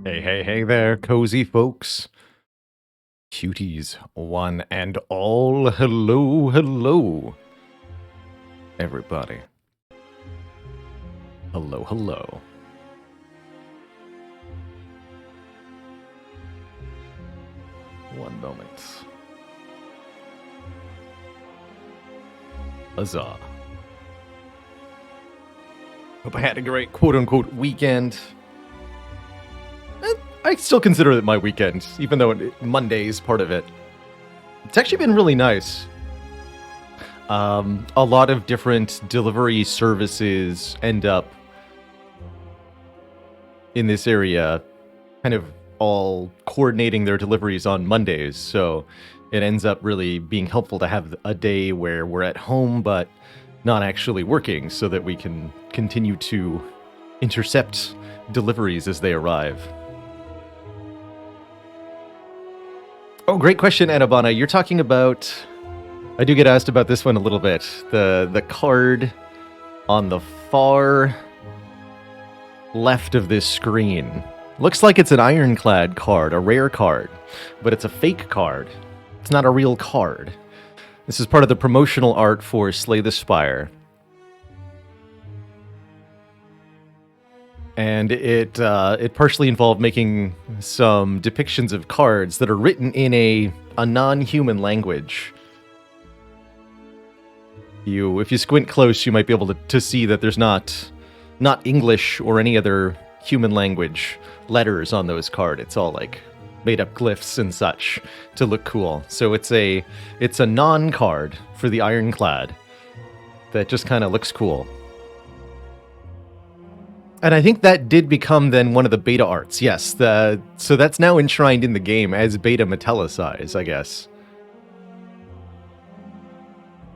Hey, hey, hey there, cozy folks. Cuties, one and all. Hello, hello, everybody. Hello, hello. One moment. Huzzah. Hope I had a great quote-unquote weekend. I still consider it my weekend, even though Monday is part of it. It's actually been really nice. A lot of different delivery services end up in this area kind of all coordinating their deliveries on Mondays, so it ends up really being helpful to have a day where we're at home but not actually working so that we can continue to intercept deliveries as they arrive. Oh, great question, Anabana. You're talking about... I do get asked about this one a little bit. The card on the far left of this screen. Looks like it's an ironclad card, a rare card, but it's a fake card. It's not a real card. This is part of the promotional art for Slay the Spire. And it partially involved making some depictions of cards that are written in a non-human language. If you squint close, you might be able to see that there's not English or any other human language letters on those cards. It's all like made up glyphs and such to look cool. So it's a non-card for the Ironclad that just kind of looks cool. And I think that did become then one of the beta arts. Yes, so that's now enshrined in the game as beta metallicize, I guess.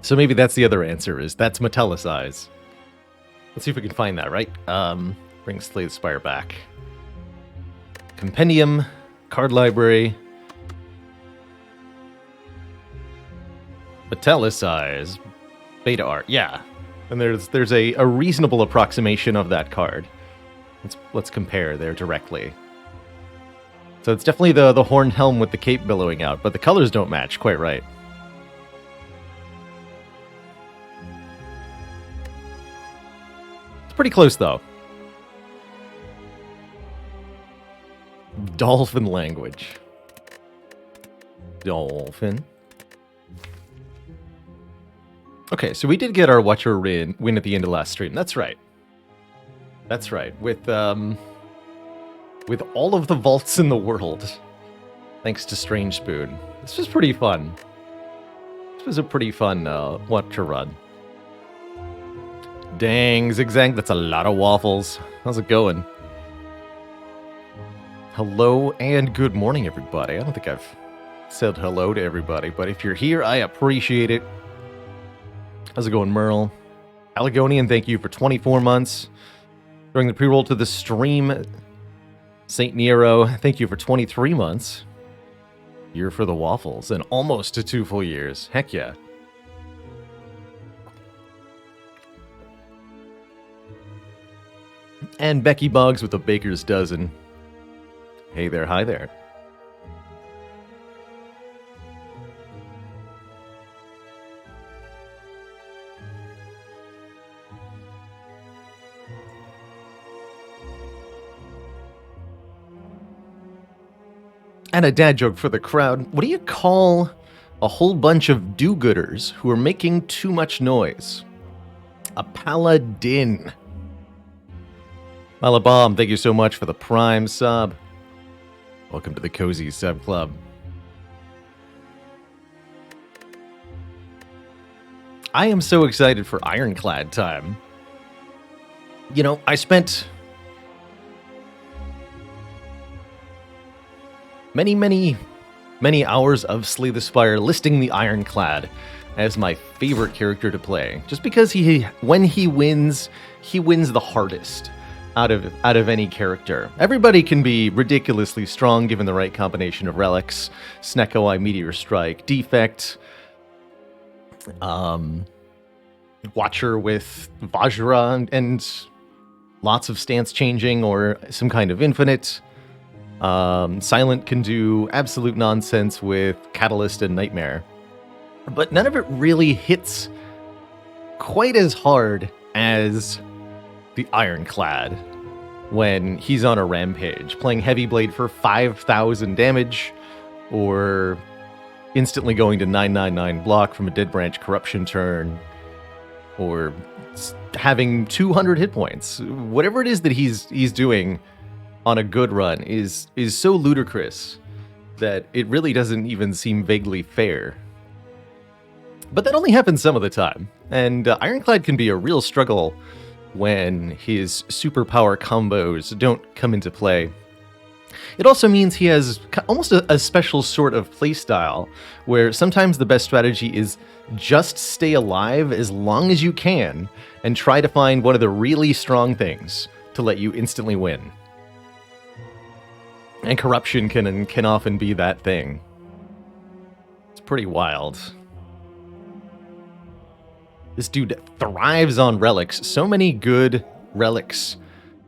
So maybe that's the other answer, is that's metallicize. Let's see if we can find that, right? Bring Slay the Spire back. Compendium, card library. Metallicize, beta art, yeah. And there's a reasonable approximation of that card. Let's compare there directly. So it's definitely the horned helm with the cape billowing out, but the colors don't match quite right. It's pretty close though. Dolphin language. Dolphin. Okay, so we did get our Watcher win at the end of last stream. That's right. That's right. With all of the vaults in the world, thanks to Strange Spoon. This was pretty fun. This was a pretty fun Watcher run. Dang, Zigzag, that's a lot of waffles. How's it going? Hello and good morning, everybody. I don't think I've said hello to everybody, but if you're here, I appreciate it. How's it going, Merle? Allegonian, thank you for 24 months. During the pre-roll to the stream, St. Nero, thank you for 23 months. Year for the waffles, and almost to 2 full years. Heck yeah. And Becky Boggs with the baker's dozen. Hey there, hi there. And a dad joke for the crowd. What do you call a whole bunch of do-gooders who are making too much noise? A paladin. Malabom, thank you so much for the Prime sub. Welcome to the Cozy Sub Club. I am so excited for Ironclad time. You know, I spent many hours of Slay the Spire listing the Ironclad as my favorite character to play. Just because when he wins the hardest out of any character. Everybody can be ridiculously strong given the right combination of relics, Snecko Eye, Meteor Strike, Defect, Watcher with Vajra, and lots of stance changing or some kind of infinite. Silent can do absolute nonsense with Catalyst and Nightmare. But none of it really hits quite as hard as the Ironclad when he's on a rampage, playing Heavy Blade for 5,000 damage, or instantly going to 999 block from a Dead Branch Corruption turn, or having 200 hit points. Whatever it is that he's doing on a good run is so ludicrous that it really doesn't even seem vaguely fair. But that only happens some of the time, and Ironclad can be a real struggle when his superpower combos don't come into play. It also means he has almost a special sort of playstyle, where sometimes the best strategy is just stay alive as long as you can, and try to find one of the really strong things to let you instantly win. And Corruption can often be that thing. It's pretty wild. This dude thrives on relics. So many good relics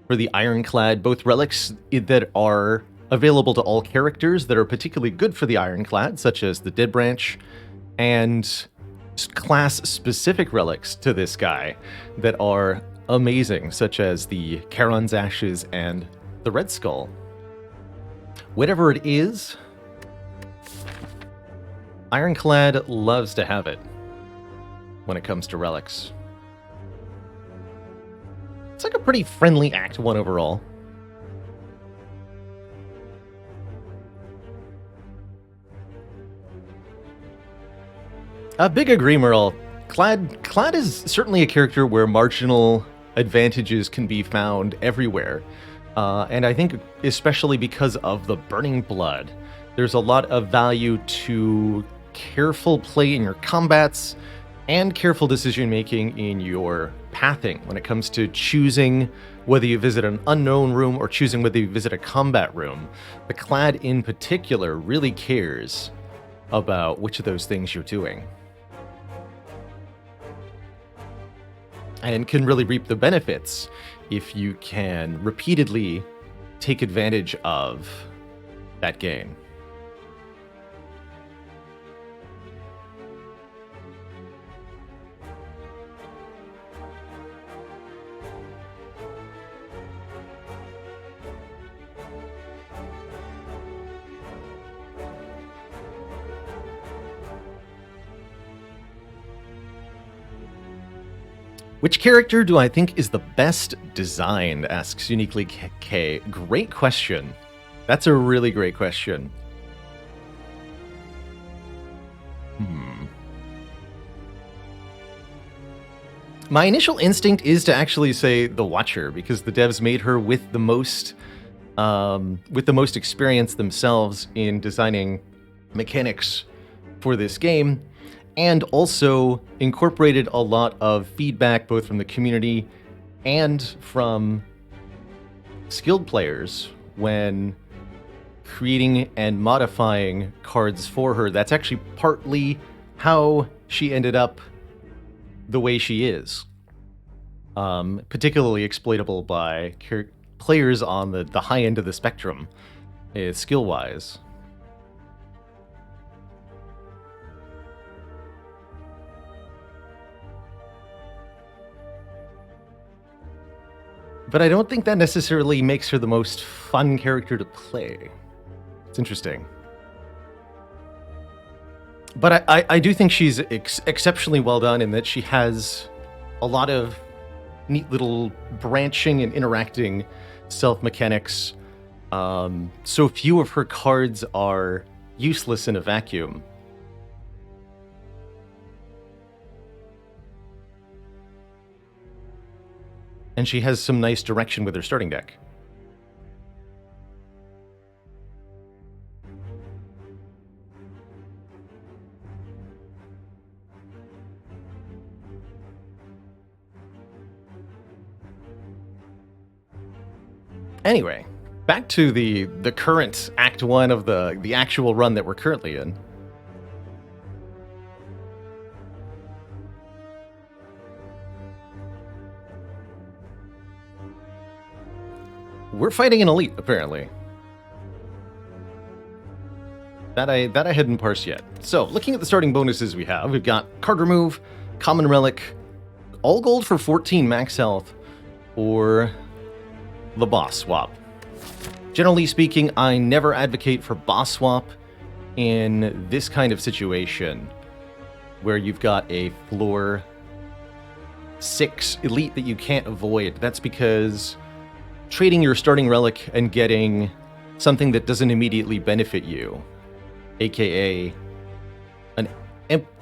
for the Ironclad, both relics that are available to all characters that are particularly good for the Ironclad, such as the Dead Branch, and class-specific relics to this guy that are amazing, such as the Charon's Ashes and the Red Skull. Whatever it is, Ironclad loves to have it when it comes to relics. It's like a pretty friendly Act 1 overall. A big agree, Merle. Clad is certainly a character where marginal advantages can be found everywhere. And I think especially because of the Burning Blood, there's a lot of value to careful play in your combats and careful decision-making in your pathing when it comes to choosing whether you visit an unknown room or choosing whether you visit a combat room. The Clad in particular really cares about which of those things you're doing, and can really reap the benefits if you can repeatedly take advantage of that gain. Which character do I think is the best designed? Asks Uniquely K. Great question. That's a really great question. My initial instinct is to actually say the Watcher, because the devs made her with the most experience themselves in designing mechanics for this game, and also incorporated a lot of feedback both from the community and from skilled players when creating and modifying cards for her. That's actually partly how she ended up the way she is. Particularly exploitable by players on the high end of the spectrum, skill-wise. But I don't think that necessarily makes her the most fun character to play. It's interesting. But I do think she's exceptionally well done in that she has a lot of neat little branching and interacting stealth mechanics. So few of her cards are useless in a vacuum. And she has some nice direction with her starting deck. Anyway, back to the current Act 1 of the actual run that we're currently in. We're fighting an elite, apparently. That I hadn't parsed yet. So, looking at the starting bonuses we have, we've got card remove, common relic, all gold for 14 max health, or the boss swap. Generally speaking, I never advocate for boss swap in this kind of situation where you've got a floor 6 elite that you can't avoid. That's because trading your starting relic and getting something that doesn't immediately benefit you, aka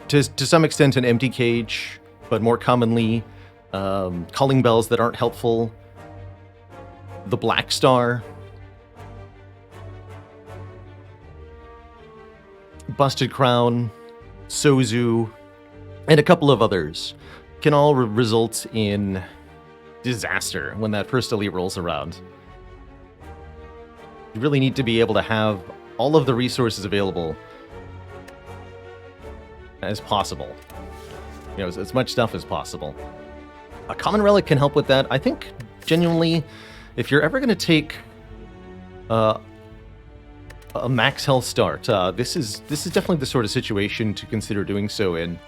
to some extent an empty cage, but more commonly calling bells that aren't helpful, the Black Star, Busted Crown, Sozu, and a couple of others can all result in disaster when that first elite rolls around. You really need to be able to have all of the resources available as possible. You know, as much stuff as possible. A common relic can help with that. I think, genuinely, if you're ever going to take a max health start, this is definitely the sort of situation to consider doing so in.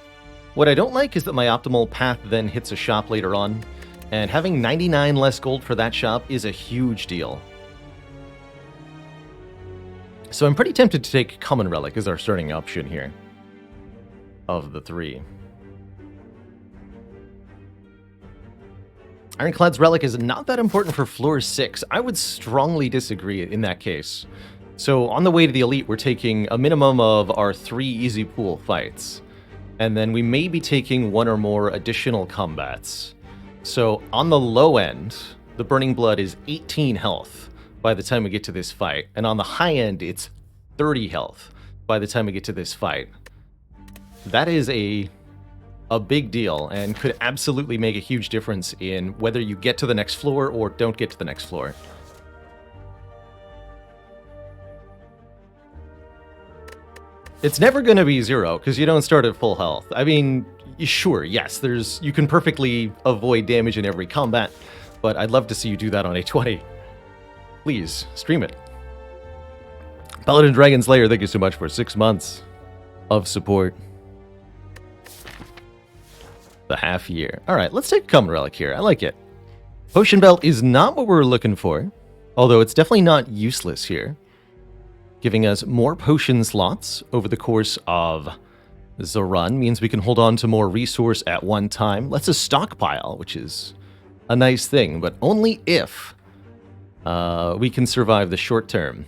What I don't like is that my optimal path then hits a shop later on, and having 99 less gold for that shop is a huge deal. So I'm pretty tempted to take Common Relic as our starting option here, of the three. Ironclad's Relic is not that important for floor 6. I would strongly disagree in that case. So on the way to the Elite, we're taking a minimum of our 3 easy pool fights. And then we may be taking 1 or more additional combats. So on the low end, the Burning Blood is 18 health by the time we get to this fight. And on the high end, it's 30 health by the time we get to this fight. That is a big deal and could absolutely make a huge difference in whether you get to the next floor or don't get to the next floor. It's never going to be 0 because you don't start at full health. I mean, sure, yes, you can perfectly avoid damage in every combat, but I'd love to see you do that on a 20. Please, stream it. Paladin Dragon Slayer, thank you so much for 6 months of support. The half year. All right, let's take a Common Relic here. I like it. Potion Belt is not what we're looking for, although it's definitely not useless here. Giving us more potion slots over the course of the run means we can hold on to more resource at one time. Lets us stockpile, which is a nice thing, but only if we can survive the short term.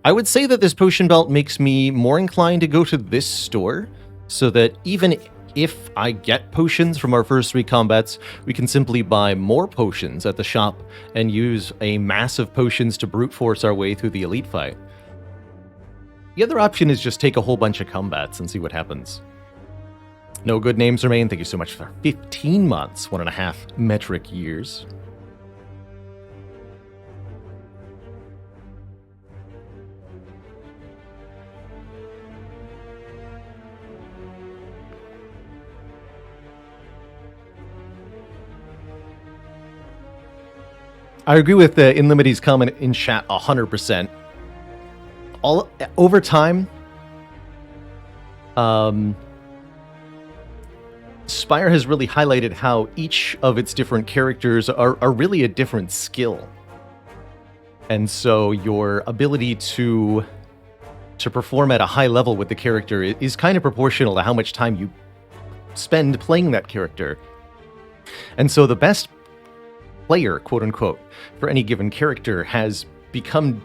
I would say that this Potion Belt makes me more inclined to go to this store, so that even if I get potions from our first 3 combats, we can simply buy more potions at the shop and use a mass of potions to brute force our way through the elite fight. The other option is just take a whole bunch of combats and see what happens. No Good Names Remain, thank you so much for 15 months, 1.5 metric years. I agree with Inlimity's comment in chat 100%. Over time, Spire has really highlighted how each of its different characters are really a different skill. And so your ability to perform at a high level with the character is kind of proportional to how much time you spend playing that character. And so the best player, quote unquote, for any given character has become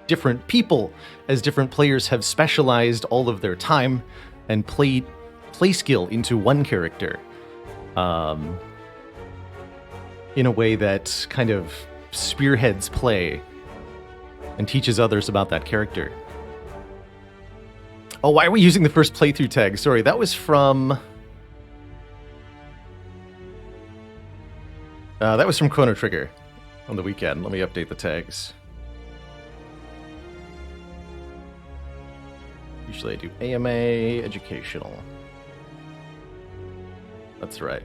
different people as different players have specialized all of their time and play skill into one character in a way that kind of spearheads play and teaches others about that character. Oh, why are we using the first playthrough tag? Sorry, that was from Chrono Trigger on the weekend. Let me update the tags. Usually I do AMA, educational. That's right.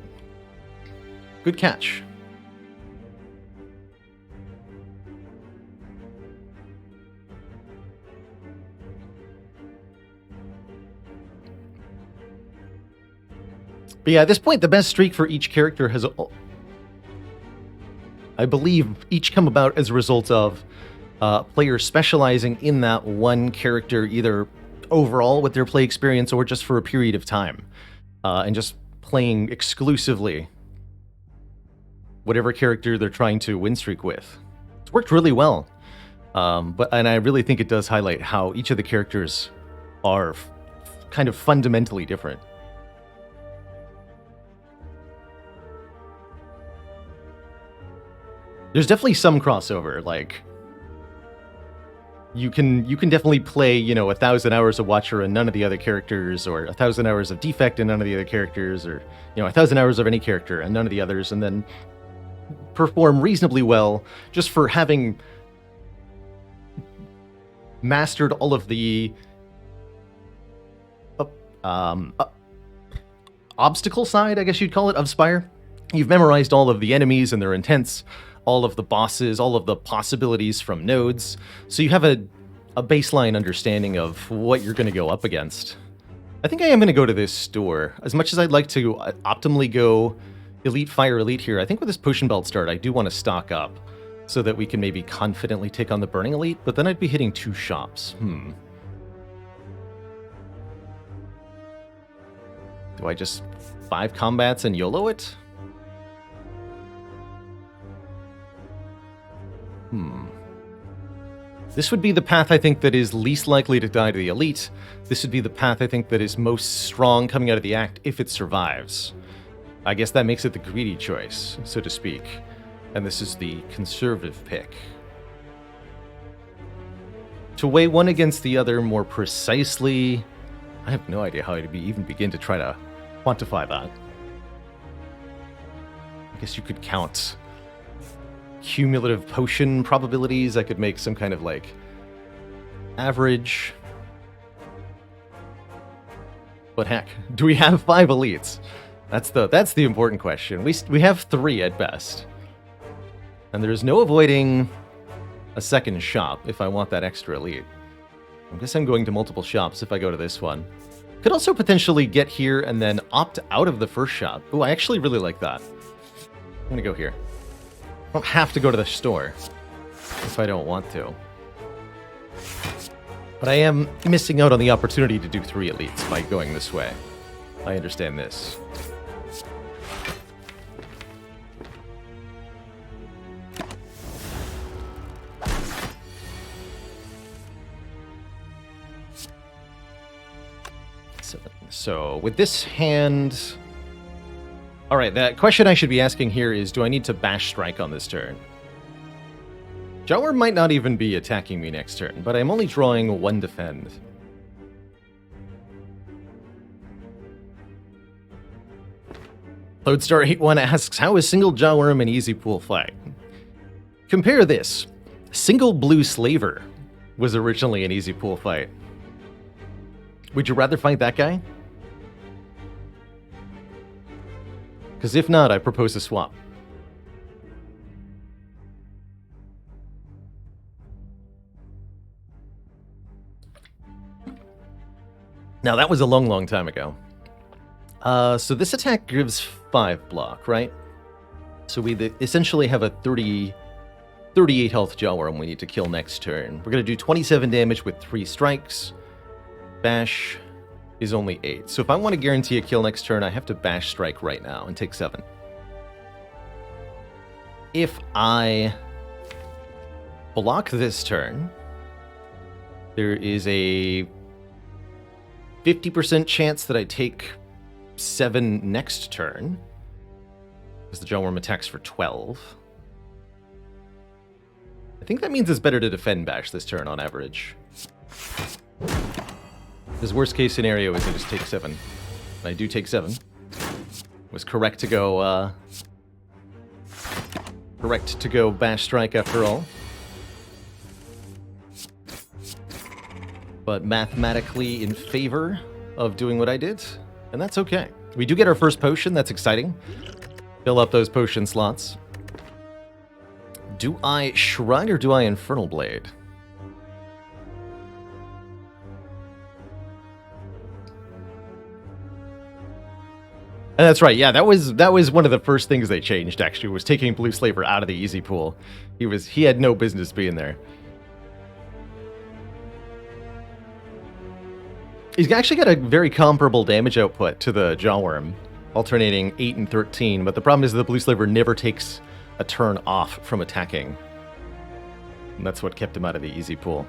Good catch. But yeah, at this point, the best streak for each character has, I believe, each come about as a result of players specializing in that one character, either overall with their play experience or just for a period of time, and just playing exclusively whatever character they're trying to win streak with. It's worked really well, and I really think it does highlight how each of the characters are kind of fundamentally different. There's definitely some crossover, like you can definitely play, 1,000 hours of Watcher and none of the other characters, or 1,000 hours of Defect and none of the other characters, or 1,000 hours of any character and none of the others, and then perform reasonably well just for having mastered all of the obstacle side, I guess you'd call it, of Spire. You've memorized all of the enemies and their intents, all of the bosses, all of the possibilities from nodes, so you have a baseline understanding of what you're going to go up against. I think I am going to go to this store. As much as I'd like to optimally go Elite Fire Elite here, I think with this Potion Belt start, I do want to stock up so that we can maybe confidently take on the Burning Elite, but then I'd be hitting 2 shops. Do I just 5 combats and YOLO it? This would be the path, I think, that is least likely to die to the Elite. This would be the path, I think, that is most strong coming out of the Act if it survives. I guess that makes it the greedy choice, so to speak. And this is the conservative pick. To weigh one against the other more precisely, I have no idea how to even begin to try to quantify that. I guess you could count cumulative potion probabilities. I could make some kind of like average. But heck, do we have 5 elites? That's the important question. We have 3 at best. And there's no avoiding a second shop if I want that extra elite. I guess I'm going to multiple shops if I go to this one. Could also potentially get here and then opt out of the first shop. Ooh, I actually really like that. I'm gonna go here. I don't have to go to the store if I don't want to. But I am missing out on the opportunity to do 3 elites by going this way. I understand this. So with this hand... Alright, that question I should be asking here is, do I need to Bash Strike on this turn? Jawworm might not even be attacking me next turn, but I'm only drawing 1 defend. Lodestar81 asks, how is single Jawworm an easy pool fight? Compare this. Single Blue Slaver was originally an easy pool fight. Would you rather fight that guy? Because if not, I propose a swap. Now, that was a long, long time ago. So this attack gives 5 block, right? So we essentially have a 38 health Jawworm we need to kill next turn. We're going to do 27 damage with 3 strikes. Bash is only 8. So if I want to guarantee a kill next turn, I have to Bash Strike right now and take 7. If I block this turn, there is a 50% chance that I take 7 next turn, because the Jawworm attacks for 12. I think that means it's better to defend Bash this turn on average. His worst case scenario is I just take 7. And I do take 7. Was correct to go, Bash Strike after all. But mathematically in favor of doing what I did, and that's okay. We do get our first potion, that's exciting. Fill up those potion slots. Do I Shrug or do I Infernal Blade? And that's right. Yeah, that was one of the first things they changed. Actually, was taking Blue Slaver out of the easy pool. He had no business being there. He's actually got a very comparable damage output to the Jawworm, alternating 8 and 13. But the problem is the Blue Slaver never takes a turn off from attacking, and that's what kept him out of the easy pool.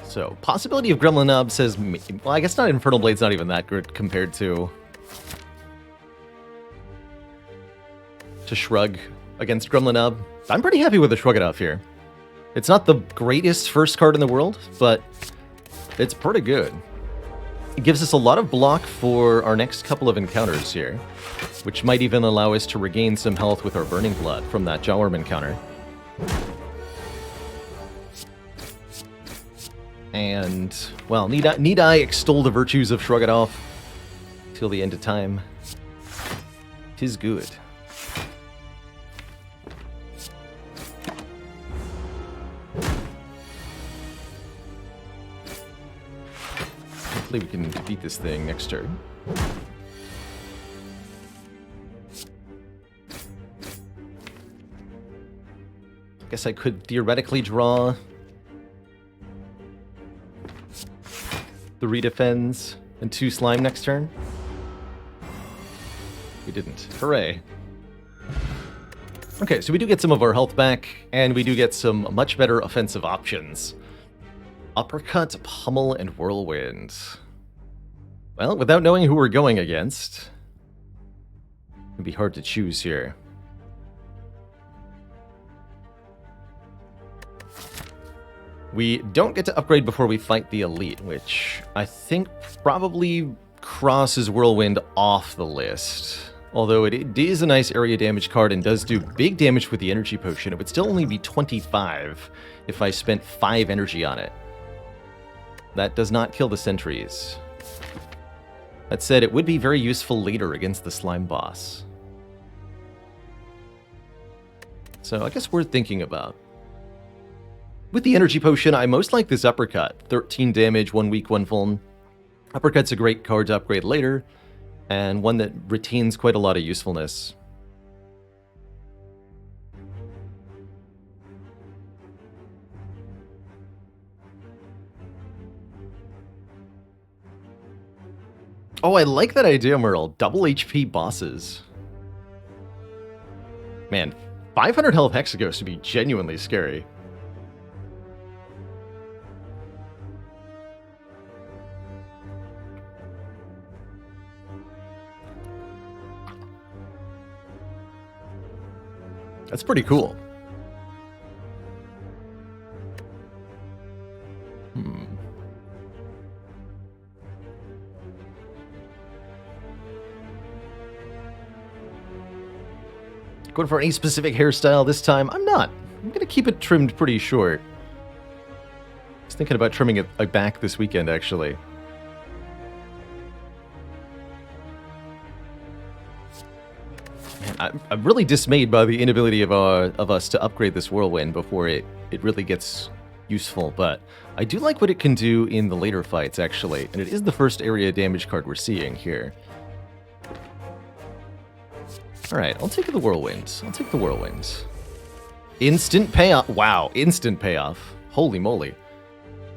So, possibility of Gremlin Knob says, well, I guess not. Infernal Blade's not even that good compared to Shrug against Gremlin Knob. I'm pretty happy with the Shrug It Off here. It's not the greatest first card in the world, but it's pretty good. It gives us a lot of block for our next couple of encounters here, which might even allow us to regain some health with our Burning Blood from that Jawworm encounter. And, well, need I extol the virtues of Shrug It Off till the end of time? 'Tis good. Hopefully we can defeat this thing next turn. Guess I could theoretically draw 3 defends and 2 slime next turn. We didn't. Hooray. Okay, so we do get some of our health back, and we do get some much better offensive options. Uppercut, Pummel, and Whirlwind. Well, without knowing who we're going against, it'd be hard to choose here. We don't get to upgrade before we fight the Elite, which I think probably crosses Whirlwind off the list. Although it is a nice area damage card and does do big damage with the Energy Potion, it would still only be 25 if I spent 5 energy on it. That does not kill the sentries. That said, it would be very useful later against the Slime Boss. So I guess worth thinking about. With the Energy Potion, I most like this Uppercut. 13 damage, 1 weak, 1 full. Uppercut's a great card to upgrade later, and one that retains quite a lot of usefulness. Oh, I like that idea, Merle. Double HP bosses. Man, 500 health Hexaghost would be genuinely scary. That's pretty cool. Going for any specific hairstyle this time? I'm not. I'm going to keep it trimmed pretty short. I was thinking about trimming it back this weekend, actually. Man, I'm really dismayed by the inability of us to upgrade this Whirlwind before it really gets useful, but I do like what it can do in the later fights, actually, and it is the first area damage card we're seeing here. Alright, I'll take the Whirlwinds. I'll take the Whirlwinds. Instant payoff. Wow, instant payoff. Holy moly.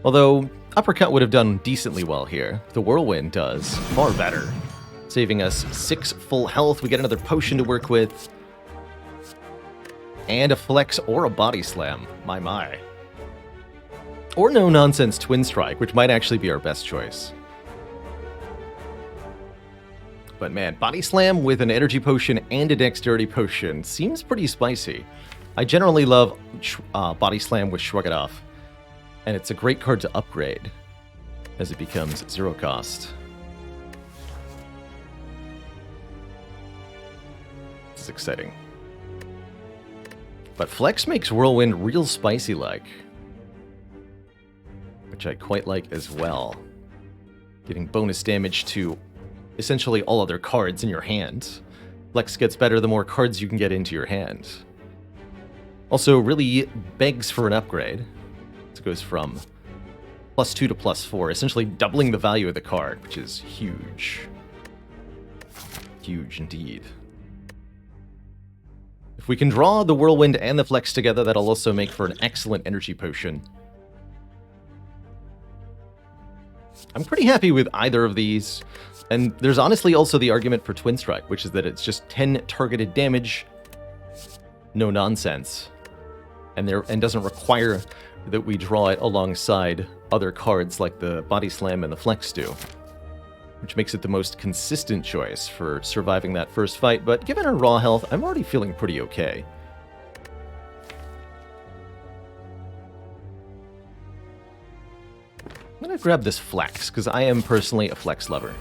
Although, Uppercut would have done decently well here. The Whirlwind does far better. Saving us 6 full health. We get another potion to work with. And a Flex or a Body Slam. My. Or no-nonsense Twin Strike, which might actually be our best choice. But man, Body Slam with an Energy Potion and a Dexterity Potion seems pretty spicy. I generally love Body Slam with Shrug It Off, and it's a great card to upgrade as it becomes 0 cost. This is exciting. But Flex makes Whirlwind real spicy-like, which I quite like as well. Giving bonus damage to essentially all other cards in your hand. Flex gets better the more cards you can get into your hand. Also, really begs for an upgrade. It goes from +2 to +4, essentially doubling the value of the card, which is huge. Huge indeed. If we can draw the Whirlwind and the Flex together, that'll also make for an excellent energy potion. I'm pretty happy with either of these. And there's honestly also the argument for Twin Strike, which is that it's just 10 targeted damage, no nonsense, and doesn't require that we draw it alongside other cards like the Body Slam and the Flex do, which makes it the most consistent choice for surviving that first fight. But given our raw health, I'm already feeling pretty okay. I'm going to grab this Flex, because I am personally a Flex lover.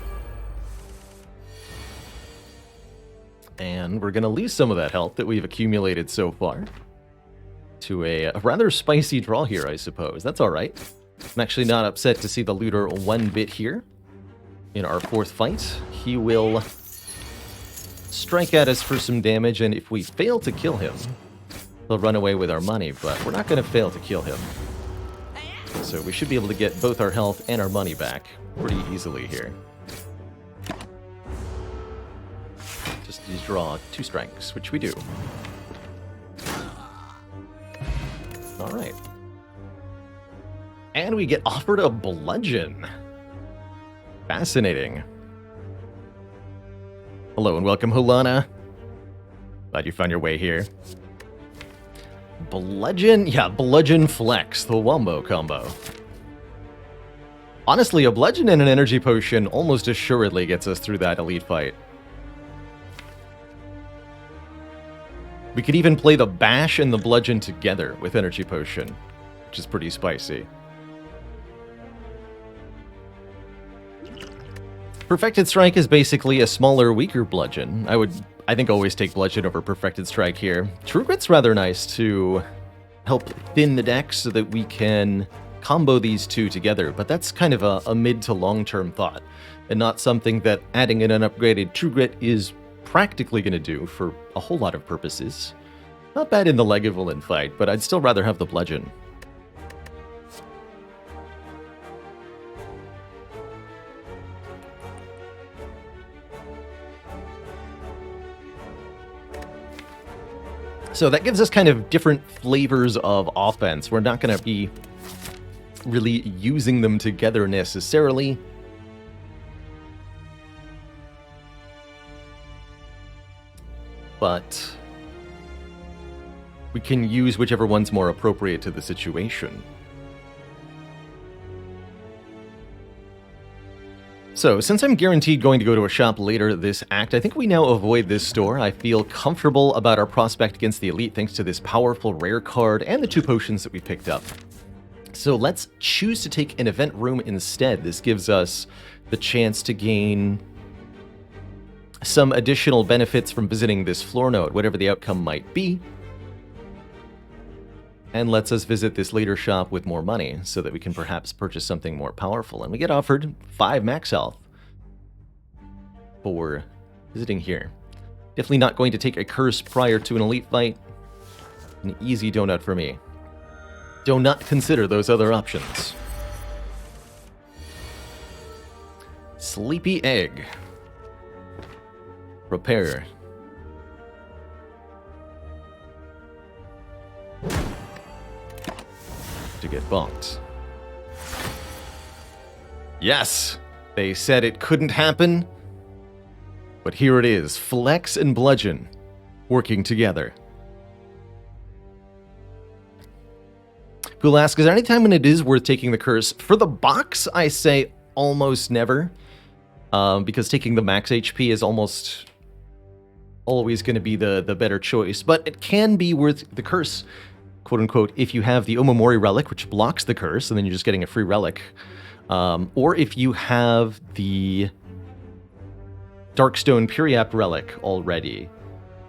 And we're going to lose some of that health that we've accumulated so far to a rather spicy draw here, I suppose. That's all right. I'm actually not upset to see the looter one bit here. In our fourth fight, he will strike at us for some damage, and if we fail to kill him, he'll run away with our money, but we're not going to fail to kill him. So we should be able to get both our health and our money back pretty easily here. Just draw 2 strikes, which we do. Alright. And we get offered a bludgeon. Fascinating. Hello and welcome, Holana. Glad you found your way here. Bludgeon? Yeah, Bludgeon Flex, the Wombo combo. Honestly, a bludgeon and an energy potion almost assuredly gets us through that elite fight. We could even play the bash and the bludgeon together with energy potion, which is pretty spicy. Perfected Strike is basically a smaller, weaker bludgeon. I think always take bludgeon over Perfected Strike here. True Grit's rather nice to help thin the deck so that we can combo these two together, but that's kind of a mid to long-term thought, and not something that adding in an upgraded True Grit is practically going to do for a whole lot of purposes. Not bad in the Legovolin fight, but I'd still rather have the bludgeon. So that gives us kind of different flavors of offense. We're not going to be really using them together necessarily. But we can use whichever one's more appropriate to the situation. So, since I'm guaranteed going to go to a shop later this act, I think we now avoid this store. I feel comfortable about our prospect against the elite thanks to this powerful rare card and the 2 potions that we picked up. So let's choose to take an event room instead. This gives us the chance to gain some additional benefits from visiting this floor node, whatever the outcome might be, and lets us visit this later shop with more money so that we can perhaps purchase something more powerful. And we get offered 5 max health for visiting here. Definitely not going to take a curse prior to an elite fight. An easy donut for me. Do not consider those other options. Sleepy Egg. Prepare. To get bonked. Yes! They said it couldn't happen, but here it is. Flex and Bludgeon working together. Who'll ask, is there any time when it is worth taking the curse? For the box, I say almost never, because taking the max HP is almost always going to be the better choice, but it can be worth the curse, quote-unquote, if you have the Omamori Relic, which blocks the curse, and then you're just getting a free relic, or if you have the Darkstone Puriap Relic already,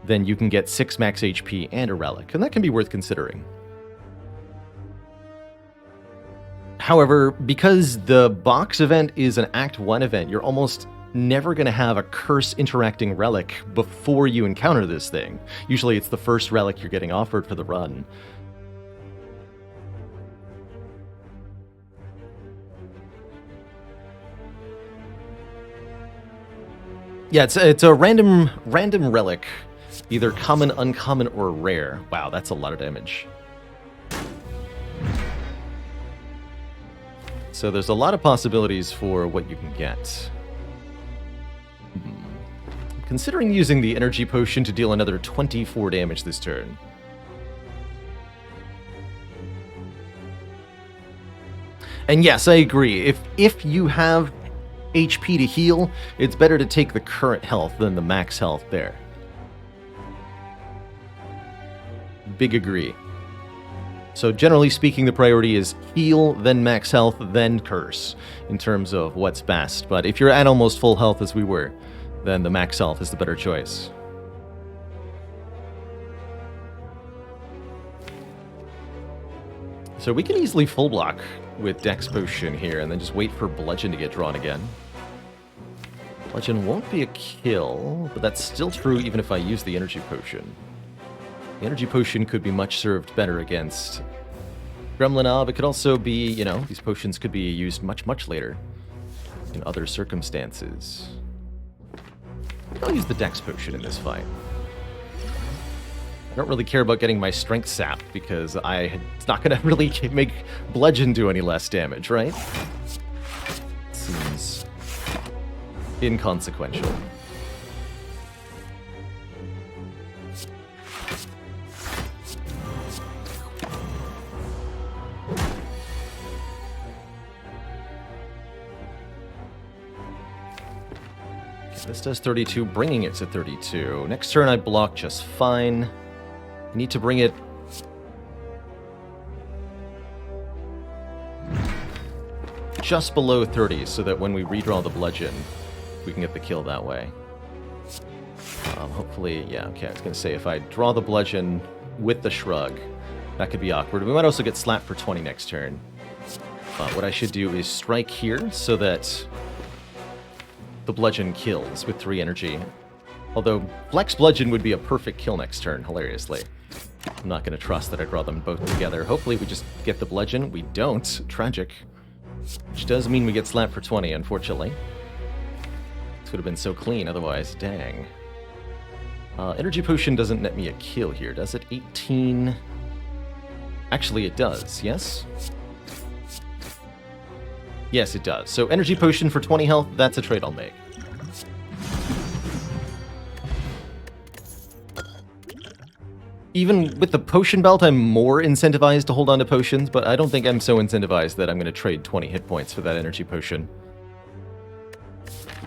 then you can get 6 max HP and a relic, and that can be worth considering. However, because the box event is an Act 1 event, you're almost never going to have a curse interacting relic before you encounter this thing. Usually it's the first relic you're getting offered for the run. Yeah, it's a random relic, either common, uncommon, or rare. Wow, that's a lot of damage. So there's a lot of possibilities for what you can get. Considering using the energy potion to deal another 24 damage this turn. And yes, I agree. If you have HP to heal, it's better to take the current health than the max health there. Big agree. So generally speaking, the priority is heal, then max health, then curse, in terms of what's best. But if you're at almost full health as we were, then the max health is the better choice. So we can easily full block with Dex Potion here, and then just wait for Bludgeon to get drawn again. Bludgeon won't be a kill, but that's still true even if I use the Energy Potion. The Energy Potion could be much served better against Gremlin Ob. It could also be, you know, these potions could be used much later in other circumstances. I'll use the Dex Potion in this fight. I don't really care about getting my strength sapped because it's not going to really make Bludgeon do any less damage, right? Seems inconsequential. This does 32, bringing it to 32. Next turn I block just fine. I need to bring it just below 30 so that when we redraw the Bludgeon, we can get the kill that way. Hopefully, yeah, okay, I was going to say if I draw the Bludgeon with the Shrug, that could be awkward. We might also get slapped for 20 next turn. What I should do is strike here so that the Bludgeon kills with 3 energy. Although Flex Bludgeon would be a perfect kill next turn, hilariously. I'm not going to trust that I draw them both together. Hopefully we just get the Bludgeon. We don't. Tragic. Which does mean we get slapped for 20, unfortunately. This would have been so clean otherwise. Dang. Energy Potion doesn't net me a kill here, does it? 18... Actually, it does, yes? Yes, it does. So Energy Potion for 20 health, that's a trade I'll make. Even with the Potion Belt, I'm more incentivized to hold on to potions, but I don't think I'm so incentivized that I'm going to trade 20 hit points for that Energy Potion.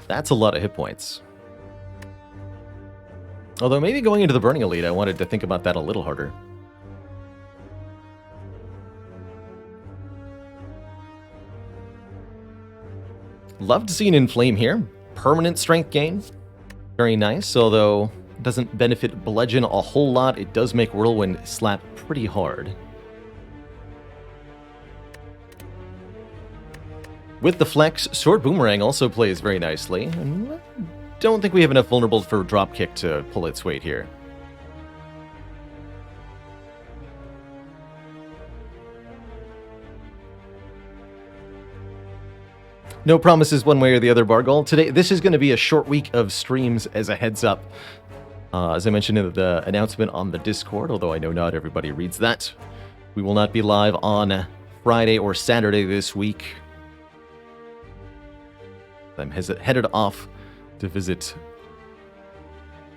That's a lot of hit points. Although maybe going into the Burning Elite, I wanted to think about that a little harder. Love to see an Inflame here. Permanent strength gain. Very nice, although it doesn't benefit Bludgeon a whole lot. It does make Whirlwind slap pretty hard. With the Flex, Sword Boomerang also plays very nicely. And I don't think we have enough vulnerable for Dropkick to pull its weight here. No promises one way or the other, Bargol. Today, this is going to be a short week of streams as a heads up. As I mentioned in the announcement on the Discord, although I know not everybody reads that, we will not be live on Friday or Saturday this week. I'm headed off to visit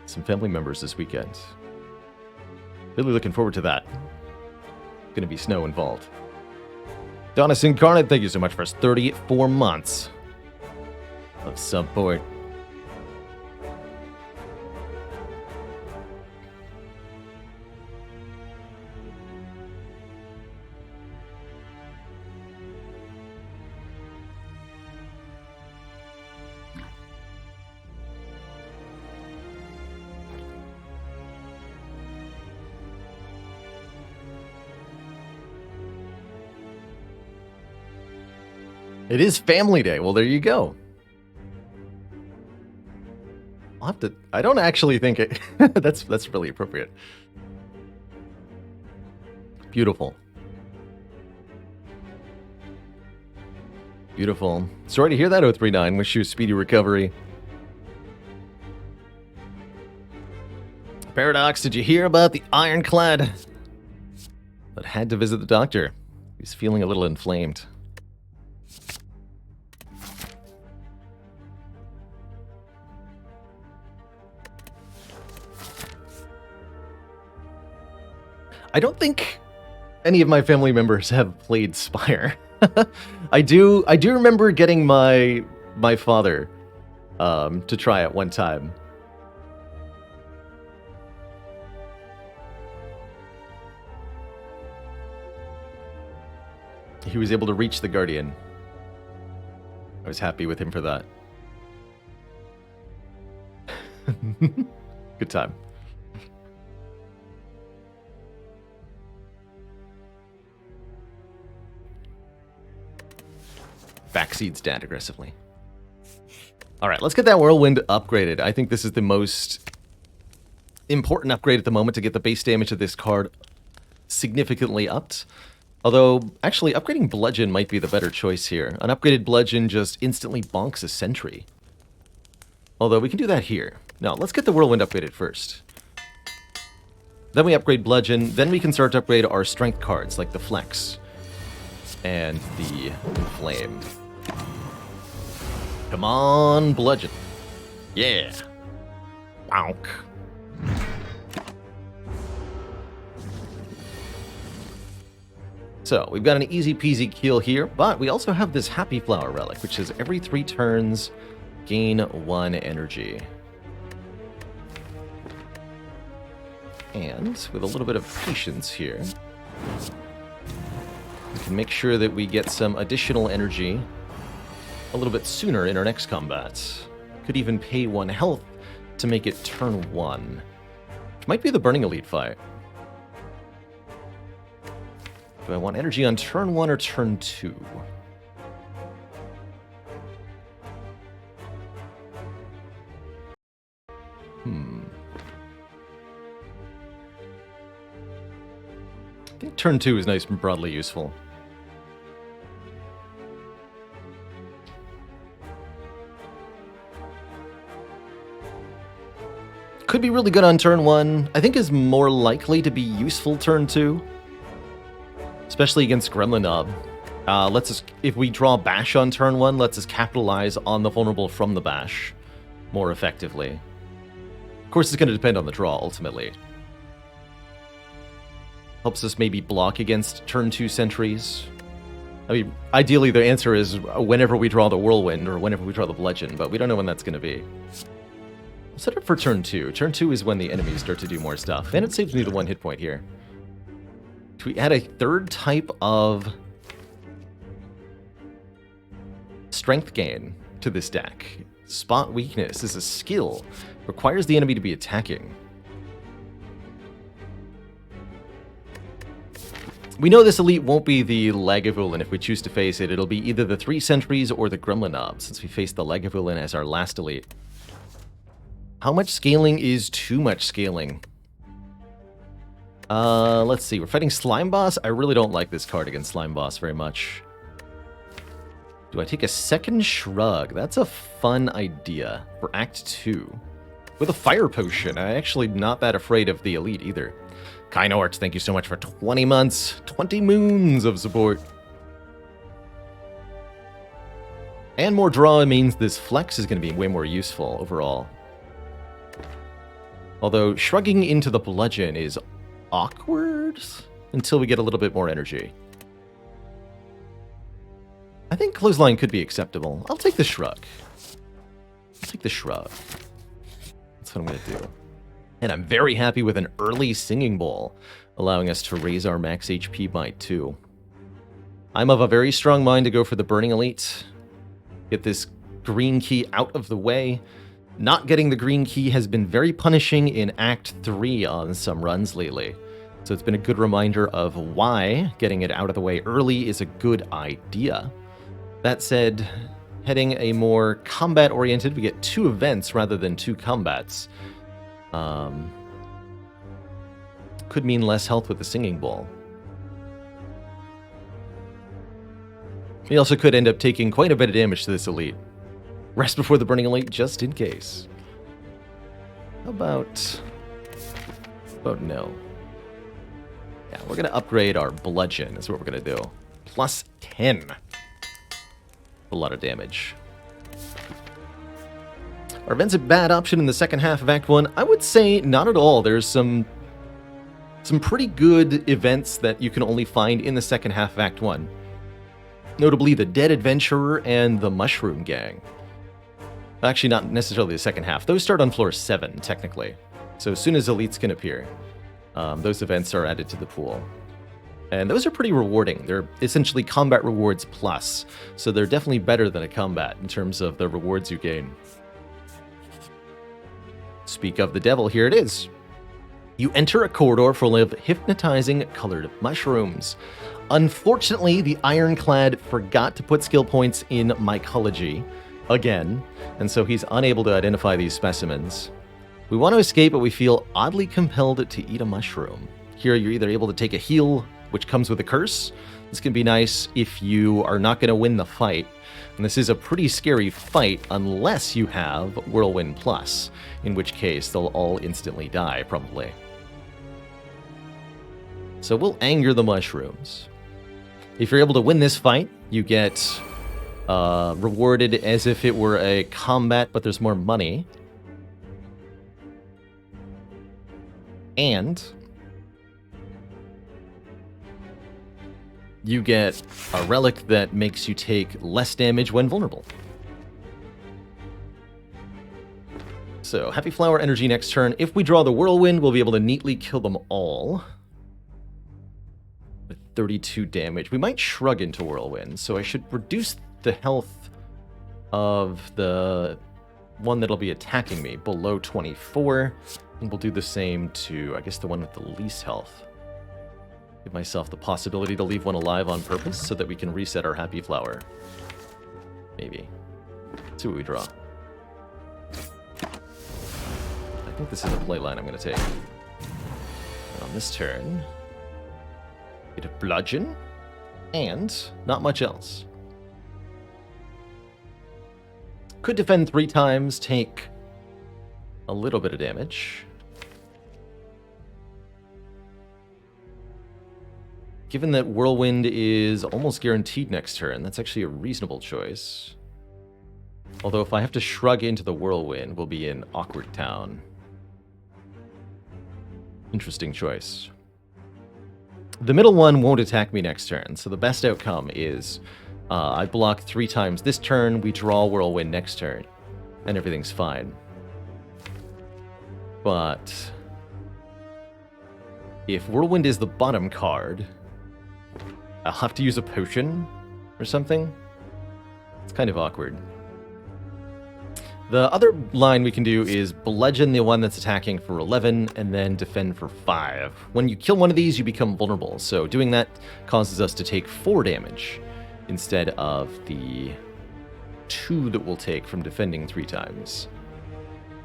some family members this weekend. Really looking forward to that. Going to be snow involved. Donis Incarnate, thank you so much for 34 months of support. It is Family Day. Well, there you go. I'll have to... I don't actually think it... that's really appropriate. Beautiful. Beautiful. Sorry to hear that, 039. Wish you a speedy recovery. Paradox, did you hear about the ironclad? But had to visit the doctor. He's feeling a little inflamed. I don't think any of my family members have played Spire. I do remember getting my father to try it one time. He was able to reach the Guardian. I was happy with him for that. Good time. Backseed stat aggressively. Alright, let's get that Whirlwind upgraded. I think this is the most important upgrade at the moment to get the base damage of this card significantly upped. Although, actually, upgrading Bludgeon might be the better choice here. An upgraded Bludgeon just instantly bonks a Sentry. Although, we can do that here. Now, let's get the Whirlwind upgraded first. Then we upgrade Bludgeon, then we can start to upgrade our Strength cards, like the Flex and the Inflamed. Come on, Bludgeon. Yeah. Bonk. So, we've got an easy peasy kill here, but we also have this Happy Flower Relic, which says every 3 turns, gain 1 energy. And, with a little bit of patience here, we can make sure that we get some additional energy a little bit sooner in our next combat. Could even pay 1 health to make it turn 1. Which might be the Burning Elite fight. Do I want energy on turn 1 or turn 2? I think turn 2 is nice and broadly useful. Could be really good on turn 1. I think is more likely to be useful turn 2. Especially against Gremlinob. If we draw Bash on turn 1, lets us capitalize on the vulnerable from the Bash more effectively. Of course, it's going to depend on the draw, ultimately. Helps us maybe block against turn 2 sentries. I mean, ideally the answer is whenever we draw the Whirlwind or whenever we draw the Bludgeon, but we don't know when that's going to be. I'll set it for turn 2. Turn 2 is when the enemies start to do more stuff, and it saves me the 1 hit point here. We add a third type of strength gain to this deck. Spot Weakness is a skill. Requires the enemy to be attacking. We know this elite won't be the Lagavulin if we choose to face it. It'll be either the 3 sentries or the Gremlinob, since we faced the Lagavulin as our last elite. How much scaling is too much scaling? Let's see. We're fighting Slime Boss. I really don't like this card against Slime Boss very much. Do I take a second Shrug? That's a fun idea for Act 2. With a Fire Potion. I'm actually not that afraid of the Elite either. Kynort, thank you so much for 20 months. 20 moons of support. And more draw means this Flex is going to be way more useful overall. Although, shrugging into the Bludgeon is awkward until we get a little bit more energy. I think Clothesline could be acceptable. I'll take the Shrug. I'll take the Shrug. That's what I'm going to do. And I'm very happy with an early Singing Bowl, allowing us to raise our max HP by 2. I'm of a very strong mind to go for the Burning Elite. Get this green key out of the way. Not getting the green key has been very punishing in Act 3 on some runs lately. So it's been a good reminder of why getting it out of the way early is a good idea. That said, heading a more combat-oriented. We get 2 events rather than 2 combats. Could mean less health with the Singing Bowl. We also could end up taking quite a bit of damage to this elite. Rest before the Burning Elite, just in case. How about no? Yeah, we're going to upgrade our Bludgeon, is what we're going to do. Plus 10. A lot of damage. Are events a bad option in the second half of Act 1? I would say not at all. There's some pretty good events that you can only find in the second half of Act 1. Notably, the Dead Adventurer and the Mushroom Gang. Actually, not necessarily the second half. Those start on floor 7, technically. So as soon as elites can appear, those events are added to the pool. And those are pretty rewarding. They're essentially combat rewards plus. So they're definitely better than a combat in terms of the rewards you gain. Speak of the devil, here it is. You enter a corridor full of hypnotizing colored mushrooms. Unfortunately, the Ironclad forgot to put skill points in mycology again, and so he's unable to identify these specimens. We want to escape, but we feel oddly compelled to eat a mushroom. Here, you're either able to take a heal, which comes with a curse. This can be nice if you are not going to win the fight. And this is a pretty scary fight unless you have Whirlwind Plus, in which case they'll all instantly die, probably. So we'll anger the mushrooms. If you're able to win this fight, you get rewarded as if it were a combat, but there's more money. And you get a relic that makes you take less damage when vulnerable. So, Happy Flower energy next turn. If we draw the Whirlwind, we'll be able to neatly kill them all. With 32 damage. We might shrug into Whirlwind, so I should reduce the health of the one that'll be attacking me below 24. And we'll do the same to, I guess, the one with the least health. Give myself the possibility to leave one alive on purpose so that we can reset our Happy Flower. Maybe. Let's see what we draw. I think this is a play line I'm going to take. And on this turn, get a Bludgeon, and not much else. Could defend 3 times, take a little bit of damage. Given that Whirlwind is almost guaranteed next turn, that's actually a reasonable choice. Although if I have to shrug into the Whirlwind, we'll be in Awkward Town. Interesting choice. The middle one won't attack me next turn, so the best outcome is I block 3 times this turn, we draw Whirlwind next turn, and everything's fine. But if Whirlwind is the bottom card, I'll have to use a potion or something. It's kind of awkward. The other line we can do is Bludgeon the one that's attacking for 11 and then defend for 5. When you kill one of these, you become vulnerable. So doing that causes us to take 4 damage instead of the 2 that we'll take from defending 3 times.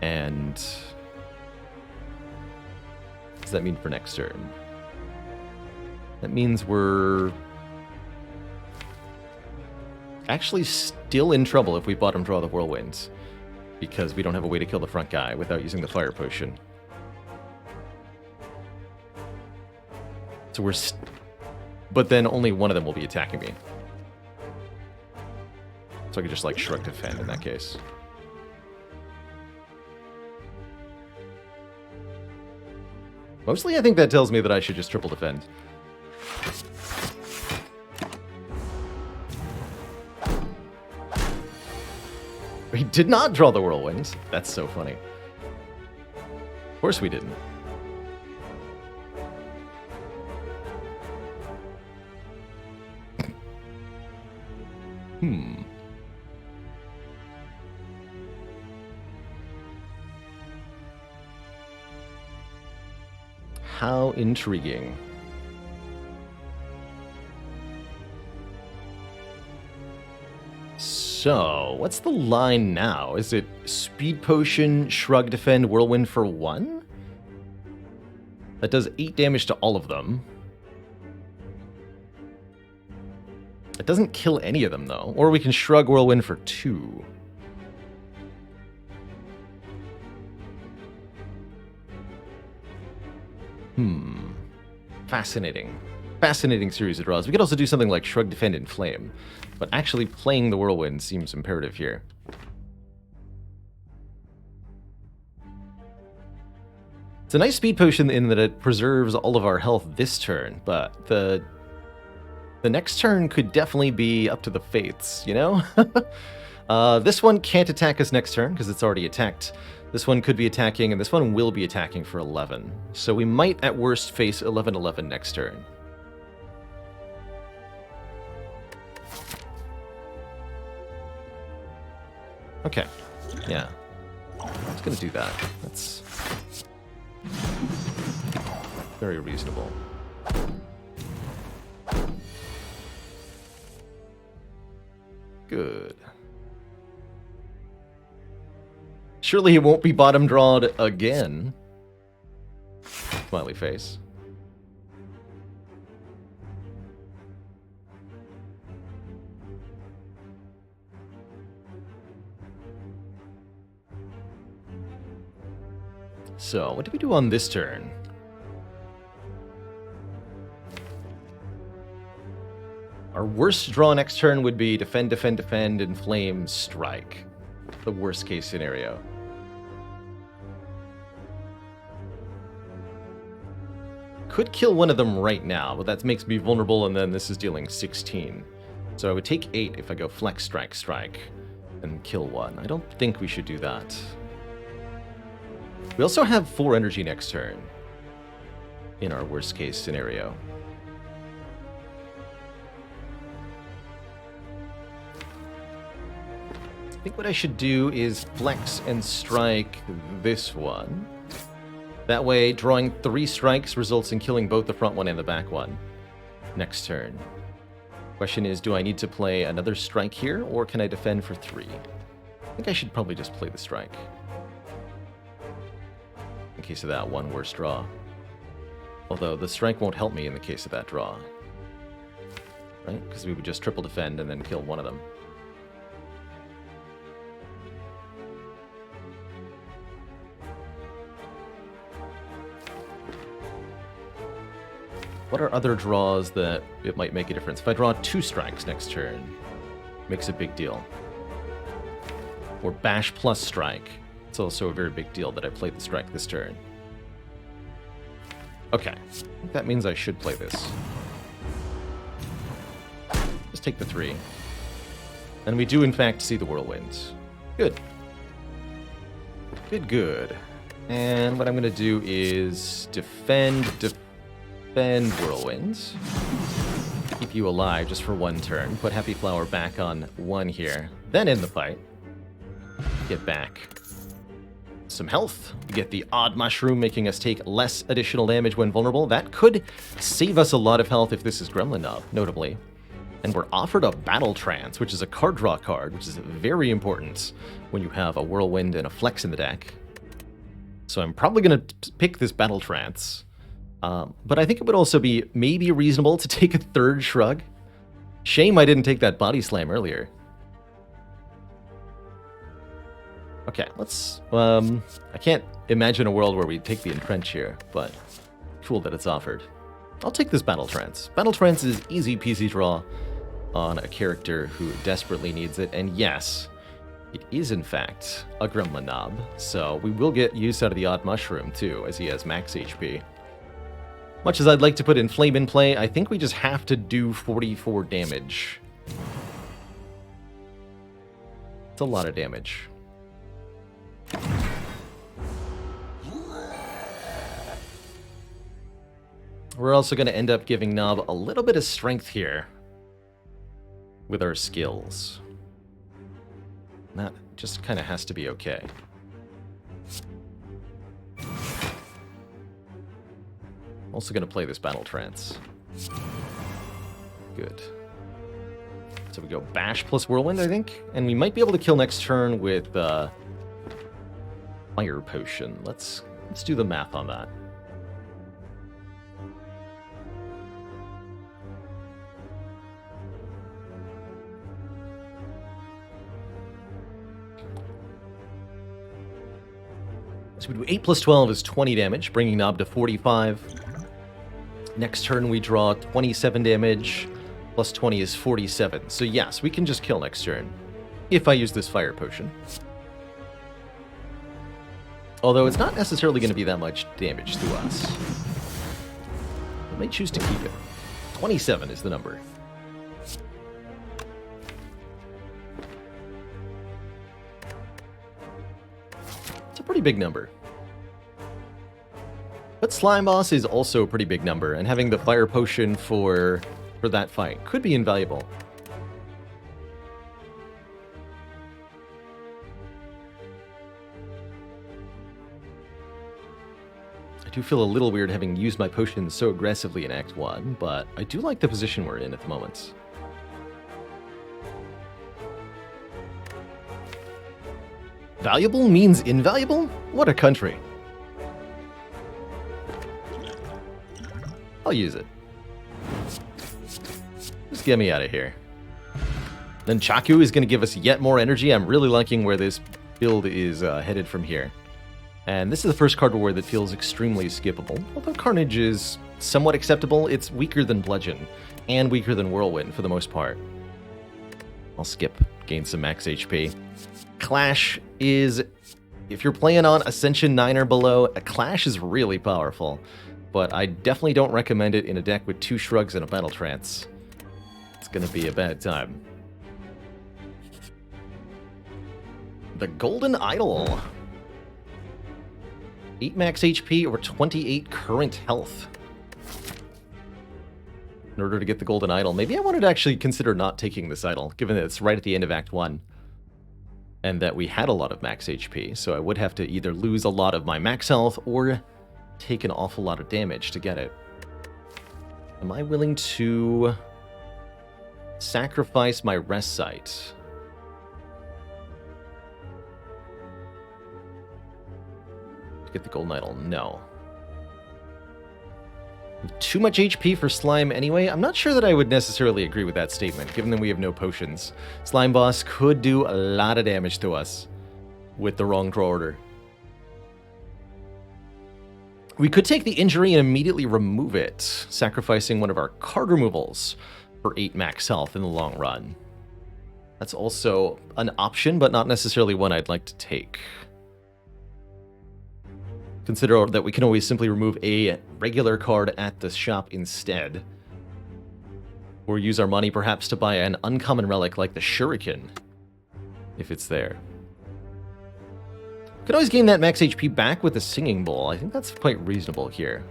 And what does that mean for next turn? That means we're actually still in trouble if we bottom draw the Whirlwinds, because we don't have a way to kill the front guy without using the Fire Potion. So we're but then only one of them will be attacking me. So I could just like shrug defend in that case. Mostly I think that tells me that I should just triple defend. We did not draw the Whirlwinds. That's so funny. Of course we didn't. How intriguing. So, what's the line now? Is it Speed Potion, Shrug, Defend, Whirlwind for 1? That does 8 damage to all of them. It doesn't kill any of them, though. Or we can Shrug, Whirlwind for 2. Fascinating. Fascinating series of draws. We could also do something like Shrug, Defend, and Flame. But actually playing the Whirlwind seems imperative here. It's a nice speed potion in that it preserves all of our health this turn, but the next turn could definitely be up to the fates, you know? This one can't attack us next turn because it's already attacked. This one could be attacking, and this one will be attacking for 11. So we might, at worst, face 11/11 next turn. Okay, yeah. It's gonna do that. That's very reasonable. Good. Surely it won't be bottom drawed again. Smiley face. So, what did we do on this turn? Our worst draw next turn would be Defend, Defend, Defend, and Flame Strike. The worst case scenario. Could kill one of them right now, but that makes me vulnerable, and then this is dealing 16. So I would take 8 if I go Flex Strike, Strike, and kill one. I don't think we should do that. We also have 4 energy next turn in our worst case scenario. I think what I should do is Flex and Strike this one. That way, drawing 3 strikes results in killing both the front one and the back one next turn. Question is, do I need to play another strike here, or can I defend for 3? I think I should probably just play the strike. In case of that one worse draw. Although, the strike won't help me in the case of that draw. Right? Because we would just triple defend and then kill one of them. What are other draws that it might make a difference? If I draw 2 strikes next turn, makes a big deal. Or bash plus strike. It's also a very big deal that I played the strike this turn. Okay, I think that means I should play this. Just take the 3. And we do in fact see the whirlwind. Good. Good, good. And what I'm going to do is defend whirlwinds. Keep you alive just for 1 turn. Put Happy Flower back on 1 here. Then end the fight. Get back some health. We get the odd mushroom, making us take less additional damage when vulnerable. That could save us a lot of health if this is Gremlin Knob, notably. And we're offered a Battle Trance, which is a card draw card, which is very important when you have a Whirlwind and a Flex in the deck. So I'm probably going to pick this Battle Trance. But I think it would also be maybe reasonable to take a 3rd Shrug. Shame I didn't take that Body Slam earlier. Okay, let's... I can't imagine a world where we take the Entrench here, but cool that it's offered. I'll take this Battle Trance. Battle Trance is easy peasy draw on a character who desperately needs it, and yes, it is in fact a Gremlin Knob, so we will get use out of the Odd Mushroom too, as he has max HP. Much as I'd like to put Inflame in play, I think we just have to do 44 damage. It's a lot of damage. We're also going to end up giving Knob a little bit of strength here with our skills. And that just kind of has to be okay. Also going to play this Battle Trance. Good. So we go Bash plus Whirlwind, I think. And we might be able to kill next turn with Fire Potion. Let's do the math on that. So we do 8 plus 12 is 20 damage, bringing Nob to 45. Next turn we draw 27 damage, plus 20 is 47. So yes, we can just kill next turn, if I use this Fire Potion. Although it's not necessarily going to be that much damage to us. I may choose to keep it. 27 is the number. It's a pretty big number. But Slime Boss is also a pretty big number, and having the Fire Potion for that fight could be invaluable. I do feel a little weird having used my potions so aggressively in Act 1, but I do like the position we're in at the moment. Valuable means invaluable? What a country. I'll use it. Just get me out of here. Then Chaku is going to give us yet more energy. I'm really liking where this build is headed from here. And this is the first card reward that feels extremely skippable. Although Carnage is somewhat acceptable, it's weaker than Bludgeon, and weaker than Whirlwind for the most part. I'll skip, gain some max HP. Clash is, if you're playing on Ascension 9 or below, a Clash is really powerful. But I definitely don't recommend it in a deck with 2 Shrugs and a Battle Trance. It's gonna be a bad time. The Golden Idol. 8 max HP or 28 current health. In order to get the Golden Idol. Maybe I wanted to actually consider not taking this idol, given that it's right at the end of Act 1. And that we had a lot of max HP, so I would have to either lose a lot of my max health or take an awful lot of damage to get it. Am I willing to sacrifice my rest site? To get the Golden Idol? No. Too much HP for Slime anyway? I'm not sure that I would necessarily agree with that statement, given that we have no potions. Slime Boss could do a lot of damage to us with the wrong draw order. We could take the injury and immediately remove it, sacrificing one of our card removals for 8 max health in the long run. That's also an option, but not necessarily one I'd like to take. Consider that we can always simply remove a regular card at the shop instead. Or use our money perhaps to buy an uncommon relic like the Shuriken, if it's there. Could always gain that max HP back with the Singing Bowl. I think that's quite reasonable here.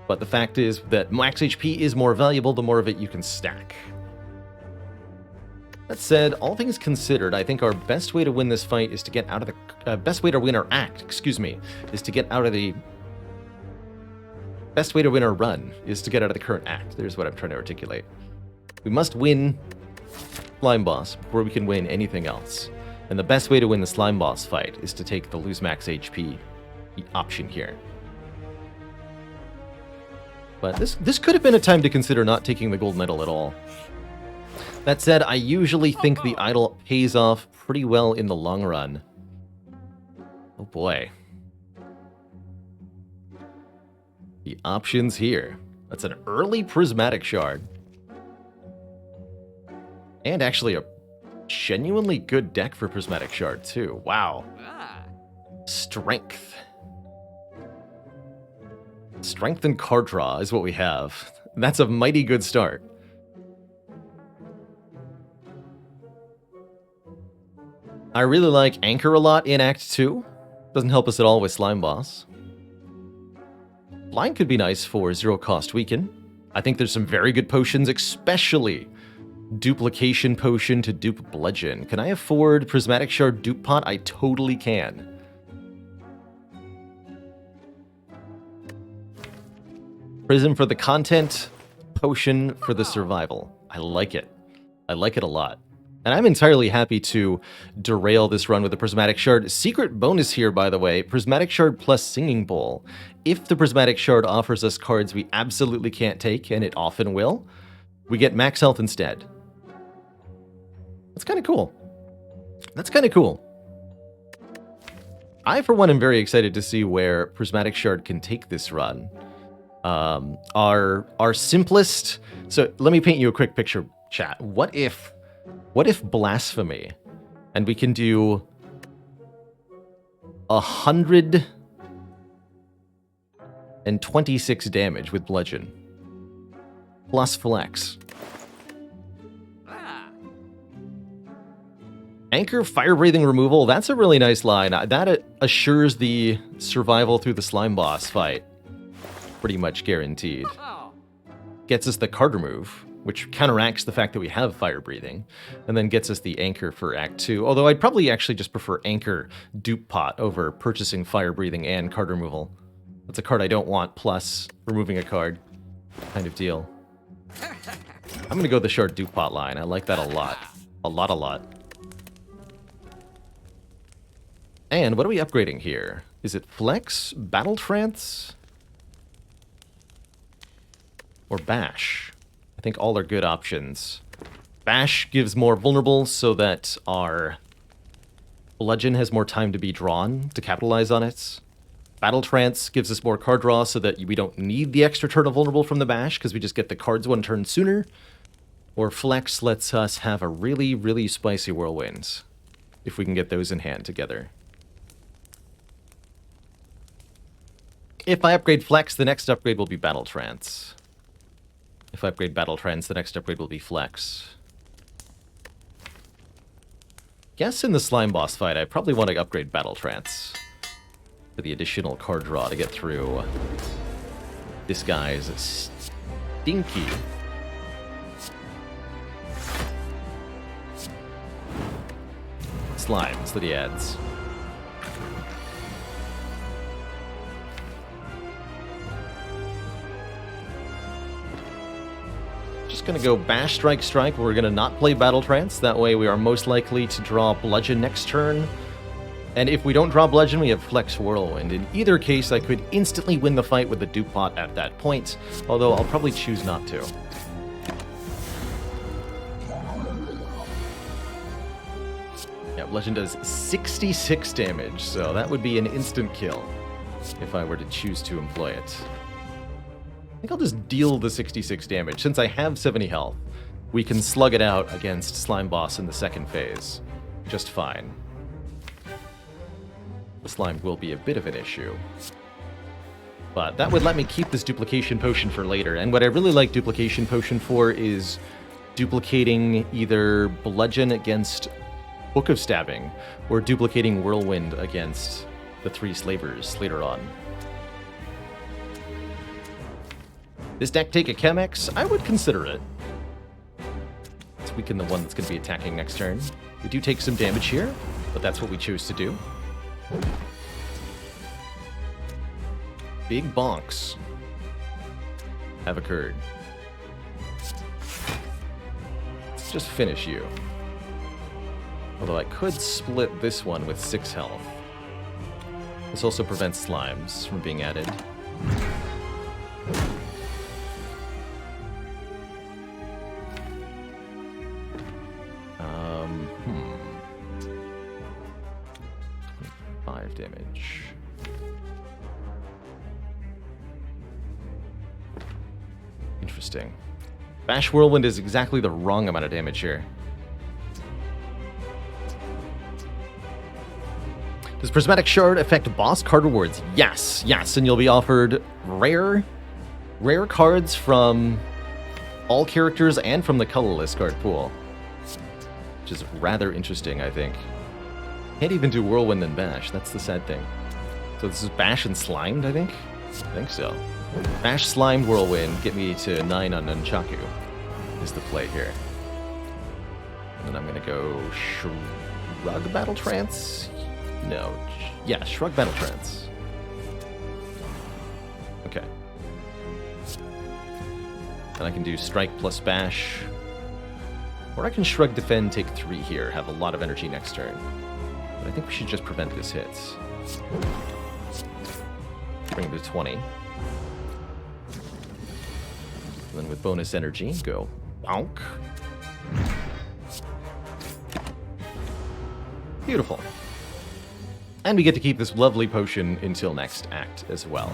But the fact is that max HP is more valuable the more of it you can stack. That said, all things considered, I think our best way to win this fight is to get out of the... best way to win our act, excuse me, is to get out of the... Best way to win our run is to get out of the current act. There's what I'm trying to articulate. We must win Slime Boss before we can win anything else. And the best way to win the Slime Boss fight is to take the lose max HP option here. But this could have been a time to consider not taking the Golden Idol at all. That said, I usually think the idol pays off pretty well in the long run. Oh boy. The options here. That's an early Prismatic Shard. And actually a genuinely good deck for Prismatic Shard too. Wow. Strength. Strength and card draw is what we have. That's a mighty good start. I really like Anchor a lot in Act 2. Doesn't help us at all with Slime Boss. Blind could be nice for 0-cost Weaken. I think there's some very good potions, especially Duplication Potion to dupe Bludgeon. Can I afford Prismatic Shard Dupe Pot? I totally can. Prism for the content, Potion for the survival. I like it. I like it a lot. And I'm entirely happy to derail this run with the Prismatic Shard. Secret bonus here, by the way, Prismatic Shard plus Singing Bowl. If the Prismatic Shard offers us cards we absolutely can't take, and it often will, we get max health instead. That's kind of cool. That's kind of cool. I, for one, am very excited to see where Prismatic Shard can take this run. Our simplest... So let me paint you a quick picture, chat. What if Blasphemy, and we can do 126 damage with Bludgeon, plus Flex. Anchor Fire Breathing Removal, that's a really nice line. That assures the survival through the slime boss fight. Pretty much guaranteed. Gets us the card remove, which counteracts the fact that we have Fire Breathing, and then gets us the Anchor for Act 2. Although I'd probably actually just prefer Anchor Dupe Pot over purchasing Fire Breathing and card removal. That's a card I don't want, plus removing a card kind of deal. I'm going to go the Shard Dupe Pot line. I like that a lot. A lot. And what are we upgrading here? Is it Flex, Battle Trance, or Bash? I think all are good options. Bash gives more vulnerable so that our Bludgeon has more time to be drawn to capitalize on it. Battle Trance gives us more card draw so that we don't need the extra turn of vulnerable from the Bash because we just get the cards one turn sooner. Or Flex lets us have a really, really spicy Whirlwind if we can get those in hand together. If I upgrade Flex, the next upgrade will be Battle Trance. If I upgrade Battle Trance, the next upgrade will be Flex. Guess in the slime boss fight, I probably want to upgrade Battle Trance for the additional card draw to get through this guy's stinky slimes that he adds. Just gonna go Bash, Strike, Strike. We're gonna not play Battle Trance. That way we are most likely to draw Bludgeon next turn. And if we don't draw Bludgeon, we have Flex Whirlwind. In either case, I could instantly win the fight with the Dupe Pot at that point, although I'll probably choose not to. Yeah, Bludgeon does 66 damage, so that would be an instant kill if I were to choose to employ it. I think I'll just deal the 66 damage. Since I have 70 health, we can slug it out against Slime Boss in the second phase. Just fine. The slime will be a bit of an issue. But that would let me keep this Duplication Potion for later. And what I really like Duplication Potion for is duplicating either Bludgeon against Book of Stabbing, or duplicating Whirlwind against the 3 Slavers later on. This deck take a Chemex? I would consider it. Let's weaken the one that's going to be attacking next turn. We do take some damage here, but that's what we choose to do. Big bonks have occurred. Let's just finish you. Although I could split this one with 6 health. This also prevents slimes from being added. Damage. Interesting. Bash Whirlwind is exactly the wrong amount of damage here. Does Prismatic Shard affect boss card rewards? Yes, and you'll be offered rare cards from all characters and from the colorless card pool, which is rather interesting, I think. Can't even do Whirlwind and Bash. That's the sad thing. So this is Bash and Slimed, I think? I think so. Bash, Slimed, Whirlwind, get me to 9 on Nunchaku is the play here. And then I'm going to go Shrug Battle Trance? No. Yeah, Shrug Battle Trance. Okay. Then I can do Strike plus Bash. Or I can Shrug, Defend, take 3 here, have a lot of energy next turn. But I think we should just prevent this hit. Bring it to 20. And then with bonus energy, go bonk. Beautiful. And we get to keep this lovely potion until next act as well.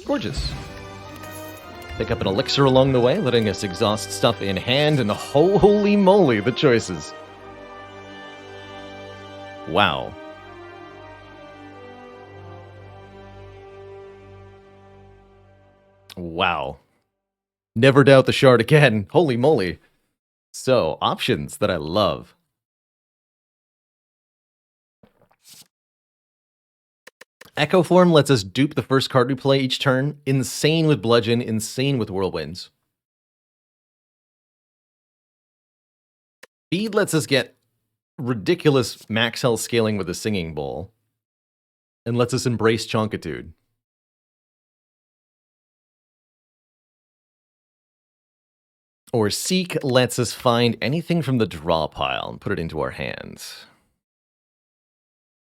Gorgeous. Pick up an elixir along the way, letting us exhaust stuff in hand, and holy moly, the choices. Wow. Wow. Never doubt the shard again. Holy moly. So, options that I love. Echo Form lets us dupe the first card we play each turn. Insane with Bludgeon, insane with Whirlwinds. Speed lets us get ridiculous max health scaling with a Singing Bowl. And lets us embrace Chonkitude. Or Seek lets us find anything from the draw pile and put it into our hands.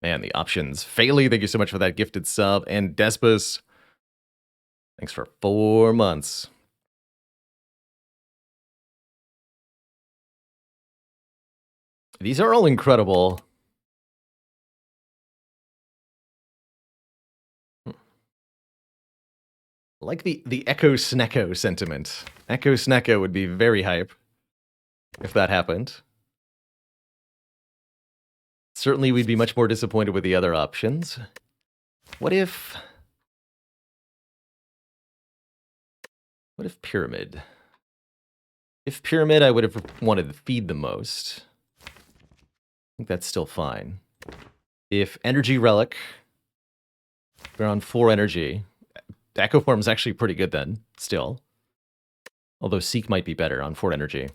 Man, the options. Faily, thank you so much for that gifted sub. And Despus, thanks for 4 months. These are all incredible. I like the Echo Snecko sentiment. Echo Snecko would be very hype if that happened. Certainly we'd be much more disappointed with the other options. What if Pyramid? If Pyramid, I would have wanted to feed the most. I think that's still fine. If Energy Relic, we're on 4 energy. Echo Form is actually pretty good then, still. Although Seek might be better on 4 energy.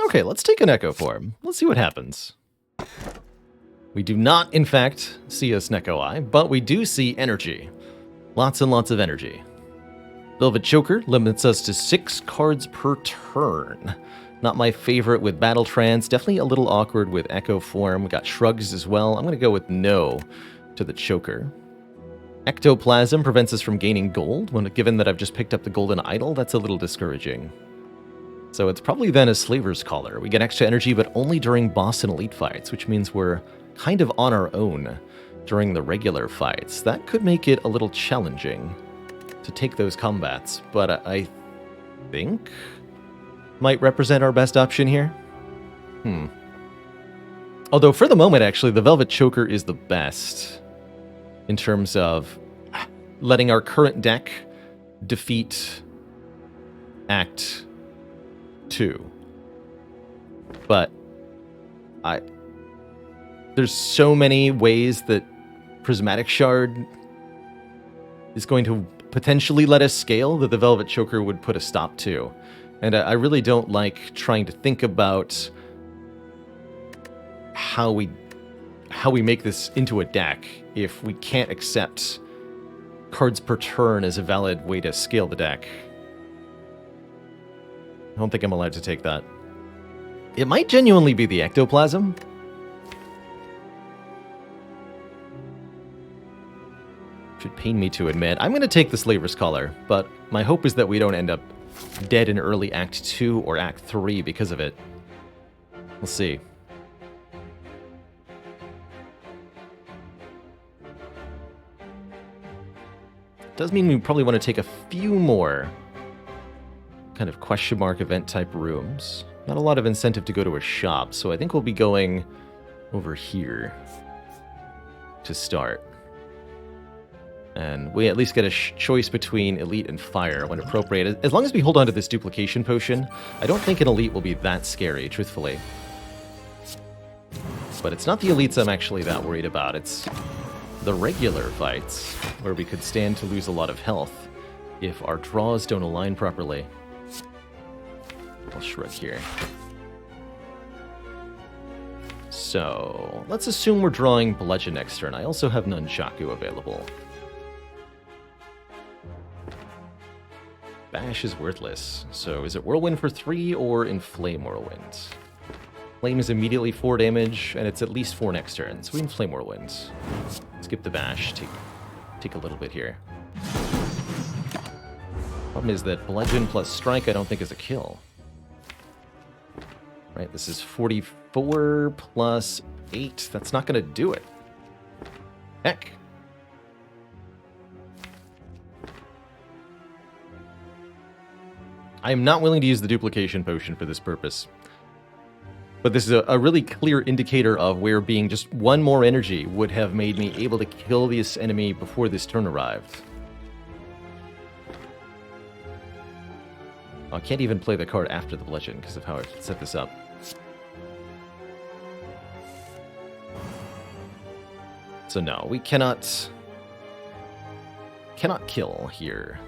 Okay, let's take an Echo Form. Let's see what happens. We do not, in fact, see a Snecko Eye, but we do see energy. Lots and lots of energy. Velvet Choker limits us to 6 cards per turn. Not my favorite with Battle Trance. Definitely a little awkward with Echo Form. We got Shrugs as well. I'm going to go with no to the Choker. Ectoplasm prevents us from gaining gold. Given that I've just picked up the Golden Idol, that's a little discouraging. So it's probably then a Slaver's Collar. We get extra energy, but only during boss and elite fights, which means we're kind of on our own during the regular fights. That could make it a little challenging to take those combats, but I think might represent our best option here. Although for the moment, actually, the Velvet Choker is the best in terms of letting our current deck defeat Act 2. But there's so many ways that Prismatic Shard is going to potentially let us scale that the Velvet Choker would put a stop to. And I really don't like trying to think about how we make this into a deck if we can't accept cards per turn as a valid way to scale the deck. I don't think I'm allowed to take that. It might genuinely be the Ectoplasm. Should pain me to admit. I'm going to take the Slaver's Collar, but my hope is that we don't end up dead in early Act 2 or Act 3 because of it. We'll see. Does mean we probably want to take a few more kind of question mark event type rooms. Not a lot of incentive to go to a shop, so I think we'll be going over here to start. And we at least get a choice between Elite and Fire when appropriate. As long as we hold on to this Duplication Potion, I don't think an Elite will be that scary, truthfully. But it's not the Elites I'm actually that worried about. It's the regular fights, where we could stand to lose a lot of health if our draws don't align properly. I'll Shrug here. So, let's assume we're drawing Bludgeon next turn. I also have Nunchaku available. Bash is worthless. So is it Whirlwind for 3 or Inflame Whirlwind? Flame is immediately 4 damage, and it's at least 4 next turn, so we Inflame Whirlwind. Skip the Bash, take a little bit here. Problem is that Bludgeon plus Strike I don't think is a kill. Right, this is 44 plus 8. That's not going to do it. Heck. I am not willing to use the duplication potion for this purpose. But this is a really clear indicator of where being just 1 more energy would have made me able to kill this enemy before this turn arrived. I can't even play the card after the Bludgeon because of how I set this up. So no, we cannot kill here.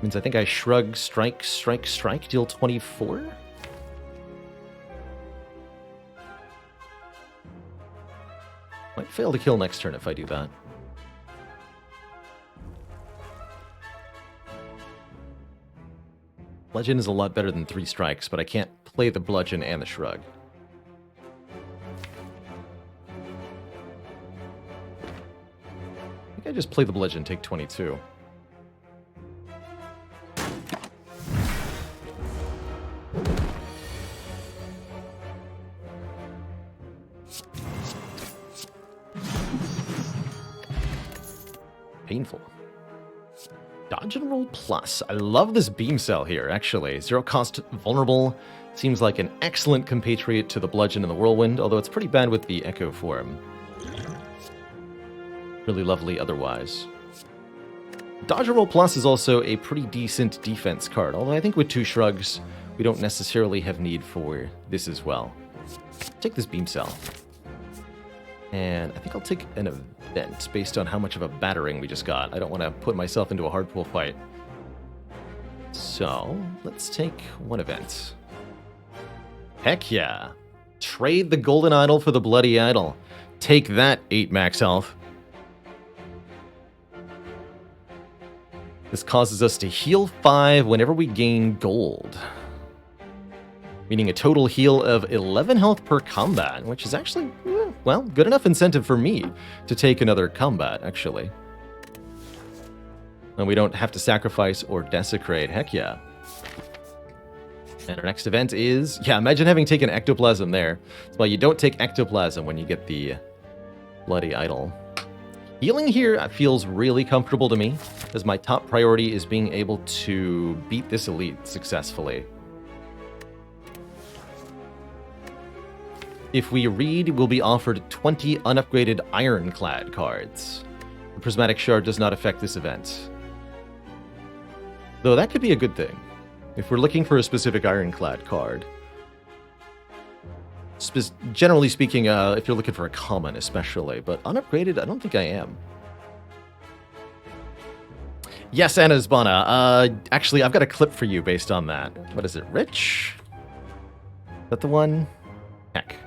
Means I think I shrug, strike, strike, strike, deal 24? Might fail to kill next turn if I do that. Bludgeon is a lot better than 3 strikes, but I can't play the Bludgeon and the shrug. I think I just play the Bludgeon, take 22. Painful. Dodge and roll plus. I love this beam cell here, actually. 0 cost vulnerable. Seems like an excellent compatriot to the Bludgeon and the Whirlwind, although it's pretty bad with the Echo form. Really lovely otherwise. Dodge and roll plus is also a pretty decent defense card, although I think with 2 shrugs, we don't necessarily have need for this as well. Take this beam cell. And I think I'll take an event based on how much of a battering we just got. I don't want to put myself into a hard pull fight. So, let's take 1 event. Heck yeah. Trade the Golden Idol for the Bloody Idol. Take that, 8 max health. This causes us to heal 5 whenever we gain gold. Meaning a total heal of 11 health per combat, which is actually, well, good enough incentive for me to take another combat, actually. And we don't have to sacrifice or desecrate, heck yeah. And our next event is, yeah, imagine having taken Ectoplasm there. That's why you don't take Ectoplasm when you get the Bloody Idol. Healing here feels really comfortable to me, as my top priority is being able to beat this elite successfully. If we read, we'll be offered 20 unupgraded Ironclad cards. The Prismatic Shard does not affect this event. Though that could be a good thing, if we're looking for a specific Ironclad card. Generally speaking, if you're looking for a common especially, but unupgraded, I don't think I am. Yes, Anna Zbana. Actually, I've got a clip for you based on that. What is it, Rich? Is that the one? Heck.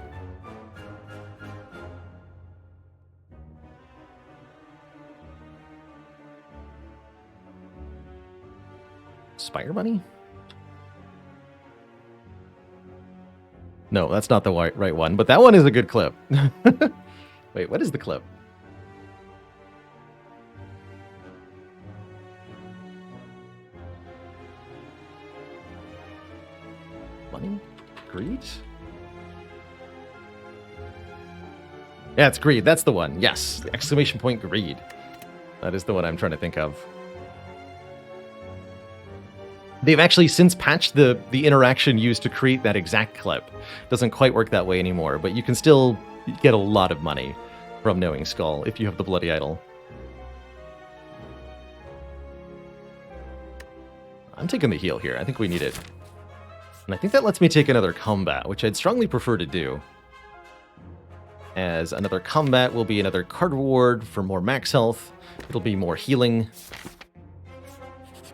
Spire Bunny? No, that's not the right one, but that one is a good clip. Wait, what is the clip? Money? Greed? Yeah, it's greed. That's the one. Yes. Exclamation point greed. That is the one I'm trying to think of. They've actually since patched the interaction used to create that exact clip. Doesn't quite work that way anymore, but you can still get a lot of money from Knowing Skull if you have the Bloody Idol. I'm taking the heal here. I think we need it. And I think that lets me take another combat, which I'd strongly prefer to do. As another combat will be another card reward for more max health. It'll be more healing.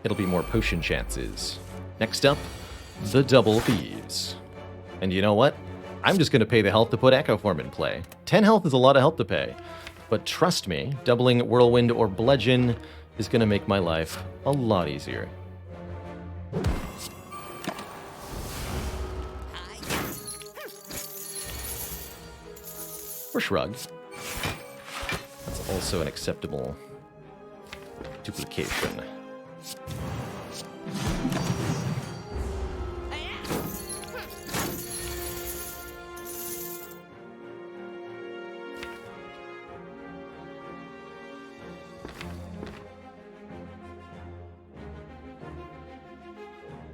It'll be more potion chances. Next up, the Double Thieves. And you know what? I'm just going to pay the health to put Echo Form in play. 10 health is a lot of health to pay. But trust me, doubling Whirlwind or Bludgeon is going to make my life a lot easier. Or shrug. That's also an acceptable duplication.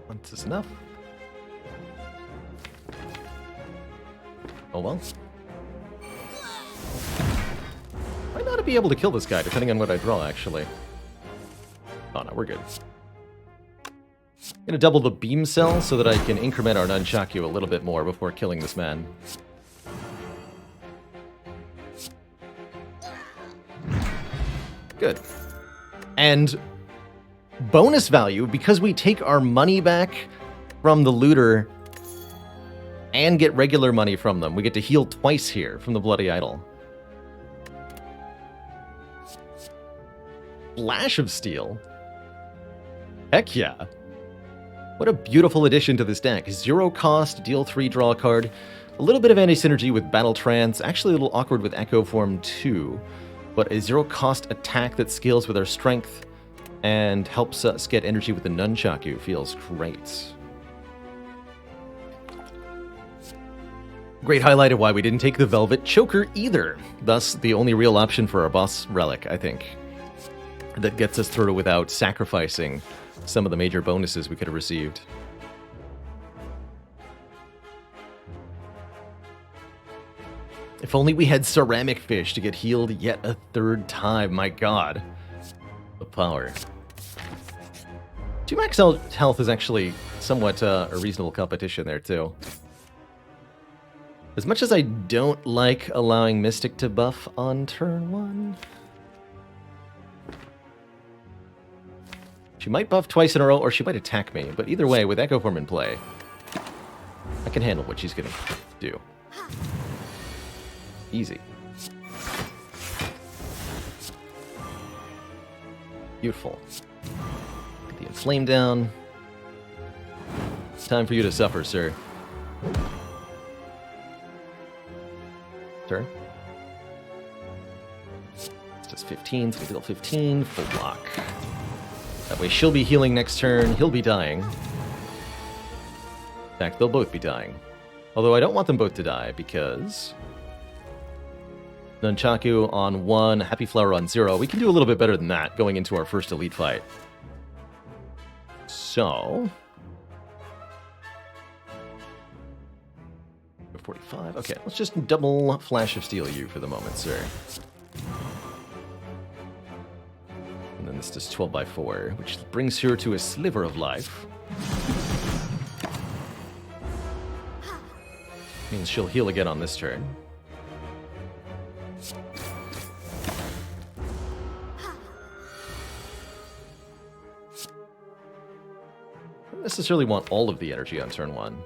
Once is enough. Oh well. Might not be able to kill this guy, depending on what I draw, actually. Oh no, we're good. Gonna double the beam cell so that I can increment our Nunchaku a little bit more before killing this man. Good. And bonus value, because we take our money back from the looter and get regular money from them. We get to heal twice here from the Bloody Idol. Flash of Steel. Heck yeah. What a beautiful addition to this deck. 0 cost, deal 3, draw a card. A little bit of anti-synergy with Battle Trance. Actually a little awkward with Echo Form too. But a 0 cost attack that scales with our strength and helps us get energy with the Nunchaku feels great. Great highlight of why we didn't take the Velvet Choker either. Thus, the only real option for our boss relic, I think, that gets us through without sacrificing some of the major bonuses we could have received. If only we had Ceramic Fish to get healed yet a 3rd time. My god. The power. 2 max health is actually somewhat a reasonable competition there, too. As much as I don't like allowing Mystic to buff on turn 1... She might buff twice in a row, or she might attack me. But either way, with Echo Form in play, I can handle what she's going to do. Easy. Beautiful. Get the Inflame down. It's time for you to suffer, sir. Turn. It's just 15, so we deal 15. Full block. That way she'll be healing next turn, he'll be dying. In fact, they'll both be dying. Although I don't want them both to die, because... Nunchaku on 1, Happy Flower on 0. We can do a little bit better than that going into our first elite fight. So... 45. Okay, let's just double Flash of Steel you for the moment, sir. And then this does 12 by 4, which brings her to a sliver of life. Means she'll heal again on this turn. I don't necessarily want all of the energy on turn 1.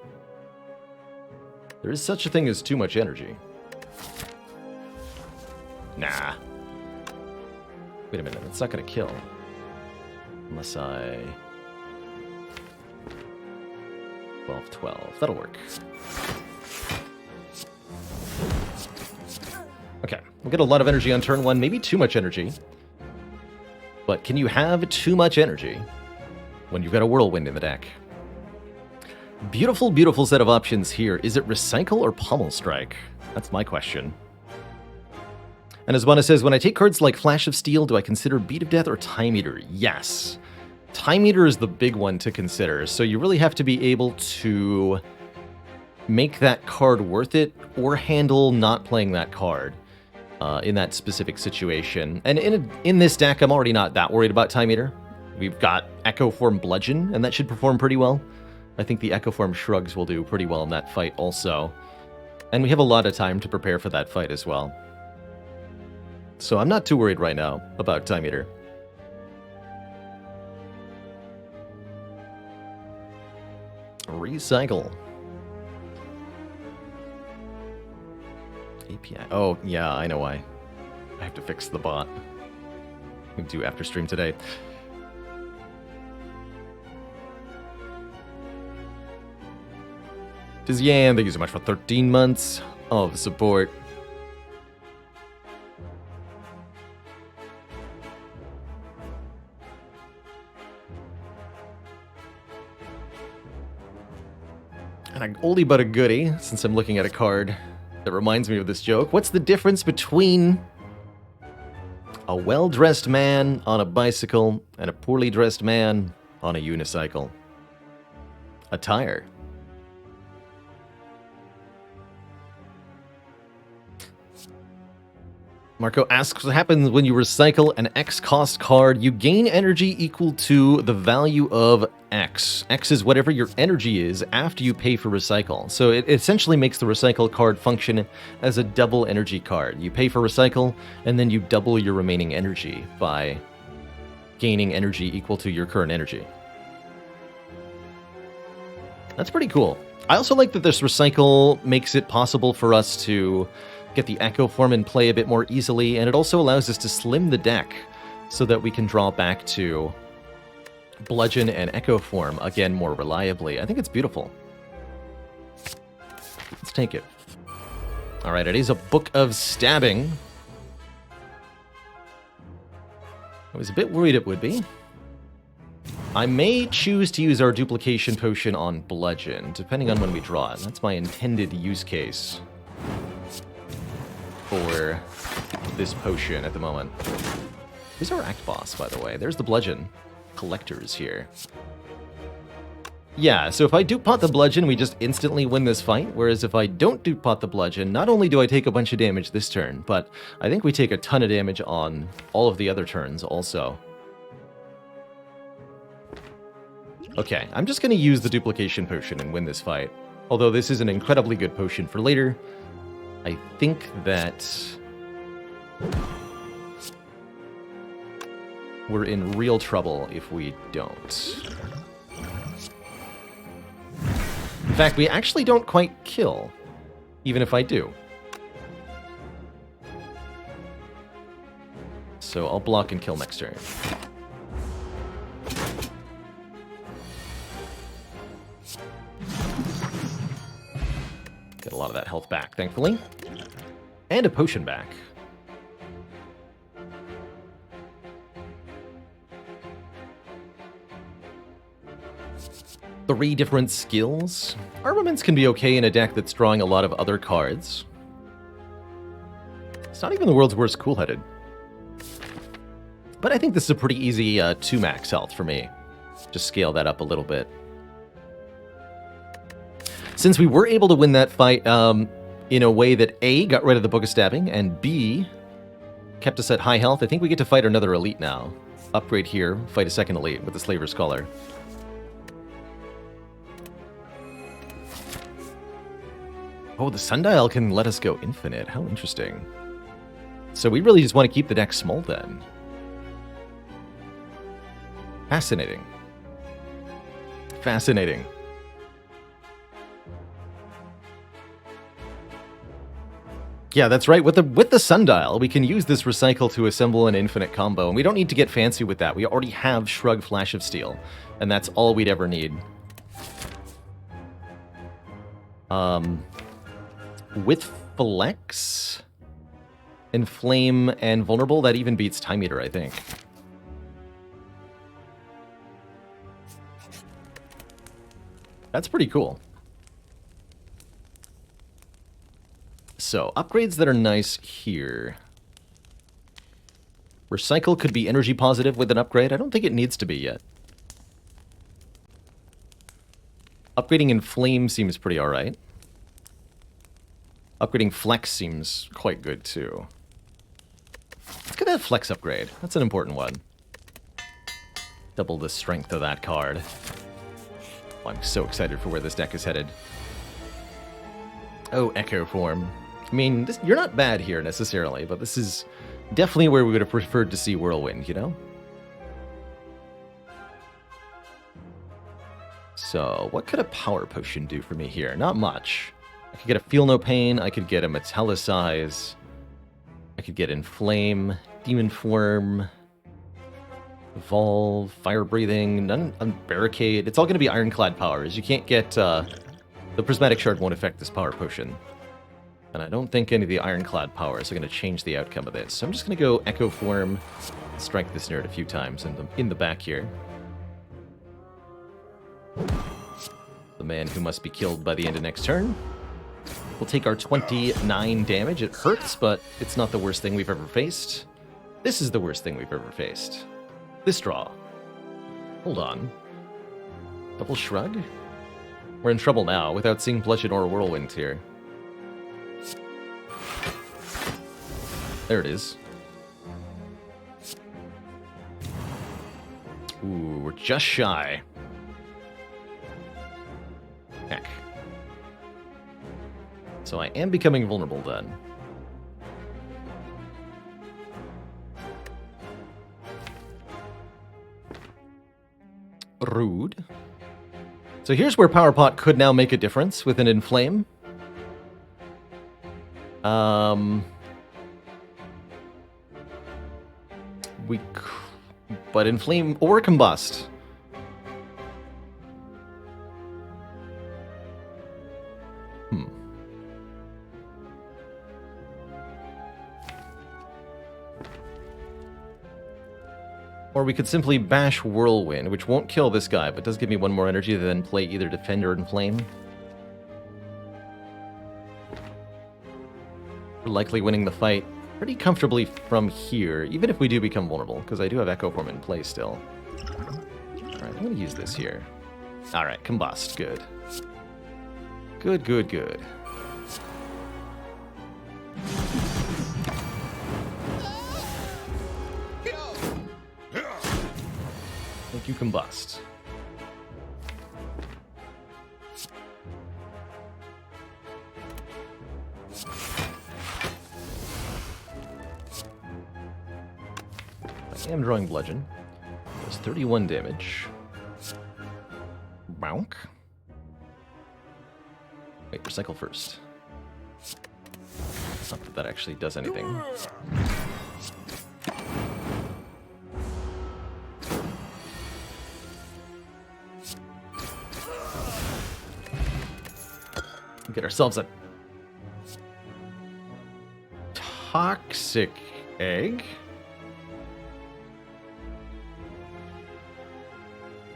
There is such a thing as too much energy. Nah. Wait a minute, it's not going to kill. Unless I... 12. That'll work. Okay, we'll get a lot of energy on turn 1, maybe too much energy. But can you have too much energy when you've got a Whirlwind in the deck? Beautiful, beautiful set of options here. Is it Recycle or Pommel Strike? That's my question. And as Bona says, when I take cards like Flash of Steel, do I consider Beat of Death or Time Eater? Yes. Time Eater is the big one to consider, so you really have to be able to make that card worth it or handle not playing that card in that specific situation. And in this deck, I'm already not that worried about Time Eater. We've got Echo Form Bludgeon, and that should perform pretty well. I think the Echo Form Shrugs will do pretty well in that fight also. And we have a lot of time to prepare for that fight as well. So I'm not too worried right now about Time Eater. Recycle. API. Oh, yeah, I know why. I have to fix the bot. We do after stream today. Tizian, thank you so much for 13 months of support. And an oldie but a goodie, since I'm looking at a card that reminds me of this joke. What's the difference between a well-dressed man on a bicycle and a poorly dressed man on a unicycle? Attire. Marco asks, what happens when you recycle an X cost card? You gain energy equal to the value of X. X is whatever your energy is after you pay for recycle. So it essentially makes the recycle card function as a double energy card. You pay for recycle, and then you double your remaining energy by gaining energy equal to your current energy. That's pretty cool. I also like that this recycle makes it possible for us to get the Echo form in play a bit more easily, and it also allows us to slim the deck so that we can draw back to Bludgeon and Echo form again more reliably. I think it's beautiful. Let's take it. All right, it is a Book of Stabbing. I was a bit worried it would be. I may choose to use our duplication potion on Bludgeon, depending on when we draw it. That's my intended use case for this potion at the moment. Who's our act boss, by the way? There's the Bludgeon collectors here. Yeah, so if I dupe pot the Bludgeon, we just instantly win this fight, whereas if I don't dupe pot the Bludgeon, not only do I take a bunch of damage this turn, but I think we take a ton of damage on all of the other turns also. Okay, I'm just going to use the duplication potion and win this fight. Although this is an incredibly good potion for later, I think that we're in real trouble if we don't. In fact, we actually don't quite kill, even if I do. So I'll block and kill next turn. Get a lot of that health back, thankfully. And a potion back. Three different skills. Armaments can be okay in a deck that's drawing a lot of other cards. It's not even the world's worst cool-headed. But I think this is a pretty easy 2 max health for me. Just scale that up a little bit. Since we were able to win that fight in a way that A, got rid of the Book of Stabbing, and B, kept us at high health, I think we get to fight another elite now. Upgrade here, fight a second elite with the Slaver's Collar. Oh, the Sundial can let us go infinite. How interesting. So we really just want to keep the deck small then. Fascinating. Fascinating. Yeah, that's right. With the Sundial, we can use this recycle to assemble an infinite combo, and we don't need to get fancy with that. We already have Shrug Flash of Steel, and that's all we'd ever need. With Flex, Inflame, and Vulnerable, that even beats Time Eater, I think. That's pretty cool. So, upgrades that are nice here. Recycle could be energy positive with an upgrade. I don't think it needs to be yet. Upgrading Inflame seems pretty alright. Upgrading Flex seems quite good too. Let's get that Flex upgrade. That's an important one. Double the strength of that card. Oh, I'm so excited for where this deck is headed. Oh, Echo form. I mean, you're not bad here necessarily, but this is definitely where we would have preferred to see Whirlwind, you know? So, what could a Power Potion do for me here? Not much. I could get a Feel No Pain, I could get a Metallicize, I could get Inflame, Demon Form. Evolve, fire breathing, none on barricade. It's all going to be ironclad powers. You can't get the prismatic shard won't affect this power potion, and I don't think any of the ironclad powers are going to change the outcome of this. So I'm just going to go echo form, strike this nerd a few times in the back here. The man who must be killed by the end of next turn. We'll take our 29 damage. It hurts, but it's not the worst thing we've ever faced. This is the worst thing we've ever faced. This draw. Hold on. Double shrug? We're in trouble now, without seeing Bludgeon or Whirlwind here. There it is. Ooh, we're just shy. Heck. So I am becoming vulnerable then. Rude. So here's where Power Pot could now make a difference with an Inflame. But Inflame or Combust. Or we could simply bash Whirlwind, which won't kill this guy, but does give me one more energy to then play either Defend or Inflame. We're likely winning the fight pretty comfortably from here, even if we do become vulnerable, because I do have Echo Form in play still. Alright, I'm going to use this here. Alright, Combust, good. Good, good, good. Thank you, Combust. I am drawing Bludgeon. Does 31 damage. Bonk. Wait, recycle first. Not that that actually does anything. Get ourselves a toxic egg.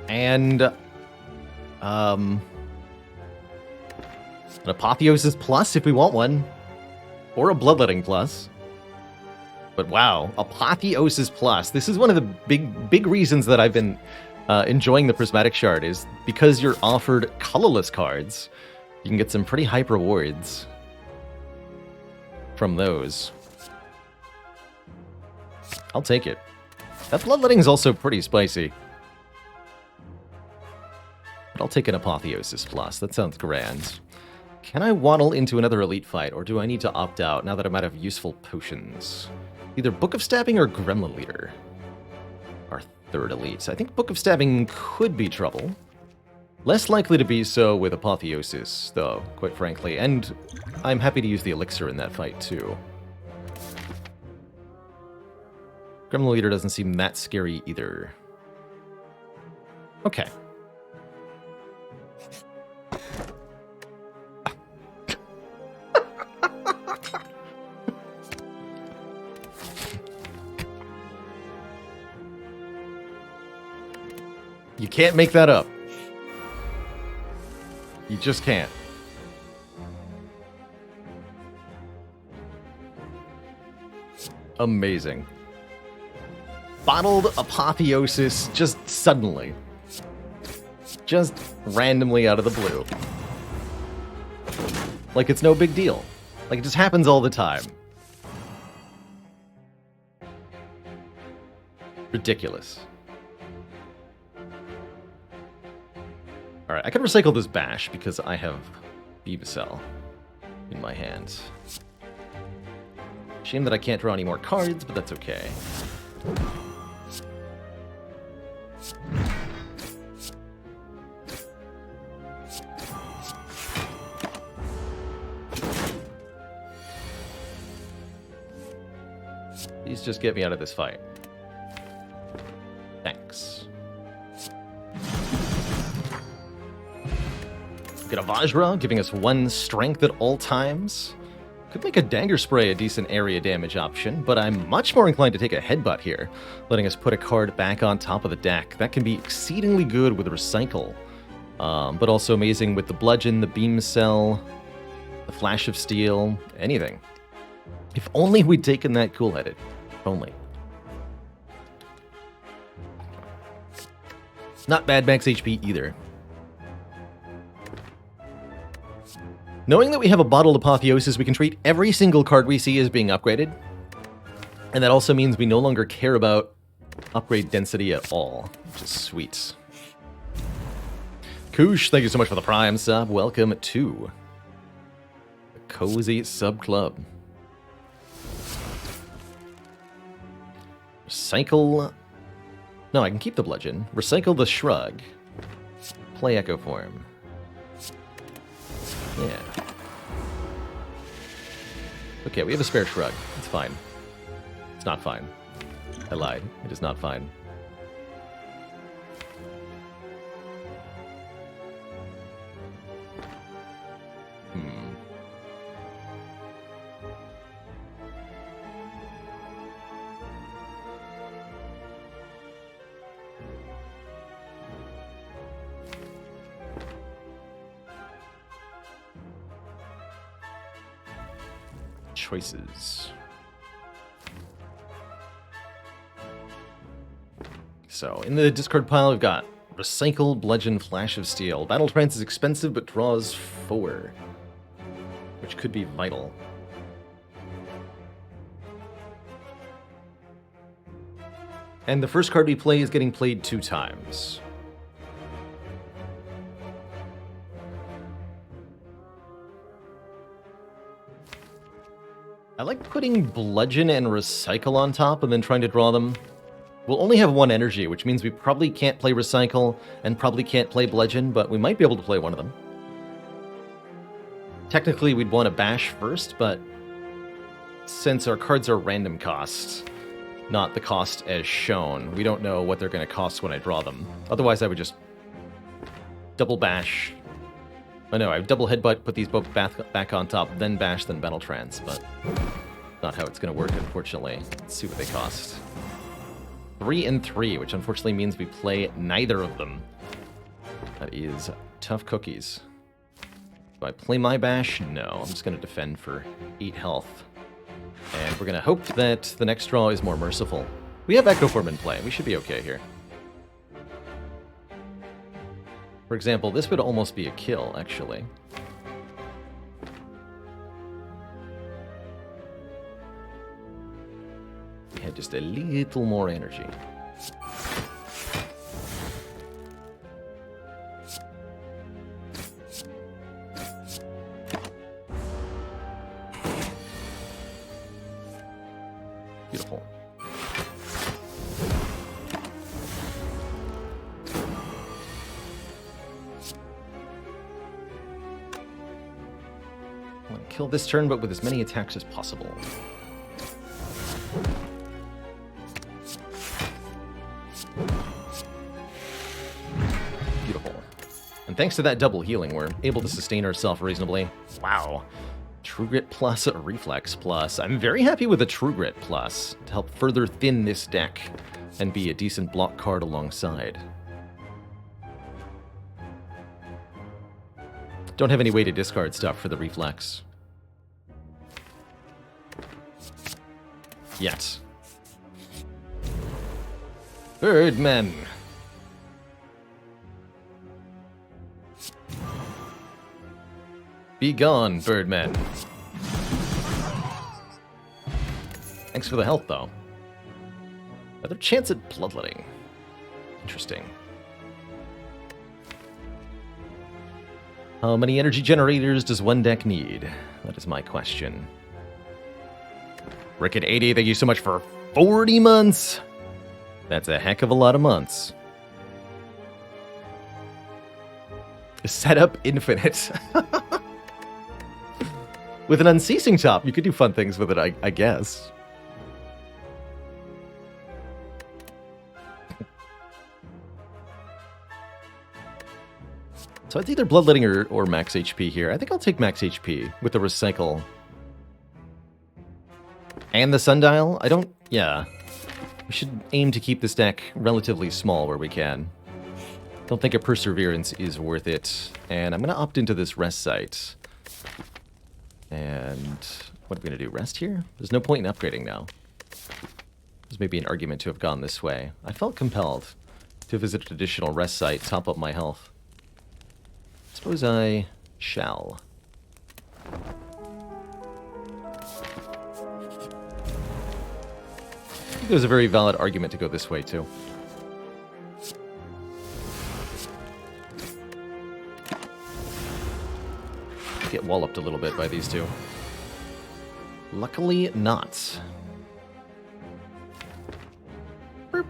And an Apotheosis Plus if we want one. Or a Bloodletting Plus. But wow, Apotheosis Plus. This is one of the big reasons that I've been enjoying the Prismatic Shard, is because you're offered colorless cards. You can get some pretty hype rewards from those. I'll take it. That Bloodletting is also pretty spicy. But I'll take an Apotheosis Plus. That sounds grand. Can I waddle into another elite fight, or do I need to opt out now that I'm out of useful potions? Either Book of Stabbing or Gremlin Leader. Our third elite. I think Book of Stabbing could be trouble. Less likely to be so with Apotheosis, though, quite frankly. And I'm happy to use the Elixir in that fight, too. Gremlin Leader doesn't seem that scary either. Okay. You can't make that up. You just can't. Amazing. Bottled Apotheosis just suddenly. Just randomly out of the blue. Like it's no big deal. Like it just happens all the time. Ridiculous. Alright, I can recycle this Bash because I have Vivacell in my hands. Shame that I can't draw any more cards, but that's okay. Please just get me out of this fight. Thanks. Get a Vajra, giving us 1 strength at all times. Could make a Dagger Spray a decent area damage option, but I'm much more inclined to take a Headbutt here, letting us put a card back on top of the deck. That can be exceedingly good with Recycle, but also amazing with the Bludgeon, the Beam Cell, the Flash of Steel, anything. If only we'd taken that Cool-Headed. If only. Not bad max HP either. Knowing that we have a Bottled Apotheosis, we can treat every single card we see as being upgraded. And that also means we no longer care about upgrade density at all, which is sweet. Koosh, thank you so much for the Prime sub. Welcome to the Cozy Sub Club. Recycle... No, I can keep the Bludgeon. Recycle the Shrug. Play Echo Form. Yeah. Okay, we have a spare Shrug. It's fine. It's not fine. I lied. It is not fine. Choices. So, in the discard pile, we've got Recycle, Bludgeon, Flash of Steel. Battle Trance is expensive, but draws 4, which could be vital. And the first card we play is getting played 2 times. I like putting Bludgeon and Recycle on top and then trying to draw them. We'll only have 1 energy, which means we probably can't play Recycle and probably can't play Bludgeon, but we might be able to play one of them. Technically, we'd want to Bash first, but since our cards are random cost, not the cost as shown, we don't know what they're going to cost when I draw them. Otherwise, I would just double Bash. Oh no, I would double Headbutt, put these both back on top, then Bash, then Battle Trance, but not how it's going to work, unfortunately. Let's see what they cost. 3 and 3, which unfortunately means we play neither of them. That is tough cookies. Do I play my Bash? No, I'm just going to defend for 8 health. And we're going to hope that the next draw is more merciful. We have Echo Form in play. We should be okay here. For example, this would almost be a kill, actually. We had just a little more energy. Beautiful. Kill this turn, but with as many attacks as possible. Beautiful. And thanks to that double healing, we're able to sustain ourselves reasonably. Wow. True Grit plus, Reflex plus. I'm very happy with a True Grit plus to help further thin this deck and be a decent block card alongside. Don't have any way to discard stuff for the Reflex. Yet. Birdmen. Be gone, Birdmen. Thanks for the help, though. Another chance at bloodletting. Interesting. How many energy generators does one deck need? That is my question. Rickett80, thank you so much for 40 months. That's a heck of a lot of months. Setup infinite. With an unceasing top, you could do fun things with it, I guess. So it's either Bloodletting or max HP here. I think I'll take max HP with the Recycle. And the Sundial? I don't... Yeah. We should aim to keep this deck relatively small where we can. Don't think a Perseverance is worth it. And I'm going to opt into this rest site. And what are we going to do? Rest here? There's no point in upgrading now. There's maybe an argument to have gone this way. I felt compelled to visit an additional rest site, top up my health. Suppose I shall. I think there's a very valid argument to go this way, too. Get walloped a little bit by these two. Luckily not. Burp.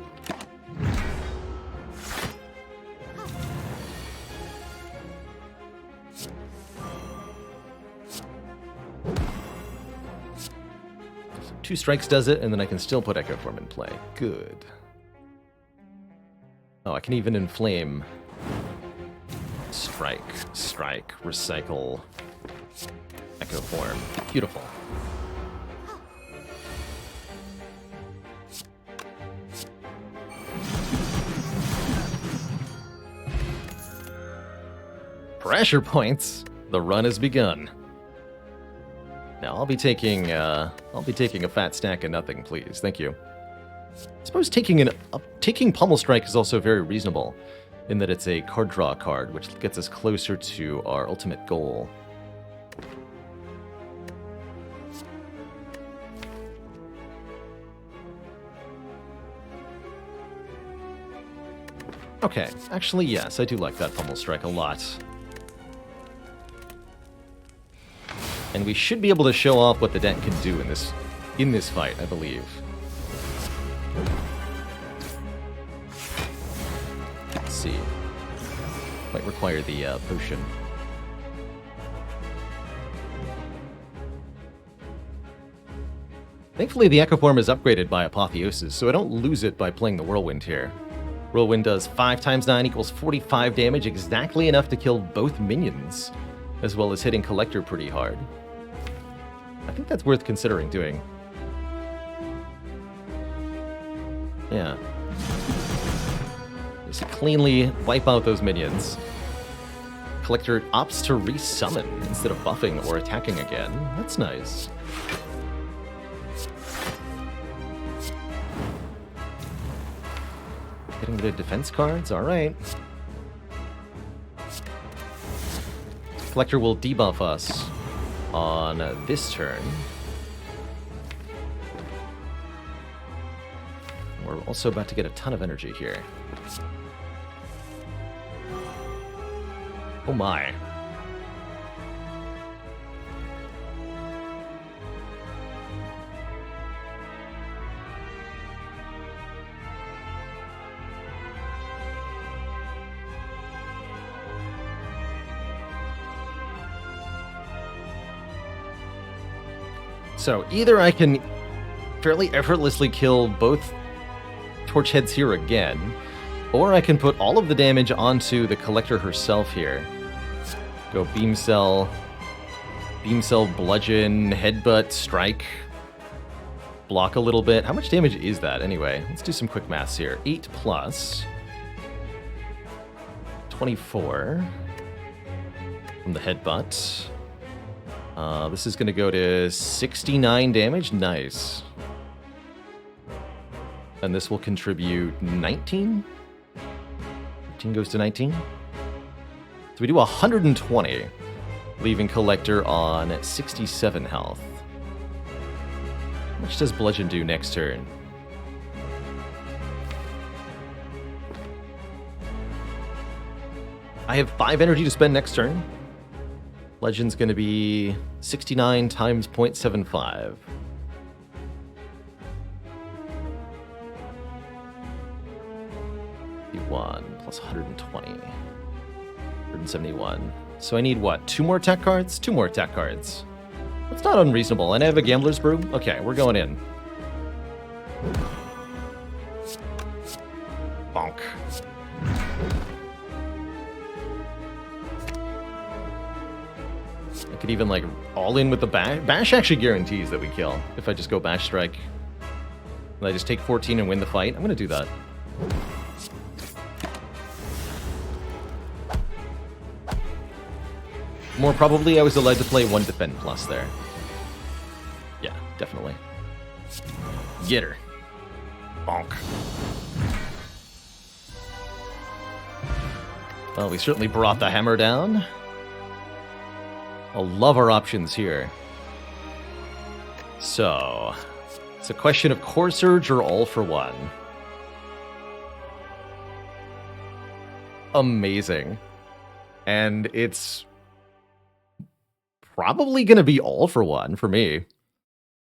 Two strikes does it, and then I can still put Echo Form in play. Good. Oh, I can even inflame. Strike, strike, recycle, Echo Form. Beautiful. Pressure points. The run has begun. Now I'll be taking a fat stack of nothing, please. Thank you. I suppose taking Pummel Strike is also very reasonable, in that it's a card draw card, which gets us closer to our ultimate goal. Okay, actually, yes, I do like that Pummel Strike a lot. And we should be able to show off what the deck can do in this fight, I believe. Let's see. Might require the potion. Thankfully, the Echo Form is upgraded by Apotheosis, so I don't lose it by playing the Whirlwind here. Whirlwind does 5 times 9 equals 45 damage, exactly enough to kill both minions, as well as hitting Collector pretty hard. I think that's worth considering doing. Yeah. Just cleanly wipe out those minions. Collector opts to resummon instead of buffing or attacking again. That's nice. Getting the defense cards, alright. Collector will debuff us on this turn. We're also about to get a ton of energy here. Oh my. So either I can fairly effortlessly kill both torch heads here again, or I can put all of the damage onto the Collector herself here. Go Beam Cell, Bludgeon, Headbutt, Strike, block a little bit. How much damage is that anyway? Let's do some quick maths here. 8 plus 24 from the Headbutt. This is going to go to 69 damage. Nice. And this will contribute 19? 15 goes to 19? So we do 120, leaving Collector on 67 health. How much does Bludgeon do next turn? I have 5 energy to spend next turn. Legend's going to be 69 times 0.75. Plus 120. 171. So I need what? 2 more attack cards? 2 more attack cards. That's not unreasonable. And I have a Gambler's Brew? Okay, we're going in. Bonk. Could even, like, all in with the bash. Bash actually guarantees that we kill. If I just go bash strike. And I just take 14 and win the fight. I'm going to do that. More probably, I was allowed to play 1 defend plus there. Yeah, definitely. Get her. Bonk. Well, we certainly brought the hammer down. I love our options here. So, it's a question of Core Surge or All for One. Amazing. And it's probably going to be All for One for me.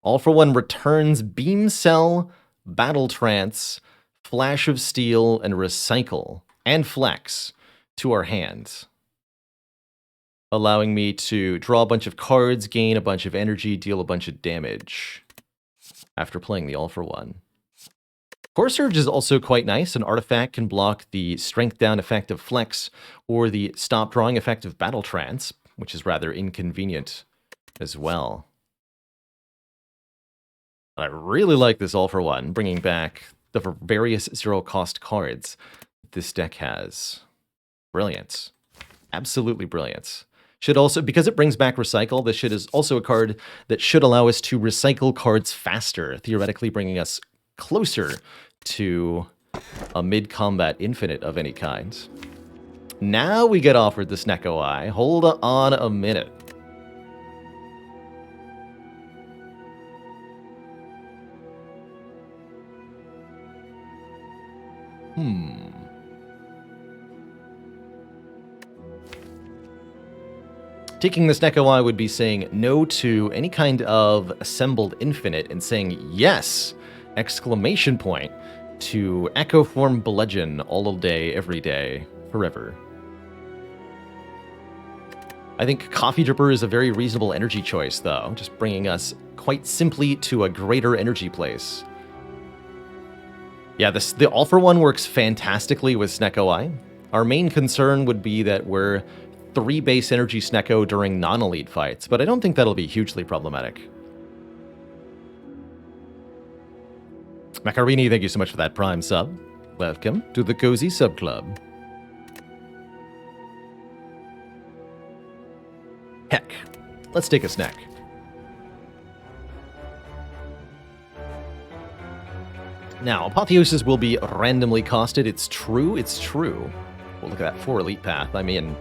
All for One returns Beam Cell, Battle Trance, Flash of Steel, and Recycle, and Flex to our hands, allowing me to draw a bunch of cards, gain a bunch of energy, deal a bunch of damage after playing the All for One. Core Surge is also quite nice. An artifact can block the Strength Down effect of Flex or the Stop Drawing effect of Battle Trance, which is rather inconvenient as well. I really like this All for One, bringing back the various zero-cost cards this deck has. Brilliant. Absolutely brilliant. Should also, because it brings back Recycle, this is also a card that should allow us to recycle cards faster, theoretically bringing us closer to a mid-combat infinite of any kind. Now we get offered the Snecko Eye. Hold on a minute. Taking the Snecko Eye would be saying no to any kind of assembled infinite and saying yes, exclamation point, to Echo Form Bludgeon all day, every day, forever. I think Coffee Dripper is a very reasonable energy choice, though, just bringing us quite simply to a greater energy place. Yeah, the All for One works fantastically with Snecko Eye. Our main concern would be that we're 3 base energy Snecko during non-elite fights, but I don't think that'll be hugely problematic. Macarini, thank you so much for that Prime sub. Welcome to the Cozy Sub Club. Heck, let's take a snack. Now, Apotheosis will be randomly costed. It's true, it's true. Well, look at that 4 elite path. I mean,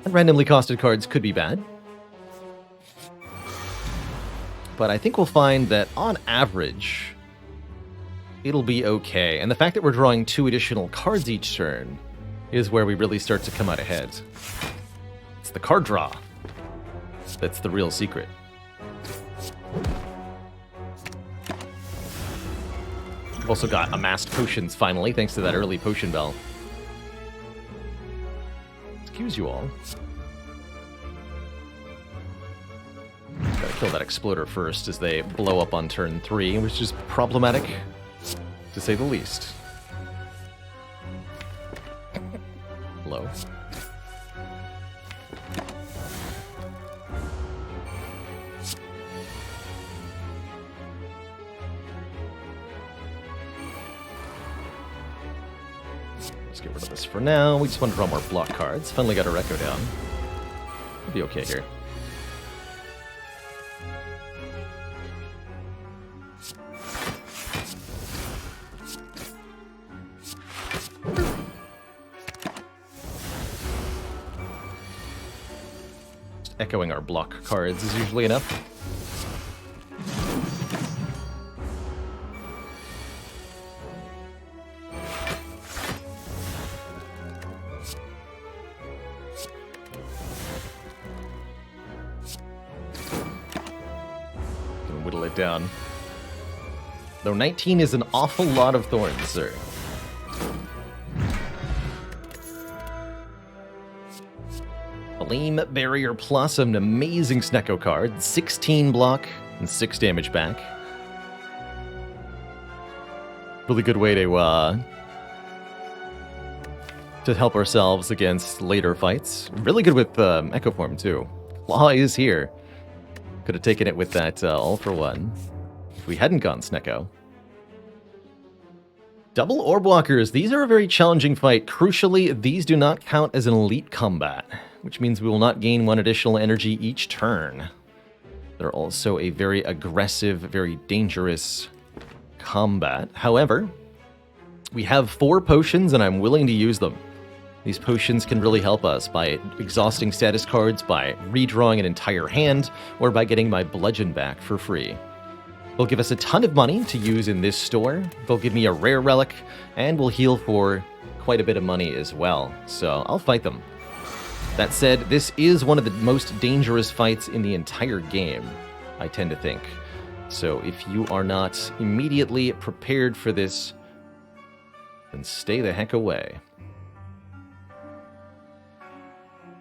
randomly costed cards could be bad. But I think we'll find that, on average, it'll be okay. And the fact that we're drawing 2 additional cards each turn is where we really start to come out ahead. It's the card draw that's the real secret. We've also got amassed potions, finally, thanks to that early potion bell. Excuse you all. Gotta kill that exploder first as they blow up on turn 3, which is problematic, to say the least. Hello. Let's get rid of this for now. We just want to draw more block cards. Finally got our Echo down. We'll be okay here. Just echoing our block cards is usually enough. Whittle it down. Though 19 is an awful lot of thorns, sir. Flame Barrier Plus, an amazing Snecko card. 16 block and 6 damage back. Really good way to to help ourselves against later fights. Really good with Echo Form, too. Claw is here. Could have taken it with that All for One if we hadn't gone Snecko. Double Orb Walkers. These are a very challenging fight. Crucially, these do not count as an elite combat, which means we will not gain 1 additional energy each turn. They're also a very aggressive, very dangerous combat. However, we have 4 potions, and I'm willing to use them. These potions can really help us by exhausting status cards, by redrawing an entire hand, or by getting my bludgeon back for free. They'll give us a ton of money to use in this store. They'll give me a rare relic, and will heal for quite a bit of money as well. So I'll fight them. That said, this is one of the most dangerous fights in the entire game, I tend to think. So if you are not immediately prepared for this, then stay the heck away.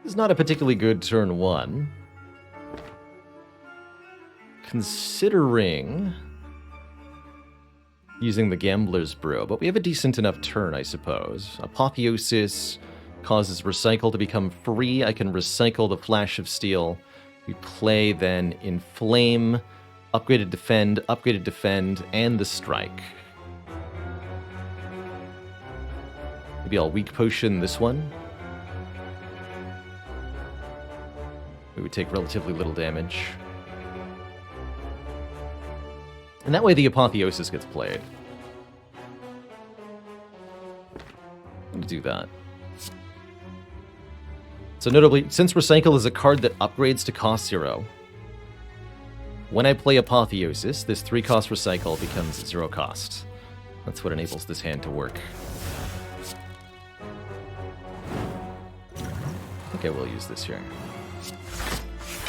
This is not a particularly good turn 1. Considering using the Gambler's Brew, but we have a decent enough turn, I suppose. Apotheosis causes Recycle to become free. I can recycle the Flash of Steel. We play then Inflame, Upgraded Defend, and the Strike. Maybe I'll Weak Potion this one. We would take relatively little damage. And that way the Apotheosis gets played. I'm going to do that. So notably, since Recycle is a card that upgrades to cost 0, when I play Apotheosis, this 3-cost Recycle becomes 0 cost. That's what enables this hand to work. I think I will use this here.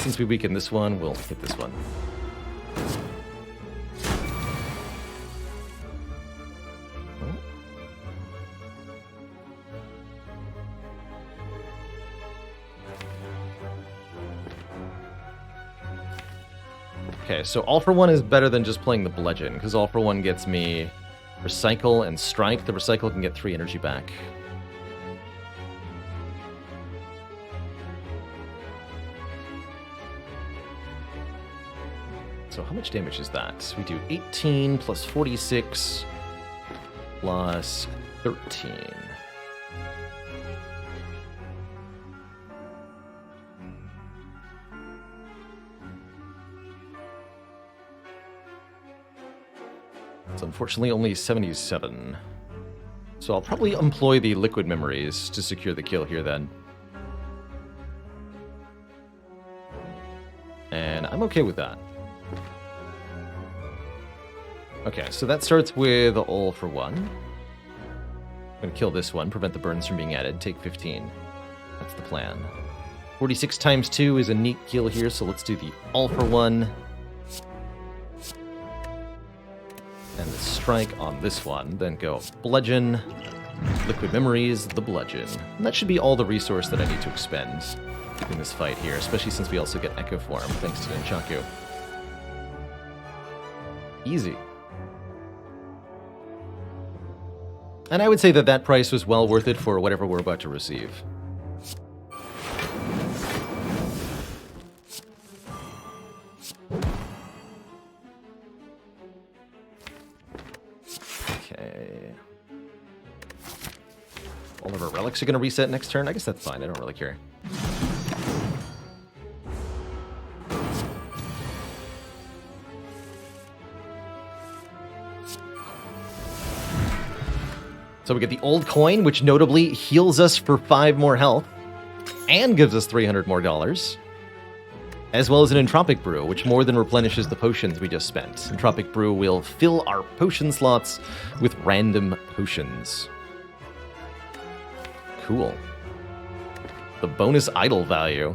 Since we weaken this one, we'll hit this one. Okay, so All for One is better than just playing the Bludgeon, because All for One gets me Recycle and Strike. The Recycle can get 3 energy back. So how much damage is that? We do 18 plus 46 plus 13. It's unfortunately only 77. So I'll probably employ the Liquid Memories to secure the kill here then. And I'm okay with that. Okay, so that starts with All for One. I'm going to kill this one, prevent the burns from being added, take 15. That's the plan. 46 times 2 is a neat kill here, so let's do the All for One. And the Strike on this one, then go Bludgeon, Liquid Memories, the Bludgeon. And that should be all the resource that I need to expend in this fight here, especially since we also get Echo Form, thanks to Nunchaku. Easy. And I would say that that price was well worth it for whatever we're about to receive. Okay. All of our relics are going to reset next turn. I guess that's fine. I don't really care. So we get the old coin, which notably heals us for 5 more health and gives us $300 more, as well as an Entropic Brew, which more than replenishes the potions we just spent. Entropic Brew will fill our potion slots with random potions. Cool. The bonus idol value.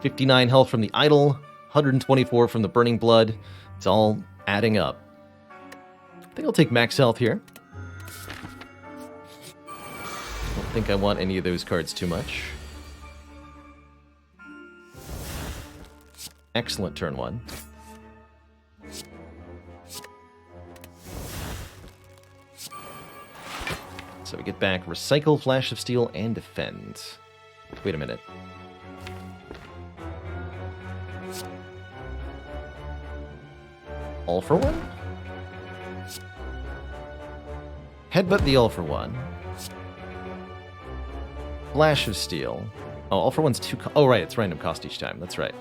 59 health from the idol, 124 from the burning blood. It's all adding up. I think I'll take max health here. Don't think I want any of those cards too much. Excellent turn 1. So we get back Recycle, Flash of Steel, and Defend. Wait a minute. All for one? Headbutt the All for one. Flash of Steel. Oh, All for one's two. Oh, right, it's random cost each time. That's right.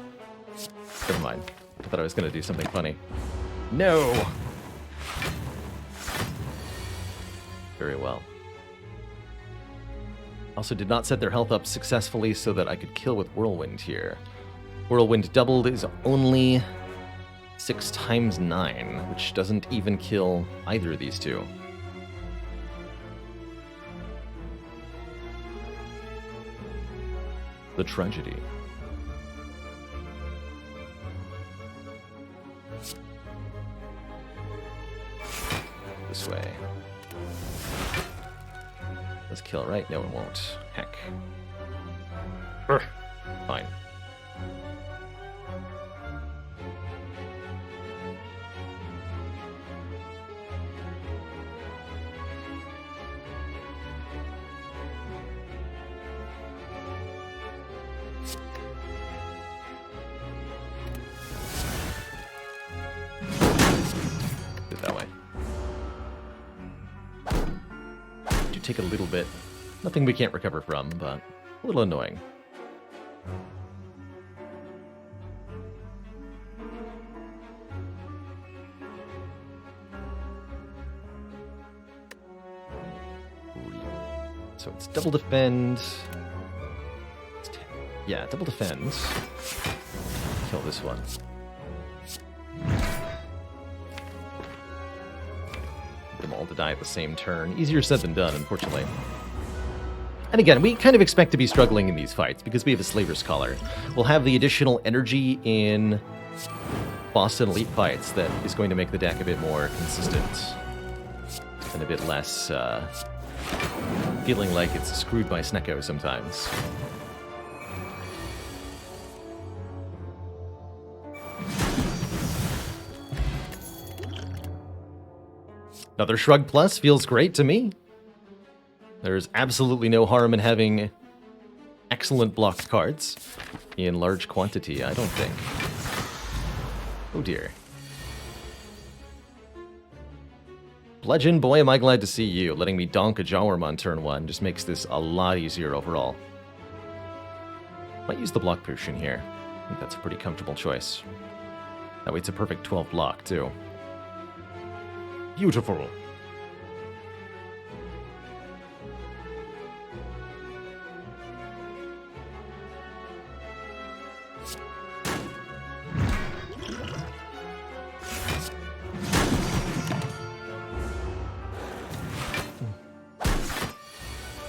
Never mind. I thought I was going to do something funny. No! Very well. Also did not set their health up successfully so that I could kill with Whirlwind here. Whirlwind doubled is only 6 times 9, which doesn't even kill either of these two. The tragedy. This way. Let's kill, right? No, it won't. Heck. Urgh. Fine. Take a little bit. Nothing we can't recover from, but a little annoying. So it's double defend. Yeah, double defend. Kill this one. Them all to die at the same turn. Easier said than done, unfortunately. And again, we kind of expect to be struggling in these fights because we have a Slaver's Collar. We'll have the additional energy in boss and elite fights that is going to make the deck a bit more consistent and a bit less feeling like it's screwed by Snecko sometimes. Another Shrug Plus feels great to me. There's absolutely no harm in having excellent blocked cards in large quantity, I don't think. Oh dear. Bludgeon, boy, am I glad to see you. Letting me donk a Jawworm on turn 1 just makes this a lot easier overall. Might use the block potion here. I think that's a pretty comfortable choice. That way it's a perfect 12 block, too. Beautiful.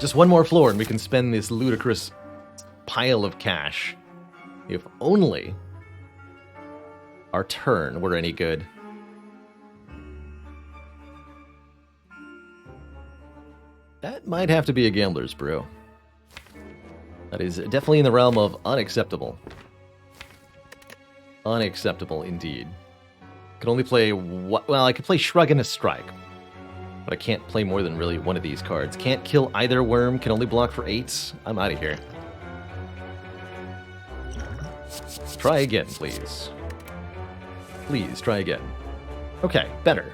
Just one more floor and we can spend this ludicrous pile of cash. If only our turn were any good. That might have to be a gambler's brew. That is definitely in the realm of unacceptable. Unacceptable indeed. Can only play well, I could play Shrug and a Strike. But I can't play more than really one of these cards. Can't kill either worm, can only block for 8. I'm out of here. Try again, please. Please, try again. Okay, better.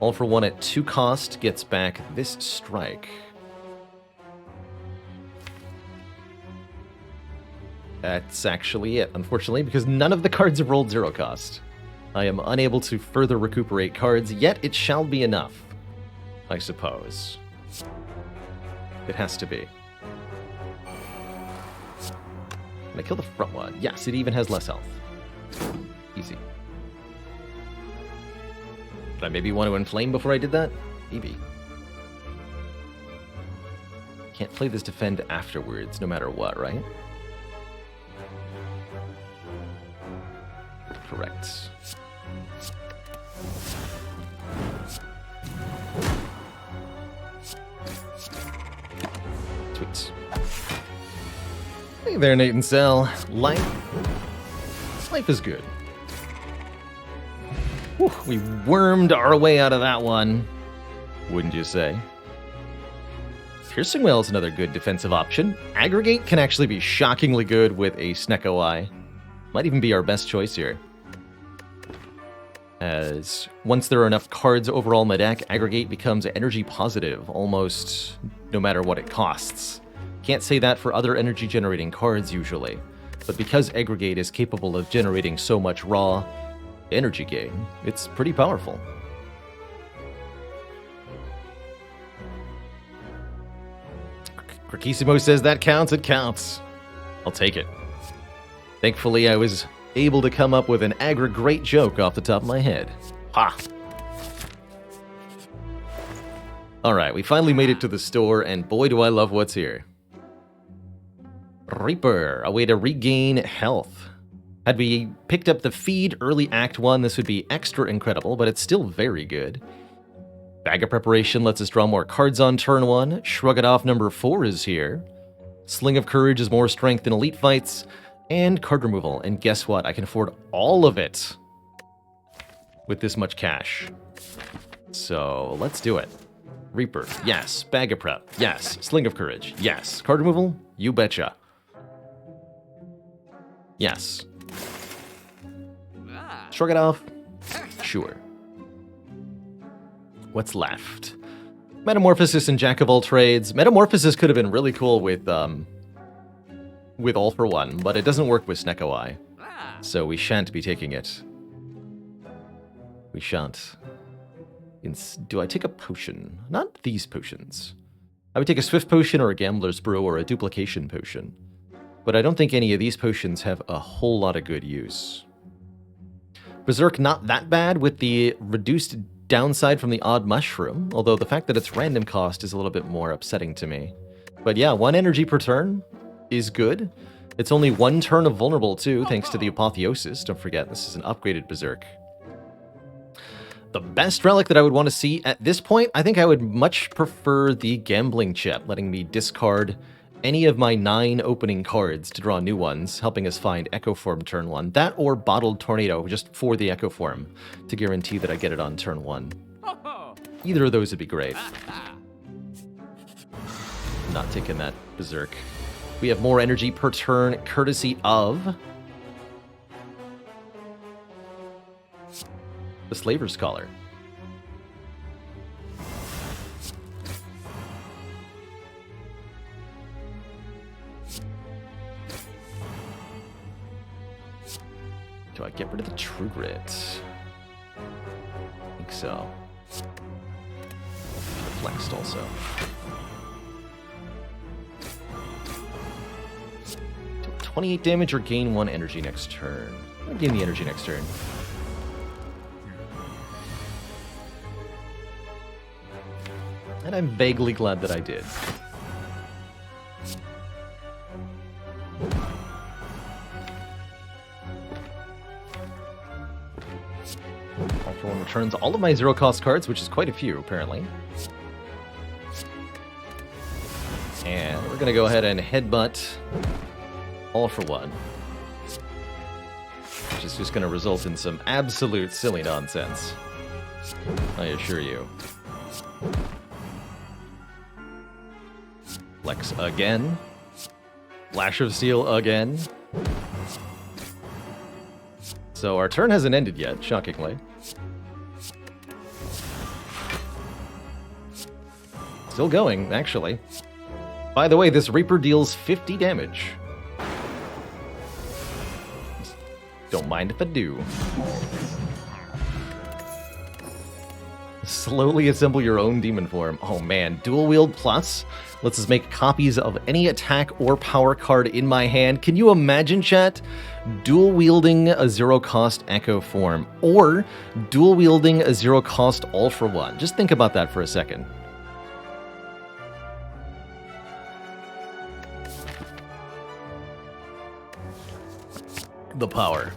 All for one at 2 cost gets back this strike. That's actually it, unfortunately, because none of the cards have rolled 0 cost. I am unable to further recuperate cards, yet it shall be enough, I suppose. It has to be. Can I kill the front one? Yes, it even has less health. Easy. Did I maybe want to inflame before I did that? Maybe. Can't play this defend afterwards, no matter what, right? Correct. Sweet. Hey there, Nate and Cell. Life is good. Whew, we wormed our way out of that one, wouldn't you say? Piercing Whale is another good defensive option. Aggregate can actually be shockingly good with a Snecko Eye. Might even be our best choice here. As once there are enough cards overall in the deck, Aggregate becomes energy positive, almost no matter what it costs. Can't say that for other energy generating cards usually, but because Aggregate is capable of generating so much raw energy gain, it's pretty powerful. Krakissimo says that counts, it counts. I'll take it. Thankfully, I was able to come up with an great joke off the top of my head. Ha! Alright, we finally made it to the store, and boy do I love what's here. Reaper, a way to regain health. Had we picked up the feed early Act 1, this would be extra incredible, but it's still very good. Bag of Preparation lets us draw more cards on turn 1. Shrug It Off number 4 is here. Sling of Courage is more strength in elite fights. And card removal. And guess what? I can afford all of it with this much cash. So let's do it. Reaper, yes. Bag of Prep, yes. Sling of Courage, yes. Card removal, you betcha. Yes. Shrug It Off, sure. What's left? Metamorphosis and Jack of All Trades. Metamorphosis could have been really cool with All for One, but it doesn't work with Snecko Eye. So we shan't be taking it. We shan't. Do I take a potion? Not these potions. I would take a Swift Potion or a Gambler's Brew or a Duplication Potion. But I don't think any of these potions have a whole lot of good use. Berserk not that bad with the reduced downside from the Odd Mushroom, although the fact that it's random cost is a little bit more upsetting to me. But yeah, 1 energy per turn is good. It's only 1 turn of vulnerable too, thanks to the Apotheosis. Don't forget, this is an upgraded Berserk. The best relic that I would want to see at this point, I think I would much prefer the Gambling Chip, letting me discard any of my 9 opening cards to draw new ones, helping us find Echo Form turn 1. That or Bottled Tornado, just for the Echo Form, to guarantee that I get it on turn 1. Either of those would be great. Not taking that Berserk. We have more energy per turn, courtesy of the Slaver's Collar. Do I get rid of the True Grit? I think so. Flexed also. 28 damage or gain 1 energy next turn. I'll gain the energy next turn. And I'm vaguely glad that I did. All for One returns all of my 0-cost cards, which is quite a few, apparently. And we're going to go ahead and headbutt All for One. Which is just going to result in some absolute silly nonsense. I assure you. Flex again. Lash of Steel again. So our turn hasn't ended yet, shockingly. Still going, actually. By the way, this Reaper deals 50 damage. Don't mind if I do. Slowly assemble your own demon form. Oh man, Dual Wield Plus lets us make copies of any attack or power card in my hand. Can you imagine, chat? Dual wielding a 0-cost Echo form, or dual wielding a 0-cost All for One. Just think about that for a second. The power.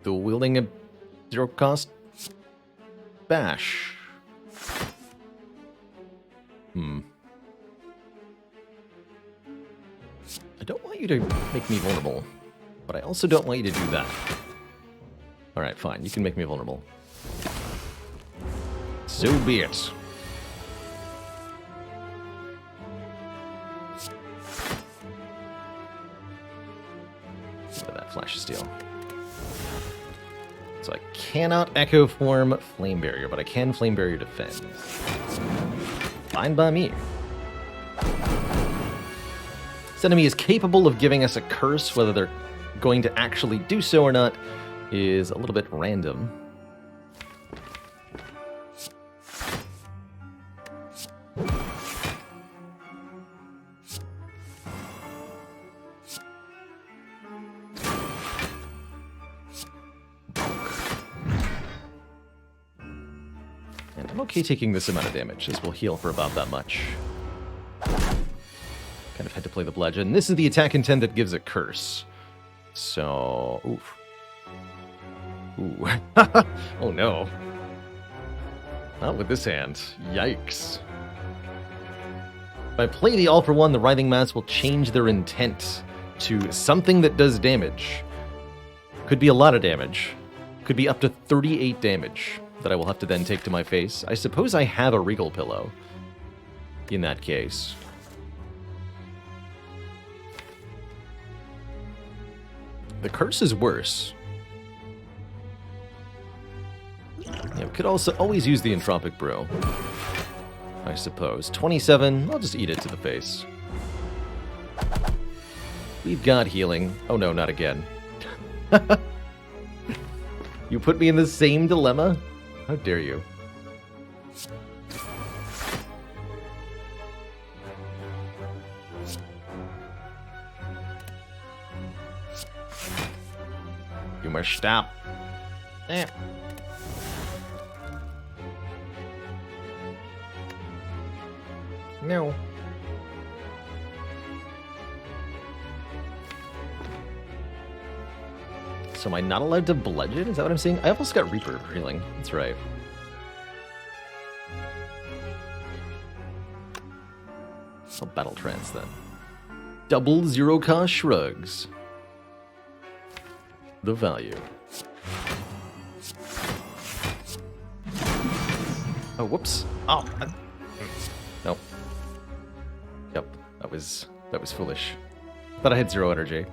Dual wielding a 0-cost bash. I don't want you to make me vulnerable, but I also don't want you to do that. Alright, fine. You can make me vulnerable. So be it. Look at that flash of steel. So I cannot Echo Form Flame Barrier, but I can Flame Barrier defend. Fine by me. This enemy is capable of giving us a curse. Whether they're going to actually do so or not is a little bit random. And I'm okay taking this amount of damage, as we'll heal for about that much. Kind of had to play the bludgeon. This is the attack intent that gives a curse. So, oof. Ooh. Oh no. Not with this hand. Yikes. If I play the All for One, the Writhing Mass will change their intent to something that does damage. Could be a lot of damage. Could be up to 38 damage that I will have to then take to my face. I suppose I have a Regal Pillow in that case. The curse is worse. Yeah, we could also always use the Entropic Brew, I suppose. 27, I'll just eat it to the face. We've got healing. Oh no, not again. You put me in the same dilemma? How dare you? You must stop. Eh. No. So am I not allowed to bludgeon? Is that what I'm saying? I almost got Reaper healing. That's right. I'll Battle Trance then. Double zero cost shrugs. The value. Oh, whoops. Oh. Nope. Yep. That was foolish. Thought I had 0 energy.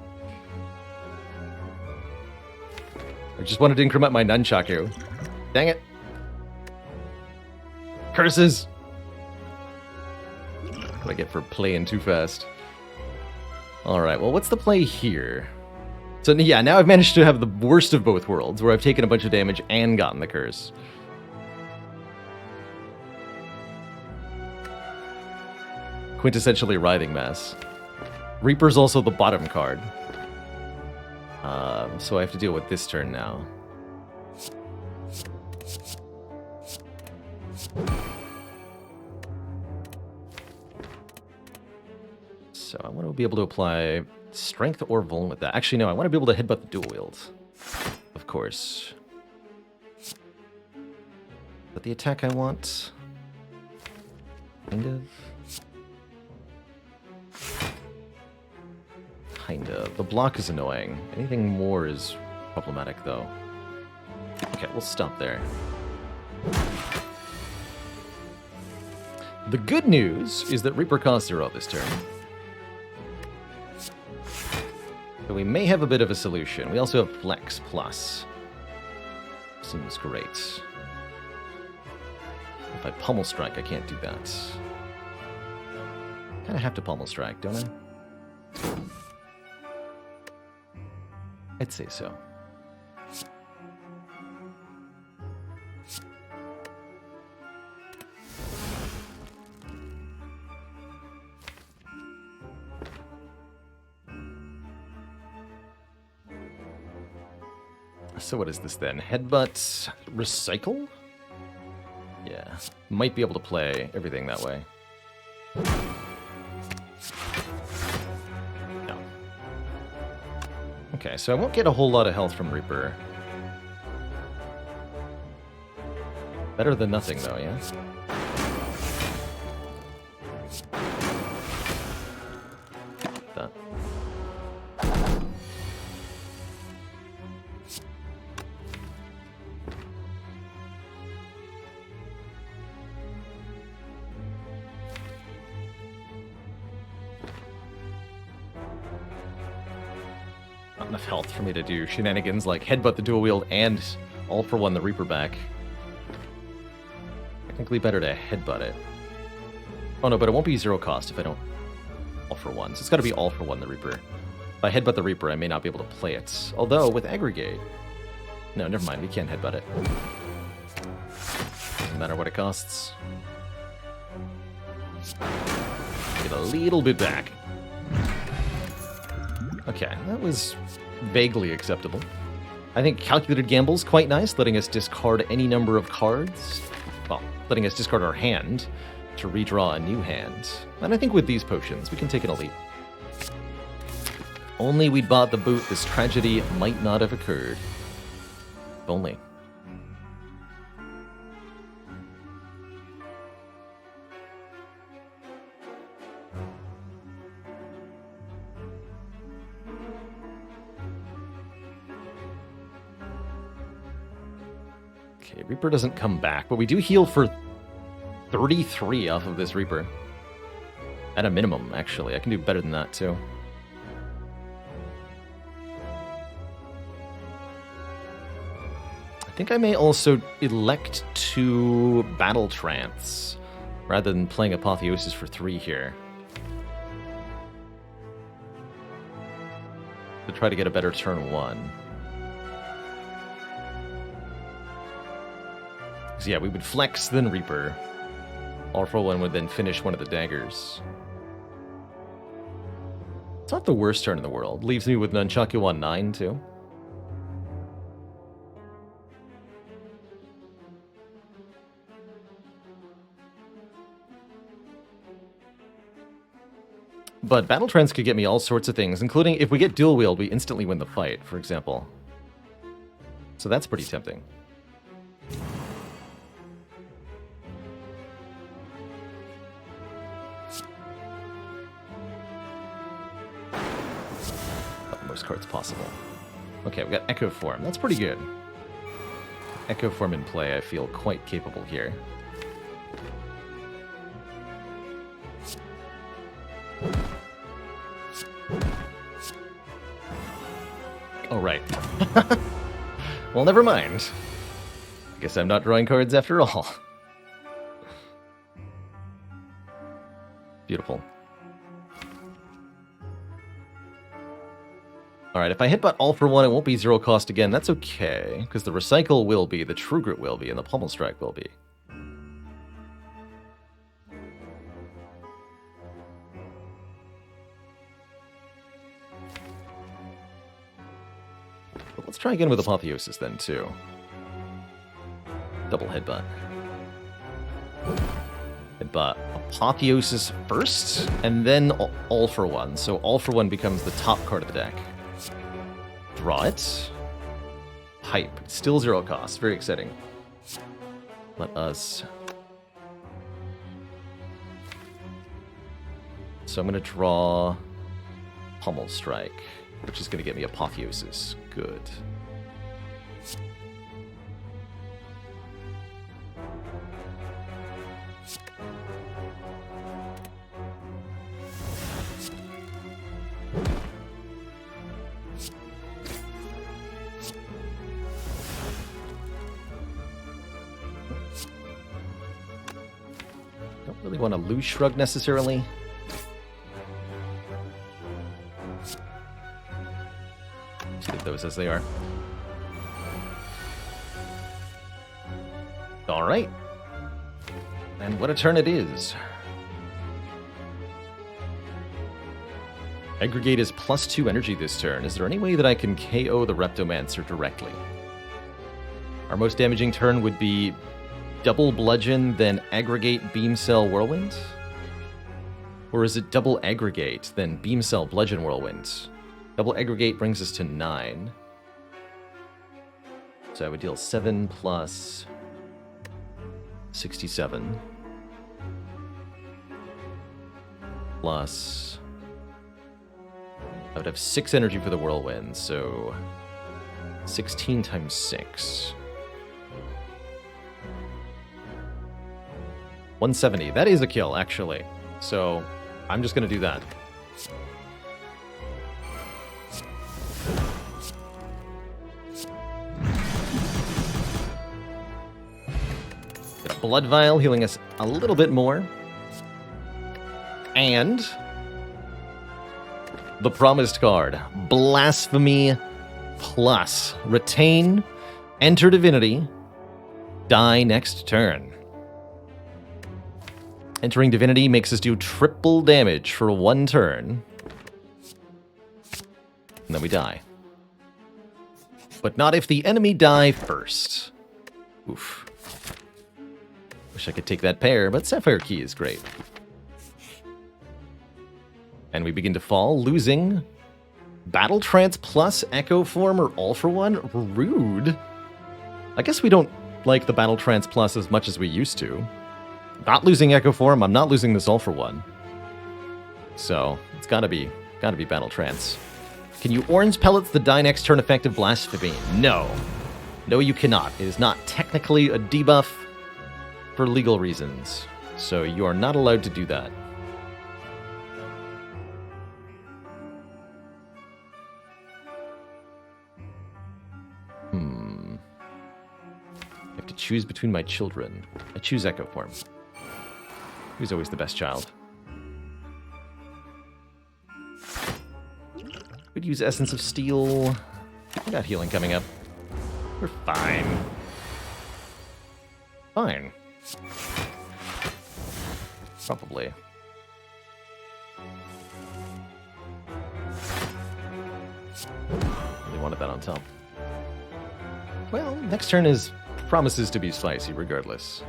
I just wanted to increment my nunchaku. Dang it. Curses! What I get for playing too fast. Alright, well, what's the play here? So, yeah, now I've managed to have the worst of both worlds, where I've taken a bunch of damage and gotten the curse. Quintessentially Writhing Mass. Reaper's also the bottom card. So I have to deal with this turn now. So I want to be able to apply strength or vuln with that. Actually, no, I want to be able to headbutt the dual wield. Of course. But the attack I want... Kind of... Kind of. The block is annoying. Anything more is problematic, though. Okay, we'll stop there. The good news is that Reaper costs 0 this turn. So we may have a bit of a solution. We also have Flex Plus. Seems great. If I Pummel Strike, I can't do that. Kind of have to Pummel Strike, don't I? I'd say so. So what is this then? Headbutt, recycle? Yeah, might be able to play everything that way. No. Okay, so I won't get a whole lot of health from Reaper. Better than nothing, though, yeah? That. enough health for me to do shenanigans like headbutt the dual wield and all for one the Reaper back. Technically better to headbutt it. Oh no, but it won't be 0 cost if I don't all for one. So it's got to be all for one the Reaper. If I headbutt the Reaper, I may not be able to play it. Although with aggregate, no, never mind. We can't headbutt it. Doesn't matter what it costs. Get a little bit back. Okay, that was vaguely acceptable. I think calculated gamble's quite nice, letting us discard any number of cards. Well, letting us discard our hand to redraw a new hand. And I think with these potions, we can take an elite. Only we'd bought the boot, this tragedy might not have occurred. If only. Okay, Reaper doesn't come back, but we do heal for 33 off of this Reaper. At a minimum, actually. I can do better than that, too. I think I may also elect to Battle Trance, rather than playing Apotheosis for 3 here. To try to get a better turn 1. So yeah, we would flex, then Reaper. All for one would then finish one of the daggers. It's not the worst turn in the world. Leaves me with Nunchaku on 9, too. But Battle Trance could get me all sorts of things, including if we get dual wield, we instantly win the fight, for example. So that's pretty tempting. Most cards possible. Okay, we got Echo Form. That's pretty good. Echo Form in play, I feel quite capable here. Oh, right. Well, never mind. I guess I'm not drawing cards after all. Beautiful. Alright, if I headbutt all for one, it won't be 0 cost again. That's okay, because the Recycle will be, the True Grit will be, and the Pommel Strike will be. But let's try again with Apotheosis then, too. Double headbutt. Headbutt Apotheosis first, and then all for one. So all for one becomes the top card of the deck. Draw it. Hype. Still 0 cost. Very exciting. Let us... So I'm going to draw Pommel Strike, which is going to get me Apotheosis. Good. Don't really want to lose Shrug necessarily. Keep those as they are. Alright. And what a turn it is. Aggregate is +2 energy this turn. Is there any way that I can KO the Reptomancer directly? Our most damaging turn would be double Bludgeon, then Aggregate, Beam Cell, Whirlwind? Or is it double Aggregate, then Beam Cell, Bludgeon, Whirlwind? Double Aggregate brings us to 9. So I would deal 7 plus 67. Plus... I would have 6 energy for the Whirlwind, so 16 times 6. 170. That is a kill, actually. So I'm just going to do that. Got a Blood Vial healing us a little bit more. And the promised card, Blasphemy Plus. Retain, enter Divinity, die next turn. Entering Divinity makes us do triple damage for 1 turn. And then we die. But not if the enemy die first. Oof. Wish I could take that pair, but Sapphire Key is great. And we begin to fall, losing Battle Trance plus Echo Form or All for One? Rude. I guess we don't like the Battle Trance plus as much as we used to. Not losing Echo Form, I'm not losing this All for One. So, it's gotta be Battle Trance. Can you Orange Pellets the die next turn effective Blasphemy? No. No, you cannot. It is not technically a debuff for legal reasons. So you are not allowed to do that. I have to choose between my children. I choose Echo Form. Who's always the best child? Could use Essence of Steel. I got healing coming up. We're fine. Fine. Probably. Really wanted that on top. Well, next turn promises to be spicy regardless.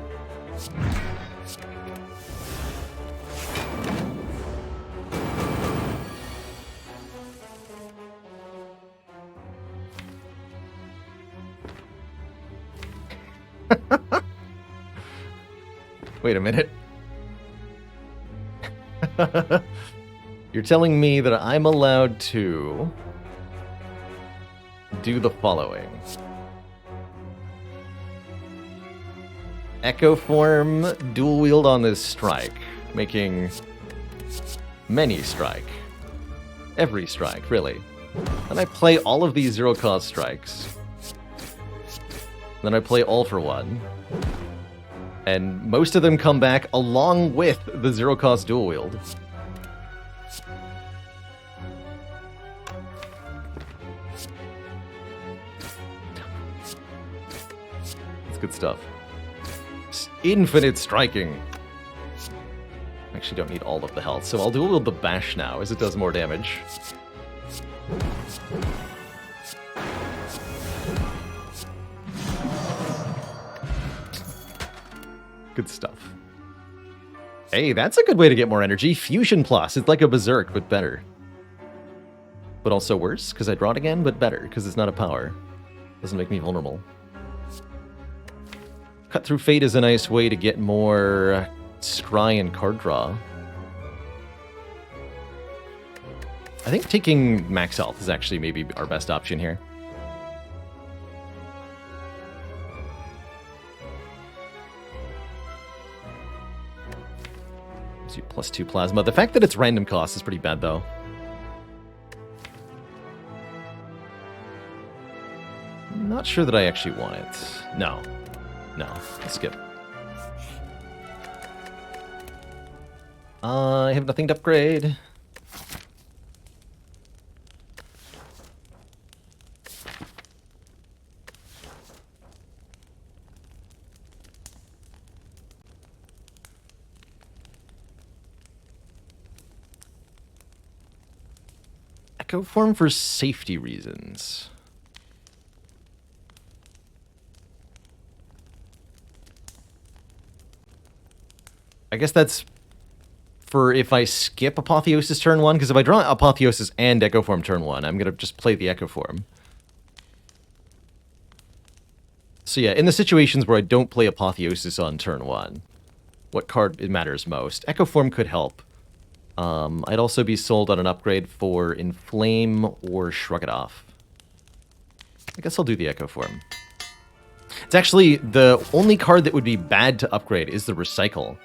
Wait a minute. You're telling me that I'm allowed to do the following. Echo Form, dual wield on this strike, making many strike. Every strike, really. Then I play all of these zero-cost strikes. Then I play All for One. And most of them come back along with the zero-cost dual wield. That's good stuff. Infinite striking. I actually don't need all of the health, so I'll dual wield the bash now, as it does more damage. Good stuff. Hey, that's a good way to get more energy. Fusion Plus. It's like a Berserk, but better. But also worse, because I draw it again, but better, because it's not a power. Doesn't make me vulnerable. Cut Through Fate is a nice way to get more scry and card draw. I think taking max health is actually maybe our best option here. So +2 plasma. The fact that it's random cost is pretty bad, though. Not sure that I actually want it. No. No. Let's skip. I have nothing to upgrade. Echo Form for safety reasons. I guess that's for if I skip Apotheosis turn 1, because if I draw Apotheosis and Echo Form turn 1, I'm going to just play the Echo Form. So yeah, in the situations where I don't play Apotheosis on turn 1, what card matters most? Echo Form could help. I'd also be sold on an upgrade for Inflame or Shrug It Off. I guess I'll do the Echo Form. It's actually the only card that would be bad to upgrade is the Recycle.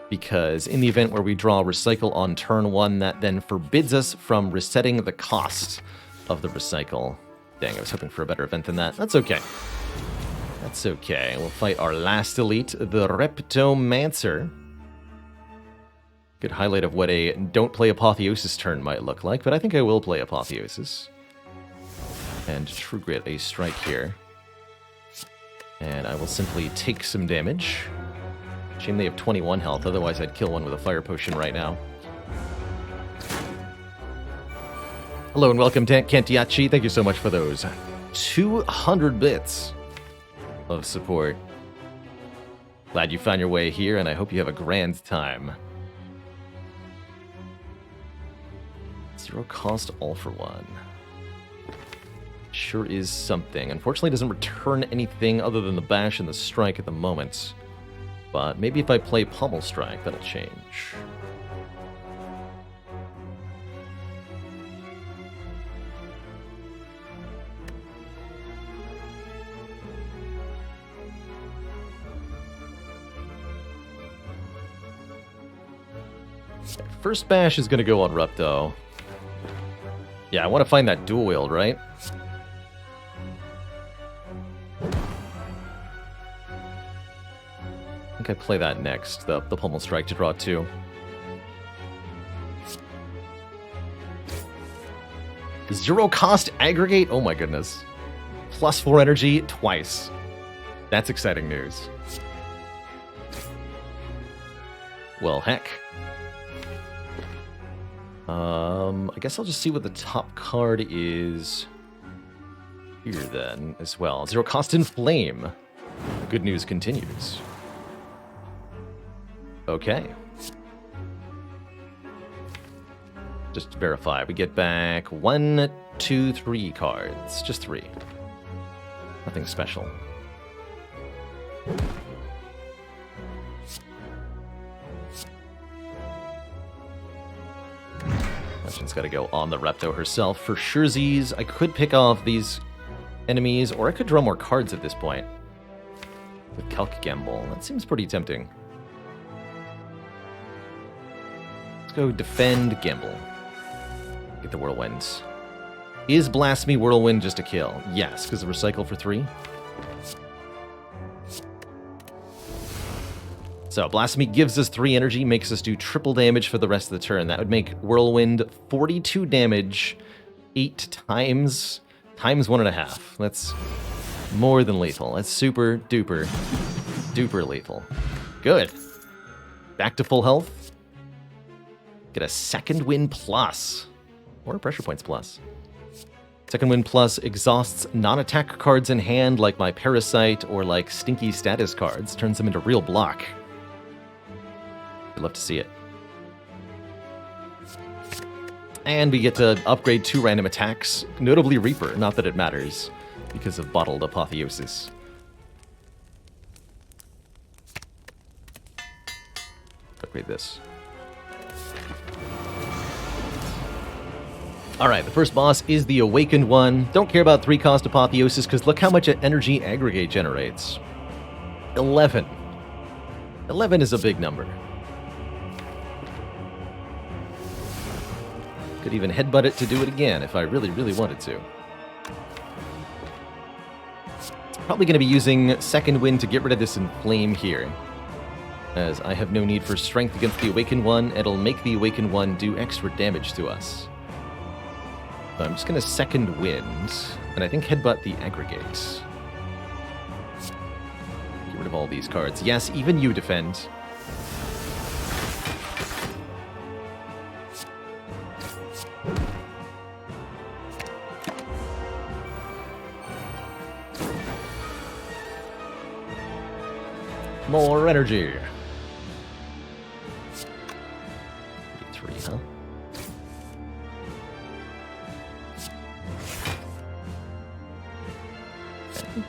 Because in the event where we draw Recycle on turn 1, that then forbids us from resetting the cost of the Recycle. Dang, I was hoping for a better event than that. That's okay. That's okay. We'll fight our last elite, the Reptomancer. Good highlight of what a don't play Apotheosis turn might look like, but I think I will play Apotheosis. And True Grit a strike here. And I will simply take some damage. Shame they have 21 health, otherwise I'd kill one with a fire potion right now. Hello and welcome to Kentiachi. Thank you so much for those 200 bits of support. Glad you found your way here, and I hope you have a grand time. Zero cost all for one. Sure is something. Unfortunately, it doesn't return anything other than the bash and the strike at the moment. But maybe if I play Pommel Strike, that'll change. First bash is going to go on Repto. Yeah, I want to find that dual wield, right? I think I play that next, the Pommel Strike to draw 2. Zero cost aggregate? Oh my goodness. Plus 4 energy twice. That's exciting news. Well, heck. I guess I'll just see what the top card is here then as well. Zero cost in flame. Good news continues. Okay. Just to verify, we get back 1, 2, 3 cards. Just 3. Nothing special. Legend's got to go on the Repto herself. For surezies, I could pick off these enemies, or I could draw more cards at this point. With Calc Gamble. That seems pretty tempting. Let's go defend Gamble. Get the Whirlwinds. Is Blasphemy Whirlwind just a kill? Yes, because of Recycle for 3. So, Blasphemy gives us 3 energy, makes us do triple damage for the rest of the turn. That would make Whirlwind 42 damage 8 times 1.5. That's more than lethal. That's super duper duper lethal. Good. Back to full health. Get a second win plus. Or pressure points plus. Second win plus exhausts non-attack cards in hand like my Parasite or like stinky status cards. Turns them into real block. I'd love to see it. And we get to upgrade 2 random attacks, notably Reaper, not that it matters, because of Bottled Apotheosis. Upgrade this. Alright, the first boss is the Awakened one. Don't care about 3-cost Apotheosis, because look how much energy Aggregate generates. 11. 11 is a big number. Could even headbutt it to do it again if I really, really wanted to. Probably going to be using Second Wind to get rid of this Inflame here, as I have no need for Strength against the Awakened one. It'll make the Awakened one do extra damage to us. So I'm just going to Second Wind, and I think headbutt the Aggregate. Get rid of all these cards. Yes, even you defend. More energy. 3, huh? Okay.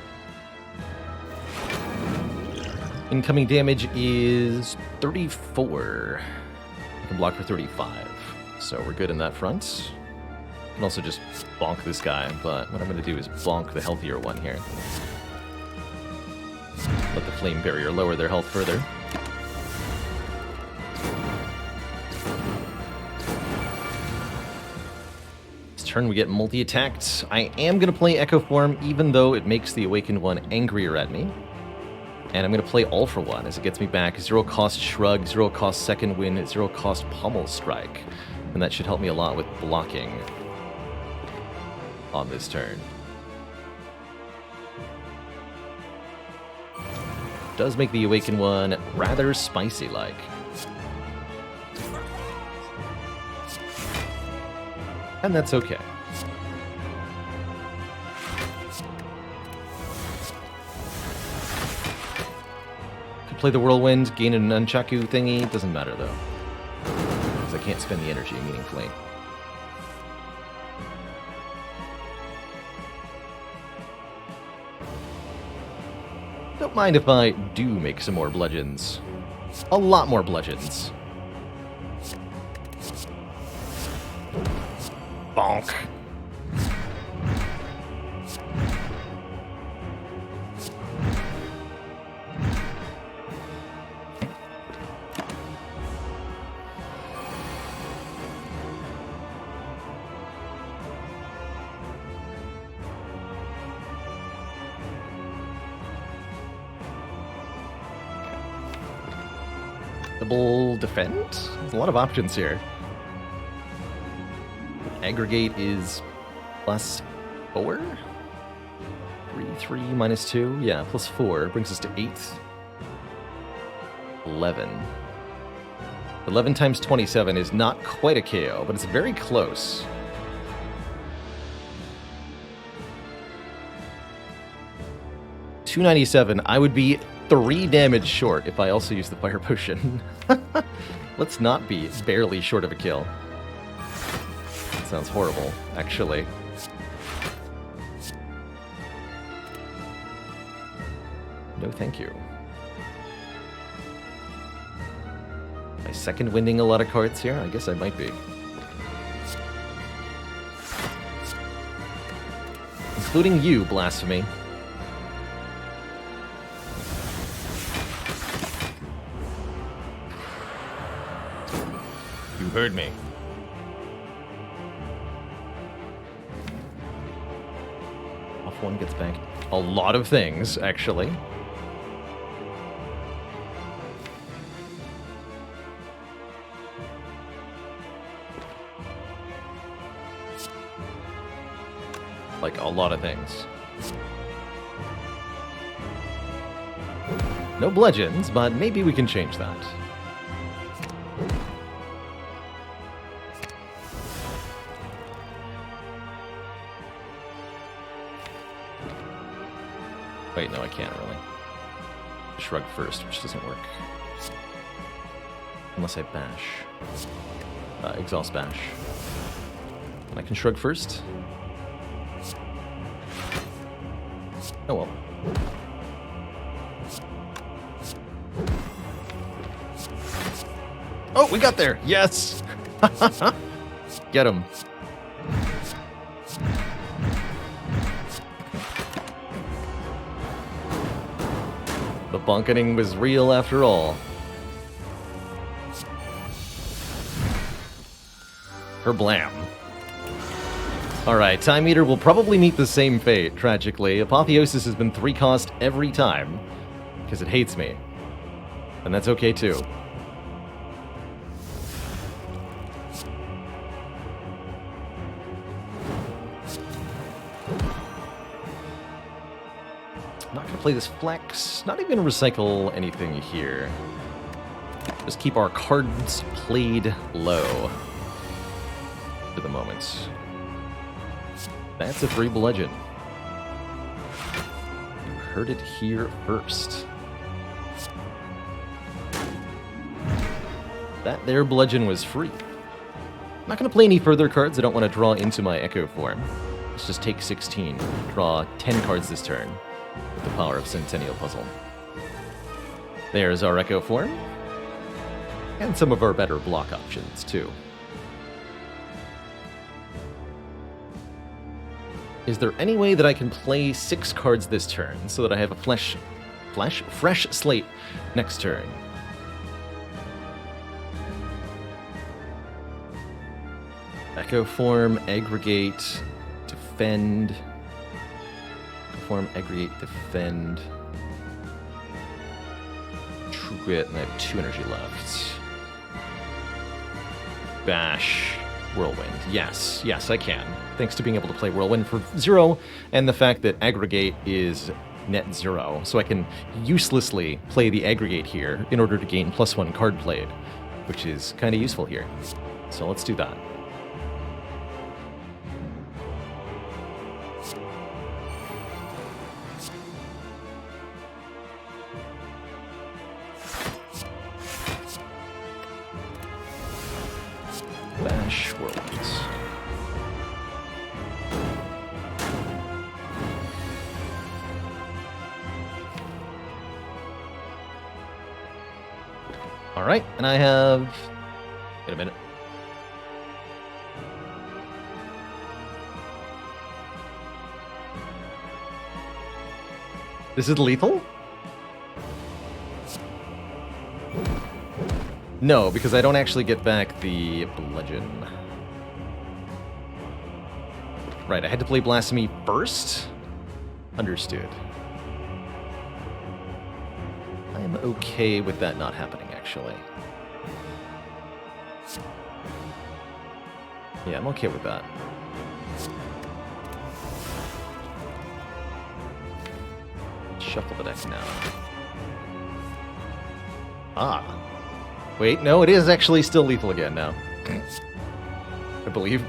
Incoming damage is 34. I can block for 35. So we're good in that front. I can also just bonk this guy, but what I'm going to do is bonk the healthier one here. Let the flame barrier lower their health further. Let's turn we get multi-attacked. I am going to play Echo Form, even though it makes the Awakened One angrier at me. And I'm going to play All for One, as it gets me back 0 cost Shrug, 0 cost Second Wind, 0 cost Pummel Strike. And that should help me a lot with blocking on this turn. Does make the Awakened One rather spicy-like. And that's okay. Could play the Whirlwind, gain an Nunchaku thingy. Doesn't matter though, because I can't spend the energy meaningfully. Don't mind if I do make some more bludgeons. A lot more bludgeons. Bonk. Double defend? There's a lot of options here. Aggregate is +4? 3 minus 2? Yeah, +4 brings us to 8. 11. 11 times 27 is not quite a KO, but it's very close. $297. I would be 3 damage short if I also use the Fire Potion. Let's not be barely short of a kill. Sounds horrible, actually. No thank you. Am I second winding a lot of cards here? I guess I might be. Including you, Blasphemy. You heard me. One gets back a lot of things, actually. Like, a lot of things. No bludgeons, but maybe we can change that. Wait, no, I can't really. Shrug first, which doesn't work. Unless I bash. Exhaust bash. And I can shrug first. Oh well. Oh, we got there! Yes! Get him. The bunketing was real after all. Blam. Alright, Time Eater will probably meet the same fate, tragically. Apotheosis has been 3 cost every time, because it hates me. And that's okay too. Not gonna play this flex, not even recycle anything here. Just keep our cards played low for the moment. That's a free bludgeon. You heard it here first. That there bludgeon was free. I'm not going to play any further cards. I don't want to draw into my Echo form. Let's just take 16. Draw 10 cards this turn with the power of Centennial Puzzle. There's our Echo form. And some of our better block options, too. Is there any way that I can play 6 cards this turn so that I have a fresh slate next turn? That Echo Form, Aggregate, Defend. Echo Form, Aggregate, Defend. True Grit, and I have 2 energy left. Bash, Whirlwind. Yes, I can. Thanks to being able to play Whirlwind for 0, and the fact that Aggregate is net 0, so I can uselessly play the Aggregate here in order to gain +1 card played, which is kind of useful here. So let's do that. Bash Whirlwinds. All right, and I have... Wait a minute. This is lethal? No, because I don't actually get back the bludgeon. Right, I had to play Blasphemy first? Understood. I am okay with that not happening, actually. Yeah, I'm okay with that. Shuffle the deck now. Ah. Wait, no, it is actually still lethal again now. I believe.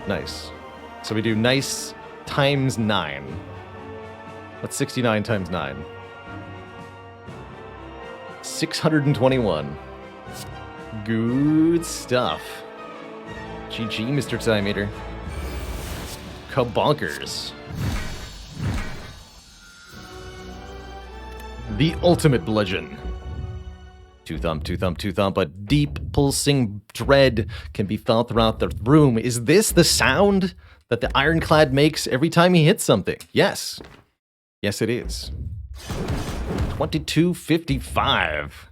Nice. So we do nice times 9. What's 69 times 9? 621. Good stuff. GG, Mr. Time Eater. Kabonkers. The ultimate bludgeon. Two thump, two thump, two thump. A deep pulsing dread can be felt throughout the room. Is this the sound that the Ironclad makes every time he hits something? Yes. Yes, it is. 2255.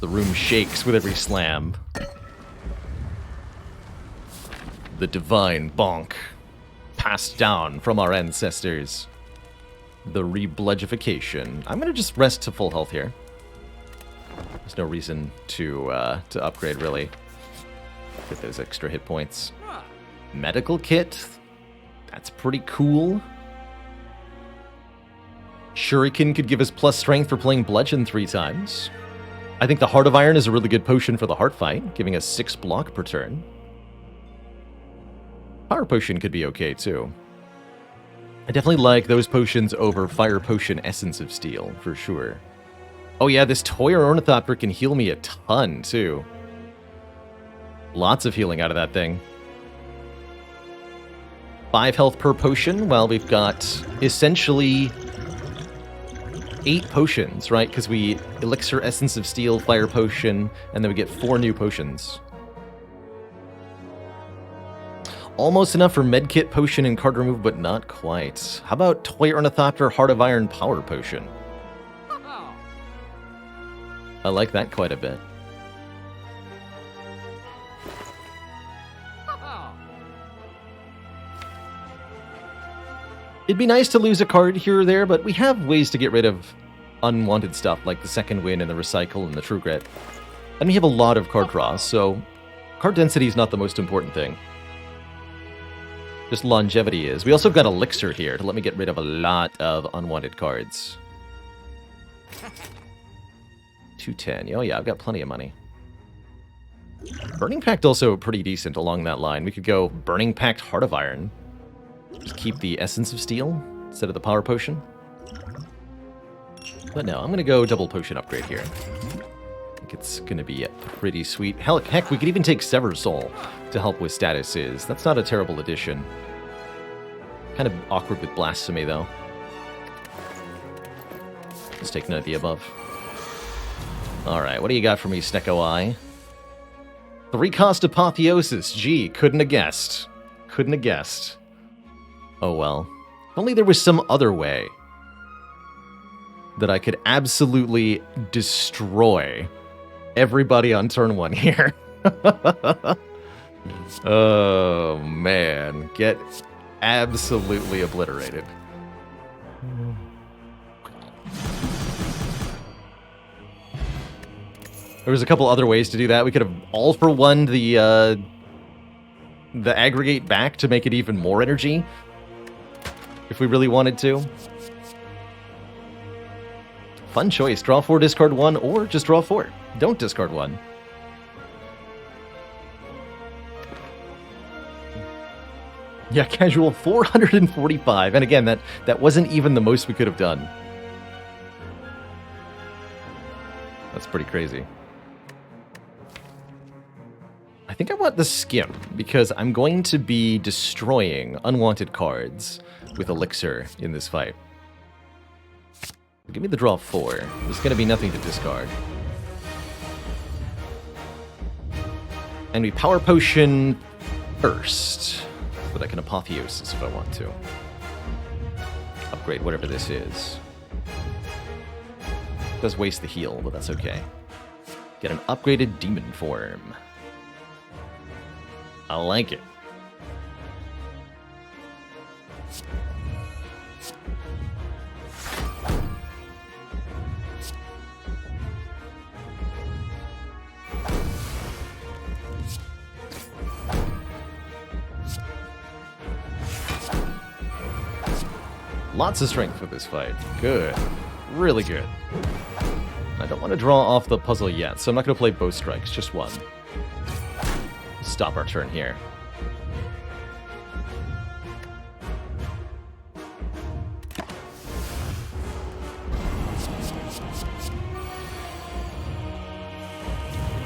The room shakes with every slam. The divine bonk. Passed down from our ancestors. The rebludgification. I'm gonna just rest to full health here. There's no reason to upgrade, really. Get those extra hit points. Medical kit. That's pretty cool. Shuriken could give us plus strength for playing bludgeon 3 times. I think the Heart of Iron is a really good potion for the heart fight, giving us 6 block per turn. Power Potion could be okay, too. I definitely like those potions over Fire Potion Essence of Steel, for sure. Oh yeah, this Toy Ornithopter can heal me a ton, too. Lots of healing out of that thing. 5 health per potion. Well, we've got essentially 8 potions, right? Because we Elixir, Essence of Steel, Fire Potion, and then we get 4 new potions. Almost enough for Medkit, Potion, and card removal, but not quite. How about Toy Ornithopter, Heart of Iron, Power Potion? I like that quite a bit. It'd be nice to lose a card here or there, but we have ways to get rid of unwanted stuff, like the Second Win and the Recycle and the True Grit. And we have a lot of card draws, so card density is not the most important thing. Just longevity is. We also got Elixir here to let me get rid of a lot of unwanted cards. 210. Oh yeah, I've got plenty of money. Burning Pact also pretty decent along that line. We could go Burning Pact, Heart of Iron. Just keep the Essence of Steel instead of the Power Potion. But no, I'm going to go double potion upgrade here. I think it's going to be pretty sweet. Heck, we could even take Sever Soul to help with statuses. That's not a terrible addition. Kind of awkward with Blasphemy, though. Let's take none of the above. Alright, what do you got for me, Snecko Eye? 3-cost Apotheosis. Gee, couldn't have guessed. Couldn't have guessed. Oh well. If only there was some other way that I could absolutely destroy everybody on turn 1 here. Oh, man. Get absolutely obliterated. There was a couple other ways to do that. We could have all for one the aggregate back to make it even more energy, if we really wanted to. Fun choice. Draw 4, discard 1, or just draw 4. Don't discard 1. Yeah, casual 445. And again, that wasn't even the most we could have done. That's pretty crazy. I think I want the skim, because I'm going to be destroying unwanted cards with Elixir in this fight. Give me the draw 4. There's going to be nothing to discard. And we Power Potion first, so that I can Apotheosis if I want to. Upgrade whatever this is. Does waste the heal, but that's okay. Get an upgraded demon form. I like it. Lots of strength for this fight. Good. Really good. I don't want to draw off the puzzle yet, so I'm not going to play both strikes, just one. Stop our turn here.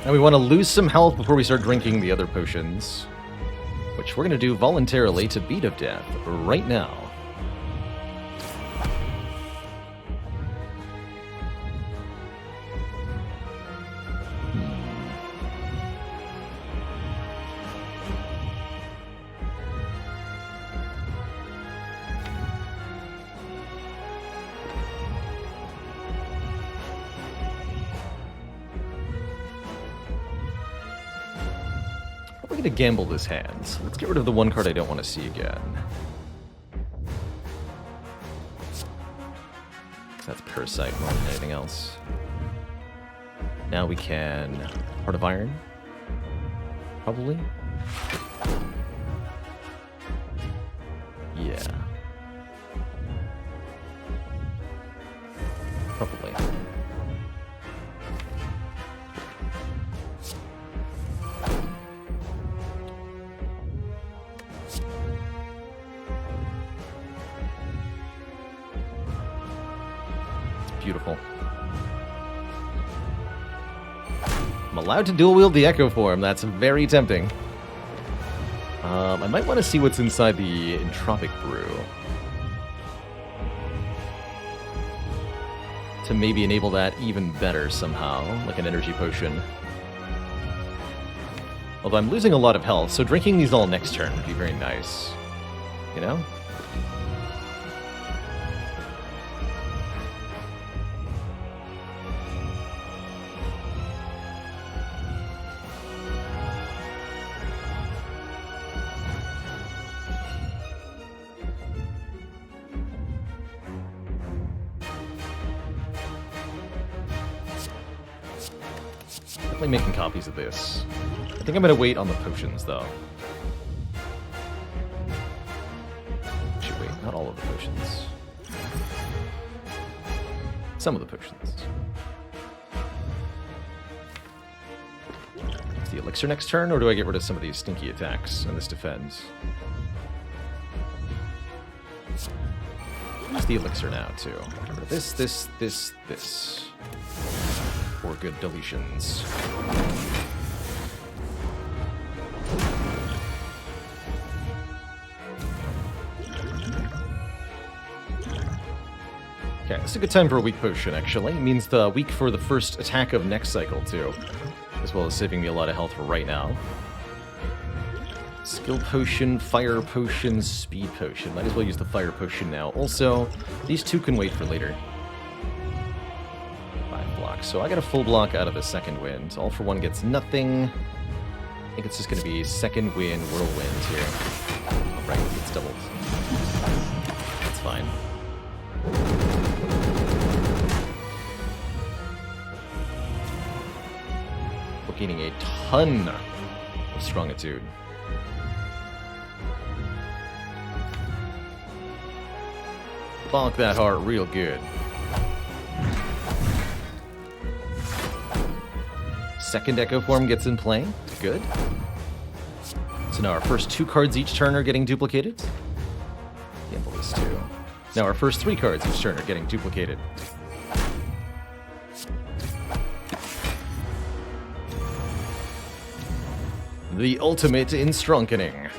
And we want to lose some health before we start drinking the other potions, which we're going to do voluntarily to Beat of Death right now. We're going to gamble this hand. So let's get rid of the one card I don't want to see again. That's Parasite more than anything else. Now we can Heart of Iron. Probably. Yeah. Probably. Beautiful. I'm allowed to dual wield the Echo form. That's very tempting. I might want to see what's inside the Entropic Brew to maybe enable that even better somehow, like an energy potion. Although I'm losing a lot of health, so drinking these all next turn would be very nice. You know? Definitely making copies of this. I think I'm going to wait on the potions, though. Actually, wait, not all of the potions. Some of the potions. Is the elixir next turn, or do I get rid of some of these stinky attacks and this defends? Use the elixir now, too. Get rid of this, this. For good deletions. Okay, this is a good time for a weak potion, actually. It means the weak for the first attack of next cycle, too. As well as saving me a lot of health for right now. Skill potion, fire potion, speed potion. Might as well use the fire potion now. Also, these two can wait for later. So I got a full block out of the second wind. All for one gets nothing. think it's just going to be second wind, whirlwind here. Oh, right, it's doubled. That's fine. We're gaining a ton of strongitude. Bonk that heart real good. Second Echo Form gets in play. Good. So now our first 2 cards each turn are getting duplicated. Gamble this too. Now our first 3 cards each turn are getting duplicated. The ultimate in strunkening.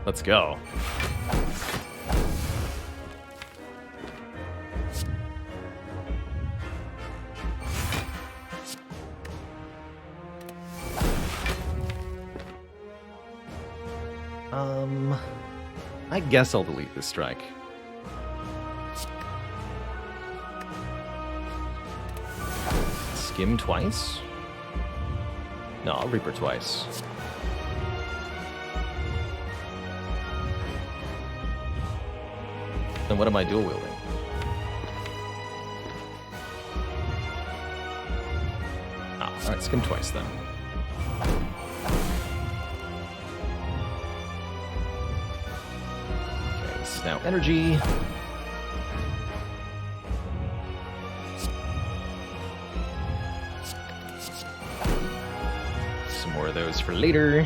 Let's go. I guess I'll delete this strike. Skim twice? No, I'll Reaper twice. Then what am I dual wielding? Ah, alright, skim twice then. Now energy. Some more of those for later.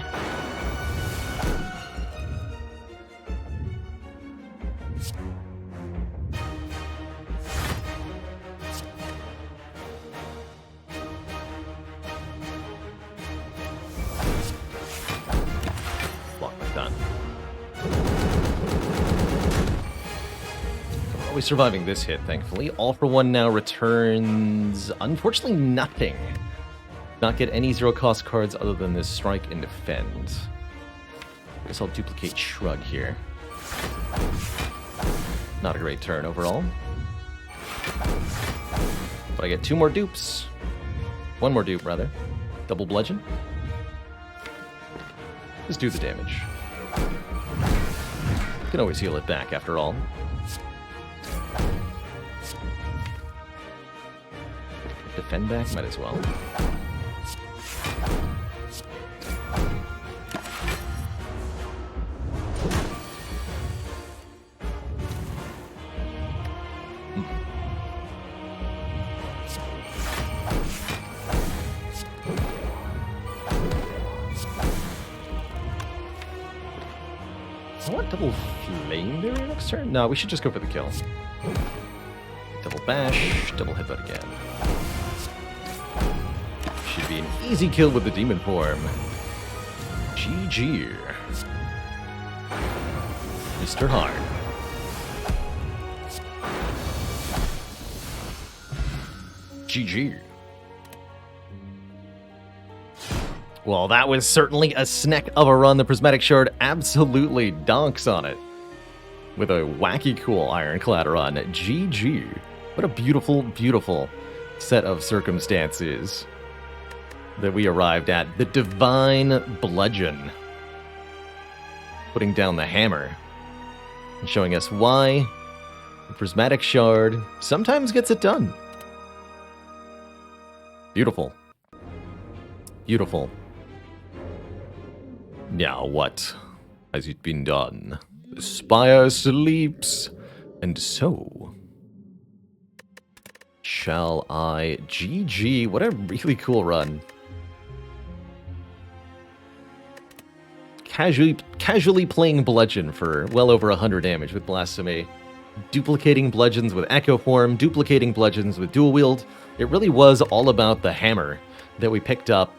Block like that. Always surviving this hit, thankfully. All for One now returns, unfortunately, nothing. Not get any zero-cost cards other than this strike and defend. I guess I'll duplicate Shrug here. Not a great turn overall. But I get 2 more dupes. 1 more dupe, rather. Double bludgeon. Just do the damage. Can always heal it back, after all. Defend back, might as well. I want double flame barrier next turn? No, we should just go for the kill. Double bash, double headbutt again. Should be an easy kill with the demon form. GG. Mr. Hard. GG. Well, that was certainly a snack of a run. The Prismatic Shard absolutely donks on it. With a wacky cool Ironclad run. GG. What a beautiful, beautiful set of circumstances that we arrived at. The Divine Bludgeon. Putting down the hammer. And showing us why the Prismatic Shard sometimes gets it done. Beautiful. Beautiful. Now what has it been done? The Spire sleeps, and so shall I. GG. What a really cool run. Casually playing Bludgeon for well over 100 damage with Blasphemy. Duplicating Bludgeons with Echo Form, duplicating Bludgeons with Dual Wield. It really was all about the hammer that we picked up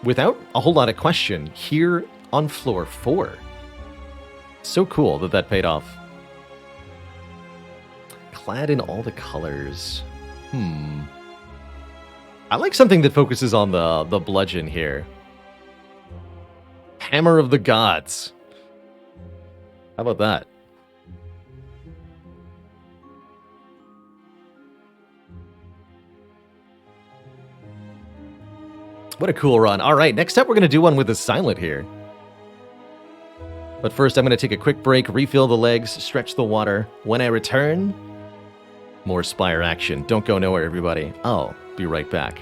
without a whole lot of question here on floor 4. So cool that that paid off. Clad in all the colors. I like something that focuses on the bludgeon here. Hammer of the Gods. How about that? What a cool run. All right, next up we're going to do one with a silent here. But first I'm going to take a quick break, refill the legs, stretch the water. When I return, more Spire action. Don't go nowhere, everybody. I'll be right back.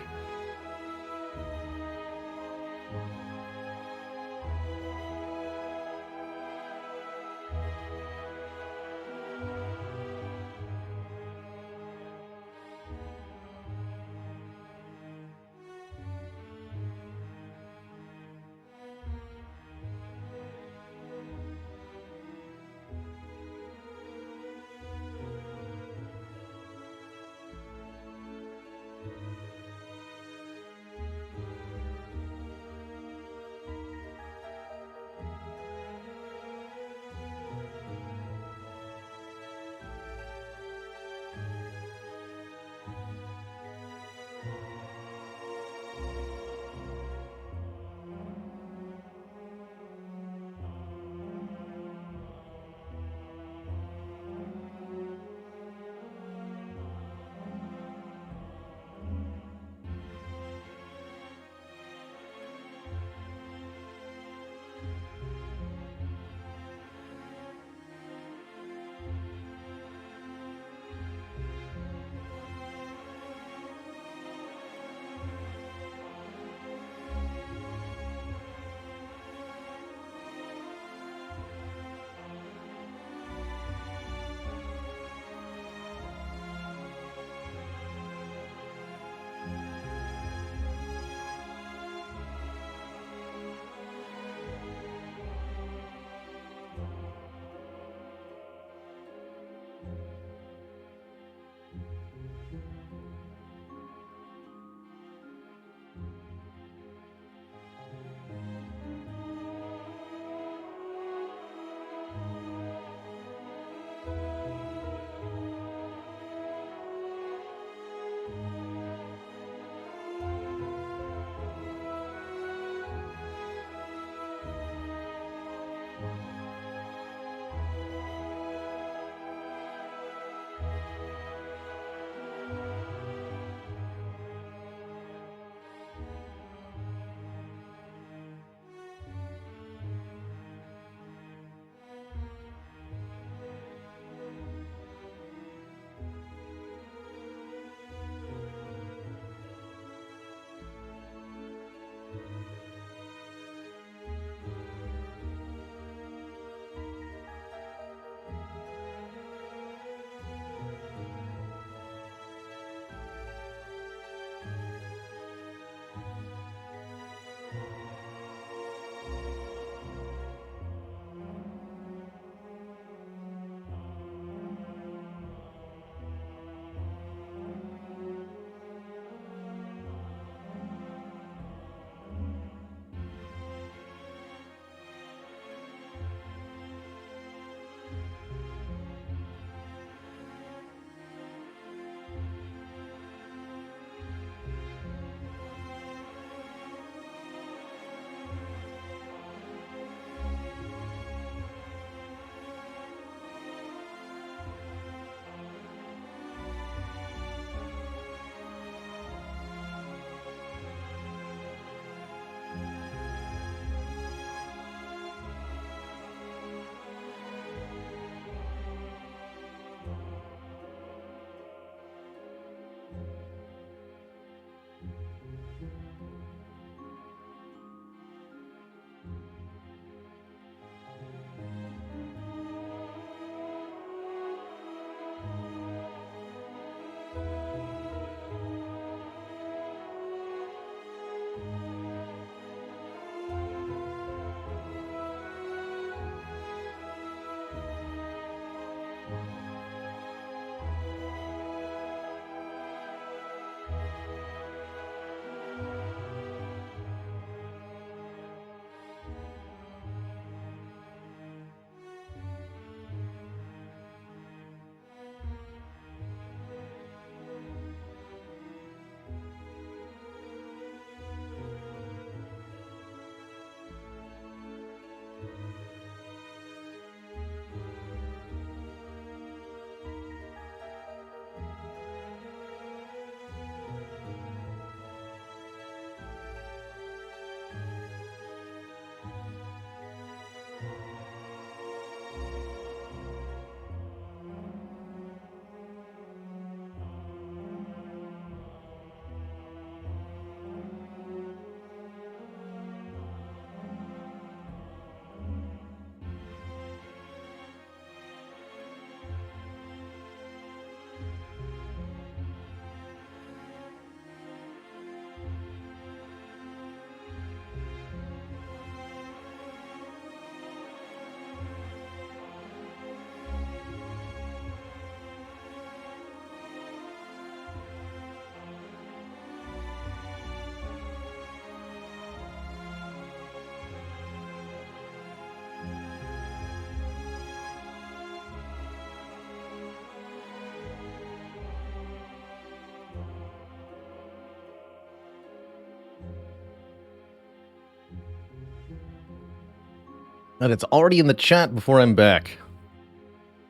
And it's already in the chat before I'm back.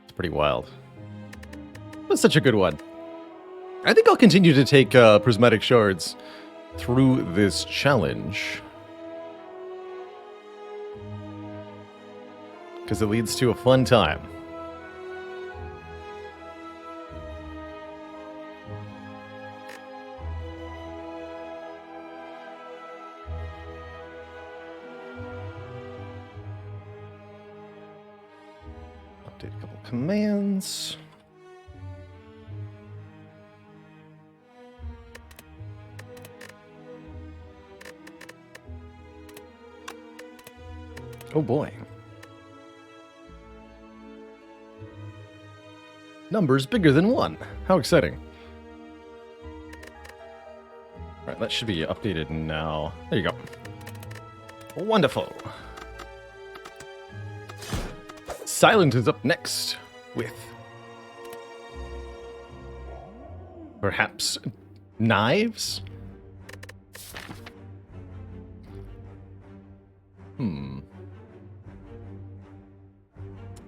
It's pretty wild. That's such a good one. I think I'll continue to take prismatic shards through this challenge, because it leads to a fun time. Update a couple commands. Oh boy. Numbers bigger than 1. How exciting. Alright, that should be updated now. There you go. Wonderful. Silent is up next with perhaps knives?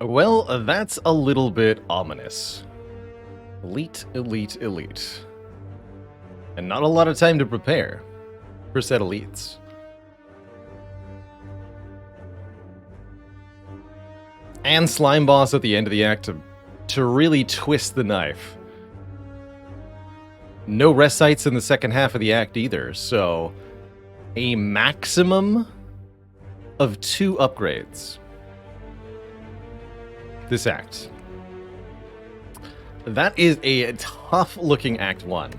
Well, that's a little bit ominous. Elite, elite, elite. And not a lot of time to prepare for said elites. And Slime Boss at the end of the act to really twist the knife. No rest sites in the second half of the act either, so a maximum of 2 upgrades. This act. That is a tough looking Act 1.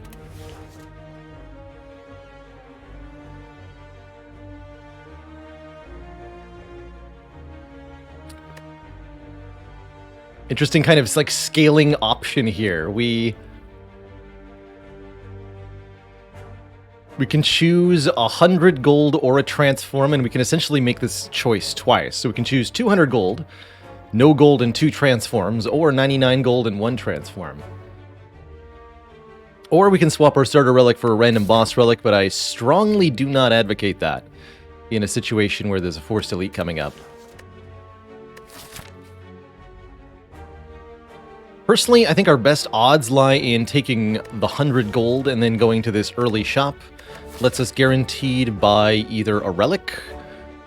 Interesting kind of like scaling option here. We can choose 100 gold or a transform, and we can essentially make this choice twice. So we can choose 200 gold, no gold and 2 transforms, or 99 gold and 1 transform. Or we can swap our starter relic for a random boss relic, but I strongly do not advocate that in a situation where there's a forced elite coming up. Personally, I think our best odds lie in taking the 100 gold and then going to this early shop. Lets us guaranteed buy either a relic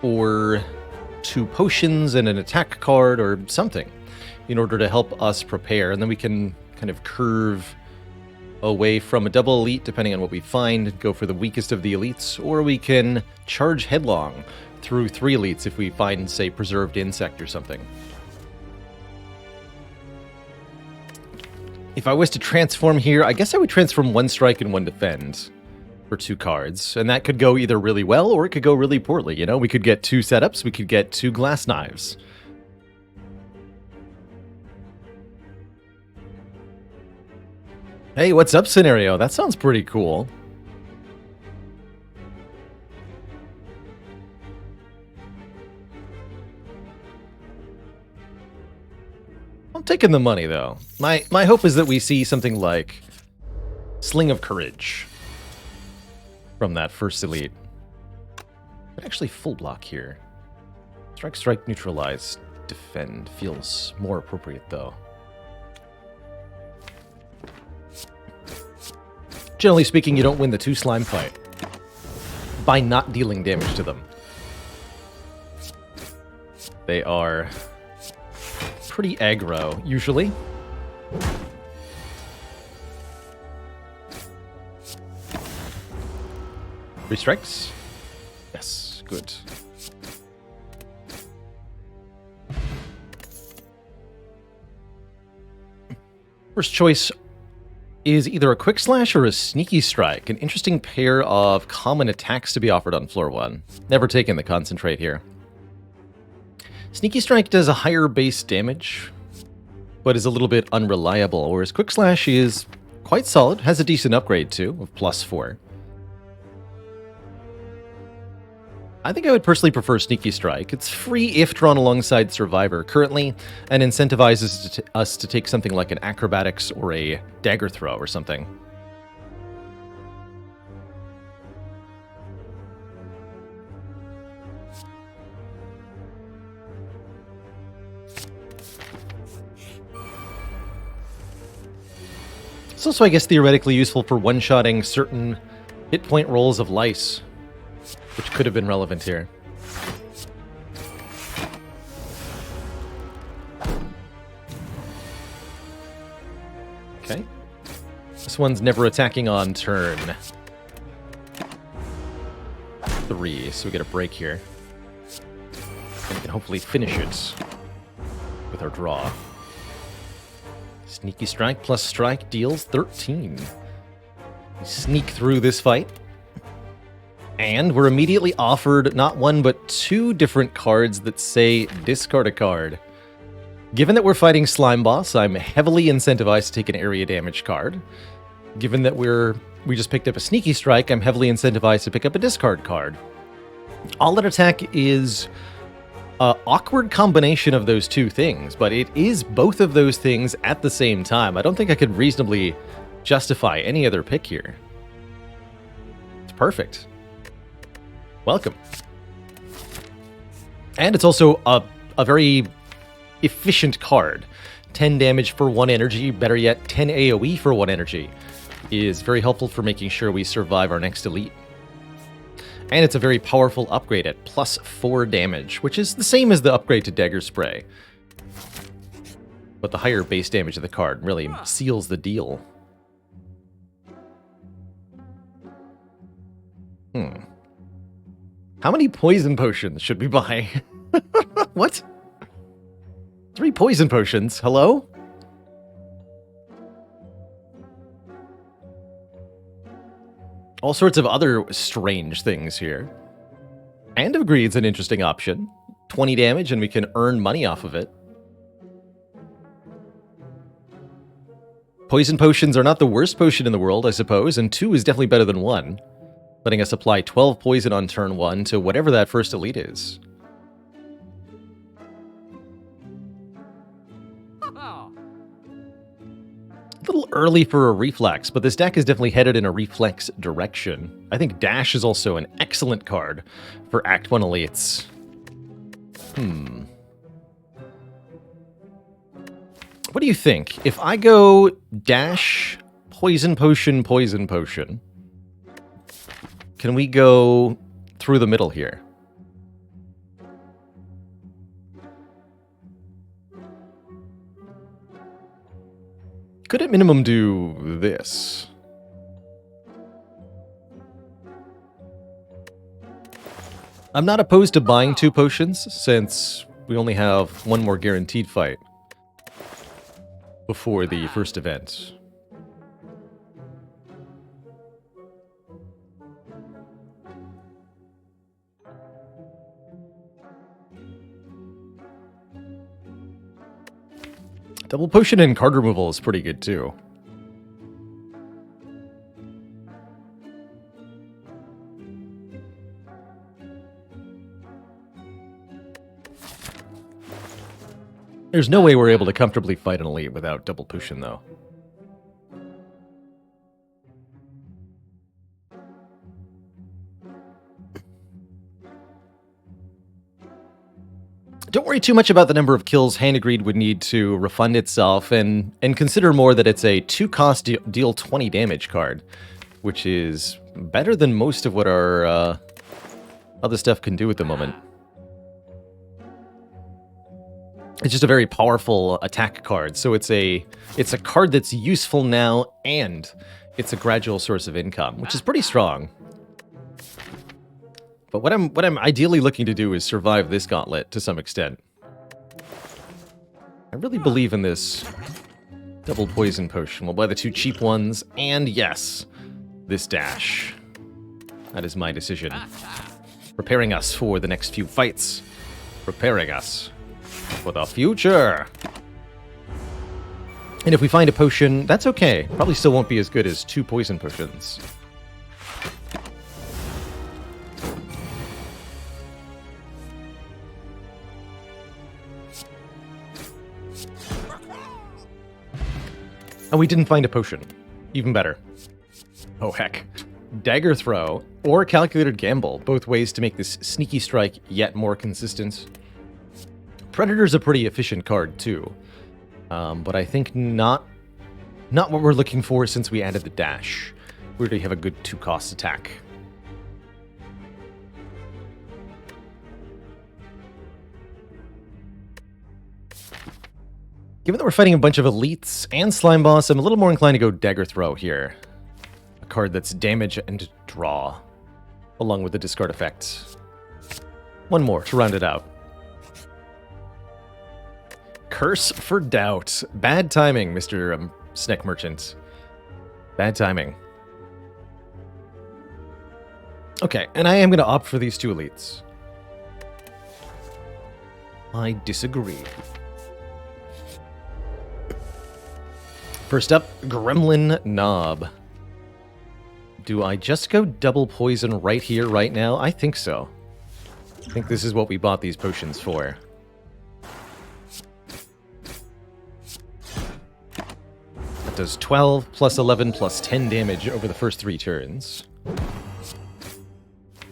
or 2 potions and an attack card or something in order to help us prepare. And then we can kind of curve away from a double elite depending on what we find, go for the weakest of the elites, or we can charge headlong through 3 elites if we find, say, preserved insect or something. If I was to transform here, I guess I would transform 1 strike and 1 defend for 2 cards, and that could go either really well or it could go really poorly, you know? We could get 2 setups, we could get 2 glass knives. Hey, what's up, scenario? That sounds pretty cool. I'm taking the money, though. My hope is that we see something like Sling of Courage from that first elite. But actually full block here. Strike, strike, neutralize, defend. Feels more appropriate, though. Generally speaking, you don't win the 2 slime fight by not dealing damage to them. They are pretty aggro, usually. 3 strikes? Yes, good. First choice is either a quick slash or a sneaky strike. An interesting pair of common attacks to be offered on floor 1. Never taken the concentrate here. Sneaky strike does a higher base damage, but is a little bit unreliable, whereas quick slash is quite solid, has a decent upgrade too, of +4. I think I would personally prefer Sneaky Strike. It's free if drawn alongside Survivor currently, and incentivizes us to take something like an Acrobatics or a Dagger Throw or something. It's also, I guess, theoretically useful for one-shotting certain hit point rolls of lice, which could have been relevant here. Okay. This one's never attacking on turn 3, so we get a break here. And we can hopefully finish it with our draw. Sneaky Strike plus Strike deals 13. We sneak through this fight. And we're immediately offered not one but 2 different cards that say discard a card. Given that we're fighting Slime Boss, I'm heavily incentivized to take an area damage card. Given that we just picked up a Sneaky Strike, I'm heavily incentivized to pick up a discard card. All-out attack is an awkward combination of those 2 things, but it is both of those things at the same time. I don't think I could reasonably justify any other pick here. It's perfect. Welcome. And it's also a very efficient card. 10 damage for 1 energy, better yet 10 AoE for 1 energy, is very helpful for making sure we survive our next elite. And it's a very powerful upgrade at plus 4 damage, which is the same as the upgrade to Dagger Spray. But the higher base damage of the card really seals the deal. How many poison potions should we buy? What? 3 poison potions? Hello? All sorts of other strange things here. Hand of Greed's an interesting option. 20 damage and we can earn money off of it. Poison potions are not the worst potion in the world, I suppose, and 2 is definitely better than 1. Letting us apply 12 poison on turn 1 to whatever that first elite is. A little early for a reflex, but this deck is definitely headed in a reflex direction. I think Dash is also an excellent card for Act 1 elites. What do you think? If I go Dash, Poison Potion, Poison Potion, can we go through the middle here? Could at minimum do this. I'm not opposed to buying 2 potions, since we only have 1 more guaranteed fight before the first event. Double potion and card removal is pretty good too. There's no way we're able to comfortably fight an elite without double potion though. Don't worry too much about the number of kills Hand of Greed would need to refund itself, and consider more that it's a 2-cost deal 20 damage card, which is better than most of what our other stuff can do at the moment. It's just a very powerful attack card, so it's a card that's useful now, and it's a gradual source of income, which is pretty strong. But what I'm ideally looking to do is survive this gauntlet to some extent. I really believe in this double poison potion. We'll buy the 2 cheap ones, and yes, this dash. That is my decision. Preparing us for the next few fights. Preparing us for the future. And if we find a potion, that's okay. Probably still won't be as good as 2 poison potions. And we didn't find a potion. Even better. Oh heck. Dagger Throw or Calculated Gamble. Both ways to make this Sneaky Strike yet more consistent. Predator's a pretty efficient card too. But I think not Not what we're looking for since we added the dash. We already have a good 2-cost attack. Given that we're fighting a bunch of elites and slime boss, I'm a little more inclined to go Dagger Throw here. A card that's damage and draw, along with the discard effect. One more to round it out. Curse for Doubt. Bad timing, Mr. Snack Merchant. Bad timing. Okay, and I am going to opt for these 2 elites. I disagree. First up, Gremlin Knob. Do I just go double poison right here, right now? I think so. I think this is what we bought these potions for. That does 12 plus 11 plus 10 damage over the first 3 turns.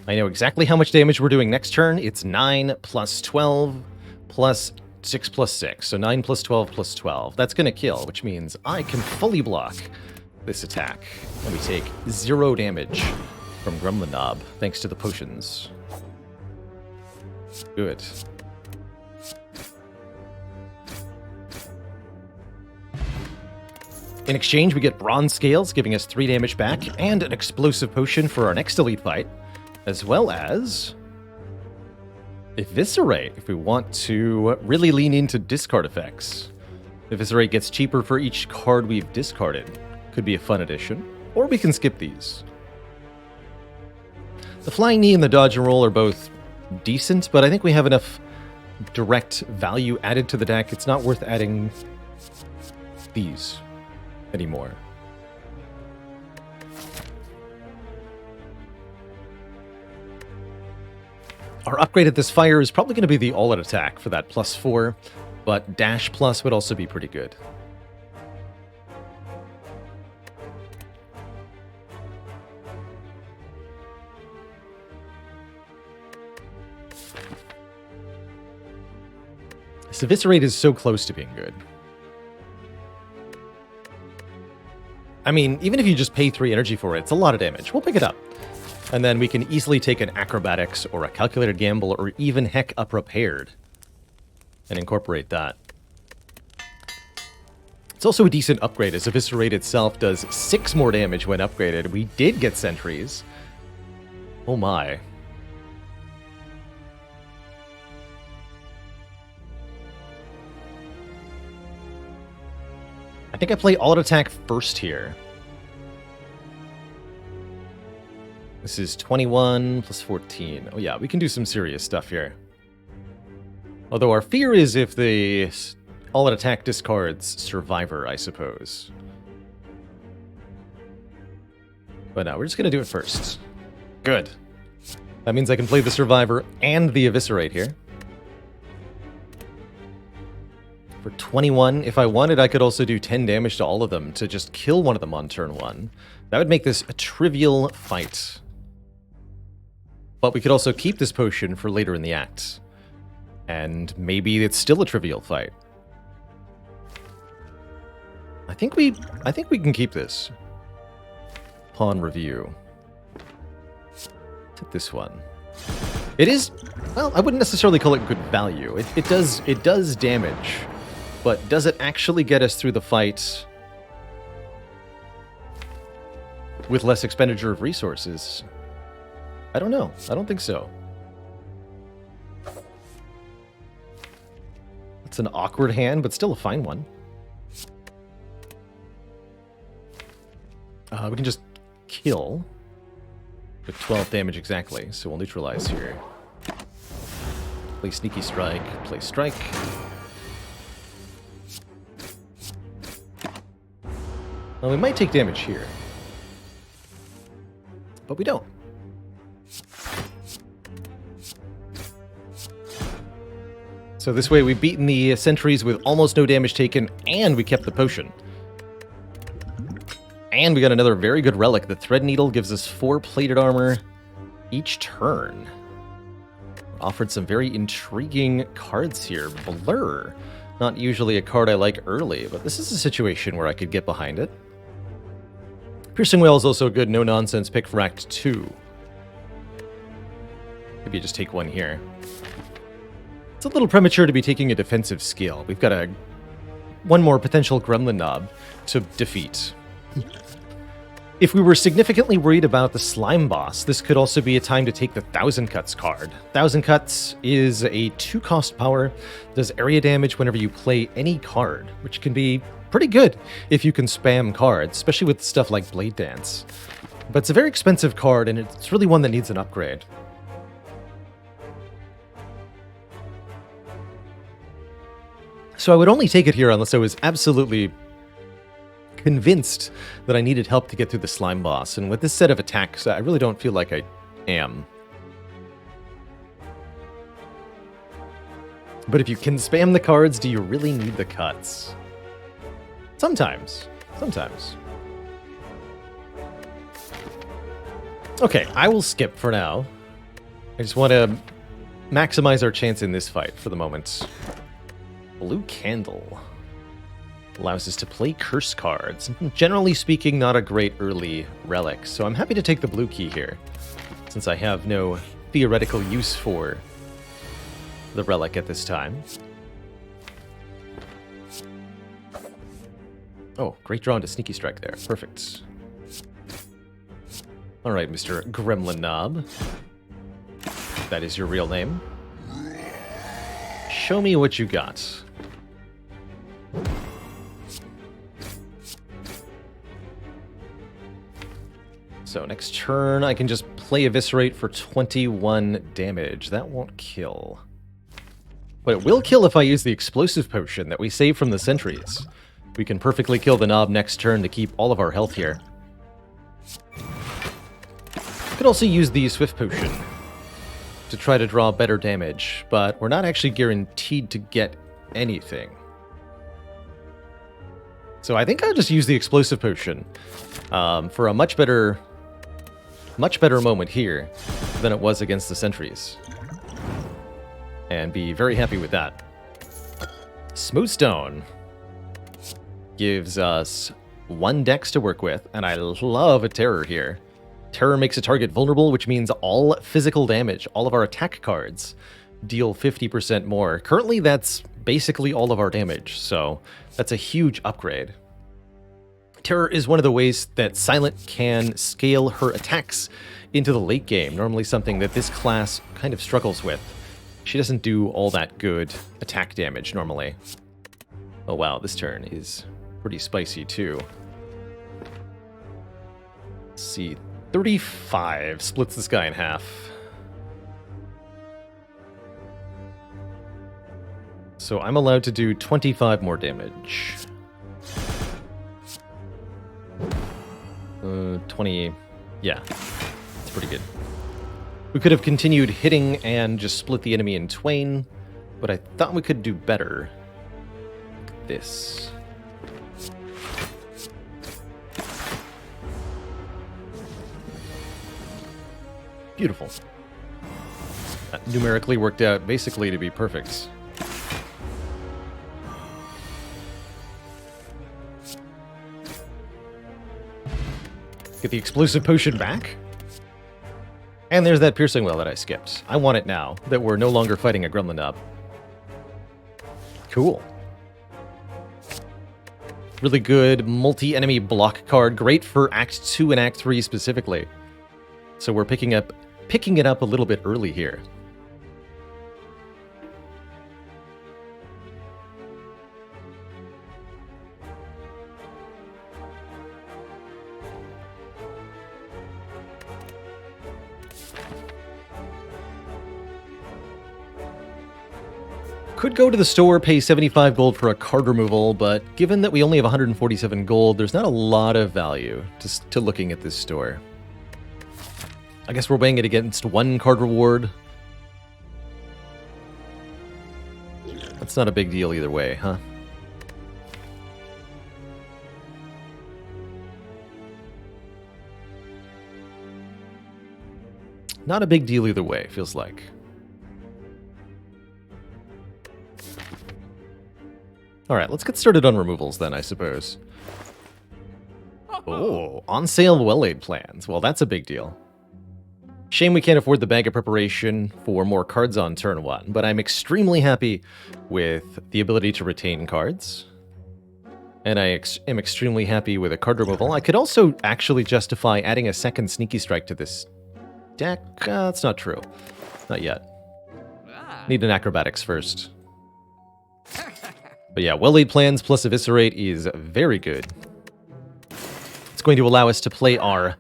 I know exactly how much damage we're doing next turn. It's 9 plus 12 plus 6 plus 6. So 9 plus 12 plus 12. That's going to kill, which means I can fully block this attack. And we take 0 damage from Gremlin Knob, thanks to the potions. Good. In exchange, we get Bronze Scales, giving us 3 damage back, and an Explosive Potion for our next elite fight, as well as Eviscerate, if we want to really lean into discard effects. Eviscerate gets cheaper for each card we've discarded. Could be a fun addition, or we can skip these. The Flying Knee and the Dodge and Roll are both decent, but I think we have enough direct value added to the deck. It's not worth adding these anymore. Our upgrade at this fire is probably going to be the all-out attack for that +4, but dash plus would also be pretty good. This Eviscerate is so close to being good. I mean, even if you just pay 3 energy for it, it's a lot of damage. We'll pick it up. And then we can easily take an Acrobatics or a Calculated Gamble or even heck a Prepared and incorporate that. It's also a decent upgrade, as Eviscerate itself does 6 more damage when upgraded. We did get sentries. Oh my. I think I play all-out attack first here. This is 21 plus 14. Oh yeah, we can do some serious stuff here. Although our fear is if the all-out attack discards Survivor, I suppose. But no, we're just going to do it first. Good. That means I can play the Survivor and the Eviscerate here. For 21, if I wanted, I could also do 10 damage to all of them to just kill one of them on turn 1. That would make this a trivial fight. But we could also keep this potion for later in the act. And maybe it's still a trivial fight. I think we can keep this. Upon review. Take this one. It is, well, I wouldn't necessarily call it good value. It does damage. But does it actually get us through the fight with less expenditure of resources? I don't know. I don't think so. It's an awkward hand, but still a fine one. We can just kill with 12 damage exactly, so we'll neutralize here. Play Sneaky Strike, play Strike. Well, we might take damage here, but we don't. So this way we've beaten the sentries with almost no damage taken, and we kept the potion. And we got another very good relic. The Thread Needle gives us 4 plated armor each turn. Offered some very intriguing cards here. Blur. Not usually a card I like early, but this is a situation where I could get behind it. Piercing Whale is also a good no-nonsense pick for Act 2. Maybe you just take one here. It's a little premature to be taking a defensive skill. We've got one more potential Gremlin Knob to defeat. If we were significantly worried about the Slime Boss, this could also be a time to take the 1000 Cuts card. 1000 Cuts is a 2-cost power, does area damage whenever you play any card, which can be pretty good if you can spam cards, especially with stuff like Blade Dance. But it's a very expensive card, and it's really one that needs an upgrade. So I would only take it here unless I was absolutely convinced that I needed help to get through the Slime Boss, and with this set of attacks, I really don't feel like I am. But if you can spam the cards, do you really need the cuts? Sometimes. Sometimes. Okay, I will skip for now. I just want to maximize our chance in this fight for the moment. Blue Candle allows us to play curse cards. Generally speaking, not a great early relic, so I'm happy to take the blue key here, since I have no theoretical use for the relic at this time. Oh, great draw into Sneaky Strike there. Perfect. Alright, Mr. Gremlin Knob. That is your real name. Show me what you got. So next turn, I can just play Eviscerate for 21 damage. That won't kill. But it will kill if I use the Explosive Potion that we saved from the sentries. We can perfectly kill the Knob next turn to keep all of our health here. Could also use the Swift Potion to try to draw better damage, but we're not actually guaranteed to get anything. So I think I'll just use the Explosive Potion for a much better moment here than it was against the sentries. And be very happy with that. Smoothstone gives us 1 dex to work with, and I love a Terror here. Terror makes a target vulnerable, which means all physical damage, all of our attack cards, deal 50% more. Currently, that's basically all of our damage, so that's a huge upgrade. Terror is one of the ways that Silent can scale her attacks into the late game, normally something that this class kind of struggles with. She doesn't do all that good attack damage normally. Oh wow, this turn is pretty spicy too. Let's see, 35 splits this guy in half. So I'm allowed to do 25 more damage. 20, yeah, it's pretty good. We could have continued hitting and just split the enemy in twain, but I thought we could do better. Look at this. Beautiful. That numerically worked out basically to be perfect. Get the Explosive Potion back. And there's that Piercing Whale that I skipped. I want it now that we're no longer fighting a Gremlin Knob. Cool. Really good multi-enemy block card. Great for Act 2 and Act 3 specifically. So we're picking it up a little bit early here. Could go to the store, pay 75 gold for a card removal, but given that we only have 147 gold, there's not a lot of value to looking at this store. I guess we're weighing it against 1 card reward. That's not a big deal either way, huh? Not a big deal either way, feels like. Alright, let's get started on removals then, I suppose. Oh, on sale well-laid plans. Well, that's a big deal. Shame we can't afford the bag of preparation for more cards on turn 1, but I'm extremely happy with the ability to retain cards. And I am extremely happy with a card removal. I could also actually justify adding a second Sneaky Strike to this deck. That's not true. Not yet. Need an Acrobatics first. But yeah, well-laid plans plus Eviscerate is very good. It's going to allow us to play our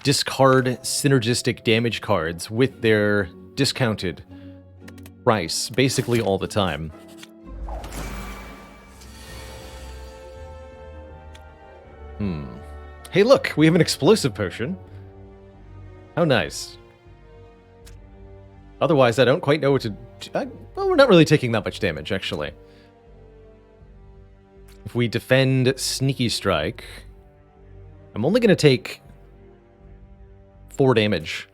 discard synergistic damage cards with their discounted price basically all the time. Hey look, we have an explosive potion. How nice. Otherwise, I don't quite know what to... well, we're not really taking that much damage, actually. If we defend Sneaky Strike, I'm only going to take 4 damage.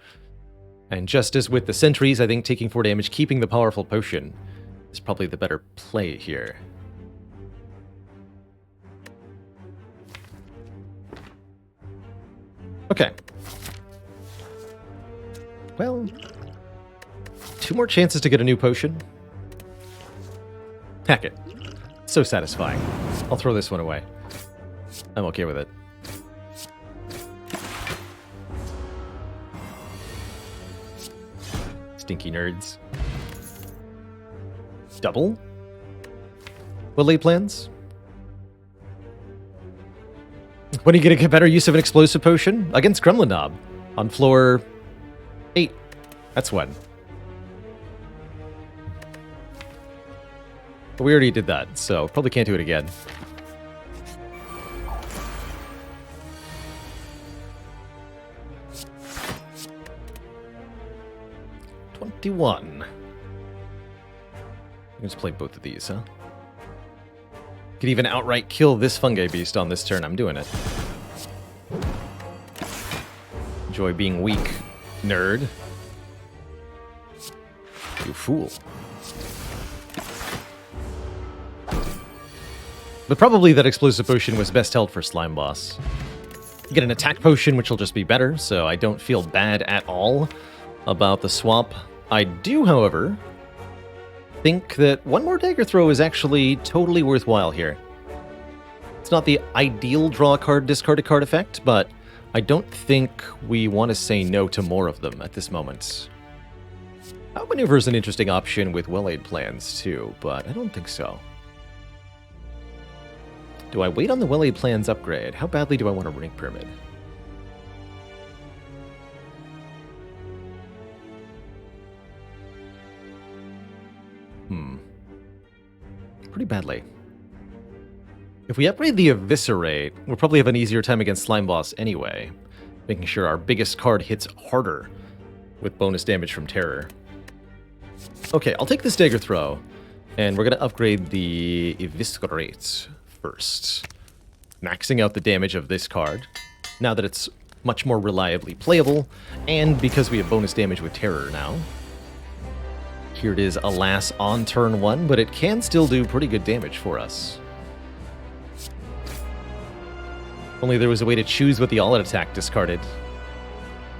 And just as with the sentries, I think taking 4 damage, keeping the powerful potion is probably the better play here. Okay. Well, 2 more chances to get a new potion. Heck it. So satisfying. I'll throw this one away. I'm okay with it. Stinky nerds. Double? Well-laid plans? When are you going to get better use of an explosive potion? Against Gremlin Knob. On floor 8. That's when. But we already did that, so probably can't do it again. $21. I can just play both of these, huh? Could even outright kill this fungi beast on this turn. I'm doing it. Enjoy being weak, nerd. You fool. But probably that explosive potion was best held for Slime Boss. You get an attack potion, which will just be better, so I don't feel bad at all about the swap. I do, however, think that one more dagger throw is actually totally worthwhile here. It's not the ideal draw a card, discard a card effect, but I don't think we want to say no to more of them at this moment. Outmaneuver is an interesting option with well-laid plans too, but I don't think so. Do I wait on the well-laid plans upgrade? How badly do I want a Runic Pyramid? Pretty badly. If we upgrade the Eviscerate, we'll probably have an easier time against Slime Boss anyway, making sure our biggest card hits harder with bonus damage from Terror. Okay, I'll take this Dagger Throw, and we're going to upgrade the Eviscerate first, maxing out the damage of this card, now that it's much more reliably playable, and because we have bonus damage with Terror now. Here it is, alas, on turn 1, but it can still do pretty good damage for us. Only there was a way to choose what the all-out attack discarded.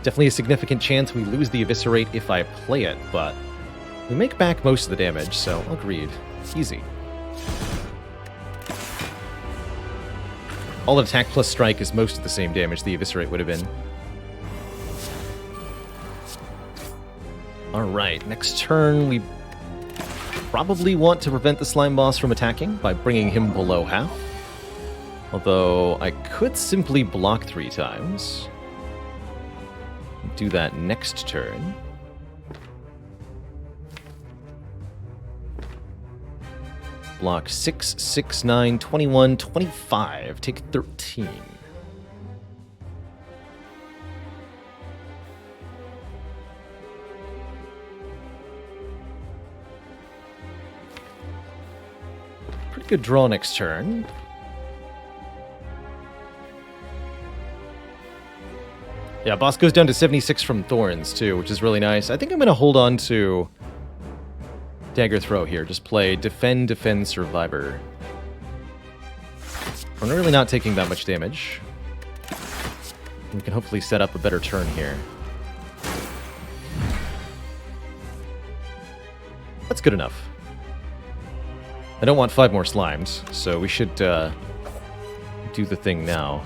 Definitely a significant chance we lose the Eviscerate if I play it, but we make back most of the damage, so agreed. Easy. All-out attack plus strike is most of the same damage the Eviscerate would have been. Alright, next turn we probably want to prevent the Slime Boss from attacking by bringing him below half. Although I could simply block 3 times. Do that next turn. Block 6, 6, 9, 21, 25. Take 13. Pretty good draw next turn. Yeah, boss goes down to 76 from Thorns, too, which is really nice. I think I'm going to hold on to dagger throw here. Just play defend, defend, survivor. We're really not taking that much damage. We can hopefully set up a better turn here. That's good enough. I don't want 5 more slimes, so we should do the thing now.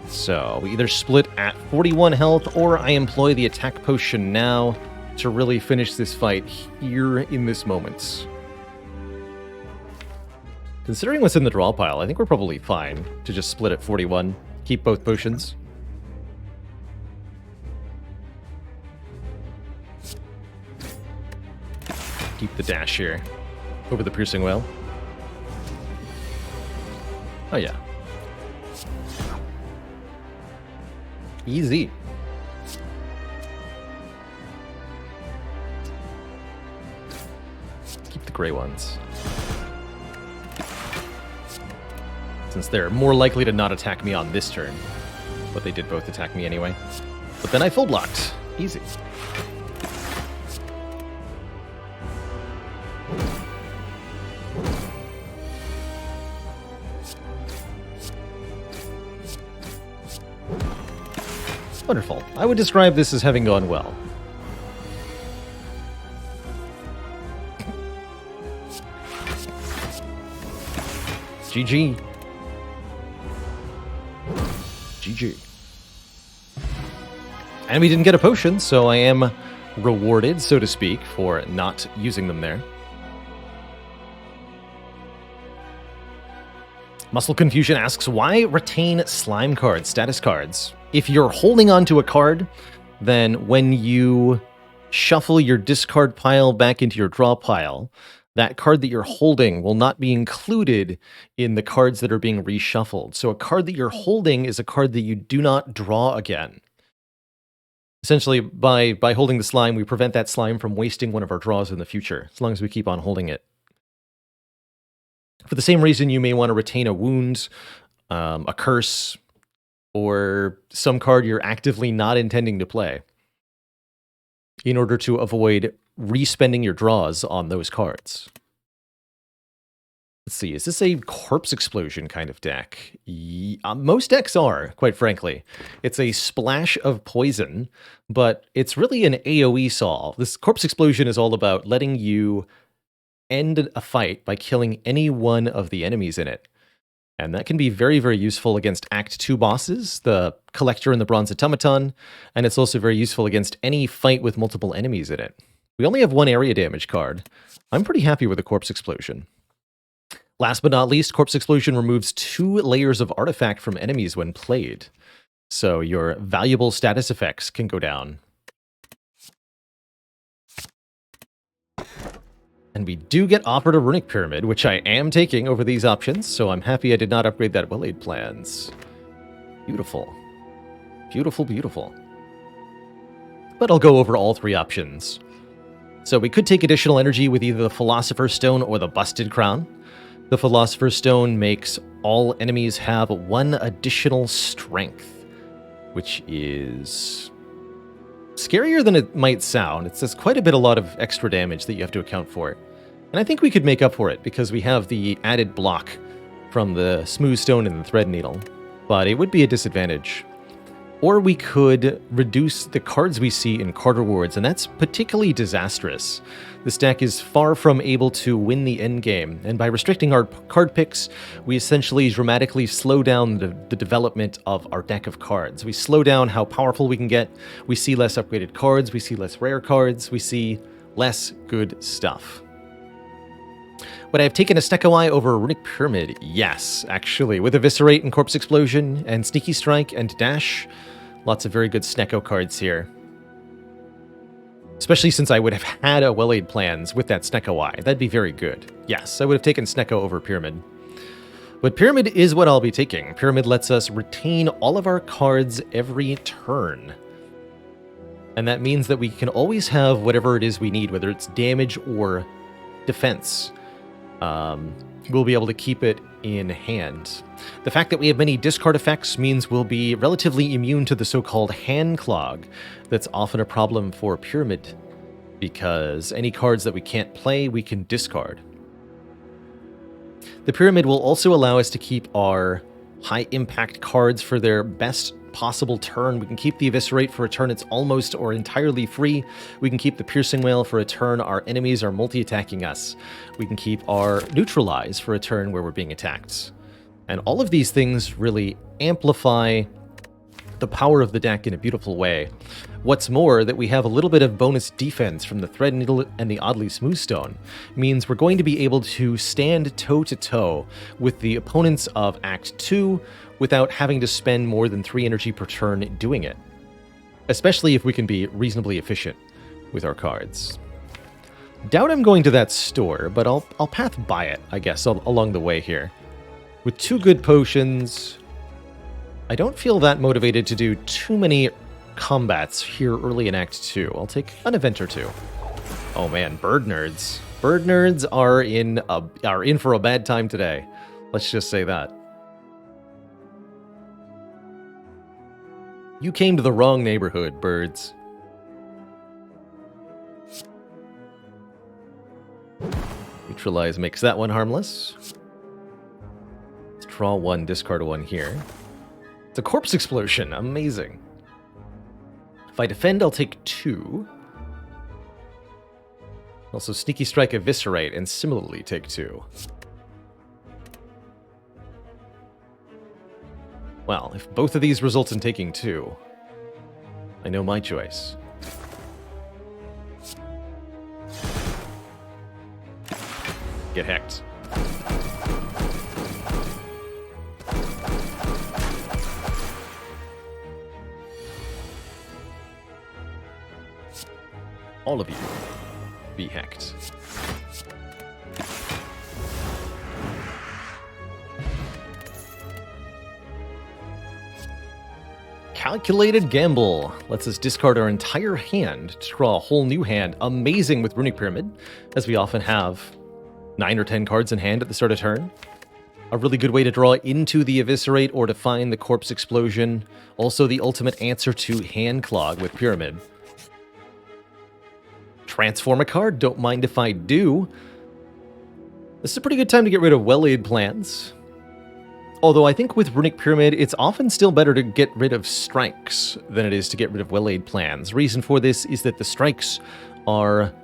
So we either split at 41 health, or I employ the attack potion now to really finish this fight here in this moment. Considering what's in the draw pile, I think we're probably fine to just split at 41. Keep both potions. Keep the dash here. Over the piercing well. Oh yeah. Easy. Keep the gray ones. Since they're more likely to not attack me on this turn. But they did both attack me anyway. But then I full blocked. Easy. Wonderful. I would describe this as having gone well. GG. GG. And we didn't get a potion, so I am rewarded, so to speak, for not using them there. Muscle Confusion asks, why retain slime cards, status cards? If you're holding on to a card, then when you shuffle your discard pile back into your draw pile, that card that you're holding will not be included in the cards that are being reshuffled. So a card that you're holding is a card that you do not draw again. Essentially, by holding the slime, we prevent that slime from wasting one of our draws in the future, as long as we keep on holding it. For the same reason, you may want to retain a wound, a curse, or some card you're actively not intending to play in order to avoid respending your draws on those cards. Let's see, is this a Corpse Explosion kind of deck? Most decks are, quite frankly. It's a splash of poison, but it's really an AoE solve. This Corpse Explosion is all about letting you end a fight by killing any one of the enemies in it. And that can be very, very useful against Act 2 bosses, the Collector and the Bronze Automaton, and it's also very useful against any fight with multiple enemies in it. We only have 1 area damage card. I'm pretty happy with the Corpse Explosion. Last but not least, Corpse Explosion removes 2 layers of artifact from enemies when played. So your valuable status effects can go down. And we do get offered a Runic Pyramid, which I am taking over these options, so I'm happy I did not upgrade that Well-Laid Plans. Beautiful. Beautiful, beautiful. But I'll go over all 3 options. So we could take additional energy with either the Philosopher's Stone or the Busted Crown. The Philosopher's Stone makes all enemies have 1 additional strength, which is scarier than it might sound. It's quite a lot of extra damage that you have to account for. And I think we could make up for it because we have the added block from the Smooth Stone and the Thread Needle. But it would be a disadvantage. Or we could reduce the cards we see in card rewards, and that's particularly disastrous. This deck is far from able to win the endgame, and by restricting our card picks, we essentially dramatically slow down the development of our deck of cards. We slow down how powerful we can get, we see less upgraded cards, we see less rare cards, we see less good stuff. Would I have taken a Snecko Eye over a Runic Pyramid? Yes, actually. With Eviscerate and Corpse Explosion and Sneaky Strike and Dash, lots of very good Snecko cards here. Especially since I would have had a Well-Laid Plans with that Snecko Eye. That'd be very good. Yes, I would have taken Snecko over Pyramid. But Pyramid is what I'll be taking. Pyramid lets us retain all of our cards every turn. And that means that we can always have whatever it is we need, whether it's damage or defense. we'll be able to keep it in hand. The fact that we have many discard effects means we'll be relatively immune to the so-called hand clog that's often a problem for Pyramid, because any cards that we can't play, we can discard. The Pyramid will also allow us to keep our high-impact cards for their best possible turn. We can keep the Eviscerate for a turn it's almost or entirely free. We can keep the Piercing Wail for a turn our enemies are multi-attacking us. We can keep our Neutralize for a turn where we're being attacked. And all of these things really amplify the power of the deck in a beautiful way. What's more, that we have a little bit of bonus defense from the Thread Needle and the Oddly Smoothstone means we're going to be able to stand toe-to-toe with the opponents of Act 2 without having to spend more than 3 energy per turn doing it. Especially if we can be reasonably efficient with our cards. Doubt I'm going to that store, but I'll path by it, I guess, along the way here. With 2 good potions, I don't feel that motivated to do too many combats here early in Act 2. I'll take an event or 2. Oh man, bird nerds. Bird nerds are in for a bad time today. Let's just say that. You came to the wrong neighborhood, birds. Neutralize makes that one harmless. Let's draw 1, discard 1 here. It's a Corpse Explosion. Amazing. If I defend, I'll take 2. Also Sneaky Strike, Eviscerate, and similarly take 2. Well, if both of these result in taking 2, I know my choice. Get hecked. All of you be hacked. Calculated Gamble lets us discard our entire hand to draw a whole new hand. Amazing with Runic Pyramid, as we often have 9 or 10 cards in hand at the start of turn. A really good way to draw into the Eviscerate or to find the Corpse Explosion. Also the ultimate answer to Hand Clog with Pyramid. Transform a card, don't mind if I do. This is a pretty good time to get rid of well-laid plans. Although I think with Runic Pyramid, it's often still better to get rid of strikes than it is to get rid of well-laid plans. Reason for this is that the strikes are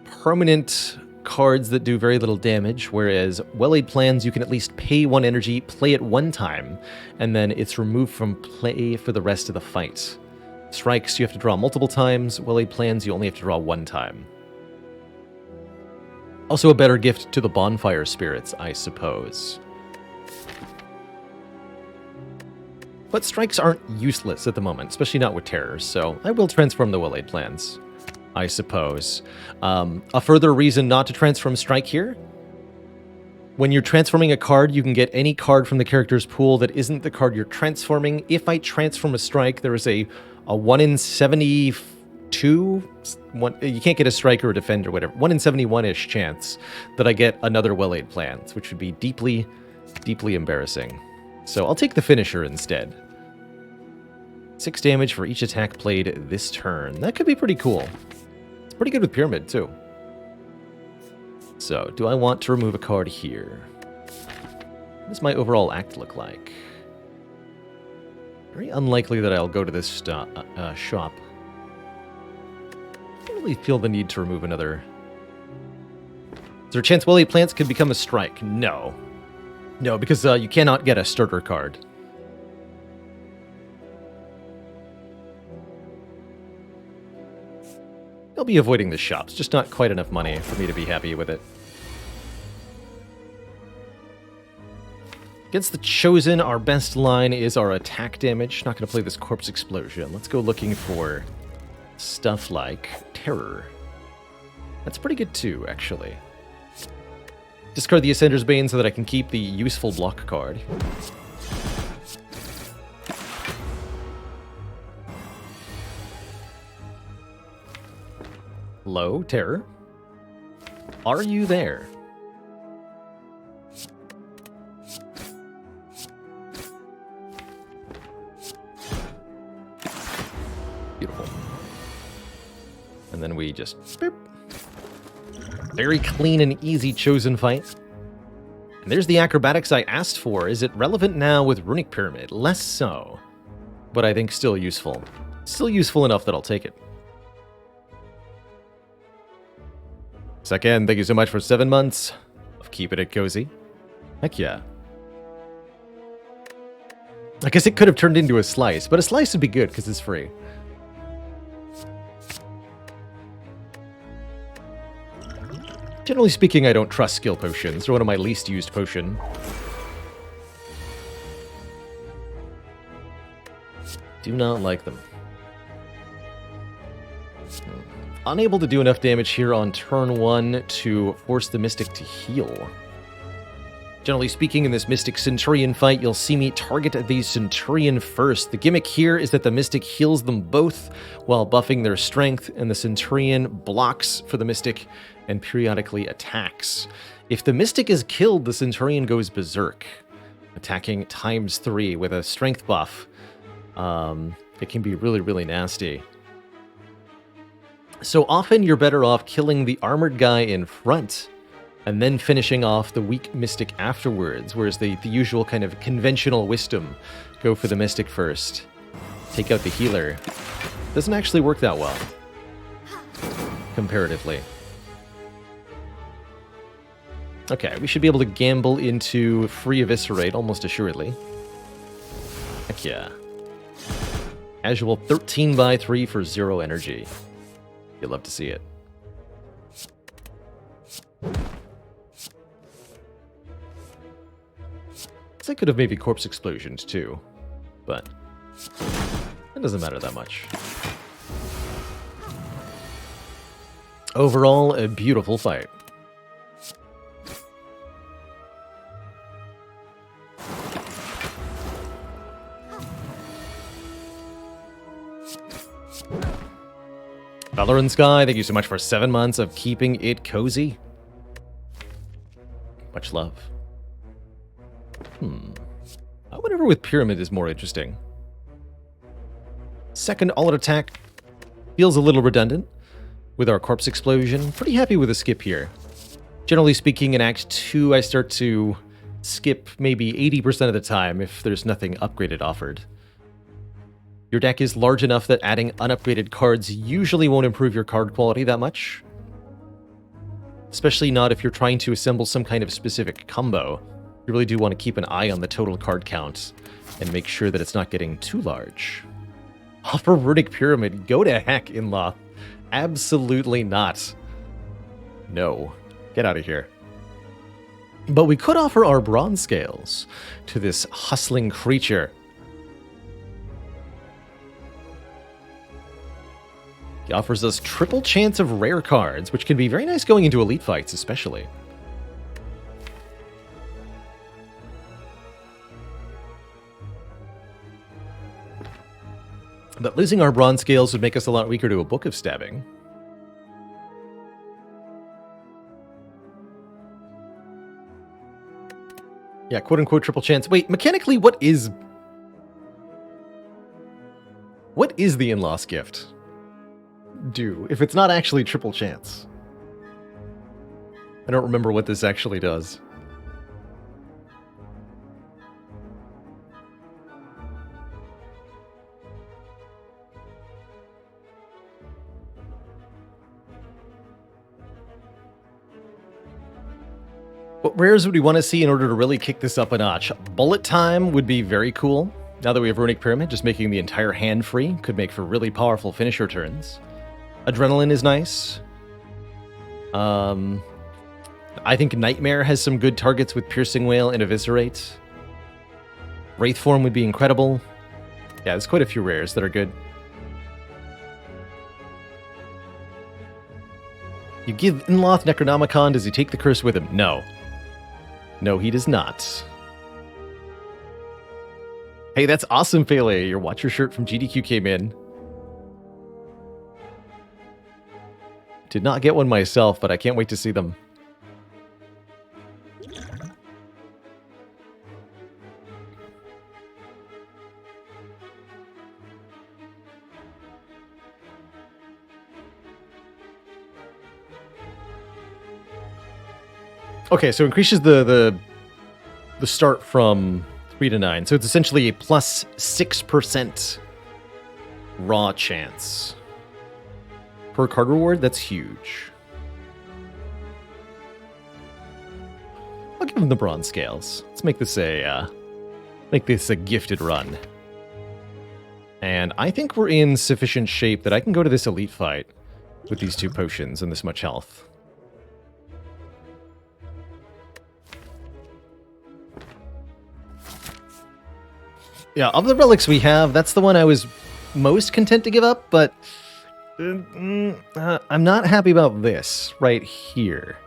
permanent cards that do very little damage, whereas well-laid plans, you can at least pay 1 energy, play it 1 time, and then it's removed from play for the rest of the fight. Strikes, you have to draw multiple times. Well-laid plans, you only have to draw 1 time. Also a better gift to the Bonfire Spirits, I suppose. But strikes aren't useless at the moment, especially not with terrors, so I will transform the well-laid plans, I suppose. A further reason not to transform strike here: when you're transforming a card, you can get any card from the character's pool that isn't the card you're transforming. If I transform a strike, there is a 1 in 72... you can't get a strike or a defender, whatever. 1 in 71-ish chance that I get another well-laid plans, which would be deeply, deeply embarrassing. So I'll take the finisher instead. 6 damage for each attack played this turn. That could be pretty cool. It's pretty good with Pyramid, too. So, do I want to remove a card here? What does my overall act look like? Very unlikely that I'll go to this shop. I don't really feel the need to remove another. Is there a chance well-laid plants could become a strike? No. No, because you cannot get a starter card. I'll be avoiding the shops, just not quite enough money for me to be happy with it. Against the Chosen, our best line is our attack damage. Not going to play this Corpse Explosion. Let's go looking for stuff like Terror. That's pretty good too, actually. Discard the Ascender's Bane so that I can keep the useful block card. Hello, Terror. Are you there? Beautiful. And then we just... Boop. Very clean and easy chosen fight. And there's the acrobatics I asked for. Is it relevant now with Runic Pyramid? Less so. But I think still useful. Still useful enough that I'll take it. Second, thank you so much for 7 months of keeping it cozy. Heck yeah. I guess it could have turned into a slice, but a slice would be good because it's free. Generally speaking, I don't trust skill potions. They're one of my least used potion. Do not like them. Unable to do enough damage here on turn 1 to force the Mystic to heal. Generally speaking, in this Mystic Centurion fight, you'll see me target the Centurion first. The gimmick here is that the Mystic heals them both while buffing their strength, and the Centurion blocks for the Mystic and periodically attacks. If the Mystic is killed, the Centurion goes berserk, attacking ×3 with a strength buff. It can be really, really nasty. So often you're better off killing the armored guy in front and then finishing off the weak Mystic afterwards, whereas the usual kind of conventional wisdom, go for the Mystic first, take out the healer, doesn't actually work that well, comparatively. Okay, we should be able to gamble into free Eviscerate almost assuredly. Heck yeah. Casual 13/3 for 0 energy. You'd love to see it. I could have maybe Corpse Explosions too, but it doesn't matter that much. Overall, a beautiful fight. Valorant Sky, thank you so much for 7 months of keeping it cozy. Much love. Whatever with Pyramid is more interesting. Second all-out attack feels a little redundant with our Corpse Explosion. Pretty happy with the skip here. Generally speaking, in Act 2, I start to skip maybe 80% of the time if there's nothing upgraded offered. Your deck is large enough that adding unupgraded cards usually won't improve your card quality that much. Especially not if you're trying to assemble some kind of specific combo. You really do want to keep an eye on the total card count and make sure that it's not getting too large. Offer Runic Pyramid, go to heck, in-law. Absolutely not. No. Get out of here. But we could offer our bronze scales to this hustling creature. He offers us triple chance of rare cards, which can be very nice going into elite fights, especially. But losing our bronze scales would make us a lot weaker to a Book of Stabbing. Yeah, quote-unquote triple chance. Wait, mechanically, what is the in-laws gift do if it's not actually triple chance? I don't remember what this actually does. What rares would we want to see in order to really kick this up a notch? Bullet Time would be very cool. Now that we have Runic Pyramid, just making the entire hand free could make for really powerful finisher turns. Adrenaline is nice. I think Nightmare has some good targets with Piercing Wail and Eviscerate. Wraith Form would be incredible. Yeah, there's quite a few rares that are good. You give Inloth Necronomicon, does he take the curse with him? No. No, he does not. Hey, that's awesome, Pele. Your Watcher shirt from GDQ came in. Did not get one myself, but I can't wait to see them. Okay, so increases the start from 3 to 9. So it's essentially a plus 6% raw chance per card reward. That's huge. I'll give him the bronze scales. Let's make this a gifted run. And I think we're in sufficient shape that I can go to this elite fight with these 2 potions and this much health. Yeah, of the relics we have, that's the one I was most content to give up, but I'm not happy about this right here.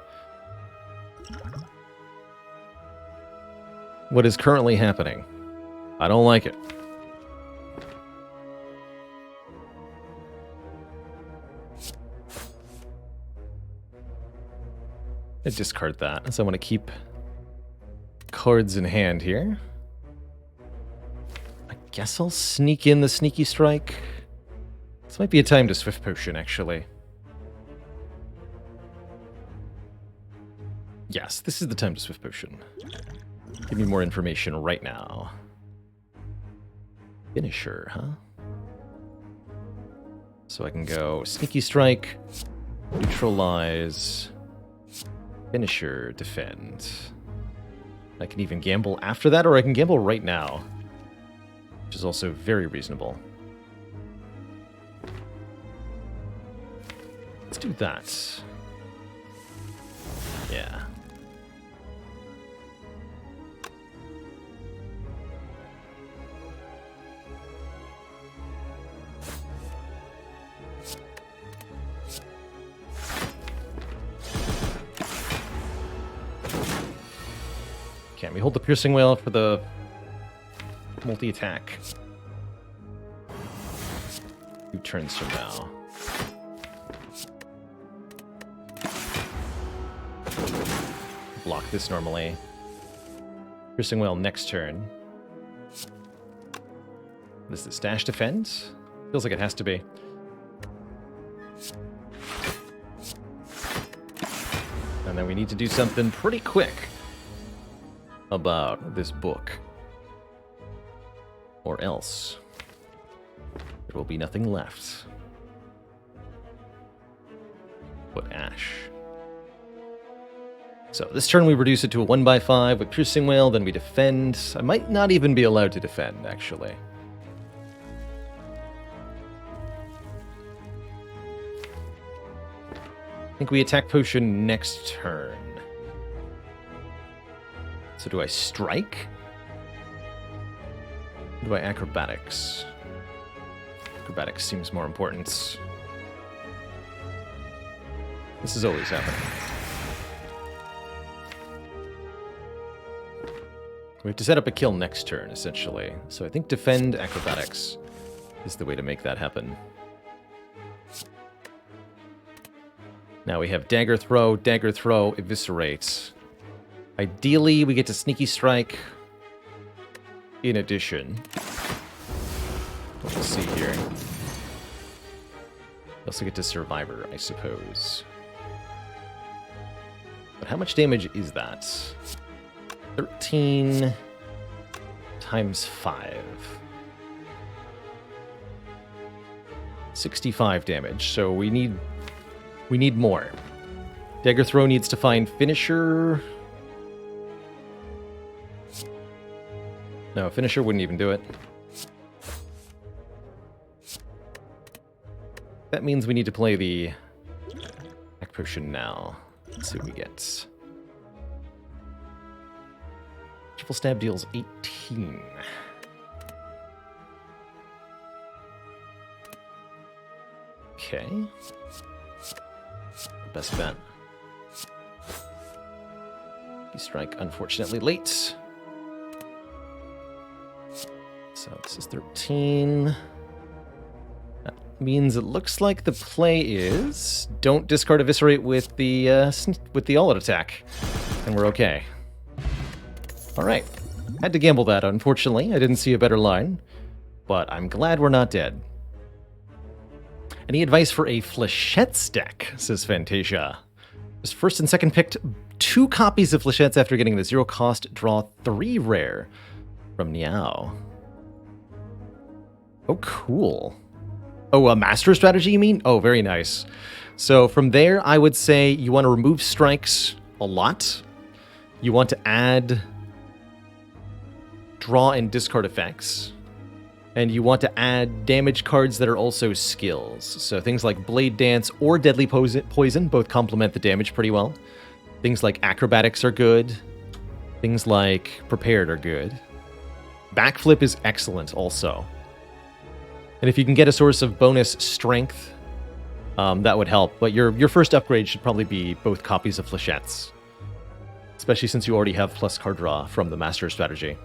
What is currently happening? I don't like it. I discard that, so I want to keep cards in hand here. I guess I'll sneak in the Sneaky Strike. This might be a time to Swift Potion, actually. Yes, this is the time to Swift Potion. Give me more information right now. Finisher, huh? So I can go Sneaky Strike, Neutralize, Finisher, Defend. I can even gamble after that, or I can gamble right now, which is also very reasonable. Let's do that. Yeah. Can we hold the Piercing Wail for the multi-attack? 2 turns from now. Block this normally. Piercing Wail next turn. What is this? Dash Defend? Feels like it has to be. And then we need to do something pretty quick about this book. Or else there will be nothing left but ash. So this turn we reduce it to a 1/5 with Piercing Wail, then we defend. I might not even be allowed to defend, actually. I think we attack potion next turn. So do I strike? Or do I acrobatics? Acrobatics seems more important. This is always happening. We have to set up a kill next turn, essentially. So I think defend acrobatics is the way to make that happen. Now we have dagger throw, eviscerate. Ideally, we get to Sneaky Strike in addition. We'll see here. We also get to Survivor, I suppose. But how much damage is that? 13 times 5. 65 damage, so we need more. Dagger throw needs to find finisher. No, finisher wouldn't even do it. That means we need to play the Act Potion now. Let's see what we get. Triple Stab deals 18. Okay. Best bet. You strike, unfortunately, late. So this is 13. That means it looks like the play is don't discard Eviscerate with the all-out attack, and we're okay. All right. Had to gamble that, unfortunately. I didn't see a better line, but I'm glad we're not dead. Any advice for a Flechettes deck, says Fantasia. Just first and second picked 2 copies of Flechettes after getting the 0 cost. Draw 3 rare from Niao. Oh, cool. Oh, a master strategy, you mean? Oh, very nice. So from there, I would say you want to remove strikes a lot. You want to add draw and discard effects. And you want to add damage cards that are also skills. So things like Blade Dance or Deadly Poison both complement the damage pretty well. Things like Acrobatics are good. Things like Prepared are good. Backflip is excellent also. And if you can get a source of bonus strength, that would help. But your first upgrade should probably be both copies of Flechettes. Especially since you already have plus card draw from the Master Strategy.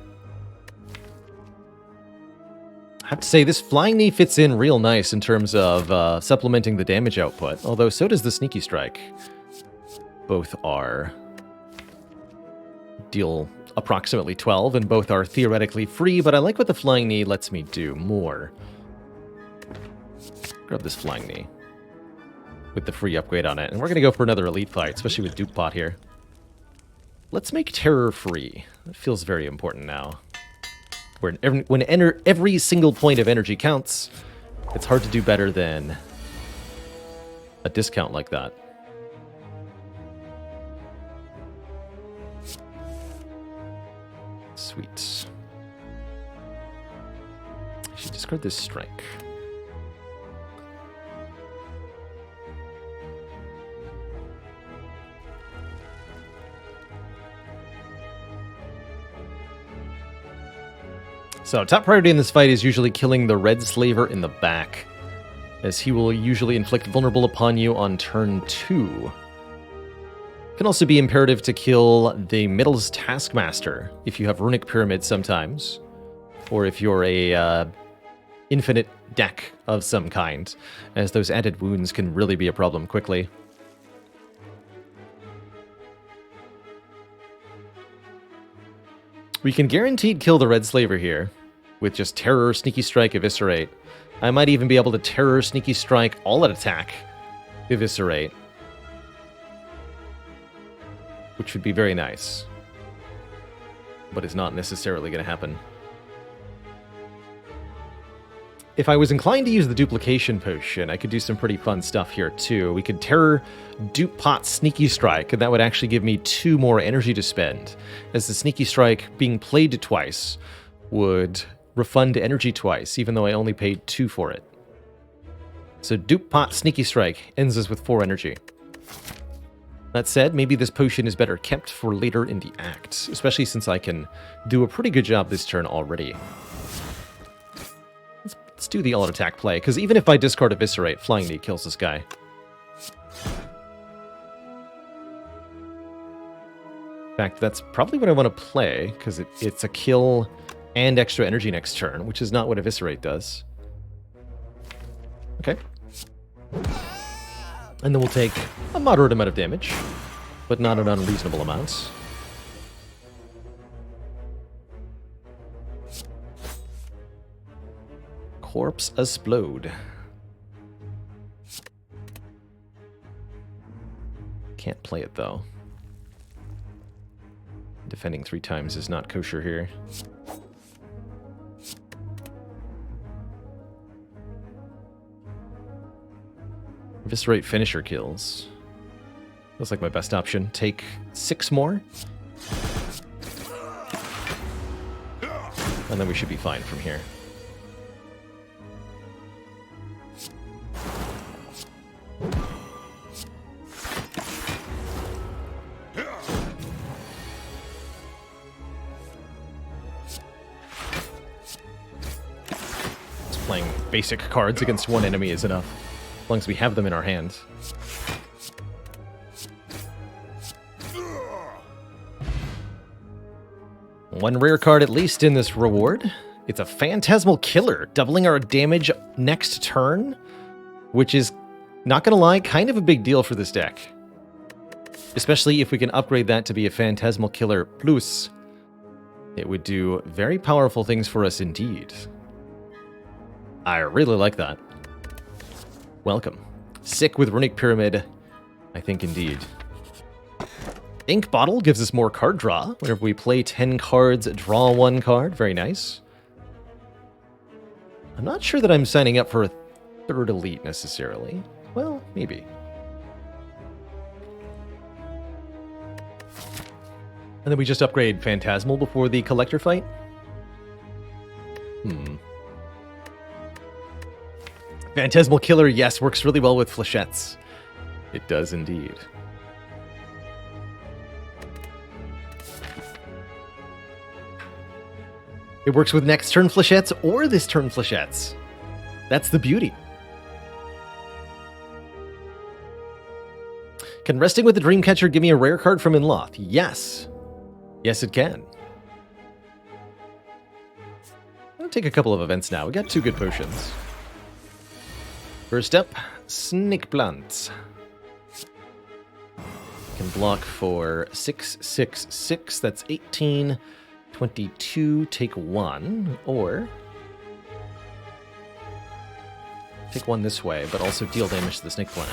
I have to say, this Flying Knee fits in real nice in terms of supplementing the damage output. Although so does the Sneaky Strike. Both are deal approximately 12, and both are theoretically free, but I like what the Flying Knee lets me do more. Grab this Flying Knee with the free upgrade on it. And we're going to go for another Elite fight, especially with Duke Pot here. Let's make Terror free. That feels very important now. When every single point of energy counts, it's hard to do better than a discount like that. Sweet. I should discard this strike. So, top priority in this fight is usually killing the Red Slaver in the back, as he will usually inflict vulnerable upon you on turn 2. It can also be imperative to kill the Middle's Taskmaster if you have Runic Pyramid sometimes, or if you're a infinite deck of some kind, as those added wounds can really be a problem quickly. We can guaranteed kill the Red Slaver here, with just Terror, Sneaky Strike, Eviscerate. I might even be able to Terror, Sneaky Strike, all at attack, Eviscerate. Which would be very nice. But is not necessarily going to happen. If I was inclined to use the Duplication Potion, I could do some pretty fun stuff here too. We could Terror, Dupe Pot, Sneaky Strike, and that would actually give me 2 more energy to spend, as the Sneaky Strike being played twice would refund energy twice, even though I only paid 2 for it. So Dupe Pot, Sneaky Strike ends us with 4 energy. That said, maybe this potion is better kept for later in the act, especially since I can do a pretty good job this turn already. Let's do the all-attack play, because even if I discard Eviscerate, Flying Knee kills this guy. In fact, that's probably what I want to play, because it's a kill and extra energy next turn, which is not what Eviscerate does. Okay. And then we'll take a moderate amount of damage, but not an unreasonable amount. Corpse Explode. Can't play it, though. Defending 3 times is not kosher here. Eviscerate finisher kills. Looks like my best option. Take 6 more. And then we should be fine from here. Just playing basic cards against 1 enemy is enough. As long as we have them in our hand. One rare card at least in this reward. It's a Phantasmal Killer, doubling our damage next turn, which is, not gonna lie, kind of a big deal for this deck. Especially if we can upgrade that to be a Phantasmal Killer Plus. It would do very powerful things for us indeed. I really like that. Welcome. Sick with Runic Pyramid, I think indeed. Ink Bottle gives us more card draw. Whenever we play 10 cards, draw 1 card. Very nice. I'm not sure that I'm signing up for a 3rd elite necessarily. Well, maybe. And then we just upgrade Phantasmal before the Collector fight? Phantasmal Killer, yes, works really well with flechettes. It does indeed. It works with next turn flechettes or this turn flechettes. That's the beauty. Can Resting with the Dreamcatcher give me a rare card from Inloth? Yes. Yes, it can. I'll take a couple of events now. We got 2 good potions. First up, Snake Plant. Can block for 6, 6, 6. That's 18, 22. Take 1, or take 1 this way, but also deal damage to the Snake Plant.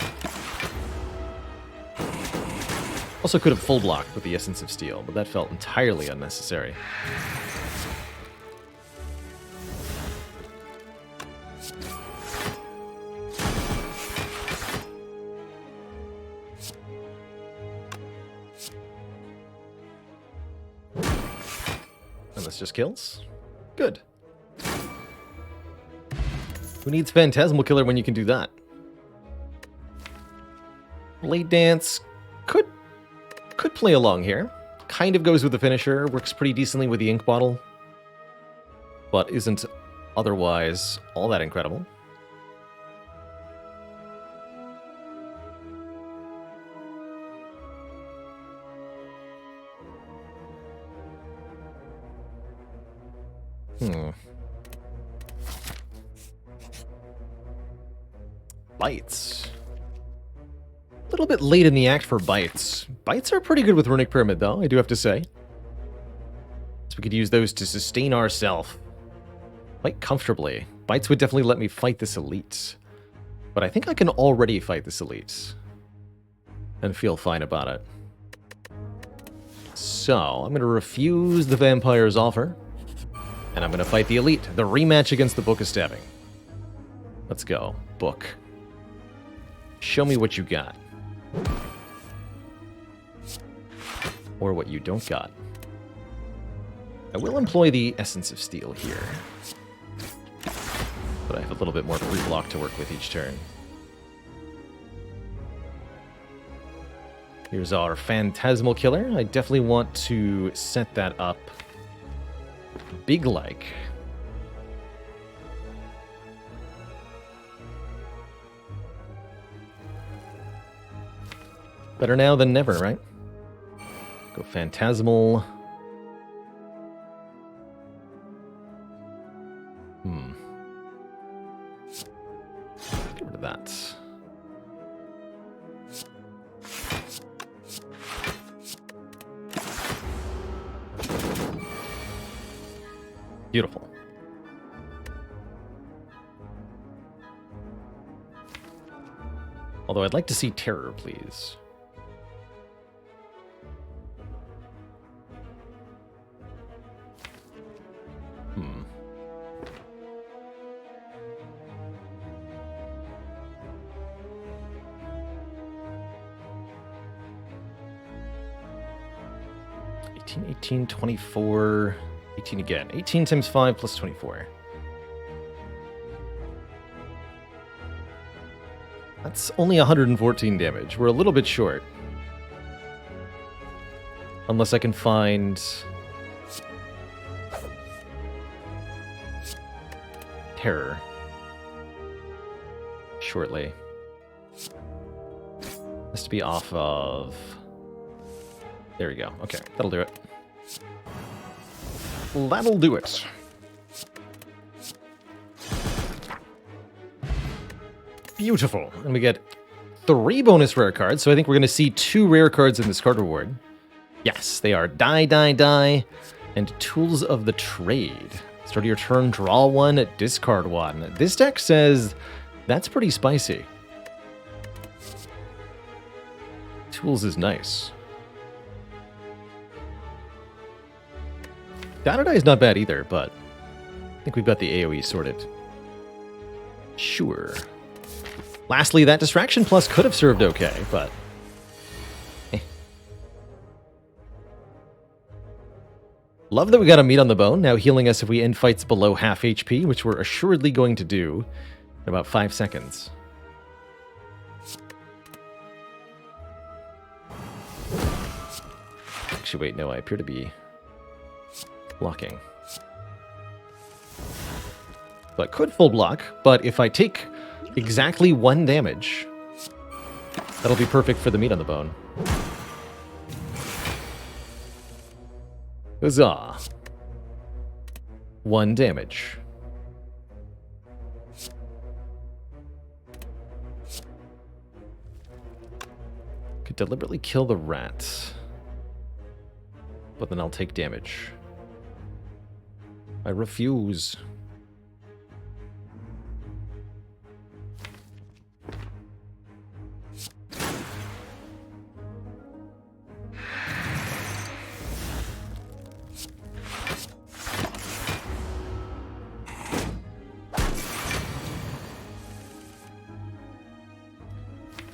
Also could have full blocked with the Essence of Steel, but that felt entirely unnecessary. And this just kills? Good. Who needs Phantasmal Killer when you can do that? Blade Dance could play along here. Kind of goes with the finisher, works pretty decently with the Ink Bottle, but isn't otherwise all that incredible. Bites. A little bit late in the act for Bites. Bites are pretty good with Runic Pyramid, though, I do have to say. So we could use those to sustain ourselves quite comfortably. Bites would definitely let me fight this elite. But I think I can already fight this elite and feel fine about it. So, I'm going to refuse the vampire's offer. And I'm going to fight the elite. The rematch against the Book of Stabbing. Let's go. Book. Show me what you got. Or what you don't got. I will employ the Essence of Steel here. But I have a little bit more free block to work with each turn. Here's our Phantasmal Killer. I definitely want to set that up big-like. Better now than never, right? Go Phantasmal. Get rid of that. Beautiful. Although I'd like to see Terror, please. $18, 18, 24, 18 again. 18 times 5 plus 24. That's only 114 damage. We're a little bit short. Unless I can find Terror shortly. Has to be off of... There we go. Okay, that'll do it. That'll do it. Beautiful. And we get 3 bonus rare cards, so I think we're going to see 2 rare cards in this card reward. Yes, they are Die, Die, Die, and Tools of the Trade. Start of your turn, draw 1, discard 1. This deck says that's pretty spicy. Tools is nice. Dynadai is not bad either, but I think we've got the AoE sorted. Sure. Lastly, that Distraction Plus could have served okay, but... Love that we got a Meat on the Bone, now healing us if we end fights below half HP, which we're assuredly going to do in about 5 seconds. Actually, wait, no, I appear to be blocking. So I could full block, but if I take exactly 1 damage, that'll be perfect for the Meat on the Bone. Huzzah. 1 damage. Could deliberately kill the rat. But then I'll take damage. I refuse.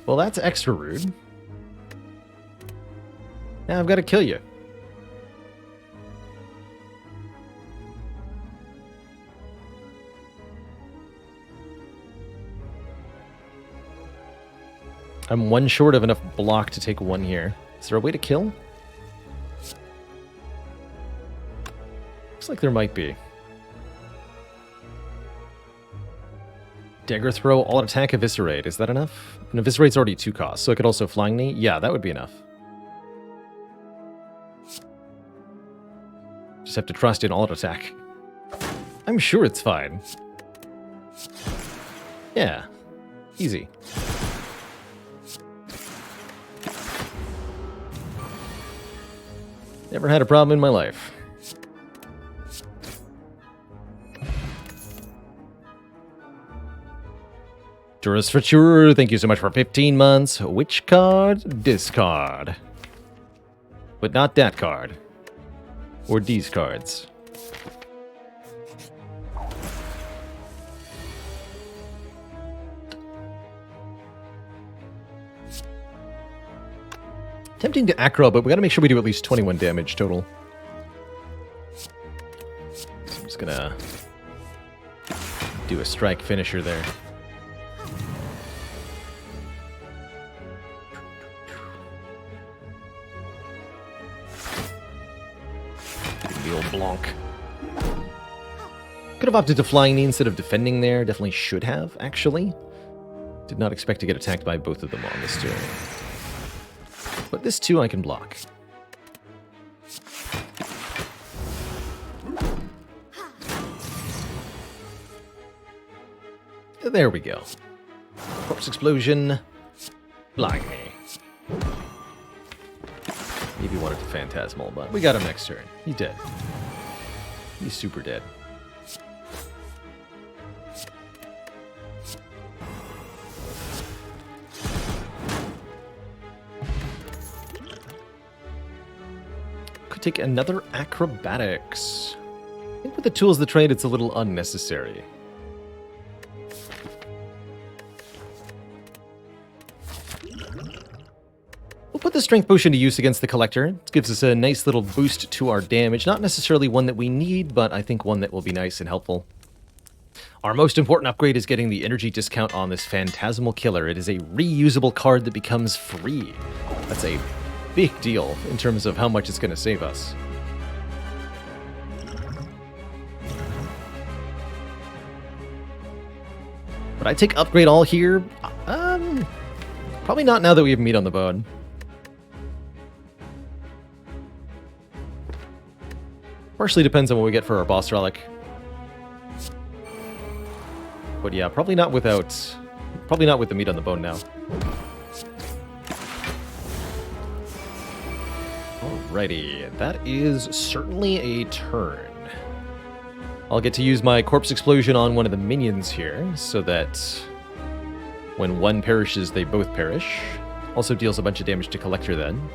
Well, that's extra rude. Now I've got to kill you. I'm 1 short of enough block to take 1 here. Is there a way to kill? Looks like there might be. Dagger throw, all attack, eviscerate. Is that enough? And eviscerate's already 2 costs, so it could also flying knee. Yeah, that would be enough. Just have to trust in all attack. I'm sure it's fine. Yeah, easy. Never had a problem in my life. Durus for sure, thank you so much for 15 months. Which card? Discard. But not that card. Or these cards. Tempting to acro, but we gotta make sure we do at least 21 damage total. So I'm just gonna do a strike finisher there. The old Blanc. Could have opted to flying knee instead of defending there. Definitely should have, actually. Did not expect to get attacked by both of them on this turn. But this too I can block. There we go. Corpse explosion. Flying me. Maybe wanted to Phantasmal, but we got him next turn. He's dead. He's super dead. Could take another acrobatics. I think with the tools of the trade, it's a little unnecessary. We'll put the Strength Potion to use against the Collector. It gives us a nice little boost to our damage. Not necessarily one that we need, but I think one that will be nice and helpful. Our most important upgrade is getting the energy discount on this Phantasmal Killer. It is a reusable card that becomes free. That's a big deal in terms of how much it's going to save us. But I take Upgrade All here. Probably not now that we have Meat on the Bone. Partially depends on what we get for our boss relic. But yeah, probably not with the Meat on the Bone now. Alrighty, that is certainly a turn. I'll get to use my Corpse Explosion on one of the minions here, so that when one perishes, they both perish. Also deals a bunch of damage to Collector then.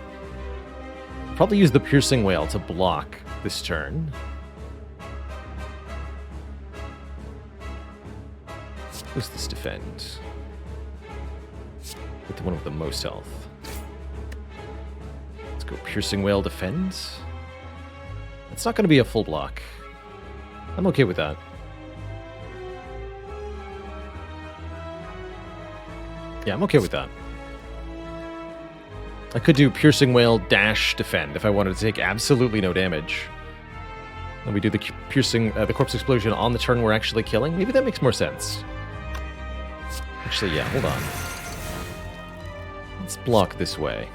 Probably use the Piercing Wail to block this turn. does this defend? With the one with the most health. Let's go Piercing Wail defend. It's not going to be a full block. I'm okay with that. Yeah, I'm okay with that. I could do Piercing Wail dash defend if I wanted to take absolutely no damage. And we do the the Corpse Explosion on the turn we're actually killing. Maybe that makes more sense. Actually, yeah, hold on. Let's block this way.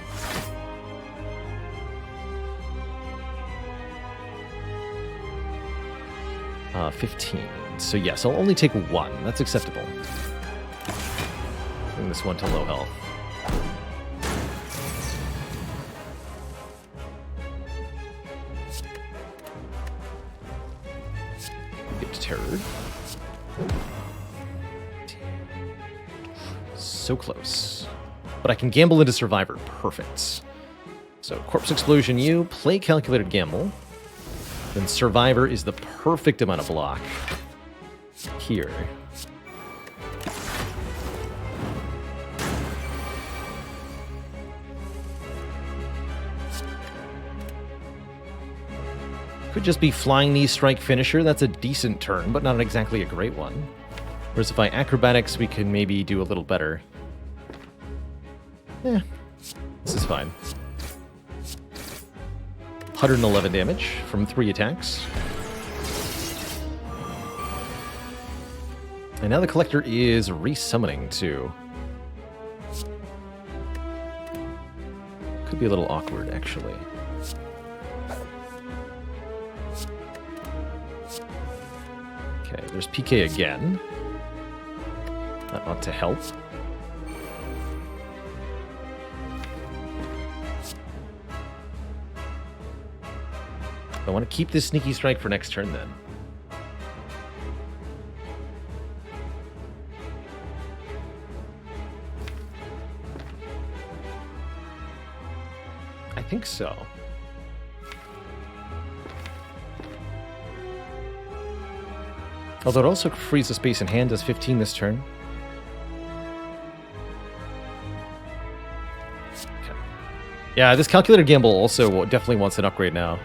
Uh, 15. So yes, I'll only take one. That's acceptable. Bring this one to low health. Get deterred. So close. But I can gamble into Survivor. Perfect. So Corpse Explosion you, play Calculated Gamble. Then Survivor is the perfect amount of block. Here. Could just be Flying Knee Strike Finisher. That's a decent turn, but not exactly a great one. Whereas if I Acrobatics, we can maybe do a little better. Eh, this is fine. 111 damage from 3 attacks. And now the Collector is resummoning too. Could be a little awkward, actually. Okay, there's PK again. That ought to help. I want to keep this Sneaky Strike for next turn, then. I think so. Although it also frees the space in hand, does 15 this turn. Okay. Yeah, this Calculated Gamble also definitely wants an upgrade now.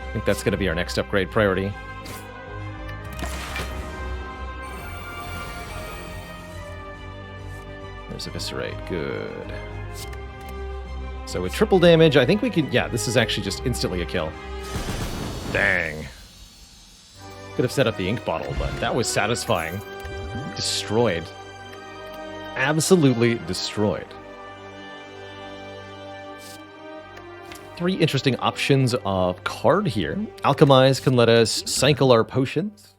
I think that's going to be our next upgrade priority. There's Eviscerate. Good. So with triple damage, I think we can... Yeah, this is actually just instantly a kill. Dang. Could have set up the ink bottle, but that was satisfying. Destroyed. Absolutely destroyed. 3 interesting options of card here. Alchemize can let us cycle our potions.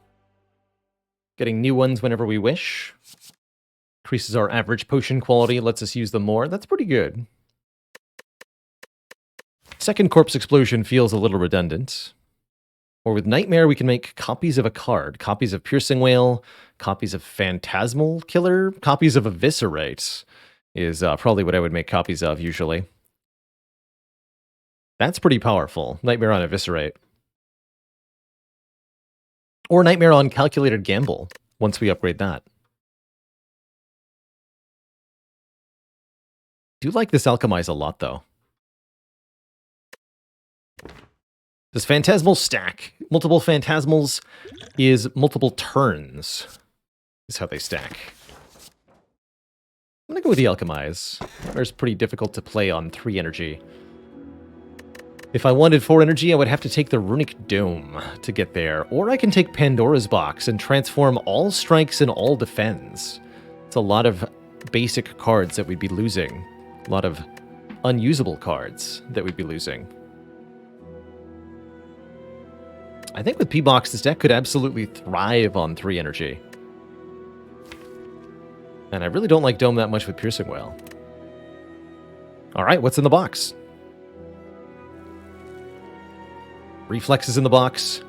Getting new ones whenever we wish. Increases our average potion quality, lets us use them more. That's pretty good. Second Corpse Explosion feels a little redundant. Or with Nightmare, we can make copies of a card. Copies of Piercing Wail, copies of Phantasmal Killer, copies of Eviscerate is probably what I would make copies of usually. That's pretty powerful. Nightmare on Eviscerate. Or Nightmare on Calculated Gamble, once we upgrade that. Do like this Alchemize a lot, though. Does Phantasmal stack? Multiple Phantasmals is multiple turns, is how they stack. I'm going to go with the Alchemize. It's pretty difficult to play on 3 energy. If I wanted 4 energy, I would have to take the Runic Dome to get there. Or I can take Pandora's Box and transform all strikes and all defends. It's a lot of basic cards that we'd be losing. A lot of unusable cards that we'd be losing. I think with P-Box, this deck could absolutely thrive on 3 energy. And I really don't like Dome that much with Piercing Wail. Alright, what's in the box? Reflex is in the box.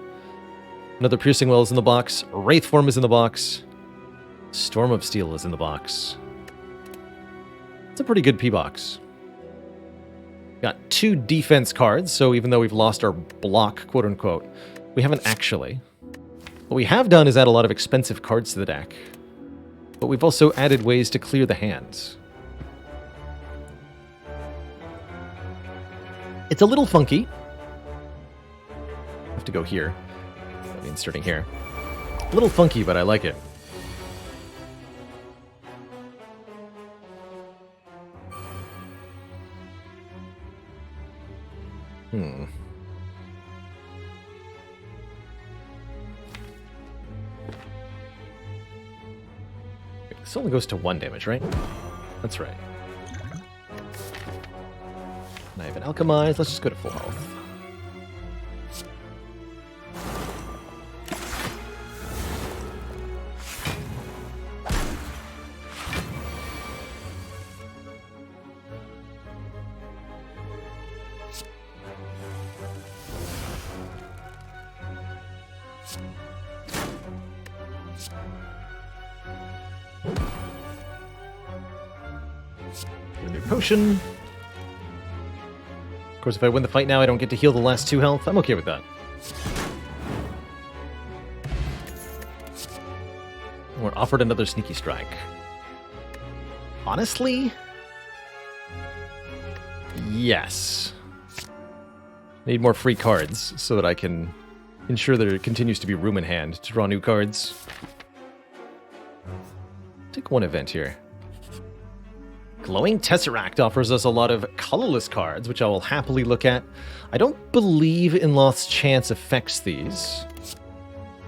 Another Piercing Wail is in the box. Wraith Form is in the box. Storm of Steel is in the box. It's a pretty good P-Box. Got 2 defense cards, so even though we've lost our block, quote-unquote, we haven't actually. What we have done is add a lot of expensive cards to the deck. but we've also added ways to clear the hands. It's a little funky. I have to go here. I mean, starting here. A little funky, but I like it. This only goes to 1 damage, right? That's right. And I have an alchemized. Let's just go to full health. Potion. Of course, if I win the fight now, I don't get to heal the last 2 health. I'm okay with that. We're offered another sneaky strike. Honestly? Yes. Need more free cards so that I can ensure there continues to be room in hand to draw new cards. Take 1 event here. Glowing Tesseract offers us a lot of colorless cards, which I will happily look at. I don't believe Inloth's Chance affects these.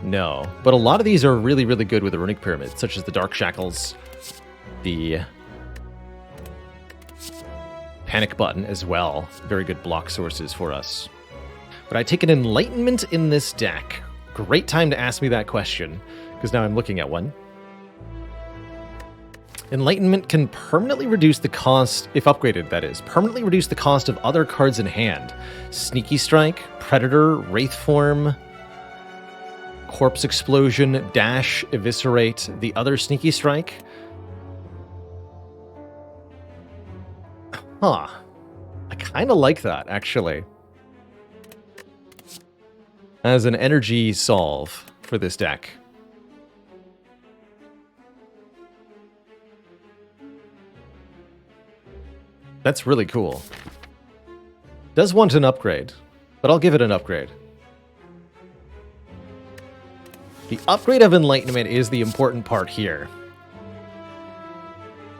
No, but a lot of these are really, really good with the Runic Pyramid, such as the Dark Shackles, the Panic Button as well. Very good block sources for us. But I take an Enlightenment in this deck. Great time to ask me that question, because now I'm looking at one. Enlightenment can permanently reduce the cost, if upgraded that is, permanently reduce the cost of other cards in hand. Sneaky Strike, Predator, Wraithform, Corpse Explosion, Dash, Eviscerate, the other Sneaky Strike. Huh. I kind of like that, actually. As an energy solve for this deck. That's really cool. Does want an upgrade, but I'll give it an upgrade. The upgrade of Enlightenment is the important part here.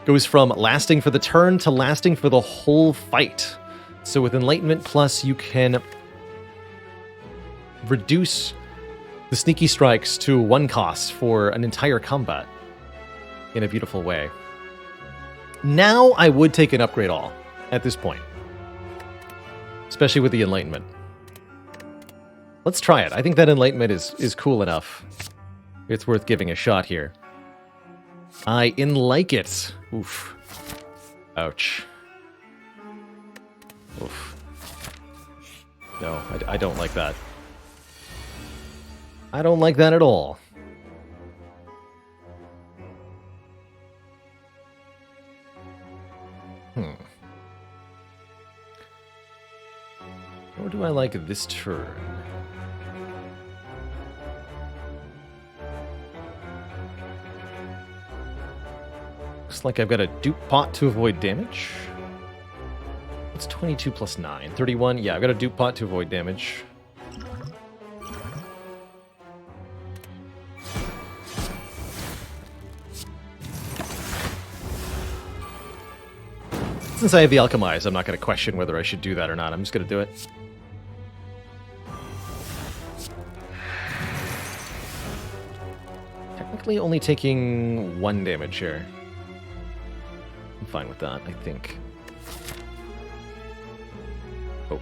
Goes from lasting for the turn to lasting for the whole fight. So with Enlightenment Plus, you can reduce the sneaky strikes to 1 cost for an entire combat in a beautiful way. Now I would take an upgrade all at this point, especially with the Enlightenment. Let's try it. I think that Enlightenment is cool enough. It's worth giving a shot here. I like it. Oof. Ouch. Oof. No, I don't like that. I don't like that at all. Or do I like this turn? Looks like I've got a dupe pot to avoid damage. It's 22 plus 9. 31. Yeah, I've got a dupe pot to avoid damage. Since I have the Alchemize, I'm not going to question whether I should do that or not. I'm just going to do it. Technically only taking 1 damage here. I'm fine with that, I think. Hope.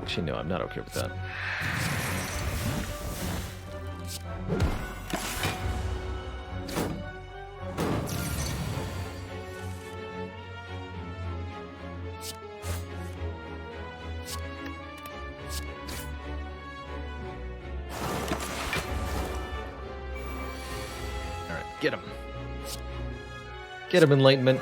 Actually, no, I'm not okay with that. Alright, get him. Get him, Enlightenment.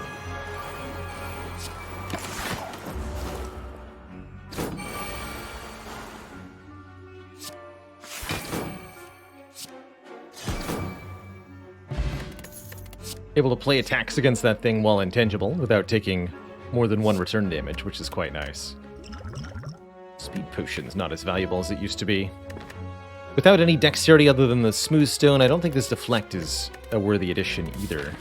able to play attacks against that thing while intangible without taking more than one return damage, which is quite nice. Speed potion's not as valuable as it used to be. Without any dexterity other than the smooth stone, I don't think this deflect is a worthy addition either.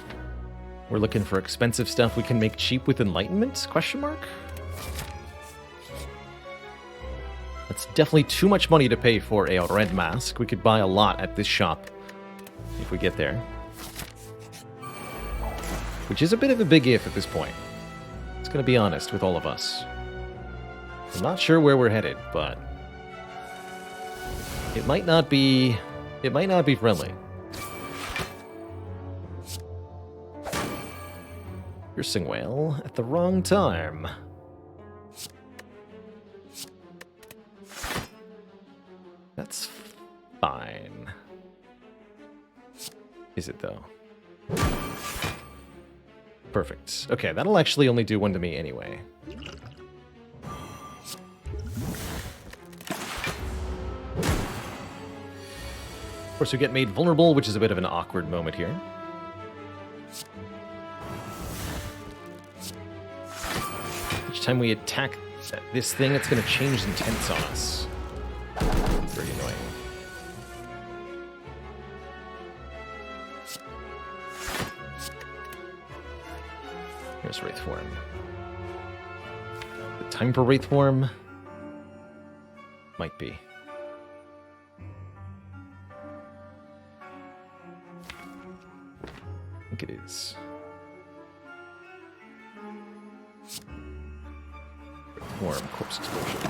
We're looking for expensive stuff we can make cheap with enlightenment? Question mark? That's definitely too much money to pay for a red mask. We could buy a lot at this shop if we get there. Which is a bit of a big if at this point. It's gonna be honest with all of us. I'm not sure where we're headed, but it might not be friendly. Piercing whale at the wrong time. That's fine. Is it though? Perfect. Okay, that'll actually only do one to me anyway. Of course, we get made vulnerable, which is a bit of an awkward moment here. Each time we attack this thing, it's going to change intents on us. Very annoying. Here's Wraith Form. The time for Wraith Form? Might be. I think it is. Form, corpse explosion.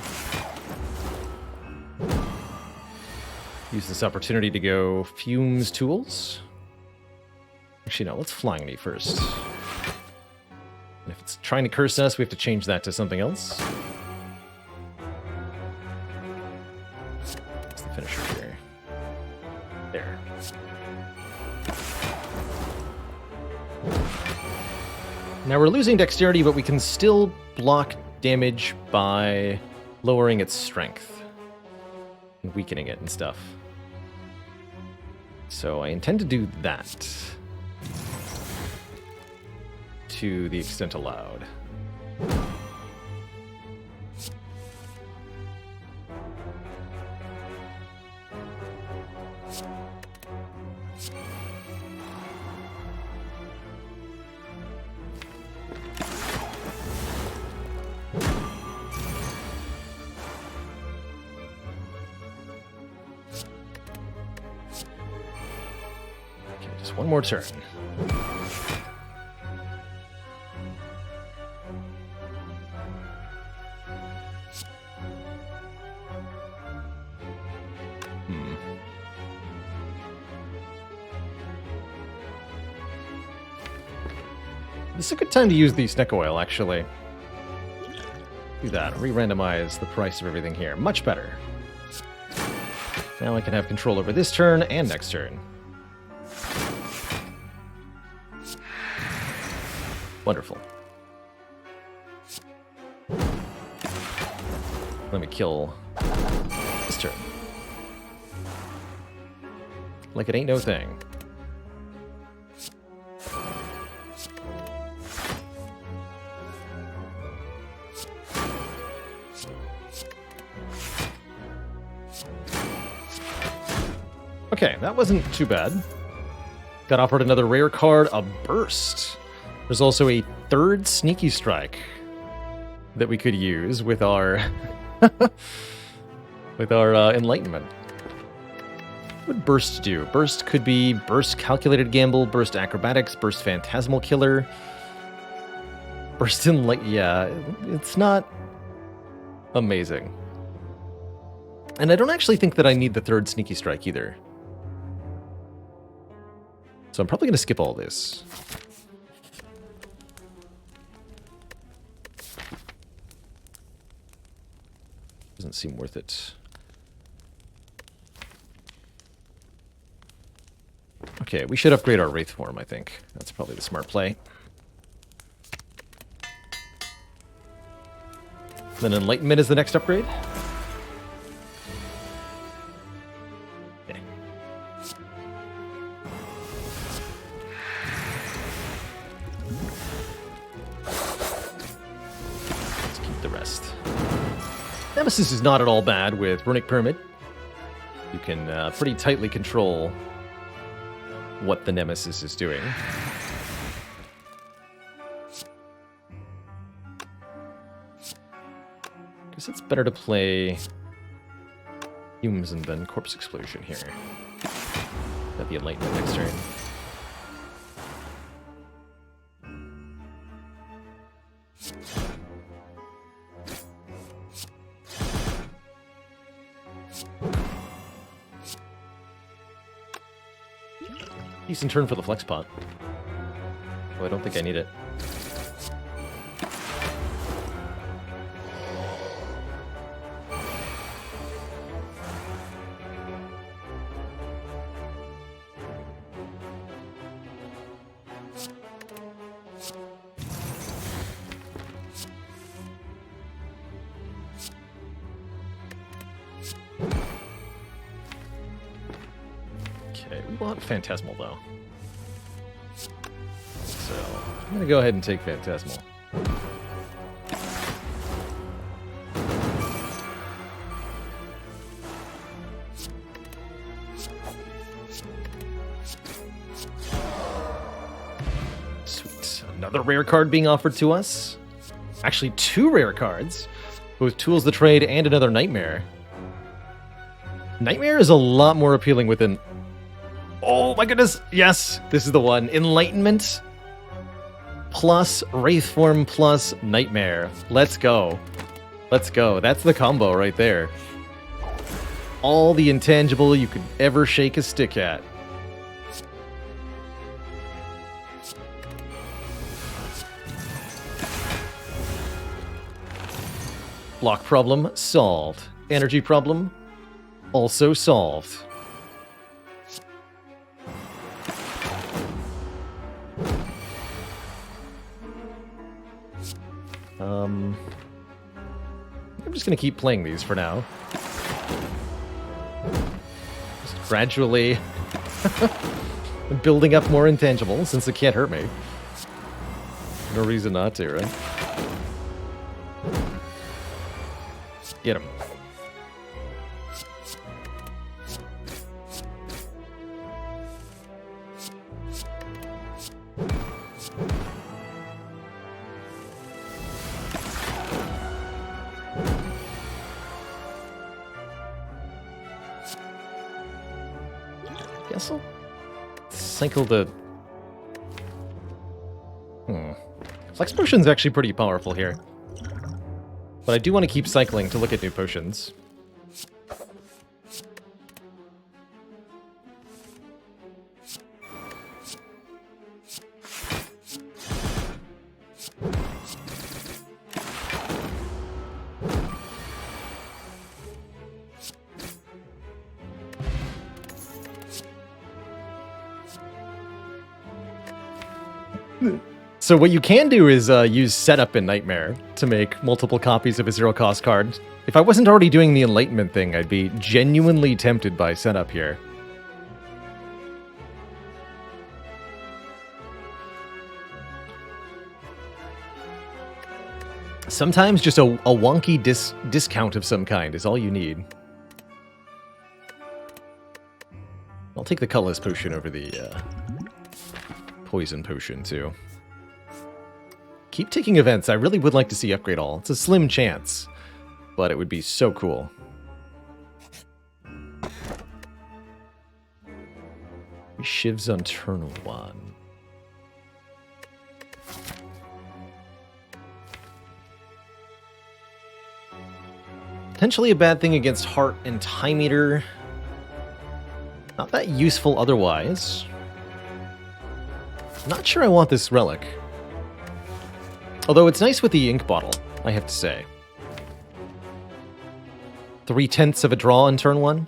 Use this opportunity to go Fumes Tools. Actually, no, let's Flying Knee first. And if it's trying to curse us, we have to change that to something else. What's the finisher here? There. Now we're losing dexterity, but we can still block damage by lowering its strength and weakening it and stuff. So I intend to do that to the extent allowed. One more turn. This is a good time to use the Snec Oil, actually. Do that. Re-randomize the price of everything here. Much better. Now I can have control over this turn and next turn. Wonderful. Let me kill this turn. Like it ain't no thing. Okay, that wasn't too bad. Got offered another rare card, a Burst. There's also a third Sneaky Strike that we could use with our Enlightenment. What would Burst do? Burst could be Burst Calculated Gamble, Burst Acrobatics, Burst Phantasmal Killer, Burst yeah, it's not amazing. And I don't actually think that I need the third Sneaky Strike either. So I'm probably going to skip all this. Doesn't seem worth it. Okay, we should upgrade our Wraith Form, I think. That's probably the smart play. Then Enlightenment is the next upgrade. Okay. Nemesis is not at all bad with Runic Pyramid. You can pretty tightly control what the Nemesis is doing. Guess it's better to play Fumes and then Corpse Explosion here. Got the Enlightenment next turn. Decent turn for the flex pot. Oh, I don't think I need it. Phantasmal, though. So, I'm going to go ahead and take Phantasmal. Sweet. Another rare card being offered to us. Actually, 2 rare cards. Both Tools the Trade and another Nightmare. Nightmare is a lot more appealing within... Oh my goodness, yes, this is the one. Enlightenment plus Wraithform plus Nightmare. Let's go. Let's go. That's the combo right there. All the intangible you could ever shake a stick at. Block problem solved. Energy problem also solved. I'm just going to keep playing these for now. Just gradually building up more intangibles since it can't hurt me. No reason not to, right? Get him. Guess I'll cycle the... Flex Potion's actually pretty powerful here. But I do want to keep cycling to look at new potions. So what you can do is use Setup in Nightmare to make multiple copies of a zero-cost card. If I wasn't already doing the Enlightenment thing, I'd be genuinely tempted by Setup here. Sometimes just a wonky discount of some kind is all you need. I'll take the Colorless Potion over the Poison Potion, too. Keep taking events. I really would like to see Upgrade All. It's a slim chance, but it would be so cool. Shivs on turn 1. Potentially a bad thing against Heart and Time Eater. Not that useful otherwise. Not sure I want this relic. Although it's nice with the ink bottle, I have to say. 3/10 of a draw on turn 1.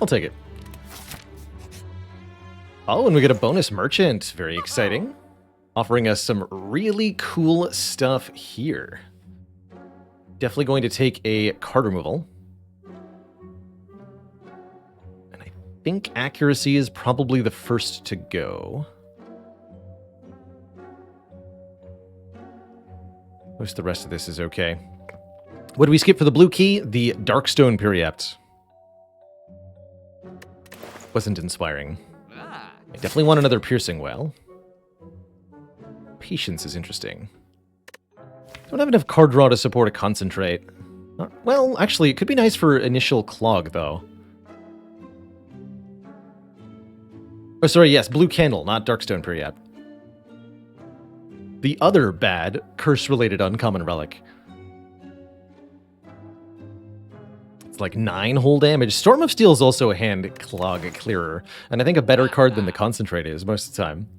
I'll take it. Oh, and we get a bonus merchant. Very exciting. Offering us some really cool stuff here. Definitely going to take a card removal. And I think accuracy is probably the first to go. Most of the rest of this is okay. What do we skip for the blue key? The Darkstone Periapt. Wasn't inspiring. I definitely want another Piercing Well. Patience is interesting. Don't have enough card draw to support a Concentrate. Well, actually, it could be nice for initial Clog, though. Oh, sorry, yes, Blue Candle, not Darkstone Periapt. The other bad, curse-related uncommon relic. It's like 9 whole damage. Storm of Steel is also a hand Clog clearer, and I think a better card than the Concentrate is most of the time.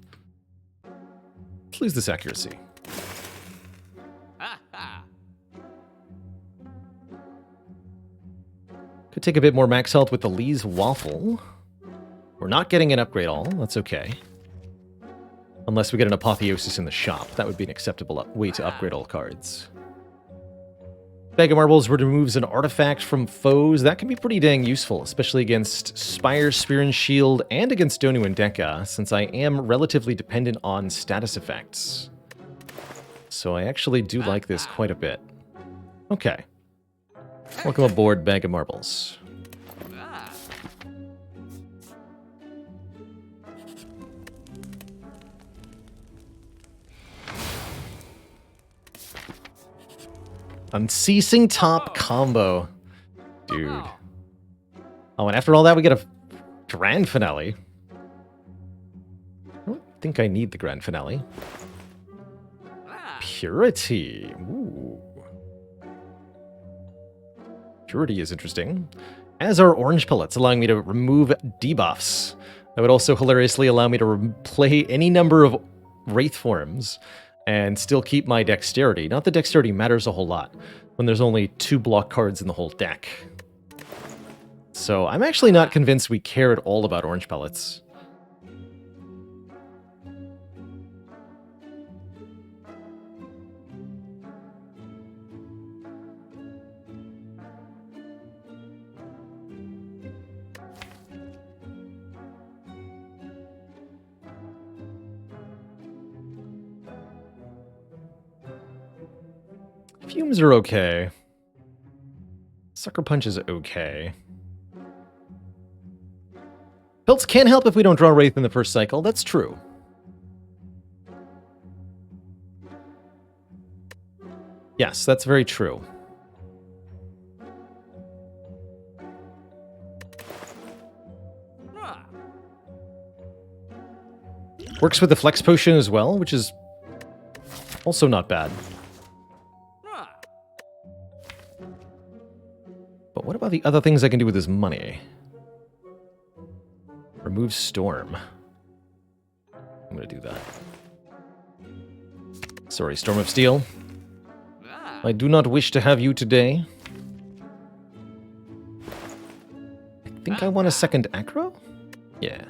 Let's lose this accuracy. Could take a bit more max health with the Lee's Waffle. We're not getting an upgrade all. That's okay. Unless we get an Apotheosis in the shop. That would be an acceptable way to upgrade all cards. Bag of Marbles removes an artifact from foes. That can be pretty dang useful, especially against Spire, Spear and Shield, and against Donu and Deka, since I am relatively dependent on status effects. So I actually do like this quite a bit. Okay. Welcome aboard, Bag of Marbles. Unceasing top combo. Dude. Oh, and after all that, we get a grand finale. I don't think I need the grand finale. Purity. Ooh. Purity is interesting. As are orange pellets, allowing me to remove debuffs. That would also hilariously allow me to play any number of Wraith forms and still keep my dexterity. Not that dexterity matters a whole lot when there's only 2 block cards in the whole deck. So I'm actually not convinced we care at all about orange pellets. Fumes are okay. Sucker Punch is okay. Pelts can help if we don't draw Wraith in the first cycle. That's true. Yes, that's very true. Works with the Flex Potion as well, which is also not bad. But what about the other things I can do with this money? Remove Storm. I'm going to do that. Sorry, Storm of Steel. I do not wish to have you today. I think I want a second Acro? Yeah.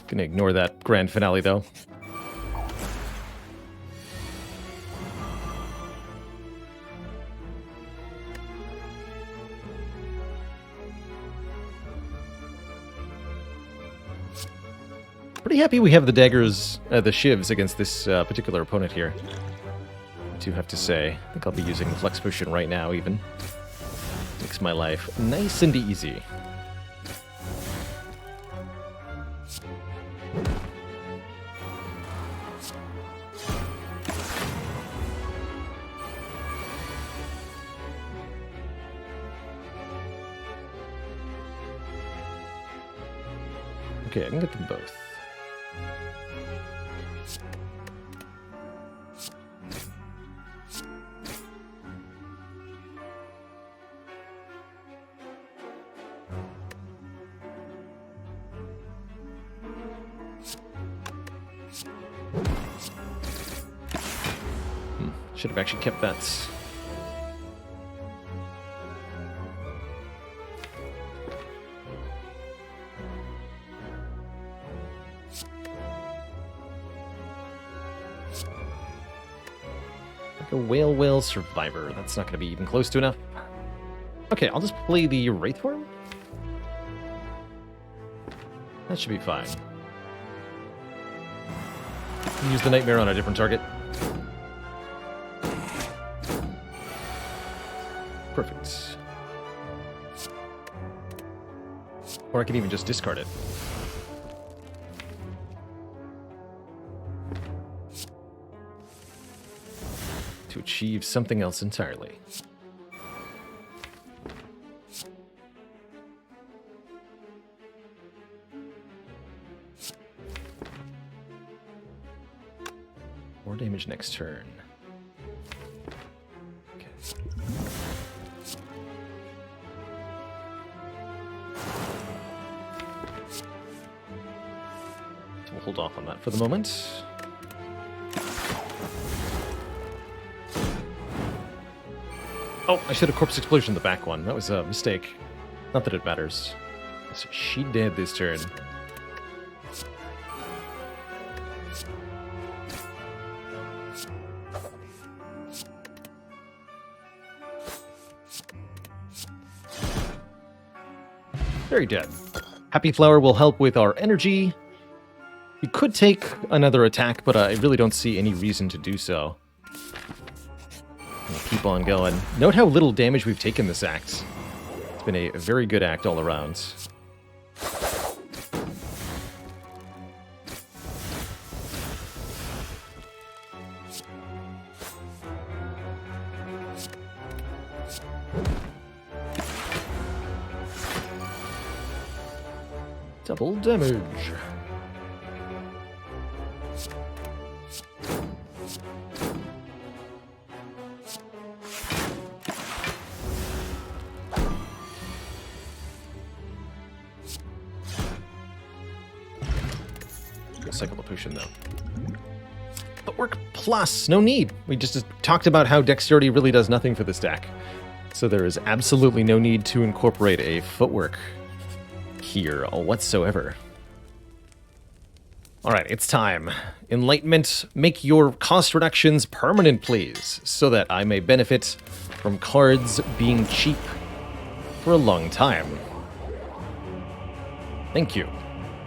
Gonna ignore that grand finale, though. Pretty happy we have the daggers, the shivs against this particular opponent here. I do have to say. I think I'll be using the Flex Potion right now, even. Makes my life nice and easy. Okay, I can get them both. Should have actually kept that. Like a whale survivor. That's not going to be even close to enough. Okay, I'll just play the Wraith form. That should be fine. Use the Nightmare on a different target. Perfect. Or I can even just discard it. To achieve something else entirely. More damage next turn. Okay. So we'll hold off on that for the moment. Oh, I should have Corpse Explosion the back one. That was a mistake. Not that it matters. She dead this turn. Very dead. Happy Flower will help with our energy. We could take another attack, but I really don't see any reason to do so. We'll keep on going. Note how little damage we've taken this act. It's been a very good act all around. Double damage. Cycle the potion, though. Footwork plus, no need. We just talked about how dexterity really does nothing for this deck. So there is absolutely no need to incorporate a footwork here whatsoever. Alright, it's time. Enlightenment, make your cost reductions permanent, please, so that I may benefit from cards being cheap for a long time. Thank you,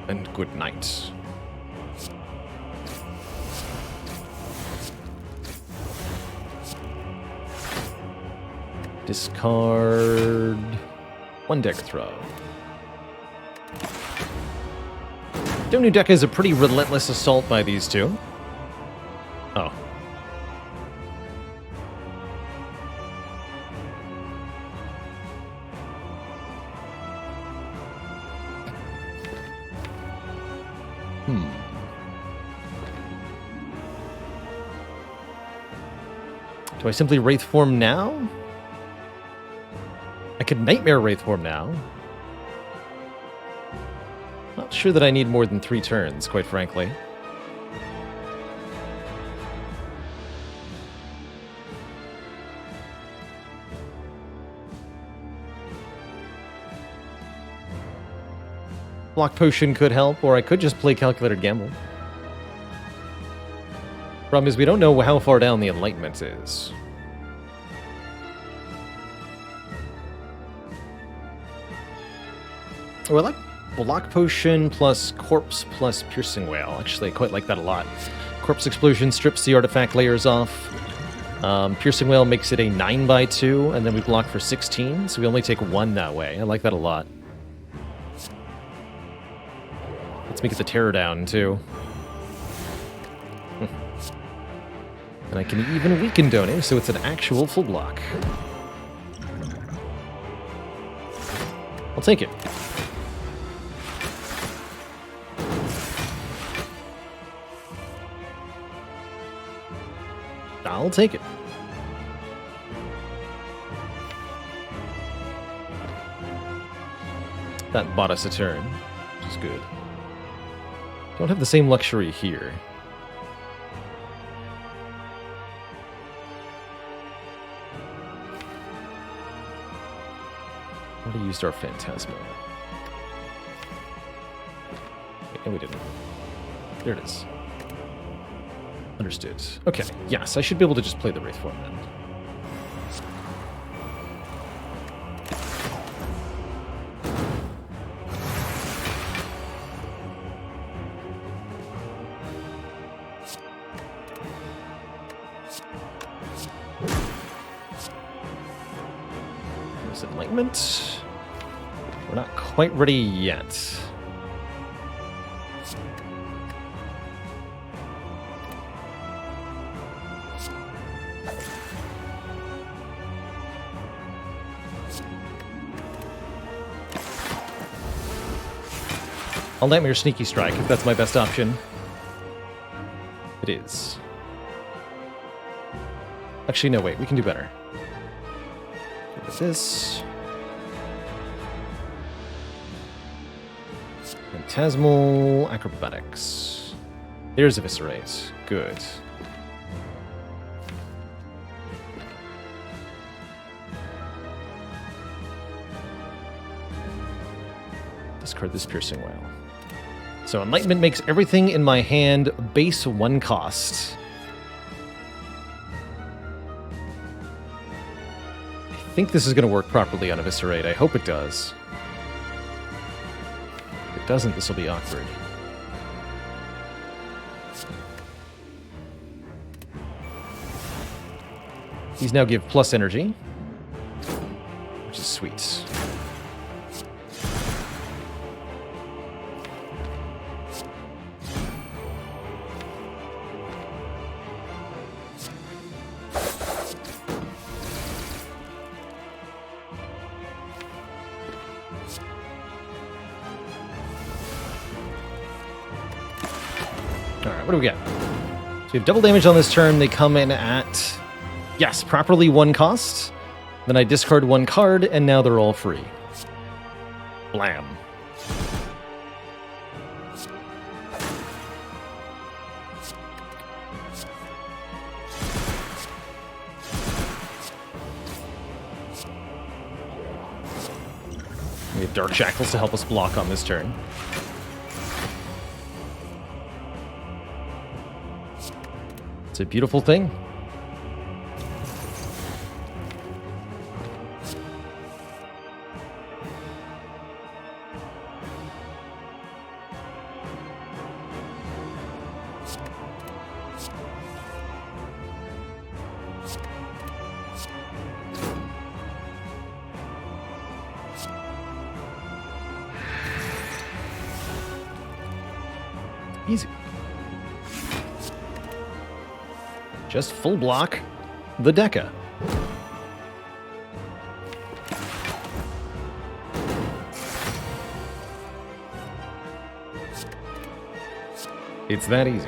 and good night. Discard one deck throw. Donu deck is a pretty relentless assault by these two. Oh. Do I simply Wraith form now? I could Nightmare Wraith form now. Not sure that I need more than 3 turns, quite frankly. Block Potion could help, or I could just play Calculated Gamble. Problem is, we don't know how far down the Enlightenment is. Oh, I like Block Potion plus Corpse plus Piercing Wail. Actually, I quite like that a lot. Corpse Explosion strips the artifact layers off. Piercing Wail makes it a 9x2, and then we block for 16, so we only take 1 that way. I like that a lot. Let's make it the Terror down, too. And I can even weaken Donu, so it's an actual full block. I'll take it. I'll take it. That bought us a turn, which is good. Don't have the same luxury here. Already used our Phantasmal. No, we didn't. There it is. Understood. Okay, yes, I should be able to just play the Wraith form then. Enlightenment. We're not quite ready yet. I'll Nightmare Sneaky Strike if that's my best option. It is. Actually, no, wait, we can do better. Get rid of this. Phantasmal Acrobatics. There's Eviscerate. Good. Discard this Piercing Wail. So Enlightenment makes everything in my hand base 1 cost. I think this is going to work properly on Eviscerate. I hope it does. If it doesn't, this will be awkward. These now give plus energy, which is sweet. What do we get? So we have double damage on this turn. They come in at, yes, properly 1 cost. Then I discard 1 card, and now they're all free. Blam. We have Dark Shackles to help us block on this turn. It's a beautiful thing. Easy. Just full block the Deca. It's that easy.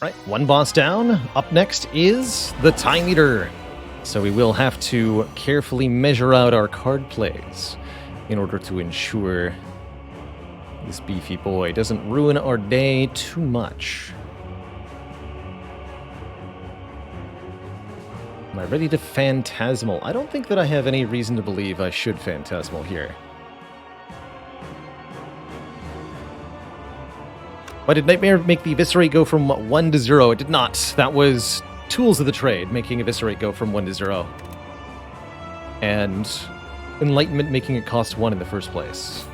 Right, 1 boss down. Up next is the Time Eater. So we will have to carefully measure out our card plays in order to ensure this beefy boy doesn't ruin our day too much. Am I ready to Phantasmal? I don't think that I have any reason to believe I should Phantasmal here. Why did Nightmare make the Eviscerate go from 1 to 0? It did not. That was Tools of the Trade making Eviscerate go from 1 to 0. And Enlightenment making it cost 1 in the first place.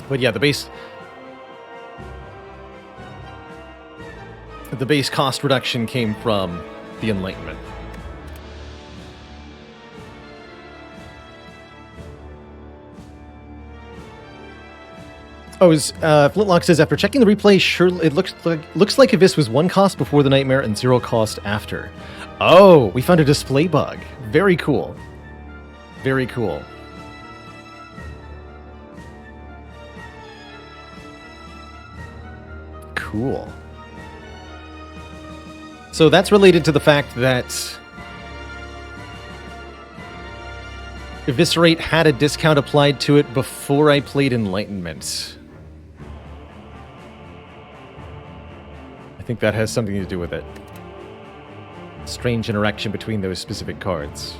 But yeah, the base cost reduction came from the Enlightenment. Oh, Flintlock says, after checking the replay, sure, it looks like Abyss was 1 cost before the Nightmare and 0 cost after. Oh, we found a display bug. Very cool. Very cool. Cool. So that's related to the fact that Eviscerate had a discount applied to it before I played Enlightenment. I think that has something to do with it. Strange interaction between those specific cards.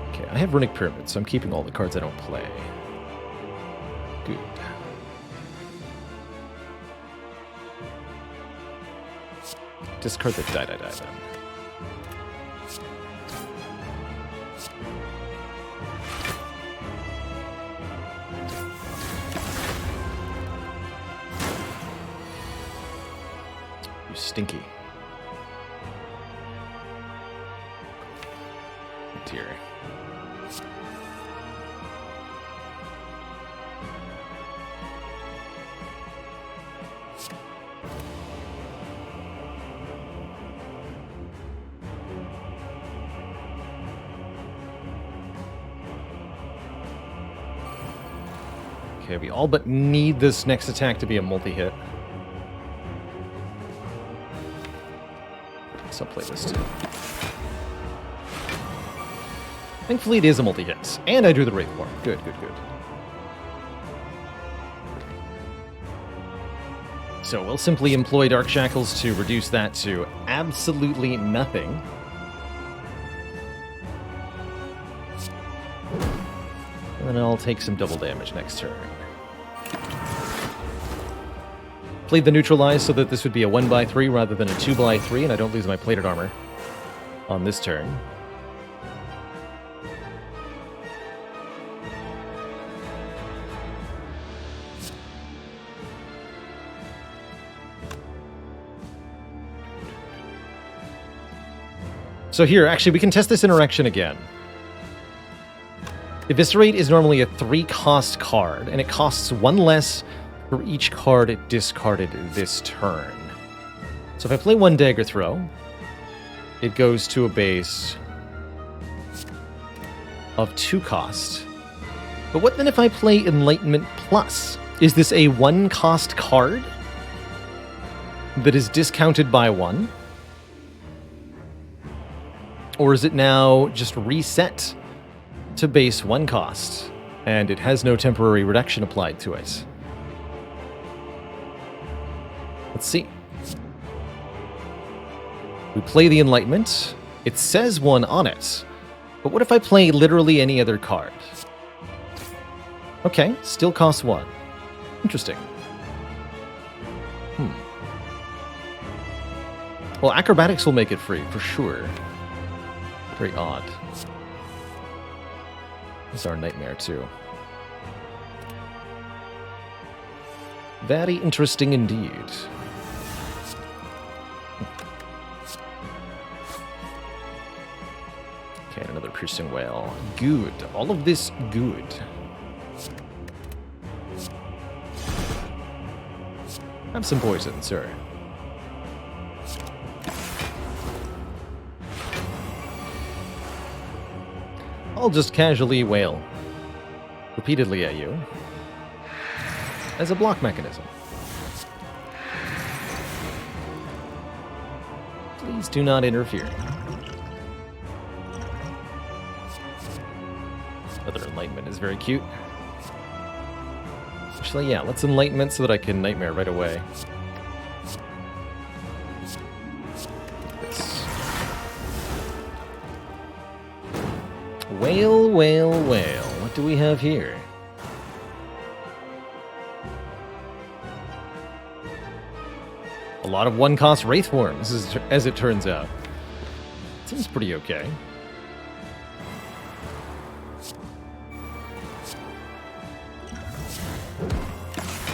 Okay, I have Runic Pyramid, so I'm keeping all the cards I don't play. Discard the die then. You stinky. Oh dear. Okay, we all but need this next attack to be a multi-hit. So I'll play this too. Thankfully it is a multi-hit. And I drew the Wraith Form. Good, good, good. So we'll simply employ Dark Shackles to reduce that to absolutely nothing. And then I'll take some double damage next turn. Played the Neutralize so that this would be a 1x3 rather than a 2x3, and I don't lose my plated armor on this turn. So here, actually, we can test this interaction again. Eviscerate is normally a 3-cost card, and it costs 1 less for each card discarded this turn. So if I play 1 Dagger Throw, it goes to a base of 2 cost. But what then if I play Enlightenment Plus? Is this a 1-cost card that is discounted by 1? Or is it now just reset to base 1 cost, and it has no temporary reduction applied to it? Let's see. We play the Enlightenment. It says 1 on it. But what if I play literally any other card? Okay, still costs 1. Interesting. Well, Acrobatics will make it free, for sure. Very odd. This is our Nightmare, too. Very interesting indeed. Okay, another Piercing Wail. Good. All of this good. Have some poison, sir. I'll just casually wail repeatedly at you as a block mechanism. Please do not interfere. Another Enlightenment is very cute. Actually, yeah, let's Enlightenment so that I can Nightmare right away. Wail, wail, wail. What do we have here? A lot of 1-cost Wraith Forms, as it turns out. Seems pretty okay.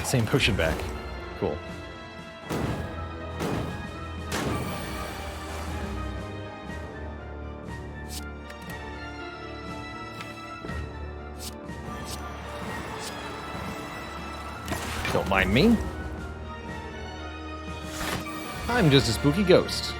Same potion back. Cool. Don't mind me. I'm just a spooky ghost.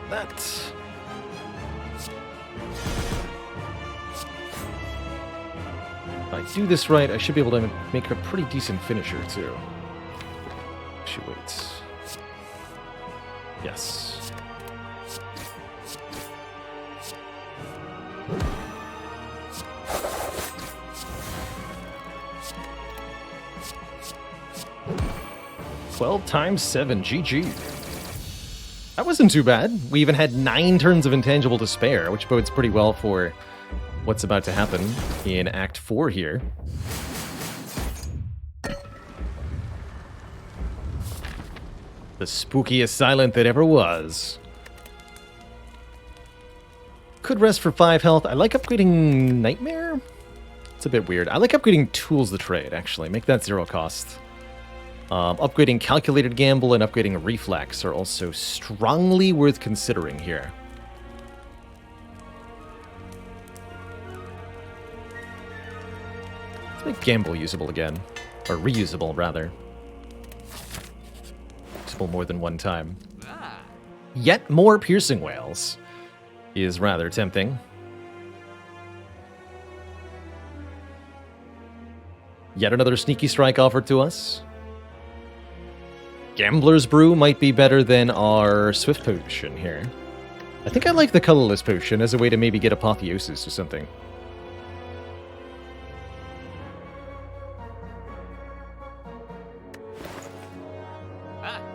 That. If I do this right, I should be able to make a pretty decent finisher, too. She waits. Yes. (12×7), GG. That wasn't too bad. We even had 9 turns of intangible to spare, which bodes pretty well for what's about to happen in Act 4 here. The spookiest silent that ever was. Could rest for 5 health. I like upgrading Nightmare. It's a bit weird. I like upgrading Tools the Trade, actually. Make that 0 cost. Upgrading Calculated Gamble and upgrading Reflex are also strongly worth considering here. Let's make Gamble usable again. Or reusable, rather. Usable more than one time. Yet more Piercing Wails is rather tempting. Yet another Sneaky Strike offered to us. Gambler's Brew might be better than our Swift Potion here. I think I like the Colorless Potion as a way to maybe get Apotheosis or something.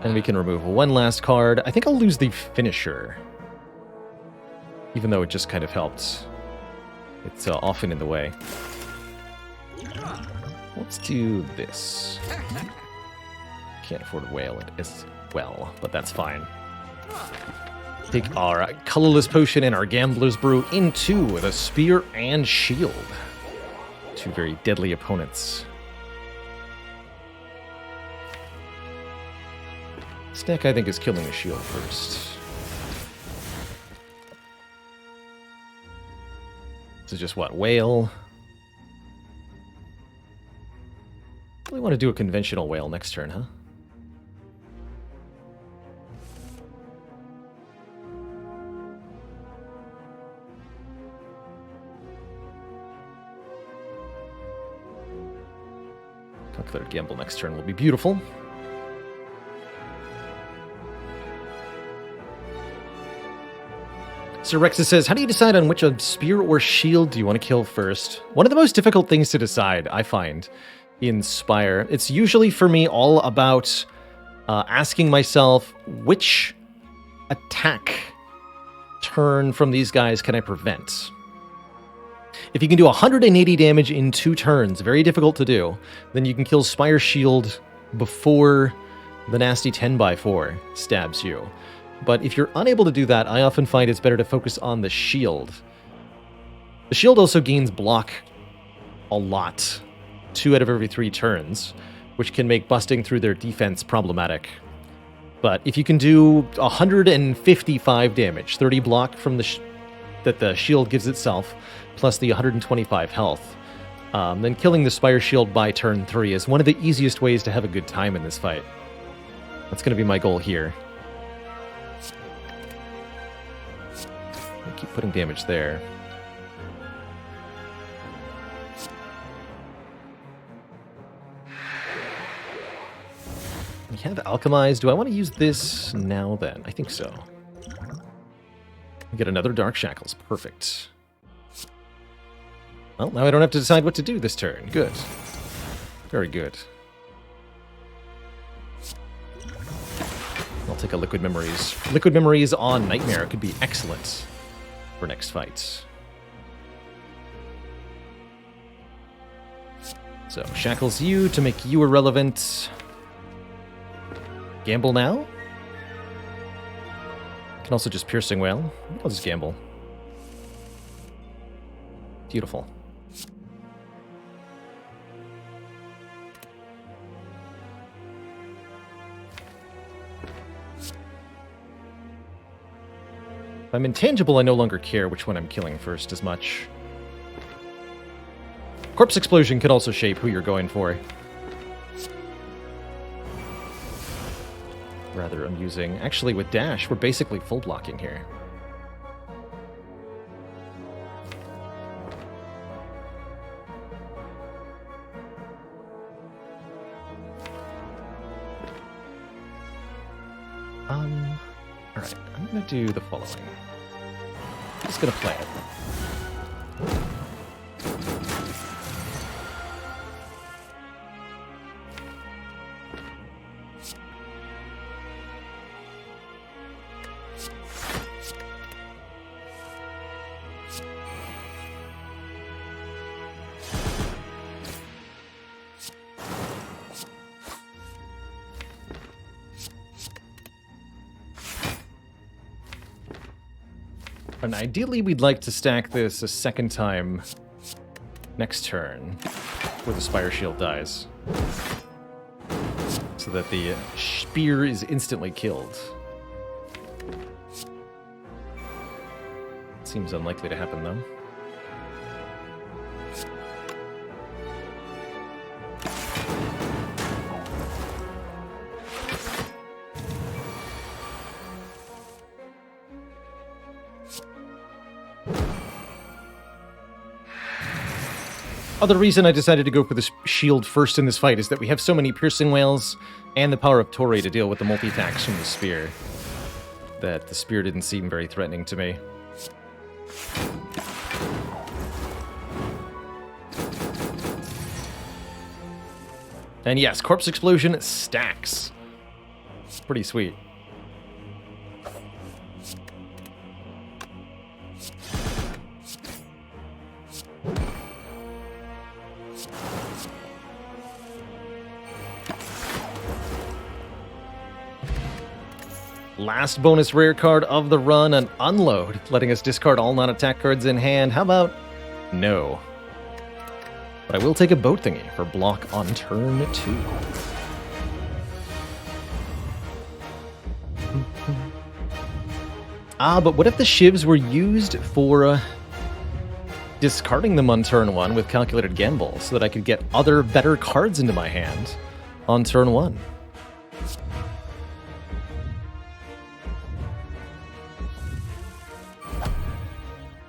And we can remove one last card. I think I'll lose the Finisher. Even though it just kind of helped. It's often in the way. Let's do this. Can't afford a whale as well, but that's fine. Take our Colorless Potion and our Gambler's Brew into the Spear and Shield. 2 very deadly opponents. This deck, I think, is killing the shield first. This is just what? Whale? We want to do a conventional whale next turn, huh? Calculated Gamble next turn will be beautiful. Sir Rexus says, how do you decide on which spear or shield do you want to kill first? One of the most difficult things to decide, I find, in Spire. It's usually, for me, all about asking myself, which attack turn from these guys can I prevent? If you can do 180 damage in 2 turns, very difficult to do, then you can kill Spire Shield before the nasty 10x4 stabs you. But if you're unable to do that, I often find it's better to focus on the shield. The shield also gains block a lot, 2 out of every 3 turns, which can make busting through their defense problematic. But if you can do 155 damage, 30 block from that the shield gives itself, plus the 125 health, then killing the Spire Shield by turn 3 is one of the easiest ways to have a good time in this fight. That's going to be my goal here. Keep putting damage there. We have Alchemize. Do I want to use this now then? I think so. We get another Dark Shackles. Perfect. Well, now I don't have to decide what to do this turn. Good. Very good. I'll take a Liquid Memories. Liquid Memories on Nightmare could be excellent for next fight. So, Shackles you to make you irrelevant. Gamble now? Can also just Piercing Wail. I'll just gamble. Beautiful. If I'm intangible, I no longer care which one I'm killing first as much. Corpse Explosion can also shape who you're going for. Rather amusing. Actually, with Dash, we're basically full blocking here. Alright, I'm going to do the following. I'm just going to play it. And ideally, we'd like to stack this a second time next turn, before the Spire Shield dies, so that the spear is instantly killed. Seems unlikely to happen, though. Other reason I decided to go for the shield first in this fight is that we have so many piercing wails and the power of Torre to deal with the multi-attacks from the spear, that the spear didn't seem very threatening to me. And yes, Corpse Explosion stacks. It's pretty sweet. Last bonus rare card of the run, an Unload, letting us discard all non-attack cards in hand. How about no? But I will take a boat thingy for block on turn 2. But what if the shivs were used for discarding them on turn 1 with Calculated Gamble, so that I could get other better cards into my hand on turn 1?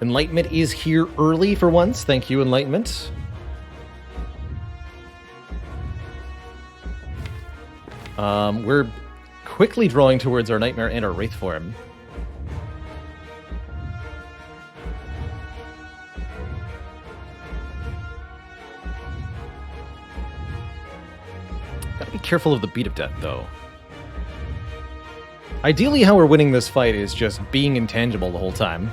Enlightenment is here early for once. Thank you, Enlightenment. We're quickly drawing towards our Nightmare and our Wraith form. Gotta be careful of the Beat of Death, though. Ideally, how we're winning this fight is just being intangible the whole time.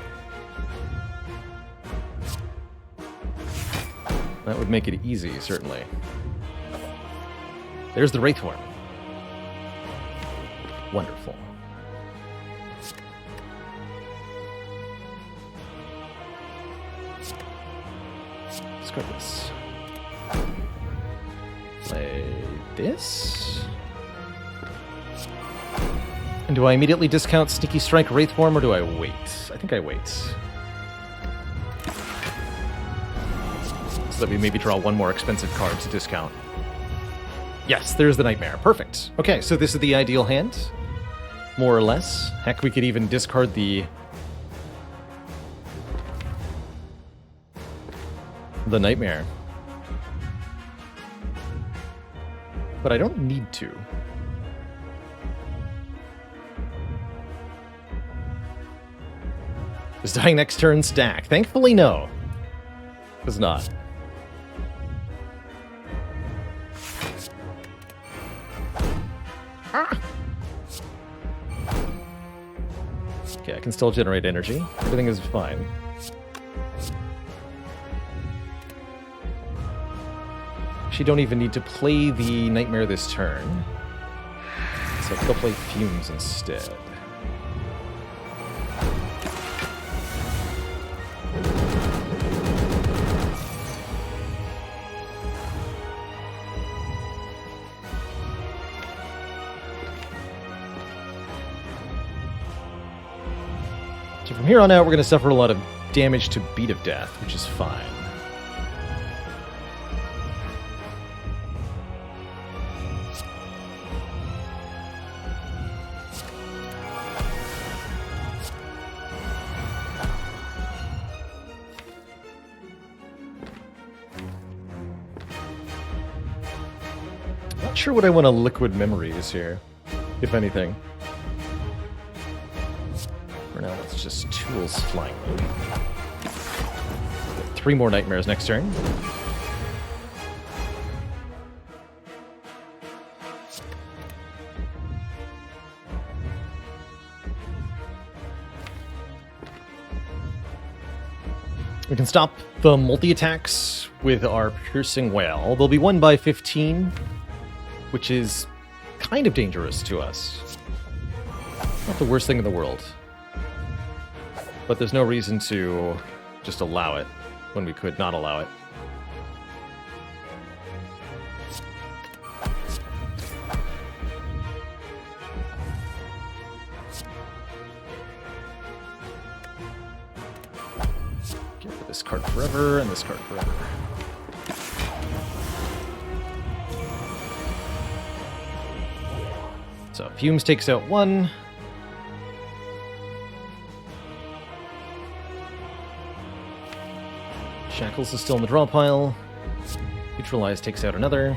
That would make it easy, certainly. There's the Wraith form. Wonderful. Discard this. Play this. And do I immediately discount Sneaky Strike Wraith form, or do I wait? I think I wait. So that we maybe draw one more expensive card to discount. Yes, there's the Nightmare. Perfect. Okay, so this is the ideal hand, more or less. Heck, we could even discard the Nightmare. But I don't need to. Is dying next turn stack? Thankfully, no. Does not. Okay, I can still generate energy. Everything is fine. Actually, don't even need to play the Nightmare this turn. So I'll play Fumes instead. So from here on out, we're going to suffer a lot of damage to Beat of Death, which is fine. Not sure what I want to Liquid Memories here, if anything. For now, let's just tools flying mode. 3 more nightmares next turn. We can stop the multi-attacks with our Piercing Wail. They'll be 1 by 15, which is kind of dangerous to us. Not the worst thing in the world. But there's no reason to just allow it when we could not allow it. Get rid of this card forever and this card forever. So Fumes takes out 1. Shackles is still in the draw pile. Neutralize takes out another.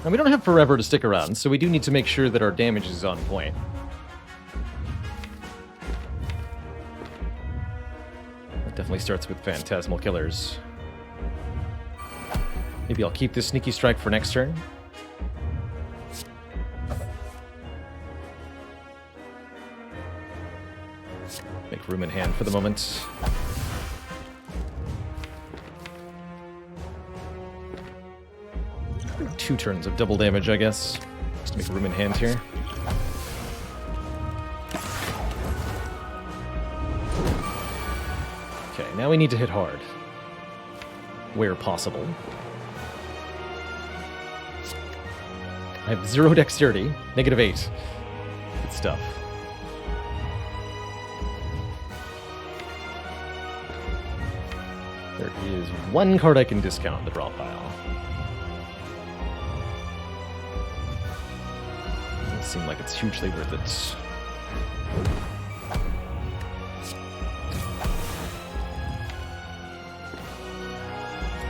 Now, we don't have forever to stick around, so we do need to make sure that our damage is on point. That definitely starts with Phantasmal Killers. Maybe I'll keep this Sneaky Strike for next turn. Make room in hand for the moment. Two turns of double damage, I guess. Just to make room in hand here. Okay, now we need to hit hard. Where possible. I have 0 dexterity, -8. Good stuff. There is 1 card I can discount in the draw pile. Seem like it's hugely worth it.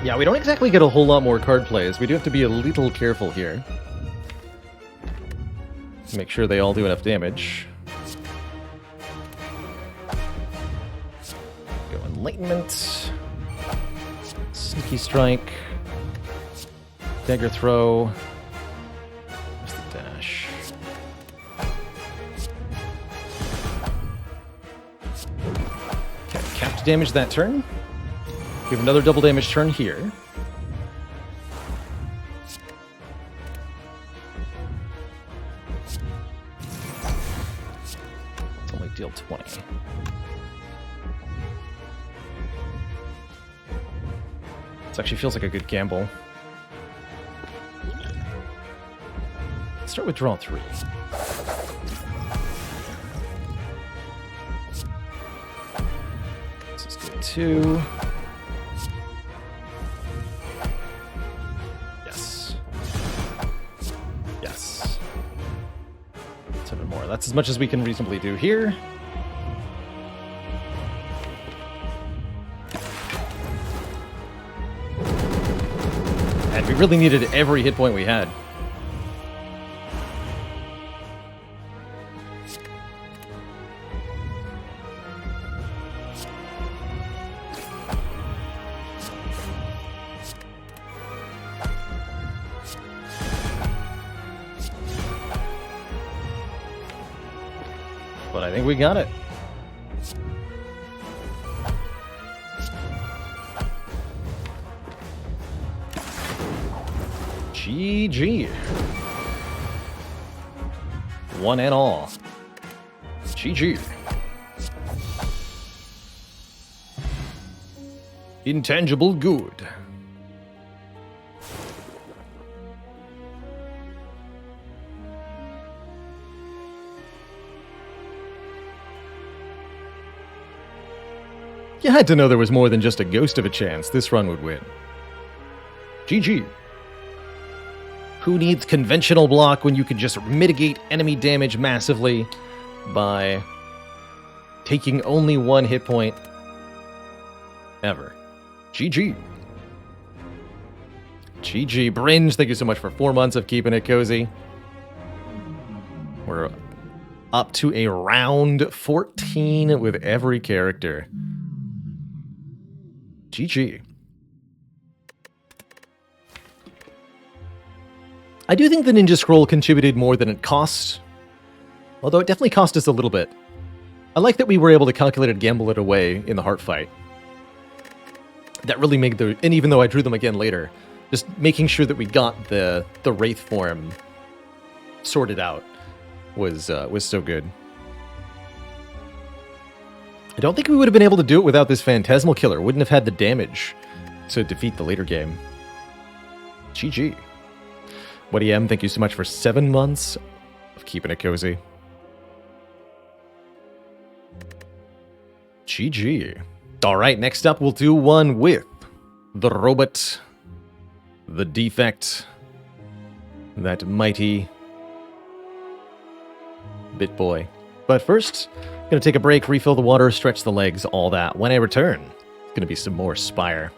Yeah, we don't exactly get a whole lot more card plays. We do have to be a little careful here. Make sure they all do enough damage. Go Enlightenment. Sneaky Strike. Dagger Throw. Where's the dash? Capped damage that turn. We have another double damage turn here. It's only deal 20. This actually feels like a good gamble. Let's start with draw 3. Let's just do 2. Yes. Yes. 7 more. That's as much as we can reasonably do here. And we really needed every hit point we had. But I think we got it. GG. One and all. GG. Intangible good. You had to know there was more than just a ghost of a chance this run would win. GG. Who needs conventional block when you can just mitigate enemy damage massively by taking only 1 hit point ever? GG. GG. Bringe, thank you so much for 4 months of keeping it cozy. We're up to a round 14 with every character. GG. I do think the Ninja Scroll contributed more than it cost, although it definitely cost us a little bit. I like that we were able to calculate and gamble it away in the heart fight. That really made the... And even though I drew them again later, just making sure that we got the Wraith form sorted out was so good. I don't think we would have been able to do it without this Phantasmal Killer. Wouldn't have had the damage to defeat the later game. GG. WhatEM, thank you so much for 7 months of keeping it cozy. GG. All right, next up we'll do one with the robot, the defect, that mighty Bit Boy. But first, I'm going to take a break, refill the water, stretch the legs, all that. When I return, it's going to be some more Spire.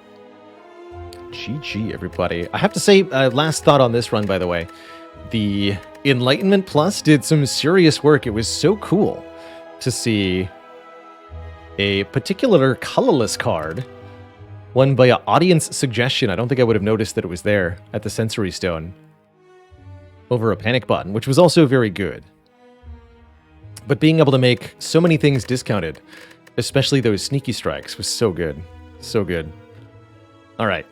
GG, everybody. I have to say, last thought on this run, by the way. The Enlightenment Plus did some serious work. It was so cool to see a particular colorless card won by an audience suggestion. I don't think I would have noticed that it was there at the Sensory Stone over a panic button, which was also very good. But being able to make so many things discounted, especially those sneaky strikes, was so good. So good. All right.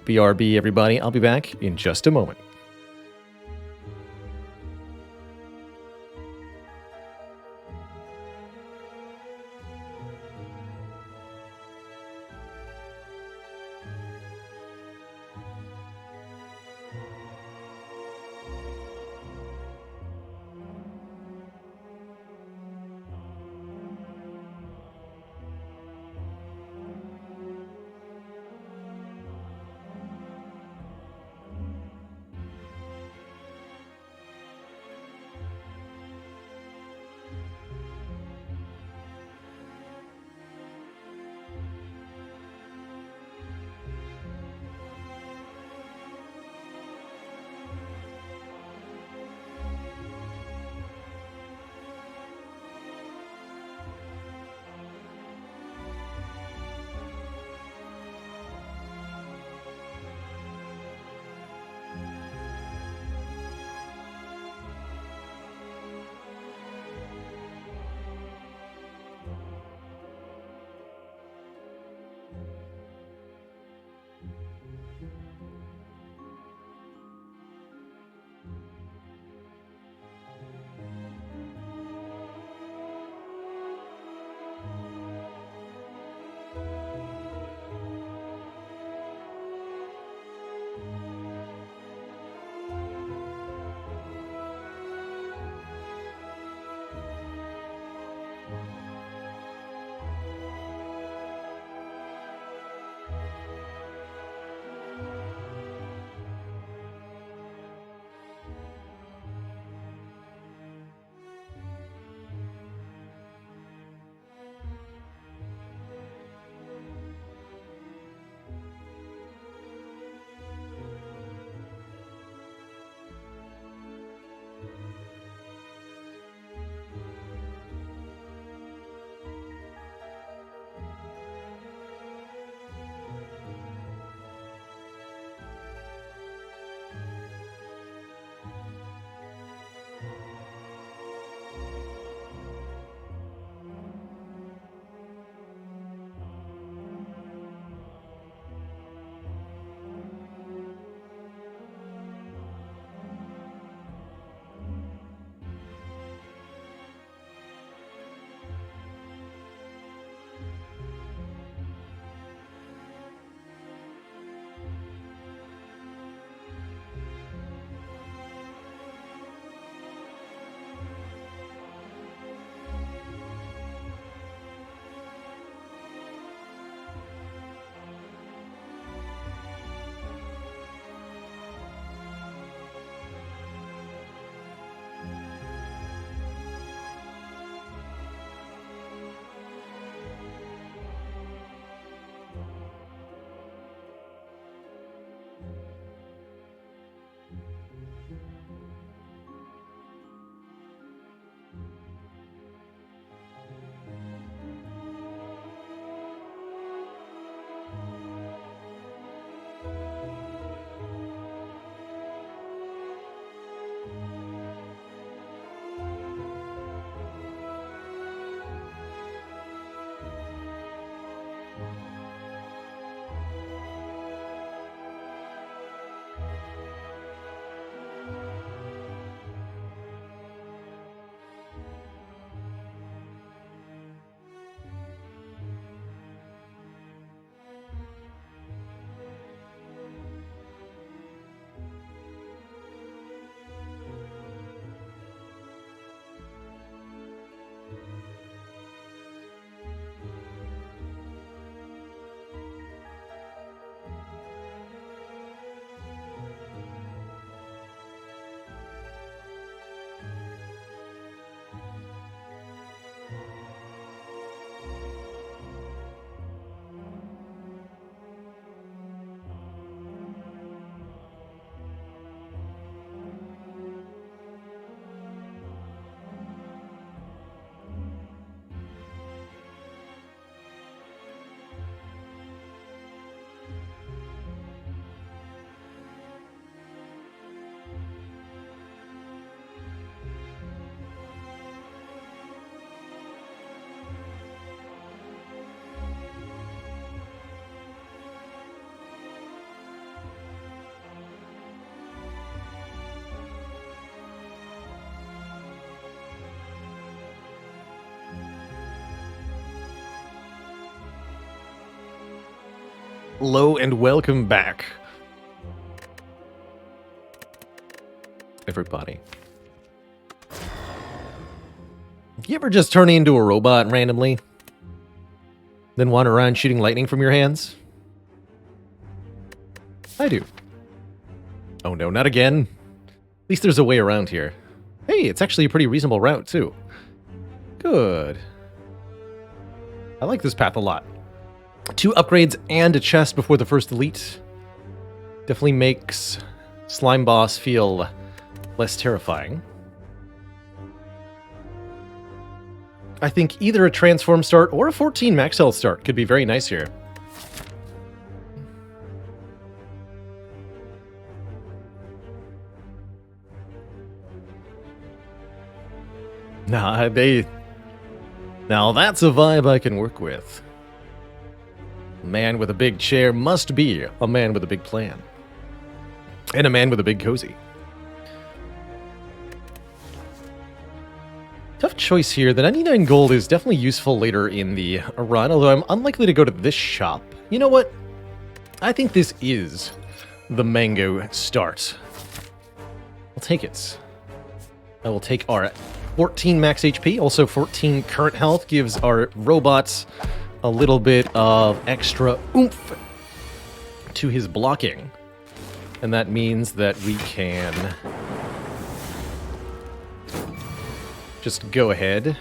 BRB, everybody. I'll be back in just a moment. Hello and welcome back, everybody. You ever just turn into a robot randomly? Then wander around shooting lightning from your hands? I do. Oh no, not again. At least there's a way around here. Hey, it's actually a pretty reasonable route, too. Good. I like this path a lot. 2 upgrades and a chest before the first elite. Definitely makes Slime Boss feel less terrifying. I think either a transform start or a 14 max health start could be very nice here. Now that's a vibe I can work with. A man with a big chair must be a man with a big plan. And a man with a big cozy. Tough choice here. The 99 gold is definitely useful later in the run, although I'm unlikely to go to this shop. You know what? I think this is the mango start. I'll take it. I will take our 14 max HP, also 14 current health, gives our robots a little bit of extra oomph to his blocking. And that means that we can just go ahead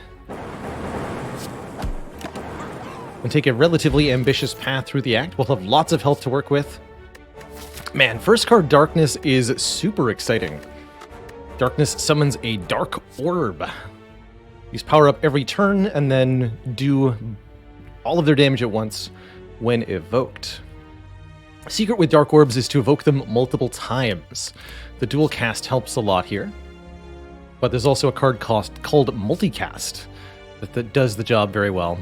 and take a relatively ambitious path through the act. We'll have lots of health to work with. Man, first card Darkness is super exciting. Darkness summons a Dark Orb. These power up every turn and then do all of their damage at once when evoked. Secret with Dark Orbs is to evoke them multiple times. The dual cast helps a lot here. But there's also a card cost called Multicast that does the job very well.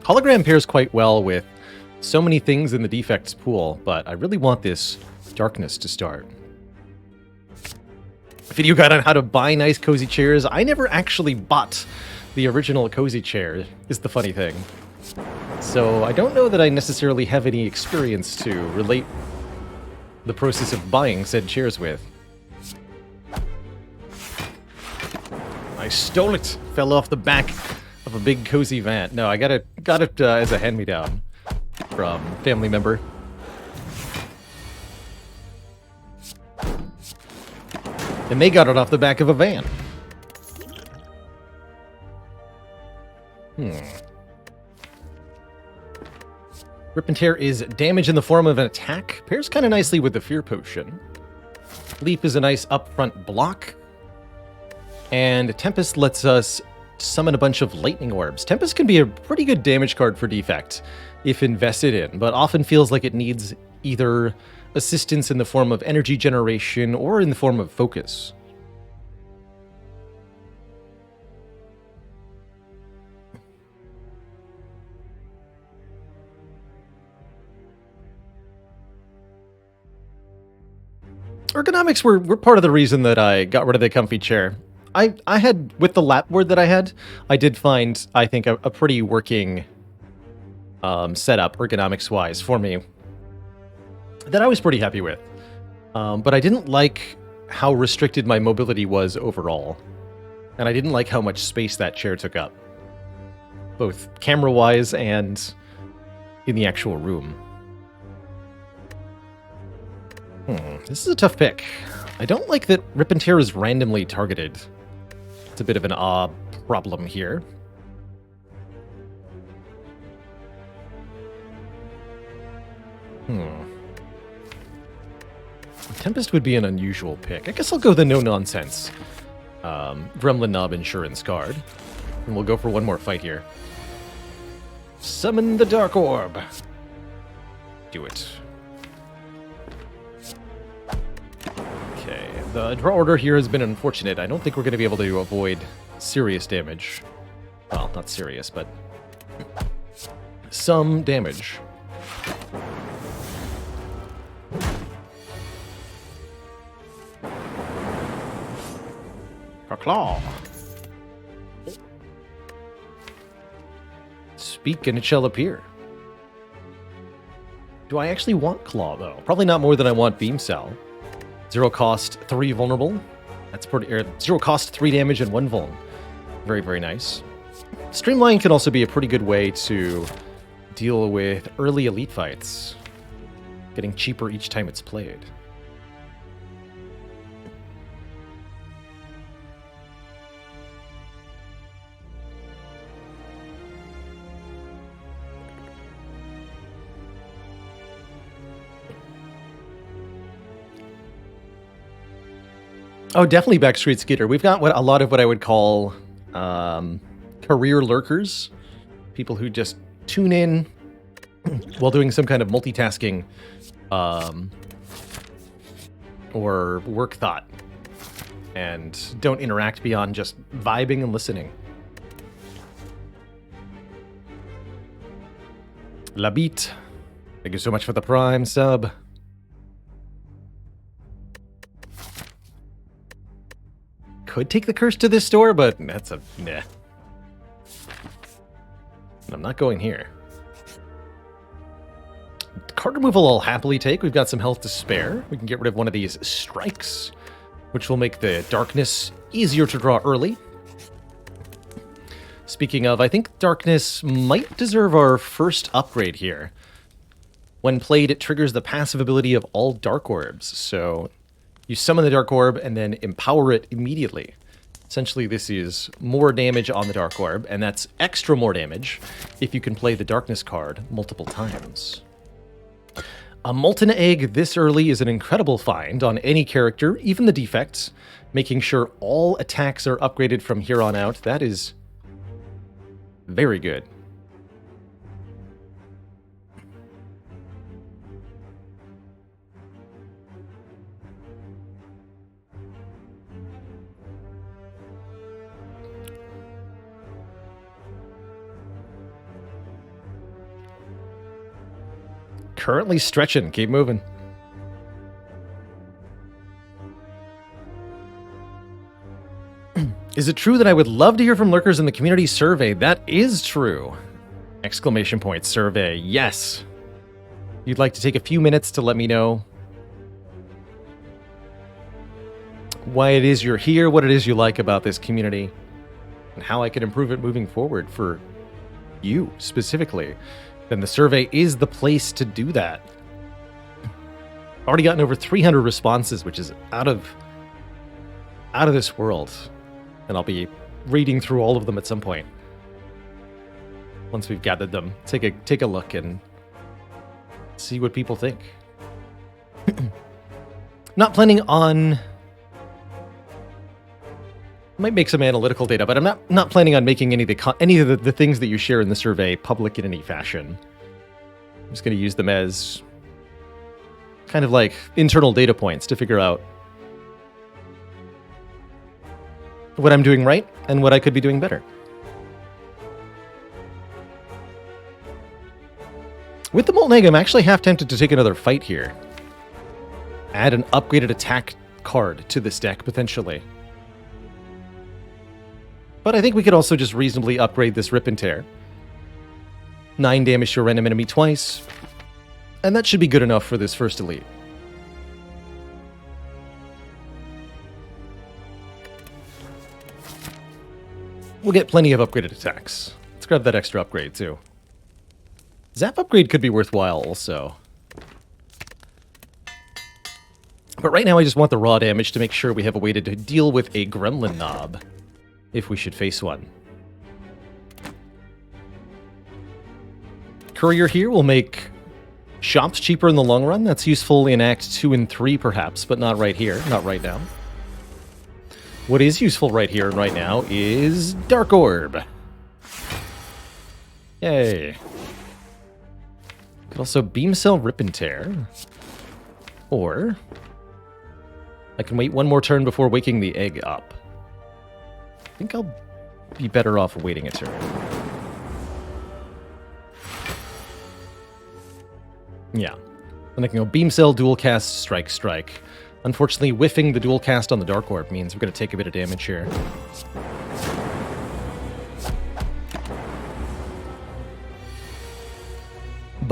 Hologram pairs quite well with so many things in the defects pool, but I really want this Darkness to start. Video guide on how to buy nice cozy chairs. I never actually bought the original cozy chair, is the funny thing. So I don't know that I necessarily have any experience to relate the process of buying said chairs with. I stole it! Fell off the back of a big cozy van. No, I got it as a hand-me-down from family member. And they got it off the back of a van. Rip and Tear is damage in the form of an attack. Pairs kind of nicely with the Fear Potion. Leap is a nice upfront block. And Tempest lets us summon a bunch of lightning orbs. Tempest can be a pretty good damage card for defect if invested in, but often feels like it needs either assistance in the form of energy generation or in the form of focus. Ergonomics were part of the reason that I got rid of the comfy chair. I had, with the lapboard that I had, I did find, I think, a pretty working setup, ergonomics-wise, for me, that I was pretty happy with. But I didn't like how restricted my mobility was overall. And I didn't like how much space that chair took up, both camera-wise and in the actual room. This is a tough pick. I don't like that Rip and Tear is randomly targeted. It's a bit of an odd problem here. Tempest would be an unusual pick. I guess I'll go the no-nonsense Gremlin Knob Insurance card. And we'll go for one more fight here. Summon the Dark Orb. Do it. Okay, the draw order here has been unfortunate. I don't think we're going to be able to avoid serious damage. Well, not serious, but some damage. Her claw. Speak and it shall appear. Do I actually want Claw, though? Probably not more than I want Beam Cell. 0 cost, 3 vulnerable. That's pretty... 0 cost, 3 damage, and 1 vuln. Very, very nice. Streamline can also be a pretty good way to deal with early elite fights. Getting cheaper each time it's played. Oh, definitely Backstreet Skater. We've got a lot of what I would call career lurkers. People who just tune in while doing some kind of multitasking or work thought and don't interact beyond just vibing and listening. La Beat, thank you so much for the Prime sub. Could take the curse to this store, but that's a nah. I'm not going here. Card removal I'll happily take. We've got some health to spare. We can get rid of one of these strikes, which will make the darkness easier to draw early. Speaking of, I think darkness might deserve our first upgrade here. When played, it triggers the passive ability of all dark orbs, so you summon the Dark Orb and then empower it immediately. Essentially, this is more damage on the Dark Orb, and that's extra more damage if you can play the Darkness card multiple times. A Molten Egg this early is an incredible find on any character, even the defects, making sure all attacks are upgraded from here on out. That is very good. Currently stretching. Keep moving. Is it true that I would love to hear from lurkers in the community survey? That is true. Exclamation point survey. Yes. You'd like to take a few minutes to let me know why it is you're here, what it is you like about this community, and how I can improve it moving forward for you specifically. Then the survey is the place to do that. Already gotten over 300 responses, which is out of this world. And I'll be reading through all of them at some point. Once we've gathered them, take a look and see what people think. Not planning on... Might make some analytical data, but I'm not planning on making any of the things that you share in the survey public in any fashion. I'm just going to use them as kind of like internal data points to figure out what I'm doing right and what I could be doing better. With the Molten Egg, I'm actually half tempted to take another fight here. Add an upgraded attack card to this deck, potentially. But I think we could also just reasonably upgrade this Rip and Tear. 9 damage to a random enemy twice. And that should be good enough for this first elite. We'll get plenty of upgraded attacks. Let's grab that extra upgrade, too. Zap upgrade could be worthwhile, also. But right now I just want the raw damage to make sure we have a way to deal with a Gremlin Knob, if we should face one. Courier here will make shops cheaper in the long run. That's useful in Acts 2 and 3, perhaps, but not right here, not right now. What is useful right here and right now is Dark Orb. Yay. Could also Beam Cell Rip and Tear. Or I can wait one more turn before waking the egg up. I think I'll be better off waiting a turn. Yeah. Then I can go Beam Cell, Dual Cast, Strike, Strike. Unfortunately, whiffing the Dual Cast on the Dark Orb means we're going to take a bit of damage here.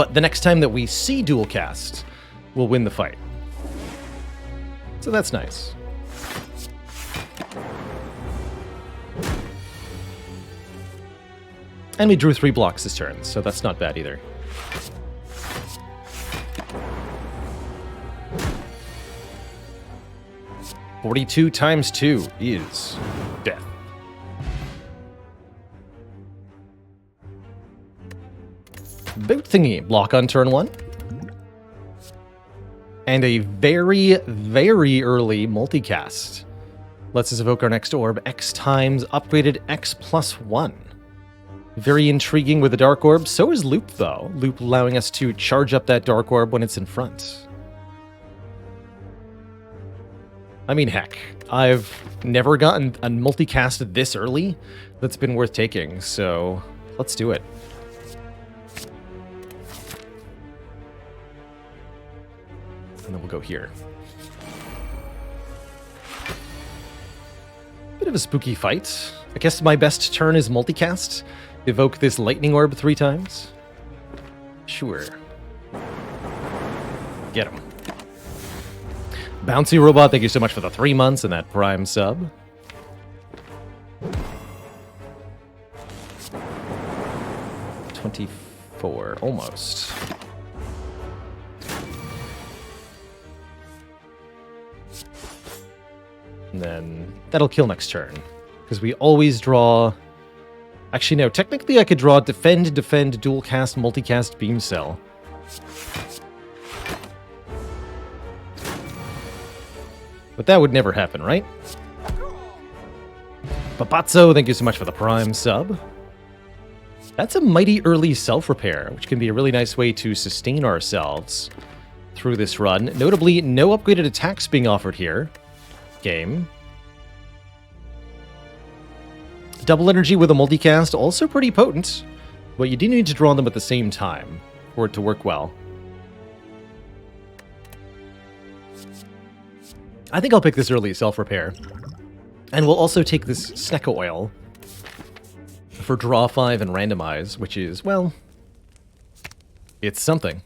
But the next time that we see dual cast, we'll win the fight. So that's nice. And we drew 3 blocks this turn, so that's not bad either. $42 times 2 is death. Boot thingy, block on turn 1. And a very, very early multicast. Lets us evoke our next orb, X times upgraded X plus 1. Very intriguing with the Dark Orb. So is Loop, though. Loop allowing us to charge up that Dark Orb when it's in front. I mean, heck, I've never gotten a multicast this early that's been worth taking, so let's do it. And then we'll go here. Bit of a spooky fight. I guess my best turn is multicast. Evoke this lightning orb 3 times. Sure. Get him. Bouncy Robot, thank you so much for the 3 months and that Prime sub. $24, almost. And then that'll kill next turn. Because we always draw... Actually, no. Technically, I could draw Defend, Dual Cast, Multicast, Beam Cell. But that would never happen, right? Papazzo, thank you so much for the Prime sub. That's a mighty early self-repair, which can be a really nice way to sustain ourselves through this run. Notably, no upgraded attacks being offered here. Game. Double energy with a multicast, also pretty potent, but you do need to draw them at the same time for it to work well. I think I'll pick this early self-repair. And we'll also take this Snecko Oil for draw 5 and randomize, which is, well, it's something.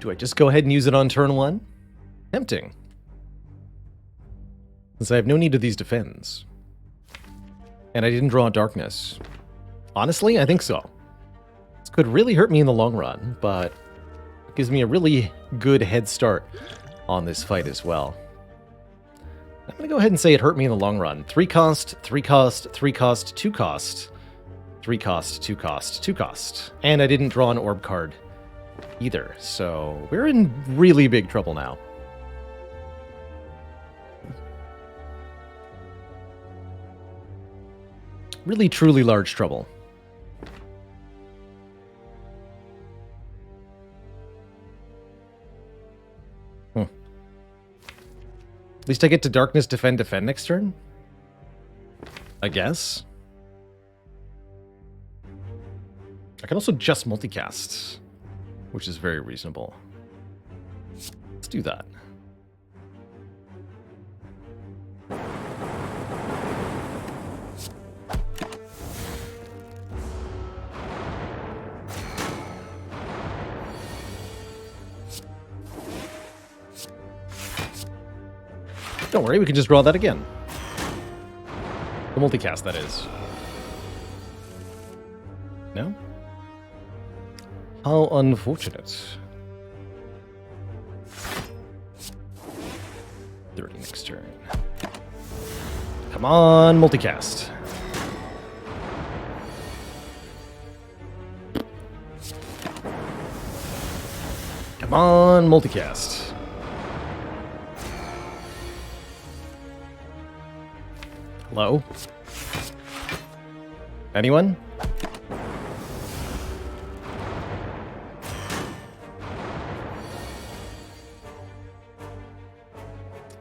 Do I just go ahead and use it on turn 1? Tempting. Since I have no need of these defends. And I didn't draw Darkness. Honestly, I think so. This could really hurt me in the long run, but it gives me a really good head start on this fight as well. I'm going to go ahead and say it hurt me in the long run. 3 cost, 3 cost, 3 cost, 2 cost. 3 cost, 2 cost, 2 cost. And I didn't draw an orb card either, so we're in really big trouble now. Really, truly large trouble. At least I get to Darkness, Defend next turn? I guess. I can also just multicast, which is very reasonable. Let's do that. Don't worry, we can just draw that again. The multicast, that is. No? How unfortunate. 30 next turn. Come on, multicast. Come on, multicast. Hello? Anyone?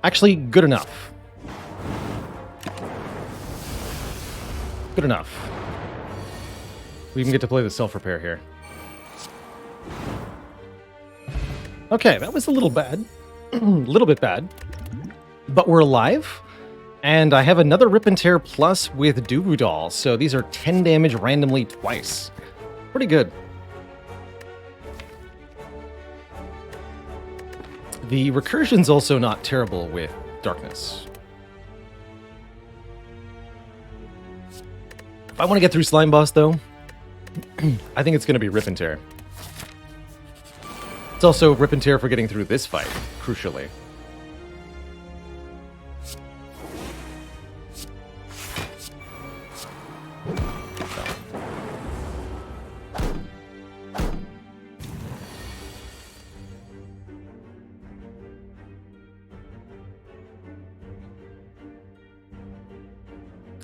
Actually, good enough. Good enough. We even get to play the self-repair here. Okay, that was a little bad. A little bit bad. But we're alive. And I have another Rip and Tear plus with Doodle, so these are 10 damage randomly twice. Pretty good. The recursion's also not terrible with darkness. If I want to get through Slime Boss, though, I think it's going to be Rip and Tear. It's also Rip and Tear for getting through this fight, crucially.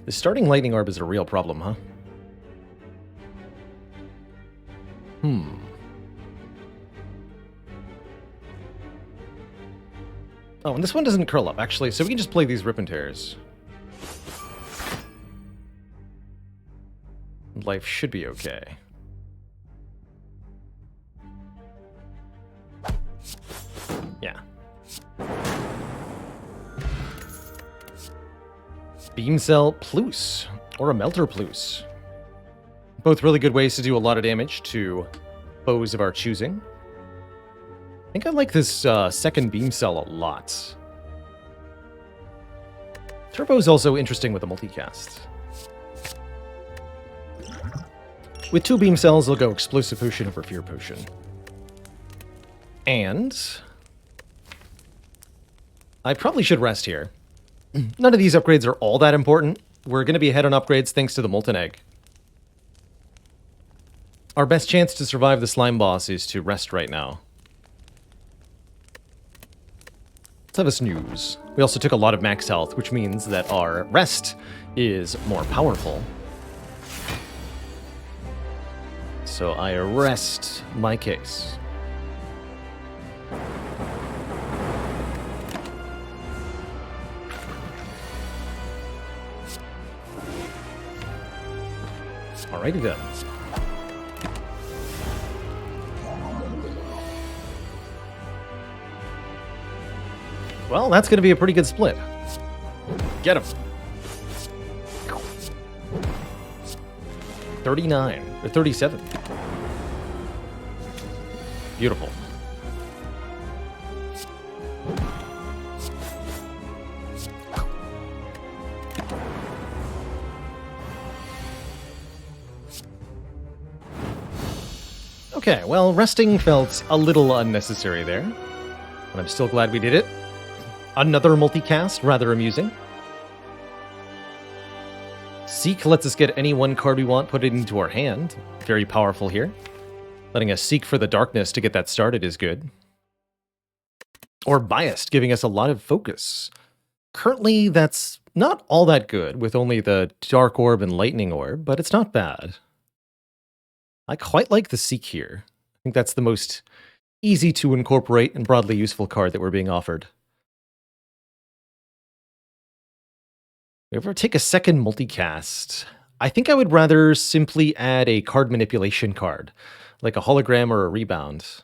The starting lightning orb is a real problem, huh? Oh, and this one doesn't curl up, actually, so we can just play these Rip and Tears. Life should be okay. Yeah. Beam Cell Plus, or a Melter Plus. Both really good ways to do a lot of damage to foes of our choosing. I think I like this second Beam Cell a lot. Turbo is also interesting with a multicast. With 2 Beam Cells, they'll go Explosive Potion over Fear Potion. And I probably should rest here. None of these upgrades are all that important. We're going to be ahead on upgrades thanks to the Molten Egg. Our best chance to survive the Slime Boss is to rest right now. Let's have a snooze. We also took a lot of max health, which means that our rest is more powerful. So I rest my case. Alrighty then. Well, that's going to be a pretty good split. Get him. 39, or 37. Beautiful. Okay, well, resting felt a little unnecessary there, but I'm still glad we did it. Another multicast, rather amusing. Seek lets us get any one card we want, put it into our hand. Very powerful here. Letting us seek for the darkness to get that started is good. Or Biased, giving us a lot of focus. Currently, that's not all that good, with only the Dark Orb and Lightning Orb, but it's not bad. I quite like the Seek here. I think that's the most easy to incorporate and broadly useful card that we're being offered. If we ever take a second multicast, I think I would rather simply add a card manipulation card, like a hologram or a rebound,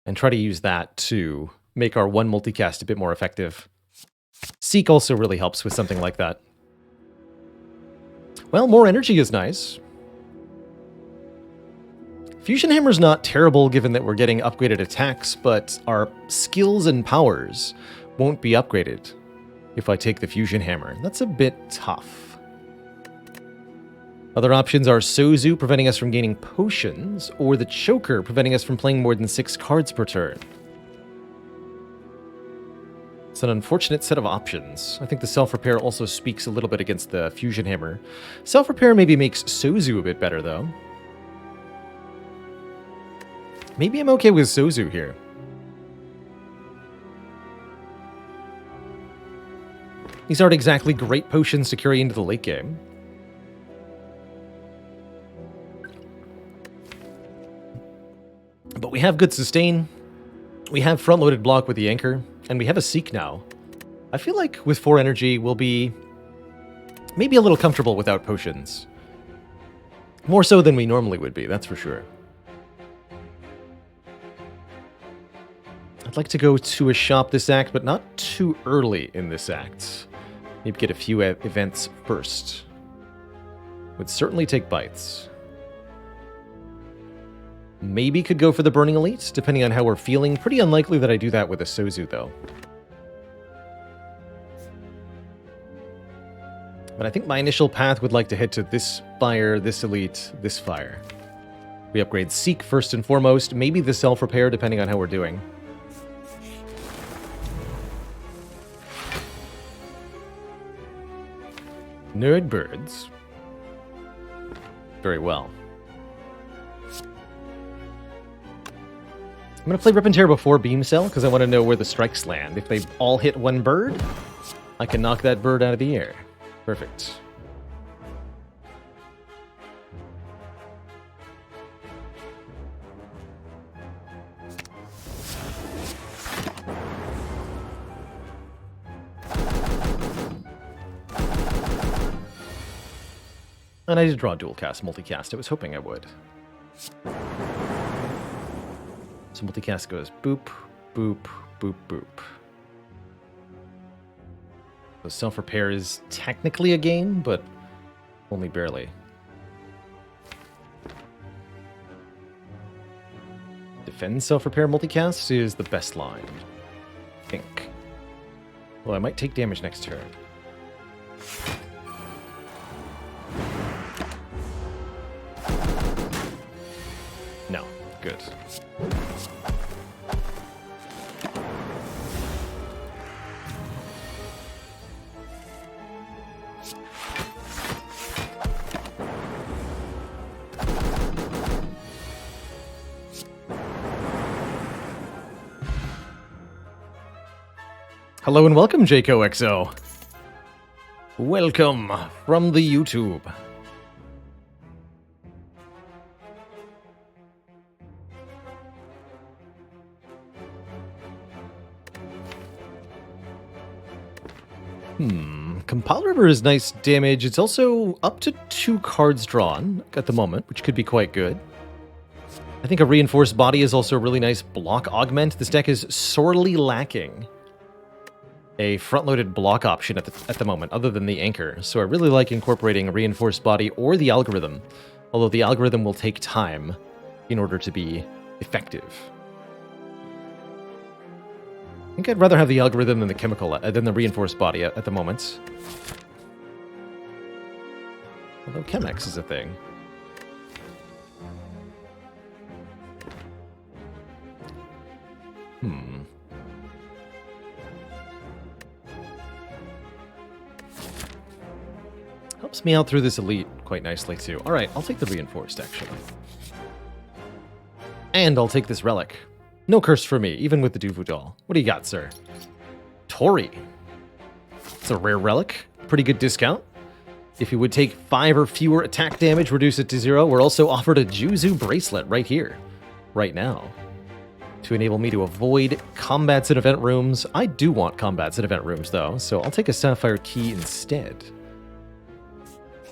and try to use that to make our one multicast a bit more effective. Seek also really helps with something like that. Well, more energy is nice. Fusion Hammer's not terrible given that we're getting upgraded attacks, but our skills and powers won't be upgraded if I take the Fusion Hammer. That's a bit tough. Other options are Sozu, preventing us from gaining potions, or the Choker, preventing us from playing more than 6 cards per turn. It's an unfortunate set of options. I think the Self-Repair also speaks a little bit against the Fusion Hammer. Self-Repair maybe makes Sozu a bit better, though. Maybe I'm okay with Sozu here. These aren't exactly great potions to carry into the late game. But we have good sustain, we have front-loaded block with the Anchor, and we have a Seek now. I feel like with 4 energy, we'll be maybe a little comfortable without potions. More so than we normally would be, that's for sure. I'd like to go to a shop this act, but not too early in this act. Maybe get a few events first. Would certainly take bites. Maybe could go for the Burning Elite, depending on how we're feeling. Pretty unlikely that I do that with a Sozu, though. But I think my initial path would like to head to this Spire, this Elite, this Fire. We upgrade Seek first and foremost, maybe the Self-Repair, depending on how we're doing. Nerd birds. Very well. I'm going to play Rip and Tear before Beam Cell, because I want to know where the strikes land. If they all hit one bird, I can knock that bird out of the air. Perfect. And I did draw dual cast, multicast. I was hoping I would. So multicast goes boop, boop, boop, boop. So self-repair is technically a game, but only barely. Defend self-repair multicast is the best line, I think. Well, I might take damage next turn. No, good. Hello and welcome, JCoXO. Welcome from the YouTube. Compile River is nice damage. It's also up to 2 cards drawn at the moment, which could be quite good. I think a Reinforced Body is also a really nice block augment. This deck is sorely lacking a front-loaded block option at the moment, other than the Anchor. So I really like incorporating a Reinforced Body or the Algorithm, although the Algorithm will take time in order to be effective. I think I'd rather have the Algorithm than the chemical, than the Reinforced Body at the moment. Although Chemex is a thing. Helps me out through this Elite quite nicely, too. Alright, I'll take the Reinforced, actually. And I'll take this Relic. No curse for me, even with the Duvu Doll. What do you got, sir? Tori. It's a rare relic. Pretty good discount. If you would take 5 or fewer attack damage, reduce it to 0. We're also offered a Juzu bracelet right here, right now, to enable me to avoid combats in event rooms. I do want combats in event rooms, though, so I'll take a Sapphire Key instead.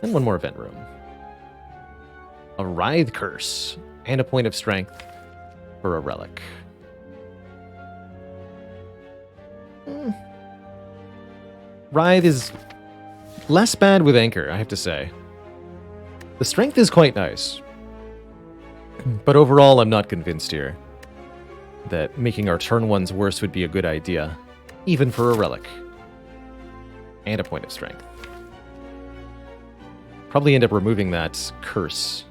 And one more event room. A Writhe Curse and a Point of Strength for a relic. Writhe is less bad with Anchor, I have to say. The strength is quite nice. But overall, I'm not convinced here that making our turn ones worse would be a good idea, even for a relic. And a point of strength. Probably end up removing that curse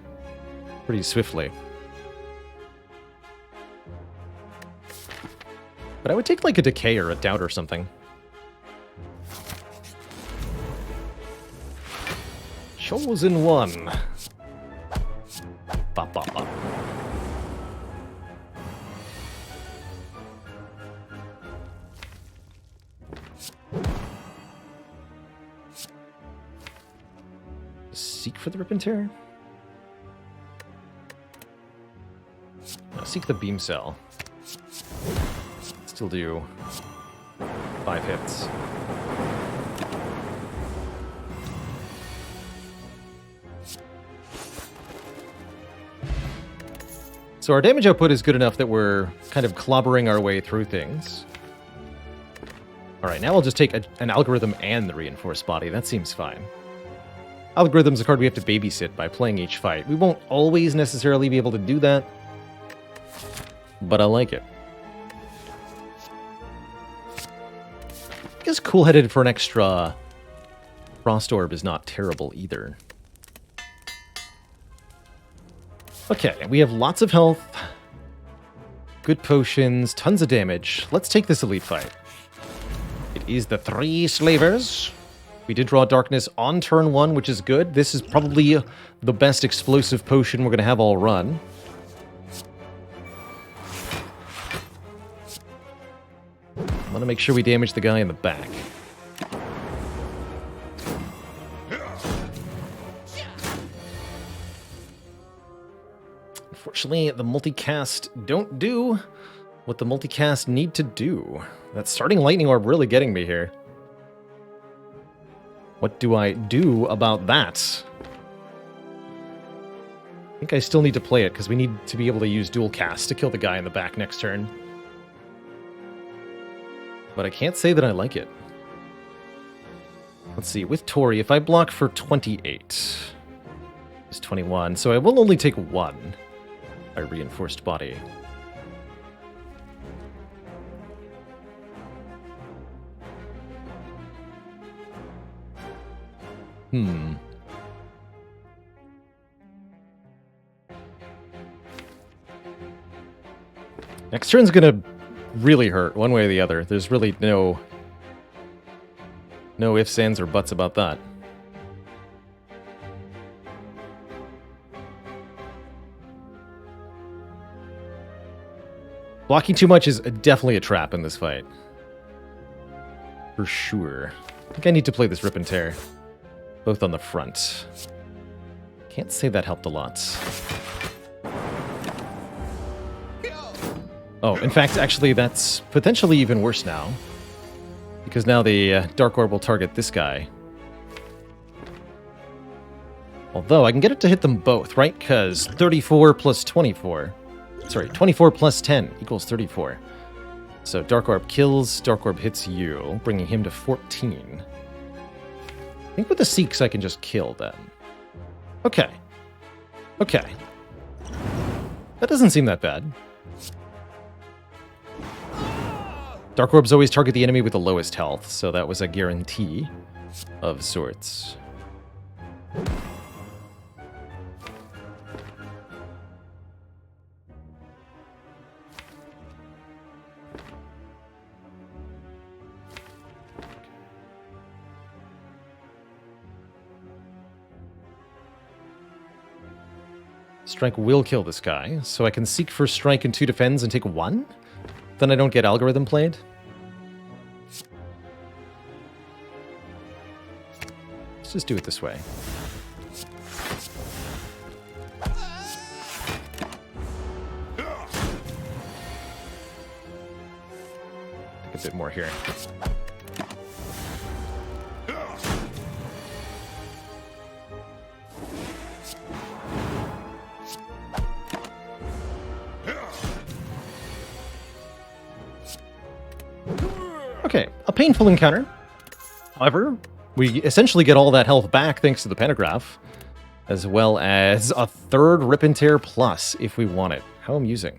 pretty swiftly. But I would take like a Decay or a Doubt or something. Chosen one. Bop, bop, bop. Seek for the Rip and Tear. No, seek the Beam Cell. Still do 5 hits. So our damage output is good enough that we're kind of clobbering our way through things. Alright, now we'll just take an algorithm and the reinforced body. That seems fine. Algorithm's a card we have to babysit by playing each fight. We won't always necessarily be able to do that, but I like it. I guess cool-headed for an extra Frost Orb is not terrible either. Okay, we have lots of health, good potions, tons of damage. Let's take this elite fight. It is the 3 Slavers. We did draw Darkness on turn 1, which is good. This is probably the best explosive potion we're going to have all run. I want to make sure we damage the guy in the back. Unfortunately, the multicast don't do what the multicast need to do. That starting lightning orb really getting me here. What do I do about that? I think I still need to play it because we need to be able to use dual cast to kill the guy in the back next turn. But I can't say that I like it. Let's see, with Tori, if I block for 28, it's 21, so I will only take 1 by reinforced body. Next turn's gonna really hurt, one way or the other. There's really no ifs, ands, or buts about that. Blocking too much is definitely a trap in this fight. For sure. I think I need to play this Rip and Tear. Both on the front. Can't say that helped a lot. Oh, in fact, actually, that's potentially even worse now. Because now the Dark Orb will target this guy. Although, I can get it to hit them both, right? Because 34 plus 24... Sorry, 24 plus 10 equals 34. So Dark Orb kills, Dark Orb hits you, bringing him to 14. I think with the Seeks I can just kill then. Okay. Okay. That doesn't seem that bad. Dark Orbs always target the enemy with the lowest health, so that was a guarantee of sorts. Strike will kill this guy, so I can seek for strike and 2 defends and take 1? Then I don't get algorithm played? Let's just do it this way. Take a bit more here. Okay, a painful encounter. However, we essentially get all that health back thanks to the Pentagraph, as well as a 3rd Rip and Tear plus if we want it. How amusing.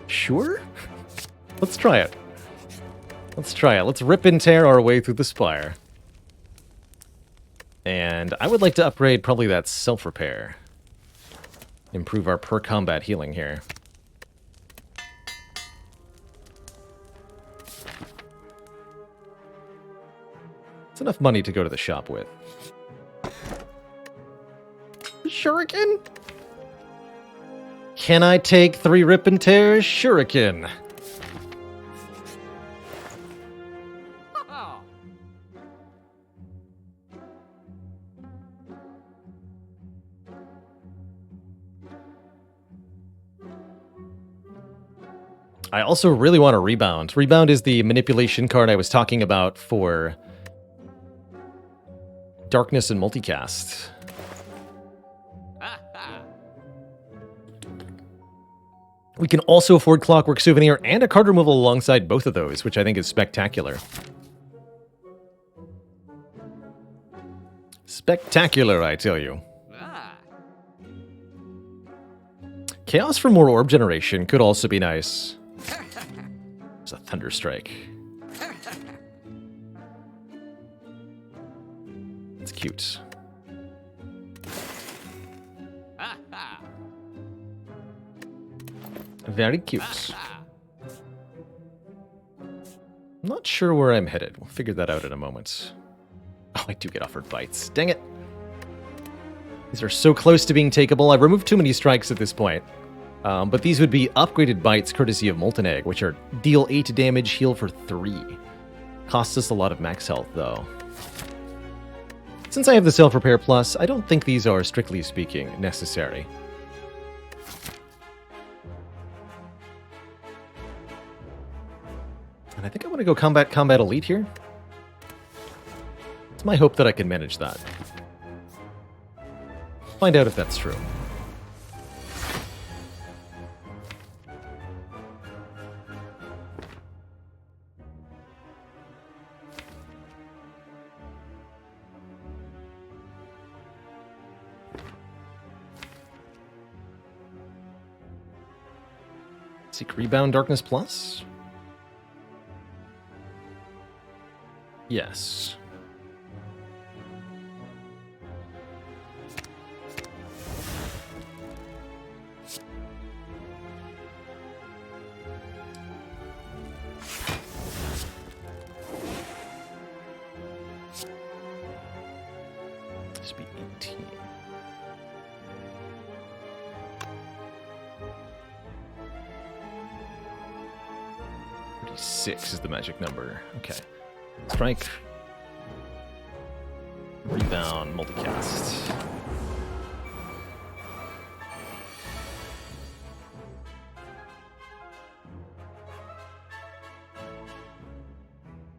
Sure? Let's try it. Let's try it. Let's Rip and Tear our way through the Spire. And I would like to upgrade probably that self-repair. Improve our per-combat healing here. It's enough money to go to the shop with. Shuriken? Can I take 3 Rip and Tear? Shuriken. I also really want a Rebound. Rebound is the manipulation card I was talking about for darkness and multicast. We can also afford Clockwork Souvenir and a card removal alongside both of those, which I think is spectacular. Spectacular, I tell you. Chaos for more orb generation could also be nice. It's a Thunderstrike. It's cute. Very cute. I'm not sure where I'm headed. We'll figure that out in a moment. Oh, I do get offered bites. Dang it. These are so close to being takeable. I've removed too many strikes at this point. But these would be upgraded bites courtesy of Molten Egg, which are deal 8 damage, heal for 3. Costs us a lot of max health, though. Since I have the Self-Repair Plus, I don't think these are, strictly speaking, necessary. And I think I want to go Combat Elite here. It's my hope that I can manage that. Find out if that's true. Seek Rebound Darkness Plus? Yes. This would be 18. Six is the magic number. Okay. Strike. Rebound. Multicast.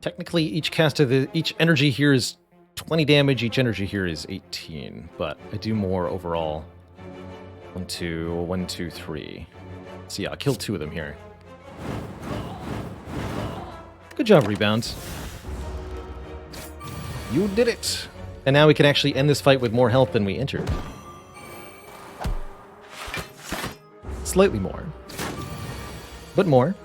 Technically, each energy here is 20 damage. Each energy here is 18, but I do more overall. 1, 2, 1, 2, 3. So yeah, I'll kill 2 of them here. Good job, Rebound. You did it! And now we can actually end this fight with more health than we entered. Slightly more. But more.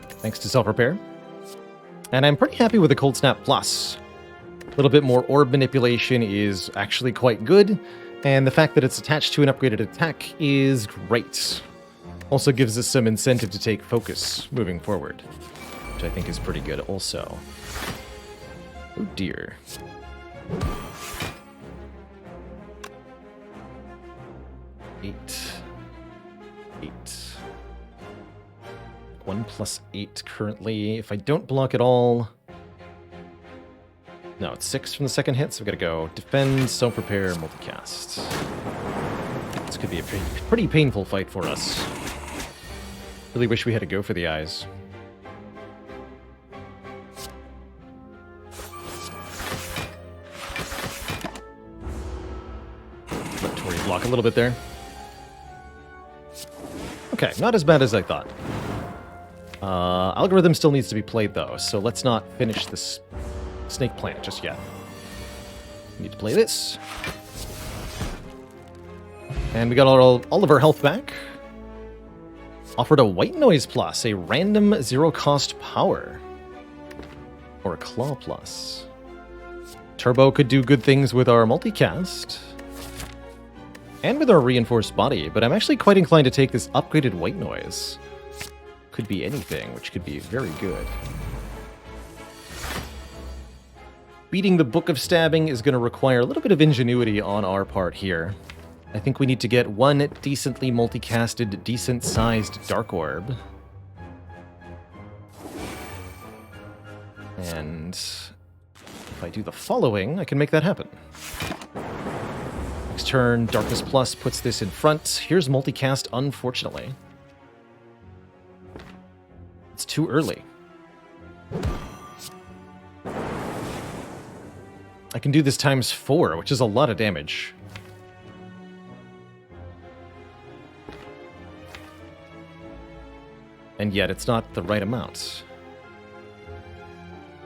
Thanks to Self-Repair. And I'm pretty happy with the Cold Snap Plus. A little bit more orb manipulation is actually quite good. And the fact that it's attached to an upgraded attack is great. Also gives us some incentive to take focus moving forward, which I think is pretty good also. Oh dear. Eight. 1 plus 8 currently. If I don't block at all... No, it's 6 from the second hit, so we gotta go defend, self-repair, multicast. This could be a pretty painful fight for us. Really wish we had to go for the eyes. Let Tori block a little bit there. Okay, not as bad as I thought. Algorithm still needs to be played, though, so let's not finish this Snake Plant just yet. Need to play this. And we got all of our health back. Offered a White Noise Plus, a random zero-cost power. Or a Claw Plus. Turbo could do good things with our multicast. And with our reinforced body, but I'm actually quite inclined to take this upgraded White Noise. Could be anything, which could be very good. Beating the Book of Stabbing is going to require a little bit of ingenuity on our part here. I think we need to get one decently multicasted, decent-sized Dark Orb. And if I do the following, I can make that happen. Next turn, Darkness Plus puts this in front. Here's multicast, unfortunately. too early. I can do this times 4, which is a lot of damage. And yet it's not the right amount.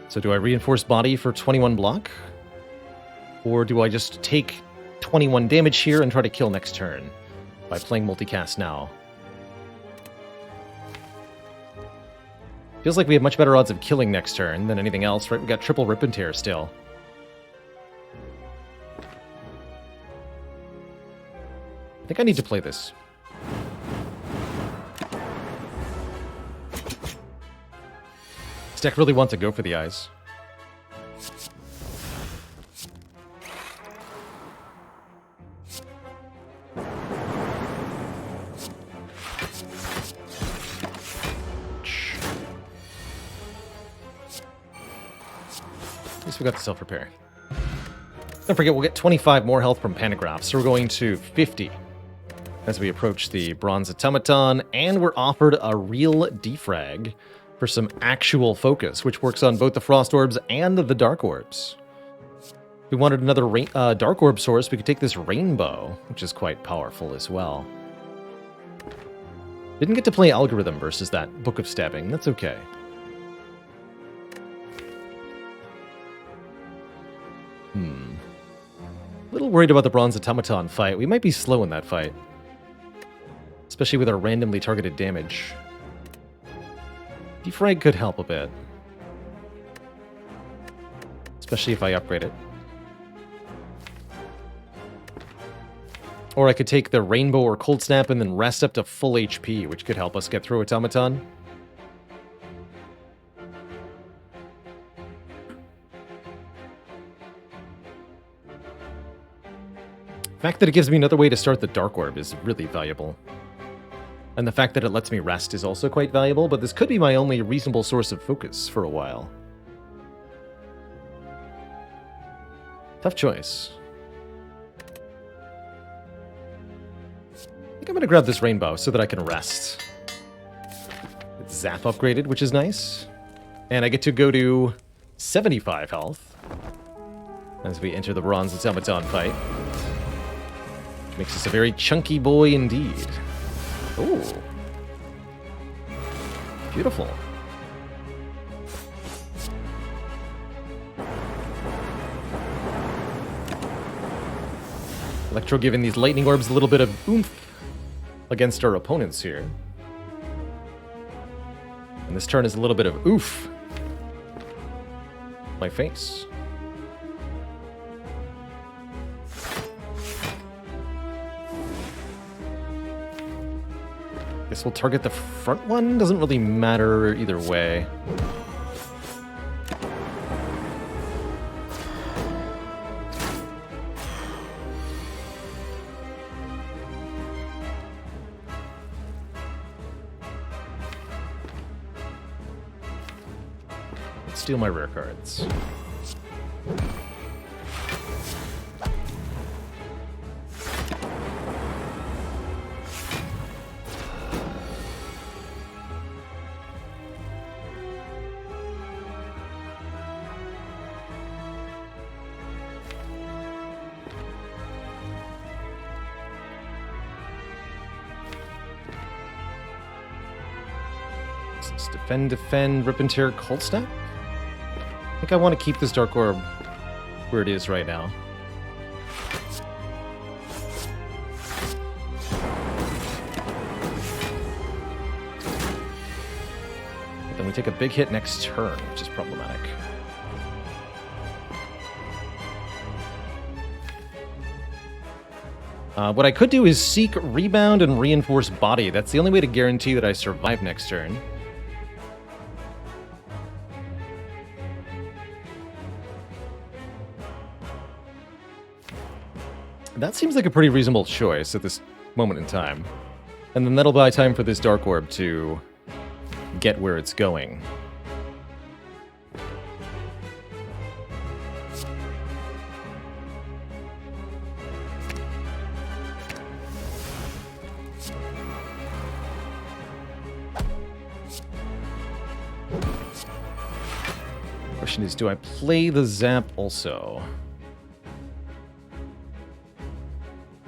So do I reinforce body for 21 block? Or do I just take 21 damage here and try to kill next turn by playing multicast now? Feels like we have much better odds of killing next turn than anything else, right? We got triple Rip and Tear still. I think I need to play this. This deck really wants to go for the eyes. At least we got the self-repair. Don't forget, we'll get 25 more health from Panagraph, so we're going to 50 as we approach the Bronze Automaton, and we're offered a real defrag for some actual focus, which works on both the Frost Orbs and the Dark Orbs. If we wanted another Dark Orb source, we could take this Rainbow, which is quite powerful as well. Didn't get to play Algorithm versus that Book of Stabbing. That's okay. A little worried about the Bronze Automaton fight. We might be slow in that fight, especially with our randomly targeted damage. Defrag could help a bit, especially if I upgrade it. Or I could take the Rainbow or Cold Snap and then rest up to full HP, which could help us get through Automaton. The fact that it gives me another way to start the Dark Orb is really valuable. And the fact that it lets me rest is also quite valuable, but this could be my only reasonable source of focus for a while. Tough choice. I think I'm going to grab this Rainbow so that I can rest. It's Zap upgraded, which is nice. And I get to go to 75 health as we enter the Bronze Automaton fight. Which makes us a very chunky boy indeed. Ooh. Beautiful. Electro giving these lightning orbs a little bit of oomph against our opponents here. And this turn is a little bit of oof. My face. Guess we'll target the front one. Doesn't really matter either way. Let's steal my rare cards. Defend, Rip and Tear, Cold Snap? I think I want to keep this Dark Orb where it is right now. But then we take a big hit next turn, which is problematic. What I could do is seek Rebound and Reinforce Body. That's the only way to guarantee that I survive next turn. That seems like a pretty reasonable choice at this moment in time. And then that'll buy time for this Dark Orb to get where it's going. Question is, do I play the Zap also?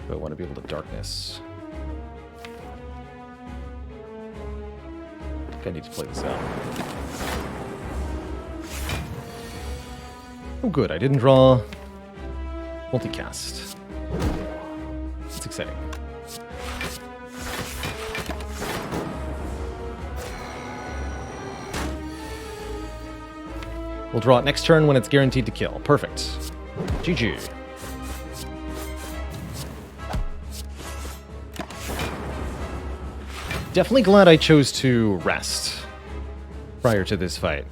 Do I want to be able to darkness? I think I need to play this out. Oh good, I didn't draw multicast. That's exciting. We'll draw it next turn when it's guaranteed to kill. Perfect. GG. Definitely glad I chose to rest prior to this fight.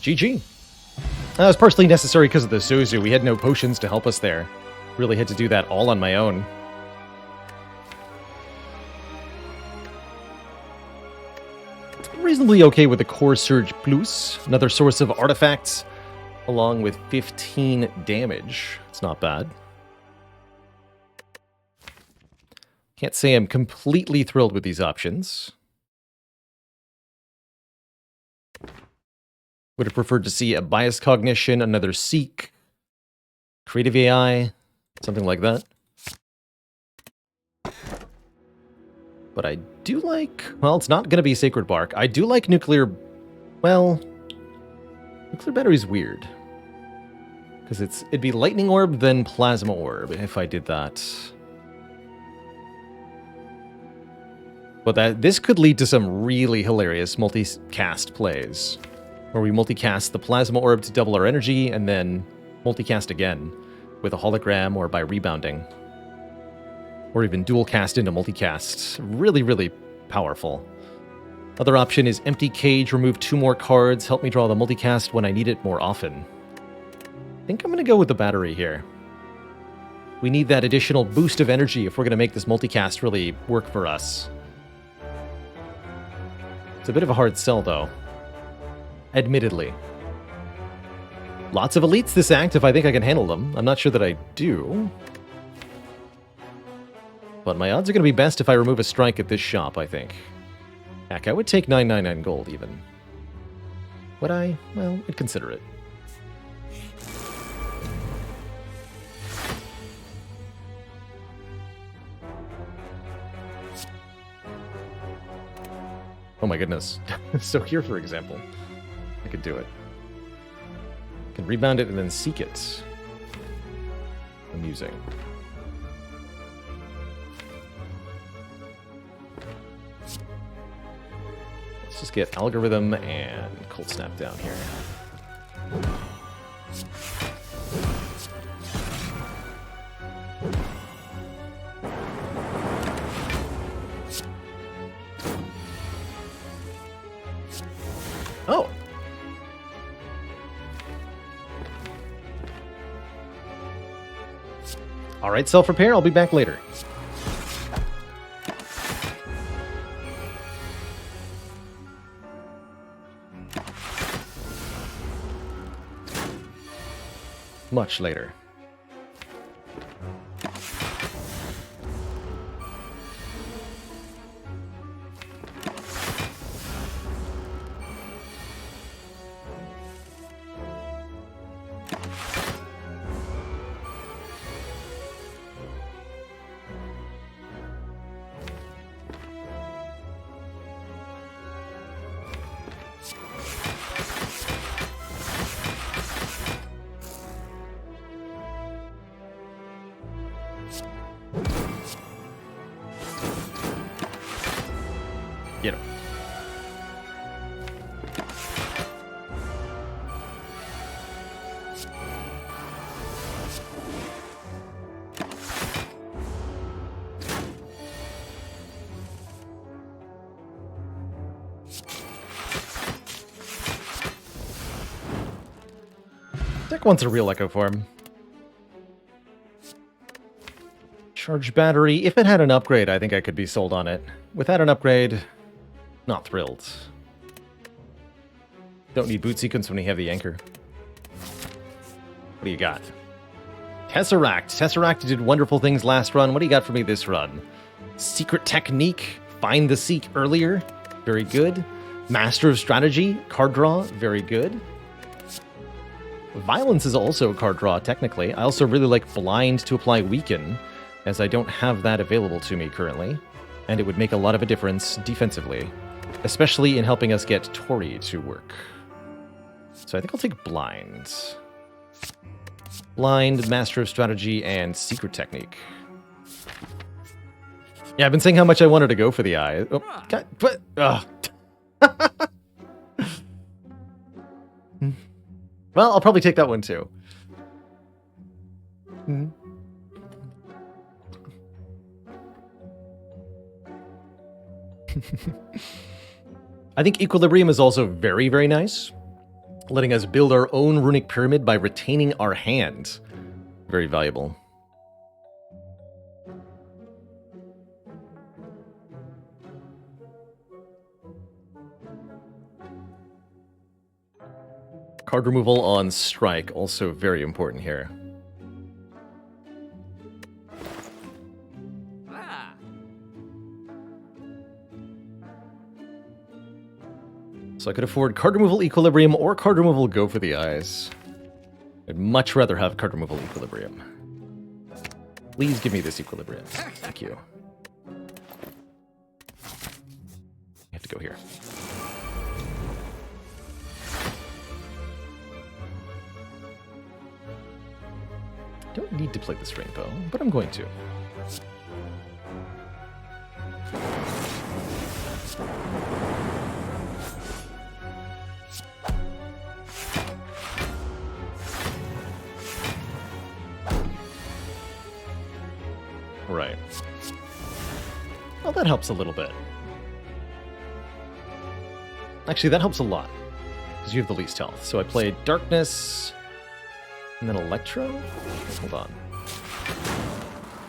GG. That was partially necessary because of the Sozu. We had no potions to help us there. Really had to do that all on my own. Reasonably okay with the Core Surge Plus. Another source of artifacts, along with 15 damage. It's not bad. Can't say I'm completely thrilled with these options. Would have preferred to see a Bias Cognition, another Seek, Creative AI, something like that. But I do like... Well, it's not going to be Sacred Bark. I do like Nuclear... Well... Nuclear Battery's weird. Because it'd be Lightning Orb, then Plasma Orb, if I did that. But this could lead to some really hilarious multicast plays. Where we multicast the Plasma Orb to double our energy, and then multicast again with a hologram or by rebounding. Or even dual cast into multicast. Really, really powerful. Other option is Empty Cage, remove 2 more cards, help me draw the multicast when I need it more often. I think I'm going to go with the battery here. We need that additional boost of energy if we're going to make this multicast really work for us. It's a bit of a hard sell, though. Admittedly. Lots of elites this act if I think I can handle them. I'm not sure that I do. But my odds are going to be best if I remove a strike at this shop, I think. Heck, I would take 999 gold, even. Would I? Well, I'd consider it. Oh my goodness. So here, for example, I could do it. I can rebound it and then seek it. Amusing. Let's just get Algorithm and Cold Snap down here. Oh! Alright, self-repair. I'll be back later. Much later. Get him. Deck wants a real Echo Form. Charged battery. If it had an upgrade, I think I could be sold on it. Without an upgrade, not thrilled. Don't need boot sequence when you have the anchor. What do you got? Tesseract. Tesseract did wonderful things last run. What do you got for me this run? Secret technique. Find the Seek earlier. very good. Master of Strategy, card draw, very good. Violence is also a card draw, technically. I also really like Blind to apply Weaken, as I don't have that available to me currently, and it would make a lot of a difference defensively, especially in helping us get Tori to work. So I think I'll take Blind. Blind, Master of Strategy, and Secret Technique. Yeah, I've been saying how much I wanted to go for the eye. Oh, God, but... Well, I'll probably take that one too. I think Equilibrium is also very, very nice, letting us build our own runic pyramid by retaining our hand. Very valuable. Card removal on strike, also very important here. So I could afford card removal Equilibrium or card removal Go for the Eyes. I'd much rather have card removal Equilibrium. Please give me this Equilibrium. Thank you. I have to go here. Don't need to play this rainbow, but I'm going to. Right. Well, that helps a little bit. Actually, that helps a lot, because you have the least health. So I played Darkness... And then Electro? Hold on.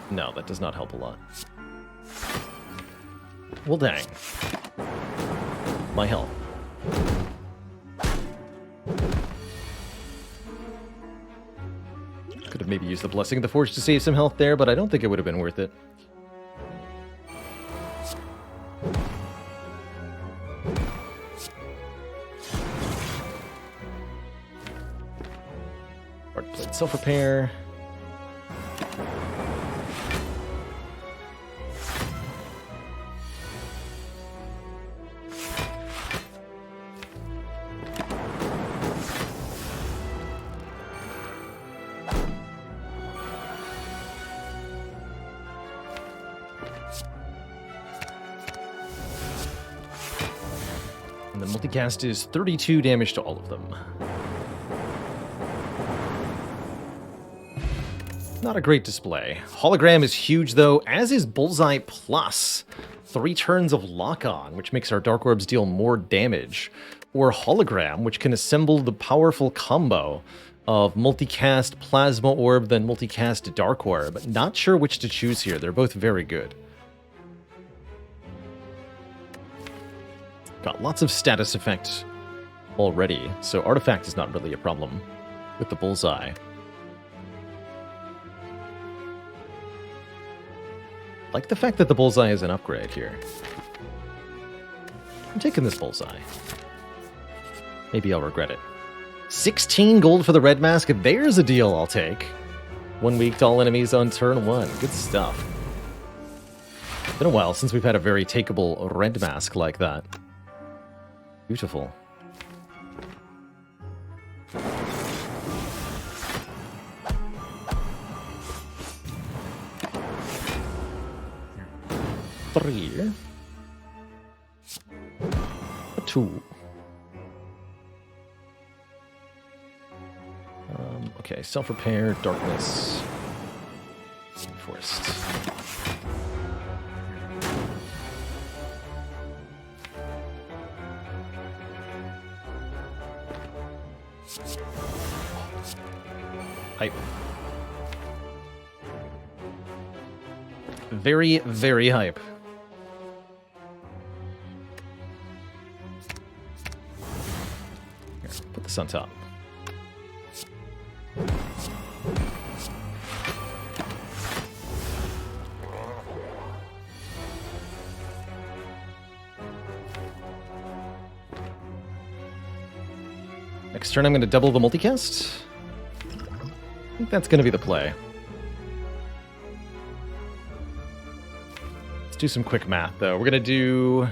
No, that does not help a lot. Well, dang. My health. Could have maybe used the Blessing of the Forge to save some health there, but I don't think it would have been worth it. Self-repair. And the multicast is 32 damage to all of them. Not a great display. Hologram is huge though, as is Bullseye Plus. 3 turns of lock-on, which makes our Dark Orbs deal more damage. Or Hologram, which can assemble the powerful combo of multicast Plasma Orb, then multicast Dark Orb. Not sure which to choose here. They're both very good. Got lots of status effects already, so Artifact is not really a problem with the Bullseye. Like the fact that the Bullseye is an upgrade here. I'm taking this Bullseye. Maybe I'll regret it. 16 gold for the Red Mask. There's a deal I'll take. 1 week to all enemies on turn 1. Good stuff. Been a while since we've had a very takeable Red Mask like that. Beautiful. Three. A 2. Okay, self-repair, darkness, forest. Hype. Very, very hype. Here, put this on top. Next turn, I'm going to double the multicast. I think that's going to be the play. Let's do some quick math, though. We're going to do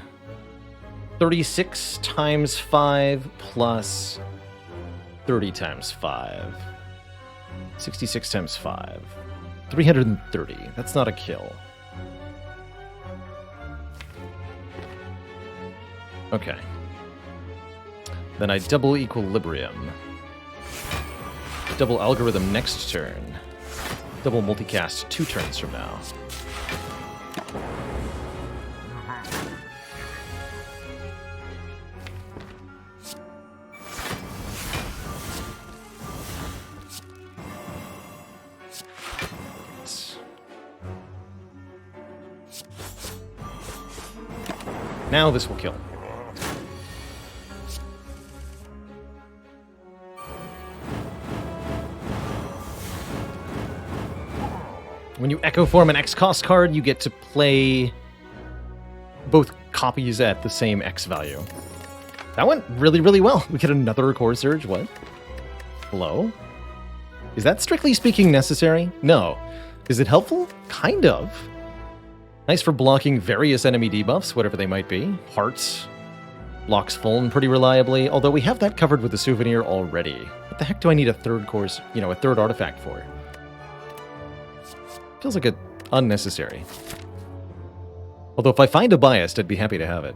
36 times 5 plus 30 times 5. 66 times 5. 330. That's not a kill. Okay. Then I double equilibrium. Double algorithm next turn. Double multicast 2 turns from now. Now this will kill. When you Echo Form an X cost card, you get to play both copies at the same X value. That went really, really well. We get another Core Surge. What? Hello? Is that strictly speaking necessary? No. Is it helpful? Kind of. Nice for blocking various enemy debuffs, whatever they might be. Hearts. Blocks Fuln pretty reliably, although we have that covered with the souvenir already. What the heck do I need a third course, a third artifact for? Feels like unnecessary. Although if I find a biased, I'd be happy to have it.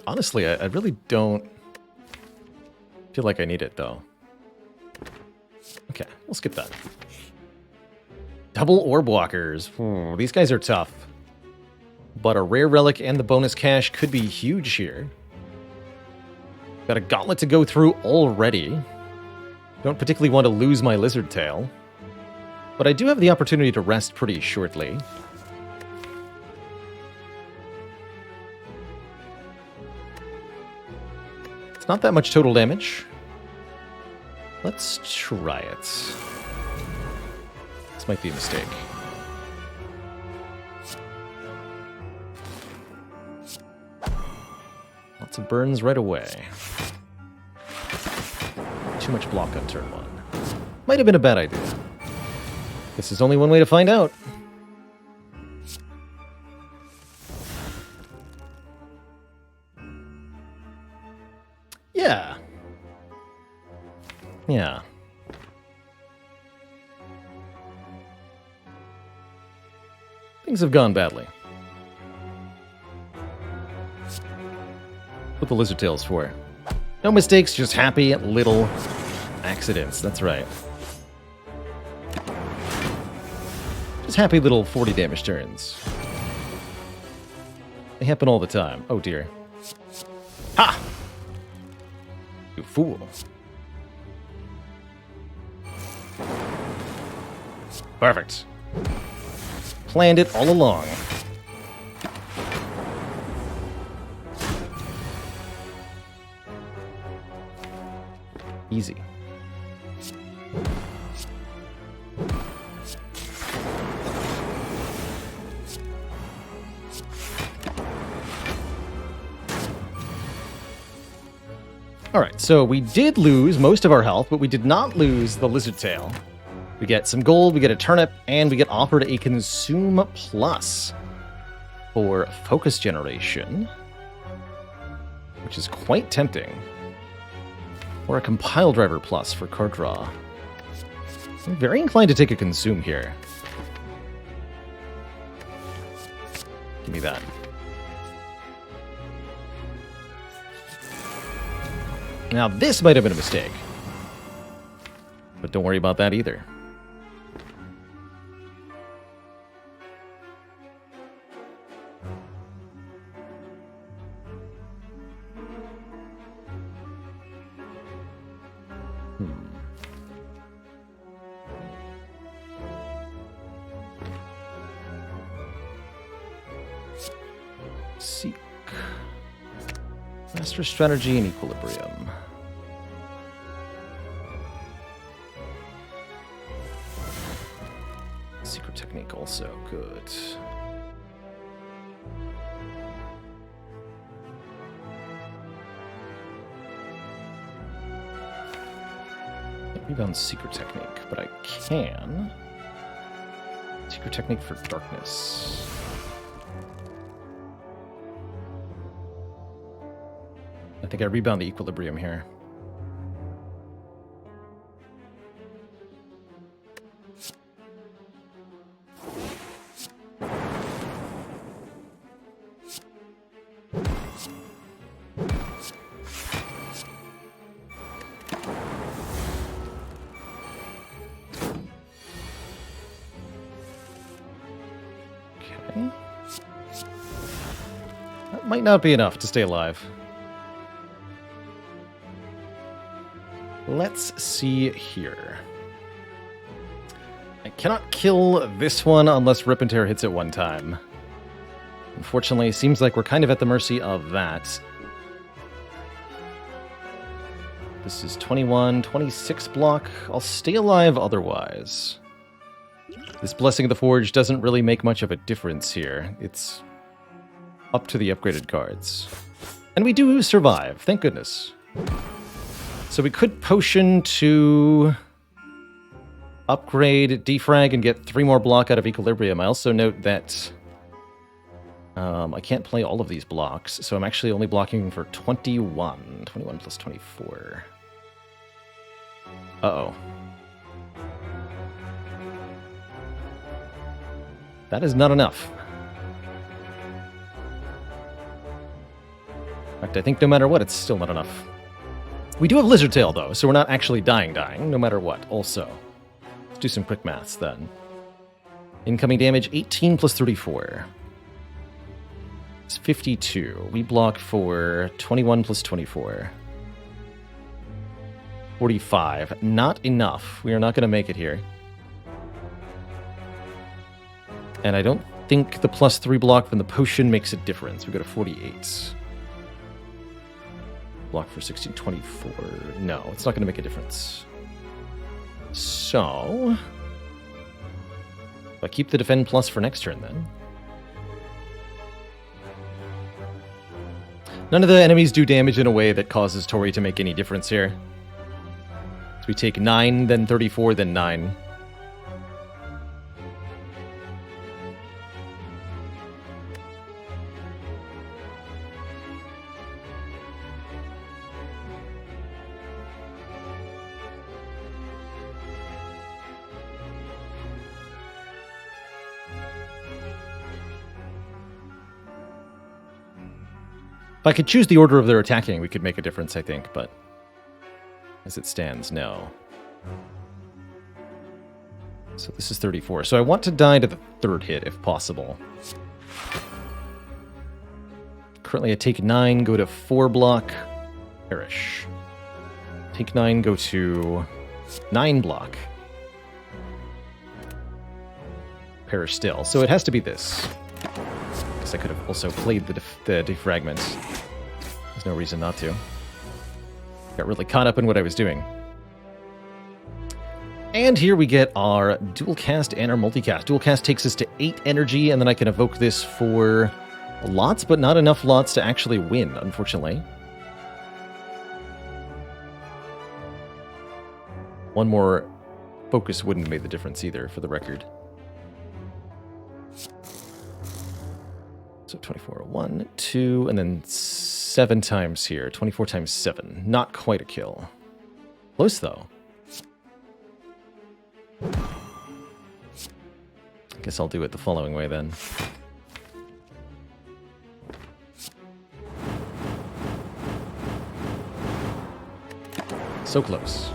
Honestly, I really don't feel like I need it, though. Okay, we'll skip that. Double Orb Walkers. These guys are tough. But a rare relic and the bonus cash could be huge here. Got a gauntlet to go through already. Don't particularly want to lose my Lizard Tail. But I do have the opportunity to rest pretty shortly. It's not that much total damage. Let's try it. This might be a mistake. Lots of burns right away. Too much block on turn 1. Might have been a bad idea. Guess there's only one way to find out. Yeah. Things have gone badly. What the Lizard Tail's for. No mistakes, just happy little accidents. That's right. Just happy little 40 damage turns. They happen all the time. Oh dear. Ha! You fool. Perfect. Planned it all along. Easy. Alright, so we did lose most of our health, but we did not lose the Lizard Tail. We get some gold, we get a turnip, and we get offered a Consume Plus for Focus Generation, which is quite tempting. Or a Compile Driver Plus for card draw. I'm very inclined to take a Consume here. Give me that. Now this might have been a mistake. But don't worry about that either. Seek. Master Strategy and Equilibrium. Secret Technique also good. Rebound secret technique, but I can. Secret technique for darkness. I think I rebound the equilibrium here. That might not be enough to stay alive. Let's see here. I cannot kill this one unless Rip and Tear hits it one time. Unfortunately, it seems like we're kind of at the mercy of that. This is 21, 26 block. I'll stay alive otherwise. This Blessing of the Forge doesn't really make much of a difference here. It's up to the upgraded cards. And we do survive, thank goodness. So we could potion to upgrade defrag and get 3 more block out of equilibrium. I also note that I can't play all of these blocks, so I'm actually only blocking for 21. 21 plus 24. Uh-oh. That is not enough. In fact, I think no matter what, it's still not enough. We do have Lizard Tail, though, so we're not actually dying, no matter what, also. Let's do some quick maths, then. Incoming damage, 18 plus 34. It's 52. We block for 21 plus 24. 45. Not enough. We are not going to make it here. And I don't think the plus 3 block from the potion makes a difference. We go to 48. Block for 16, 24. No, it's not going to make a difference. So, if I keep the defend plus for next turn, then. None of the enemies do damage in a way that causes Tori to make any difference here. So we take 9, then 34, then 9. If I could choose the order of their attacking, we could make a difference, I think, but as it stands, no. So this is 34. So I want to die to the 3rd hit, if possible. Currently I take 9, go to 4 block, perish. Take 9, go to 9 block. Perish still. So it has to be this. I could have also played the defragment. There's no reason not to. Got really caught up in what I was doing. And here we get our dual cast and our multicast. Dual cast takes us to 8 energy, and then I can evoke this for lots, but not enough lots to actually win, unfortunately. One more focus wouldn't have made the difference either, for the record. So 24, 1, 2, and then 7 times here. 24 times 7. Not quite a kill. Close, though. I guess I'll do it the following way, then. So close.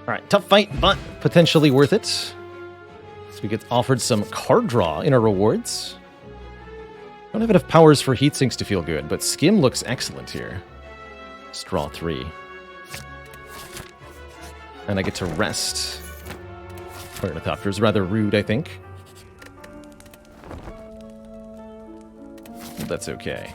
Alright, tough fight, but potentially worth it. We get offered some card draw in our rewards. Don't have enough powers for heat sinks to feel good, but Skim looks excellent here. Let's draw 3. And I get to rest. Ornithopter is rather rude, I think. But that's okay.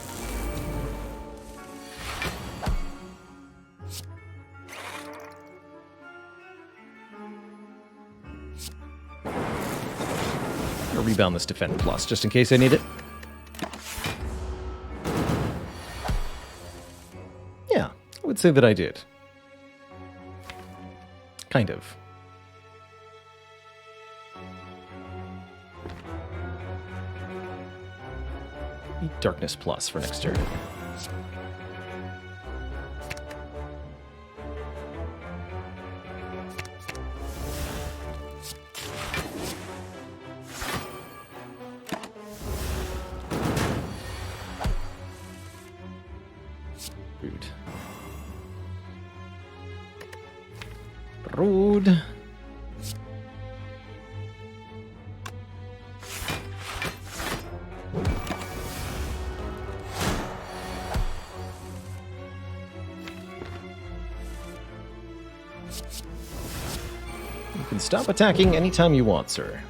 Rebound this defend plus, just in case I need it. would say that I did. Kind of. Darkness Plus for next turn. Rude. Rude. You can stop attacking anytime you want, sir.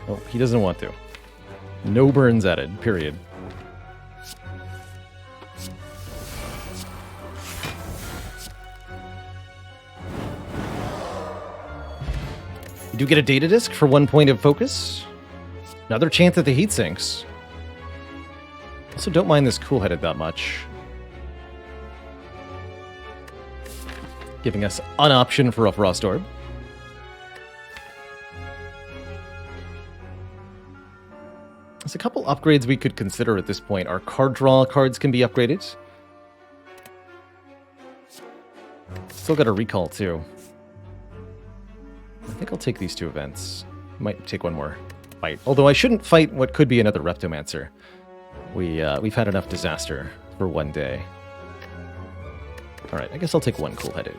Oh, he doesn't want to. No burns added, period. You do get a data disk for 1 point of focus. Another chance at the heat sinks. Also, don't mind this cool-headed that much. Giving us an option for a Frost Orb. There's a couple upgrades we could consider at this point. Our card draw cards can be upgraded. Still got a recall, too. I think I'll take these 2 events. Might take one more fight. Although I shouldn't fight what could be another Reptomancer. We've had enough disaster for one day. Alright, I guess I'll take 1 cool-headed.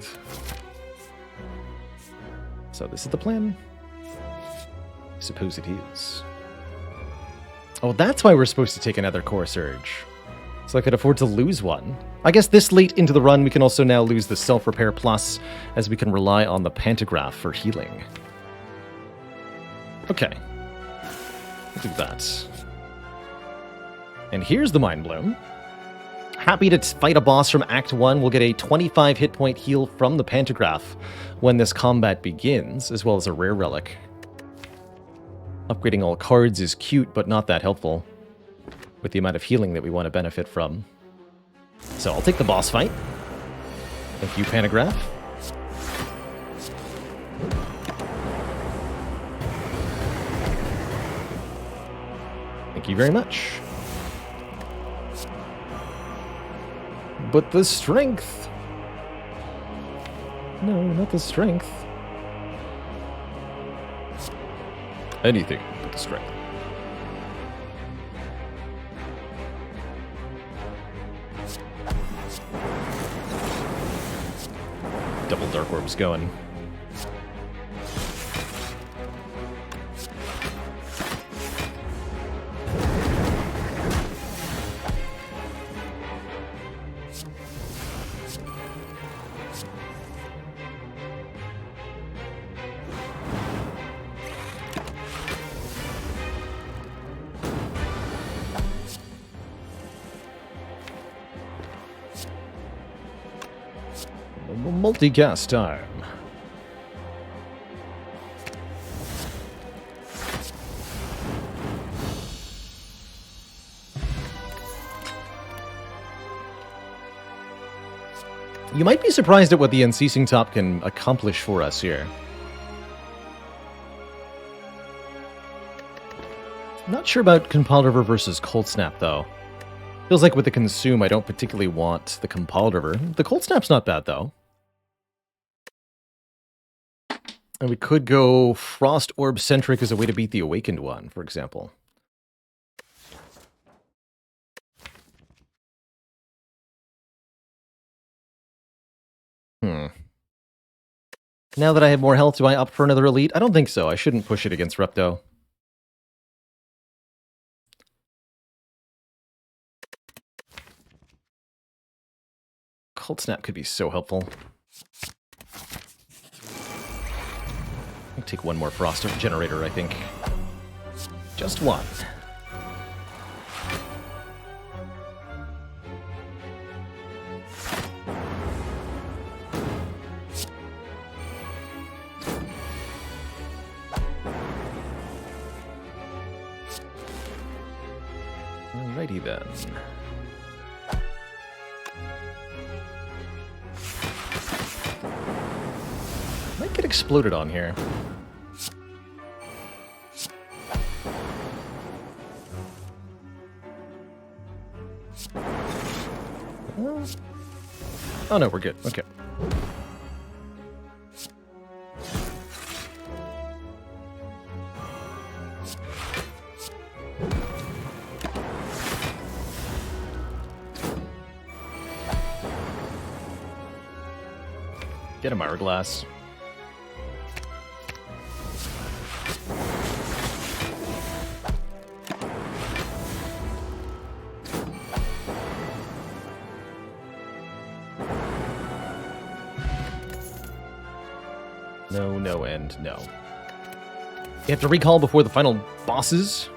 So this is the plan? I suppose it is. Oh, that's why we're supposed to take another Core Surge. So I could afford to lose one. I guess this late into the run, we can also now lose the Self-Repair Plus, as we can rely on the Pantograph for healing. Okay. We'll do that. And here's the Mind Bloom. Happy to fight a boss from Act 1. We'll get a 25 hit point heal from the Pantograph when this combat begins, as well as a rare relic. Upgrading all cards is cute, but not that helpful with the amount of healing that we want to benefit from. So I'll take the boss fight. Thank you, Pantograph. Thank you very much. But the strength. No, not the strength. Anything but the strength. Double Dark Orbs going. Multicast time. You might be surprised at what the Unceasing Top can accomplish for us here. I'm not sure about Compiled River versus Cold Snap, though. Feels like with the Consume, I don't particularly want the Compiled River. The Cold Snap's not bad, though. And we could go Frost Orb centric as a way to beat the Awakened one, for example. Now that I have more health, do I opt for another Elite? I don't think so. I shouldn't push it against Repto. Cold Snap could be so helpful. I'll take one more Frost Generator, I think. Just one. Alrighty then. Might get exploded on here. Oh no, we're good. Okay. Get him, Hourglass. No, no, and no. You have to recall before the final bosses.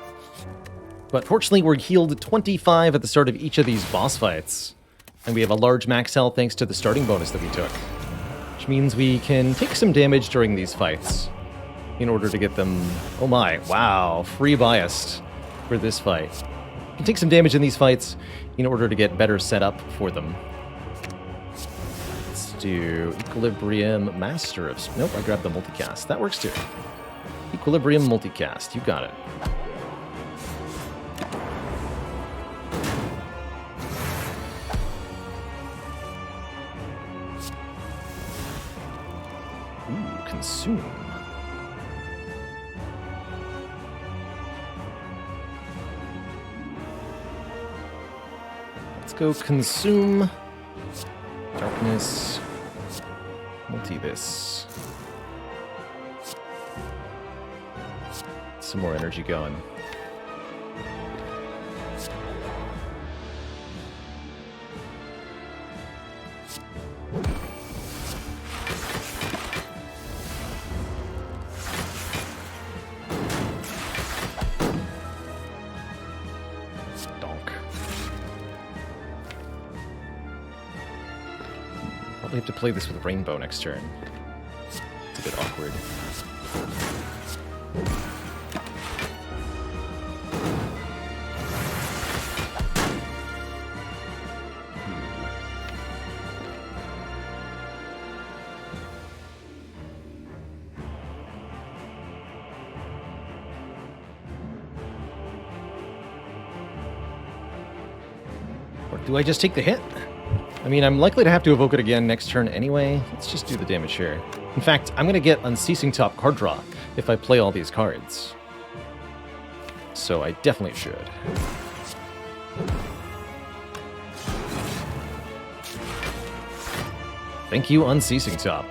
But fortunately, we're healed 25 at the start of each of these boss fights. And we have a large max health thanks to the starting bonus that we took. Which means we can take some damage during these fights in order to get them... Oh my, wow, free biased for this fight. You can take some damage in these fights in order to get better set up for them. Let's do Equilibrium Master of... Nope, I grabbed the multicast. That works too. Equilibrium multicast, you got it. Ooh, consume. Let's go consume. Darkness. Multi this. Some more energy going. Probably have to play this with Rainbow next turn. It's a bit awkward. Or do I just take the hit? I mean, I'm likely to have to evoke it again next turn anyway. Let's just do the damage here. In fact, I'm going to get Unceasing Top card draw if I play all these cards. So I definitely should. Thank you, Unceasing Top.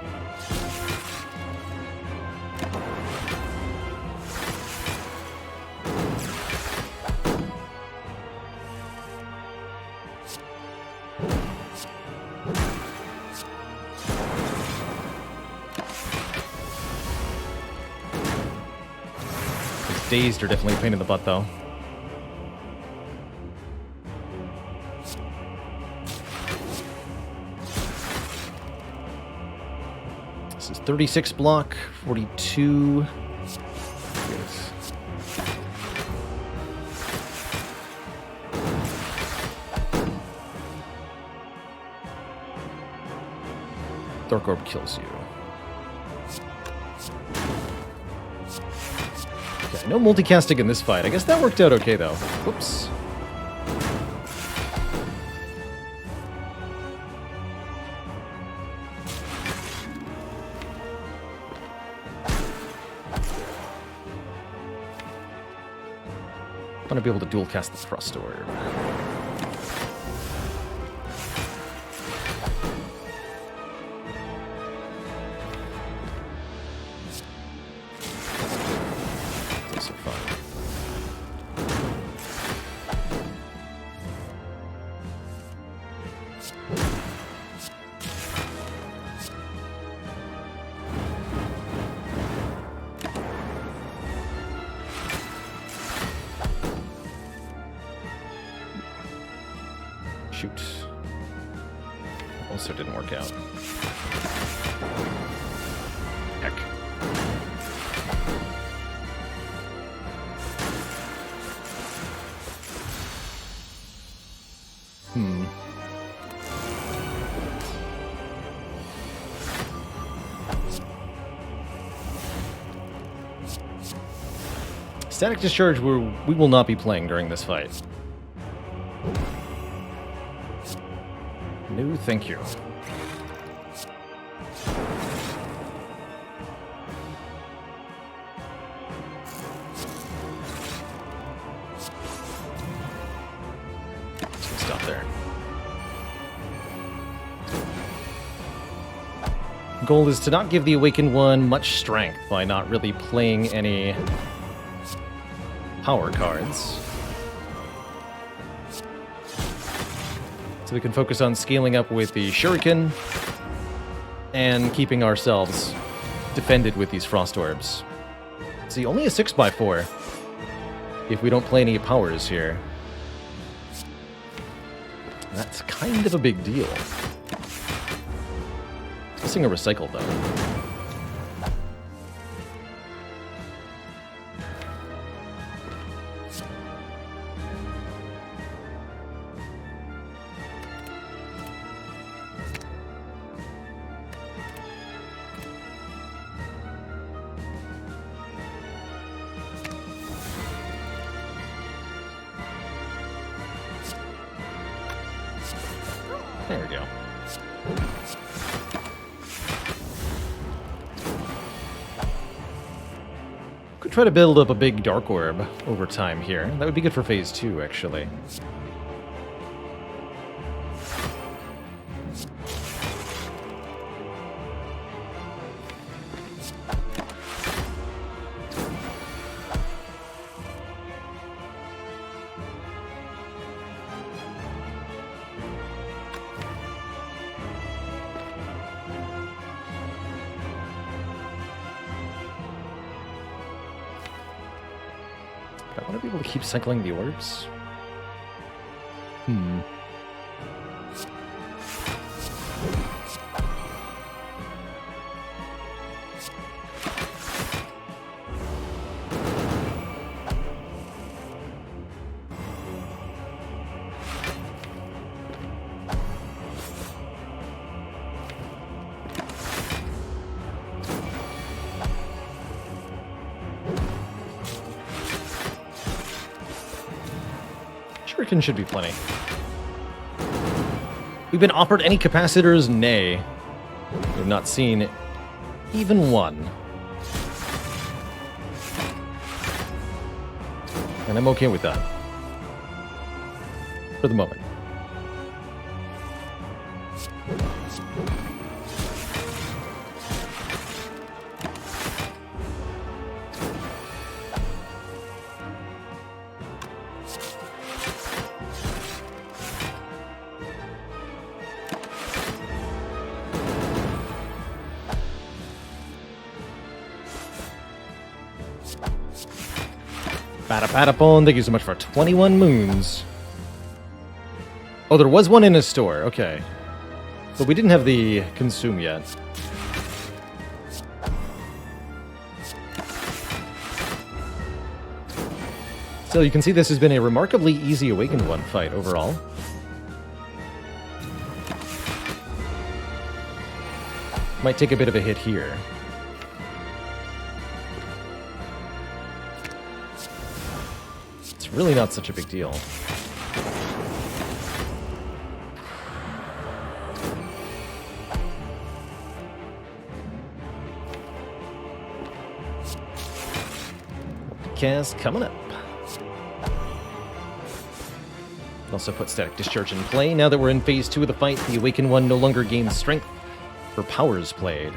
Dazed are definitely a pain in the butt, though. This is 36 block, 42. Dark Orb kills you. No multicasting in this fight. I guess that worked out okay, though. Whoops. I want to be able to dual cast the Thrust Orb. Shoot. Also didn't work out. Heck. Static Discharge, we will not be playing during this fight. No, thank you. Stop there. Goal is to not give the Awakened One much strength by not really playing any power cards. So we can focus on scaling up with the Shuriken and keeping ourselves defended with these Frost Orbs. See, only a 6x4 if we don't play any powers here. That's kind of a big deal. Missing a recycle, though. There we go. Could try to build up a big Dark Orb over time here. That would be good for Phase 2, actually. I want to be able to keep cycling the orbs. Shuriken should be plenty. We've been offered any capacitors? Nay. We've not seen even one. And I'm okay with that. For the moment. Patapon, thank you so much for 21 moons. Oh, there was one in his store. Okay. But we didn't have the consume yet. So you can see this has been a remarkably easy Awakened One fight overall. Might take a bit of a hit here. Really not such a big deal. Cast coming up. Also put Static Discharge in play. Now that we're in Phase 2 of the fight, the Awakened One no longer gains strength for powers played.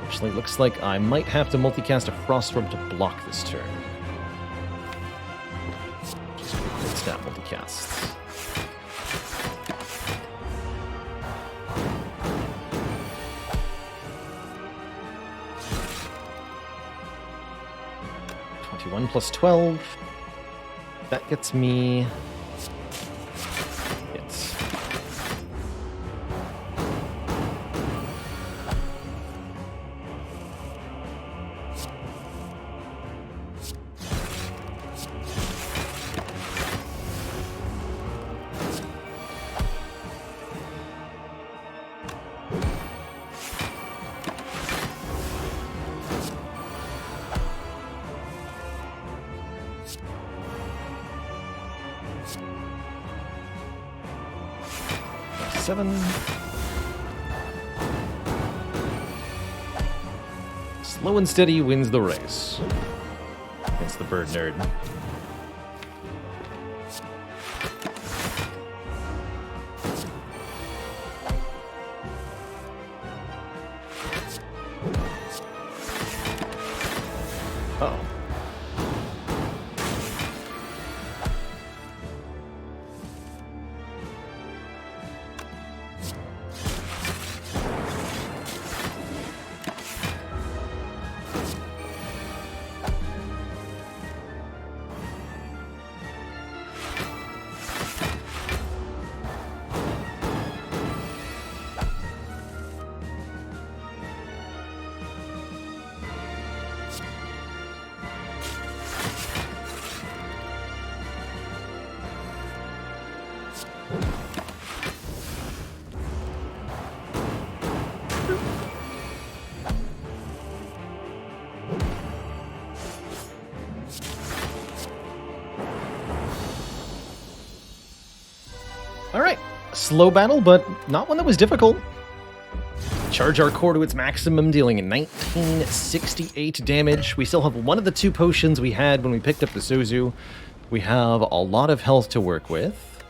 Actually, looks like I might have to multicast a Frost Orb to block this turn. Just a quick snap multicasts. +21 plus 12. That gets me... hits. 27. Slow and steady wins the race. It's the bird nerd. Uh-oh. Alright, slow battle, but not one that was difficult. Charge our core to its maximum, dealing 1968 damage. We still have one of the 2 potions we had when we picked up the Sozu. We have a lot of health to work with.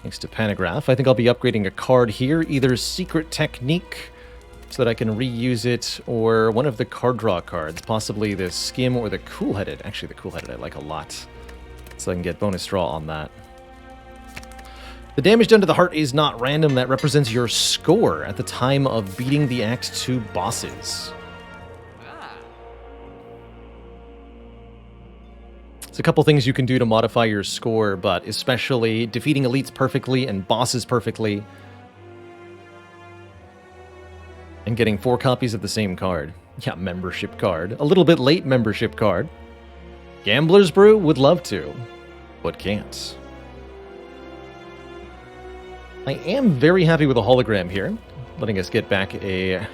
Thanks to Panagraph. I think I'll be upgrading a card here, either Secret Technique, so that I can reuse it, or one of the card draw cards, possibly the Skim or the Cool-Headed. Actually, the Cool-Headed I like a lot, so I can get bonus draw on that. The damage done to the heart is not random. That represents your score at the time of beating the Act 2 bosses. There's a couple things you can do to modify your score, but especially defeating elites perfectly and bosses perfectly, and getting 4 copies of the same card. Yeah, membership card. A little bit late membership card. Gambler's Brew would love to, but can't. I am very happy with the hologram here, letting us get back a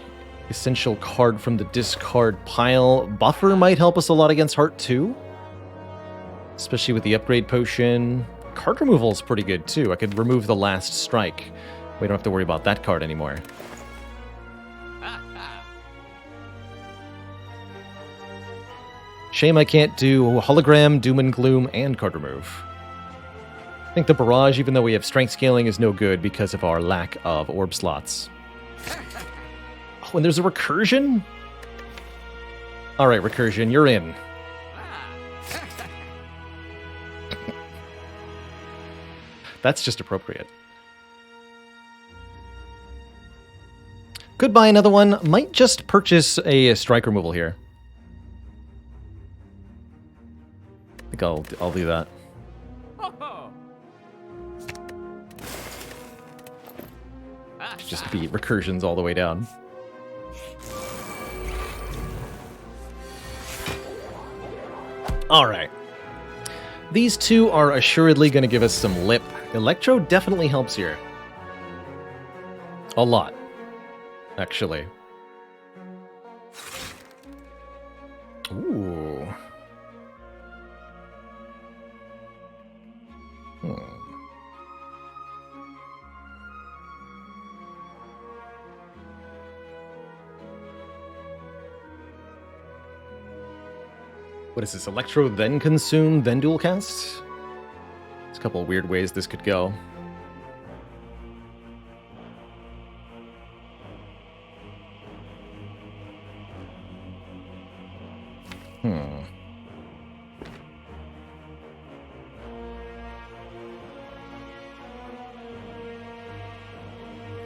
essential card from the discard pile. Buffer might help us a lot against Heart 2, especially with the upgrade potion. Card removal is pretty good too. I could remove the Last Strike. We don't have to worry about that card anymore. Shame I can't do hologram, doom and gloom, and card remove. I think the barrage, even though we have strength scaling, is no good because of our lack of orb slots. Oh, and there's a recursion? Alright, recursion, you're in. That's just appropriate. Could buy another one. Might just purchase a strike removal here. I think I'll do that. Just beat recursions all the way down. Alright. These 2 are assuredly going to give us some lip. Electro definitely helps here. A lot, actually. Ooh. What is this? Electro, then consume, then dual cast? There's a couple of weird ways this could go. I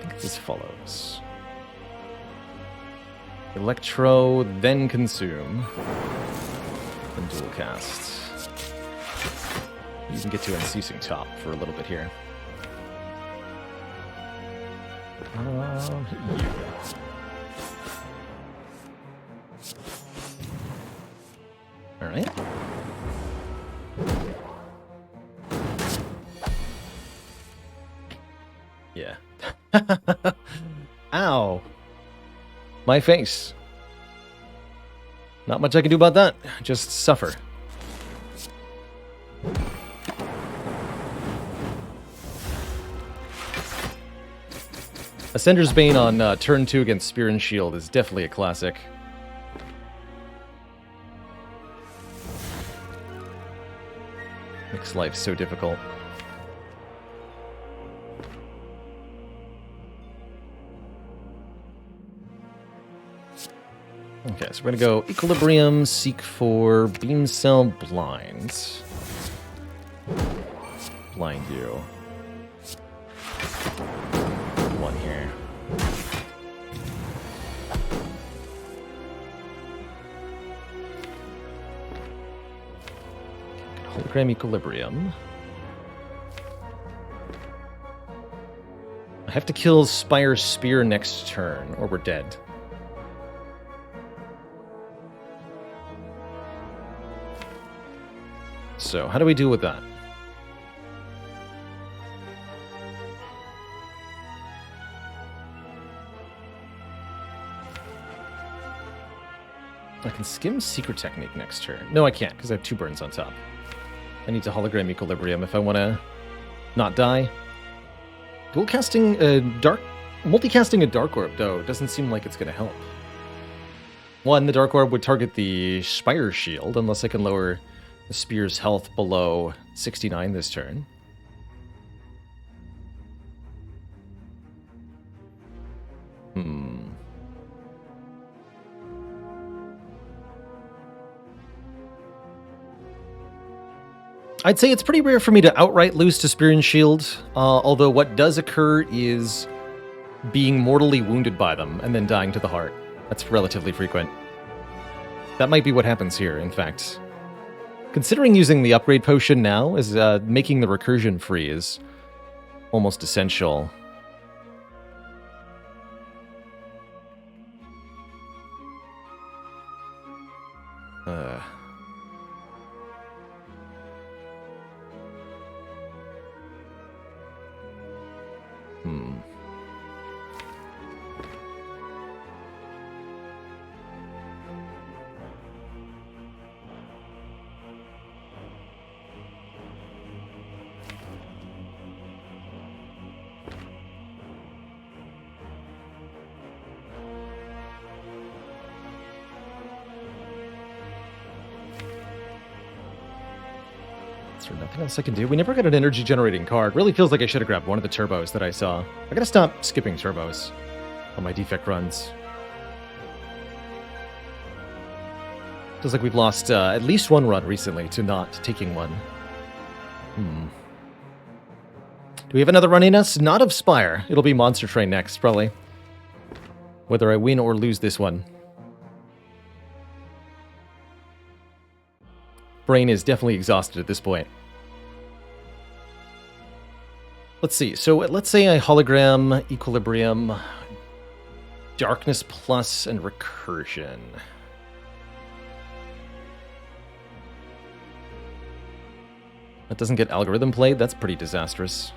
think this follows. Electro, then consume. And dual cast. You can get to Unceasing Top for a little bit here. Alright. Yeah. Ow. My face. Not much I can do about that. Just suffer. Ascender's Bane on turn 2 against Spear and Shield is definitely a classic. Makes life so difficult. Okay, so we're gonna go Equilibrium, seek for Beam Cell, Blinds. Blind you. One here. Hologram Equilibrium. I have to kill Spire's Spear next turn, or we're dead. So, how do we deal with that? I can skim Secret Technique next turn. No, I can't, because I have 2 burns on top. I need to Hologram Equilibrium if I want to not die. Multicasting a Dark Orb, though, doesn't seem like it's going to help. One, the Dark Orb would target the Spire Shield, unless I can lower the Spear's health below 69 this turn. I'd say it's pretty rare for me to outright lose to Spear and Shield, although what does occur is being mortally wounded by them and then dying to the heart. That's relatively frequent. That might be what happens here, in fact. Considering using the upgrade potion now is making the recursion free is almost essential. Nothing else I can do. We never got an energy generating card. Really feels like I should have grabbed one of the turbos that I saw. I gotta stop skipping turbos on my defect runs. Feels like we've lost at least one run recently to not taking one. Do we have another run in us? Not of Spire. It'll be Monster Train next, probably. Whether I win or lose this one. Brain is definitely exhausted at this point. Let's see. So let's say I hologram, Equilibrium, Darkness Plus, and Recursion. That doesn't get Algorithm played. That's pretty disastrous.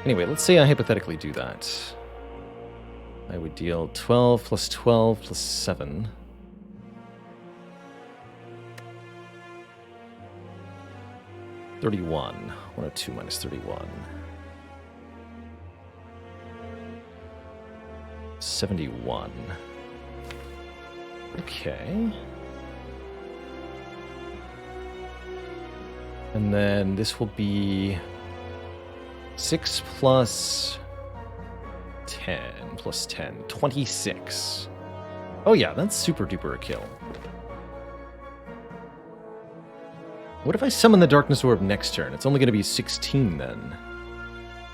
Anyway, let's say I hypothetically do that. I would deal 12 plus 12 plus 7. $31. 102 minus 31. 71. Okay. And then this will be 6 plus 10 plus 10. 26. Oh yeah, that's super duper a kill. What if I summon the Darkness Orb next turn? It's only going to be 16 then.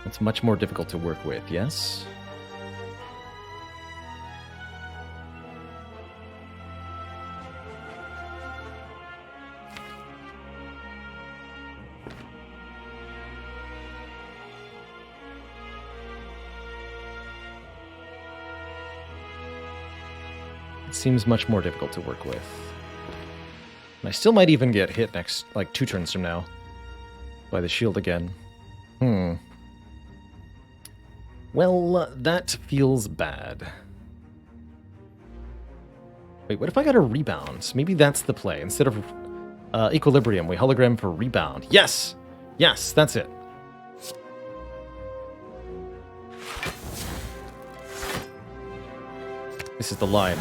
That's much more difficult to work with, yes? It seems much more difficult to work with. And I still might even get hit next, like 2 turns from now, by the shield again. Well, that feels bad. Wait, what if I got a rebound? Maybe that's the play. Instead of Equilibrium, we hologram for rebound. Yes! Yes, that's it. This is the line.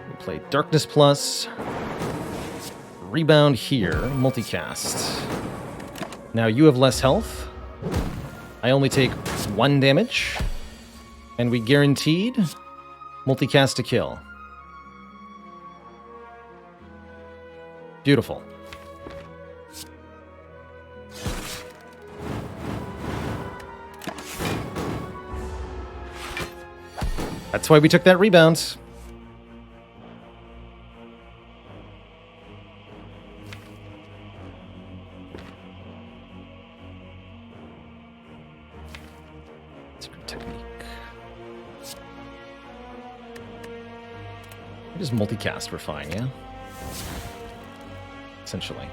We'll play Darkness Plus. Rebound here. Multicast. Now you have less health. I only take 1 damage. And we guaranteed multicast to kill. Beautiful. That's why we took that rebound. Secret technique. Just multicast, we're fine, yeah? Essentially.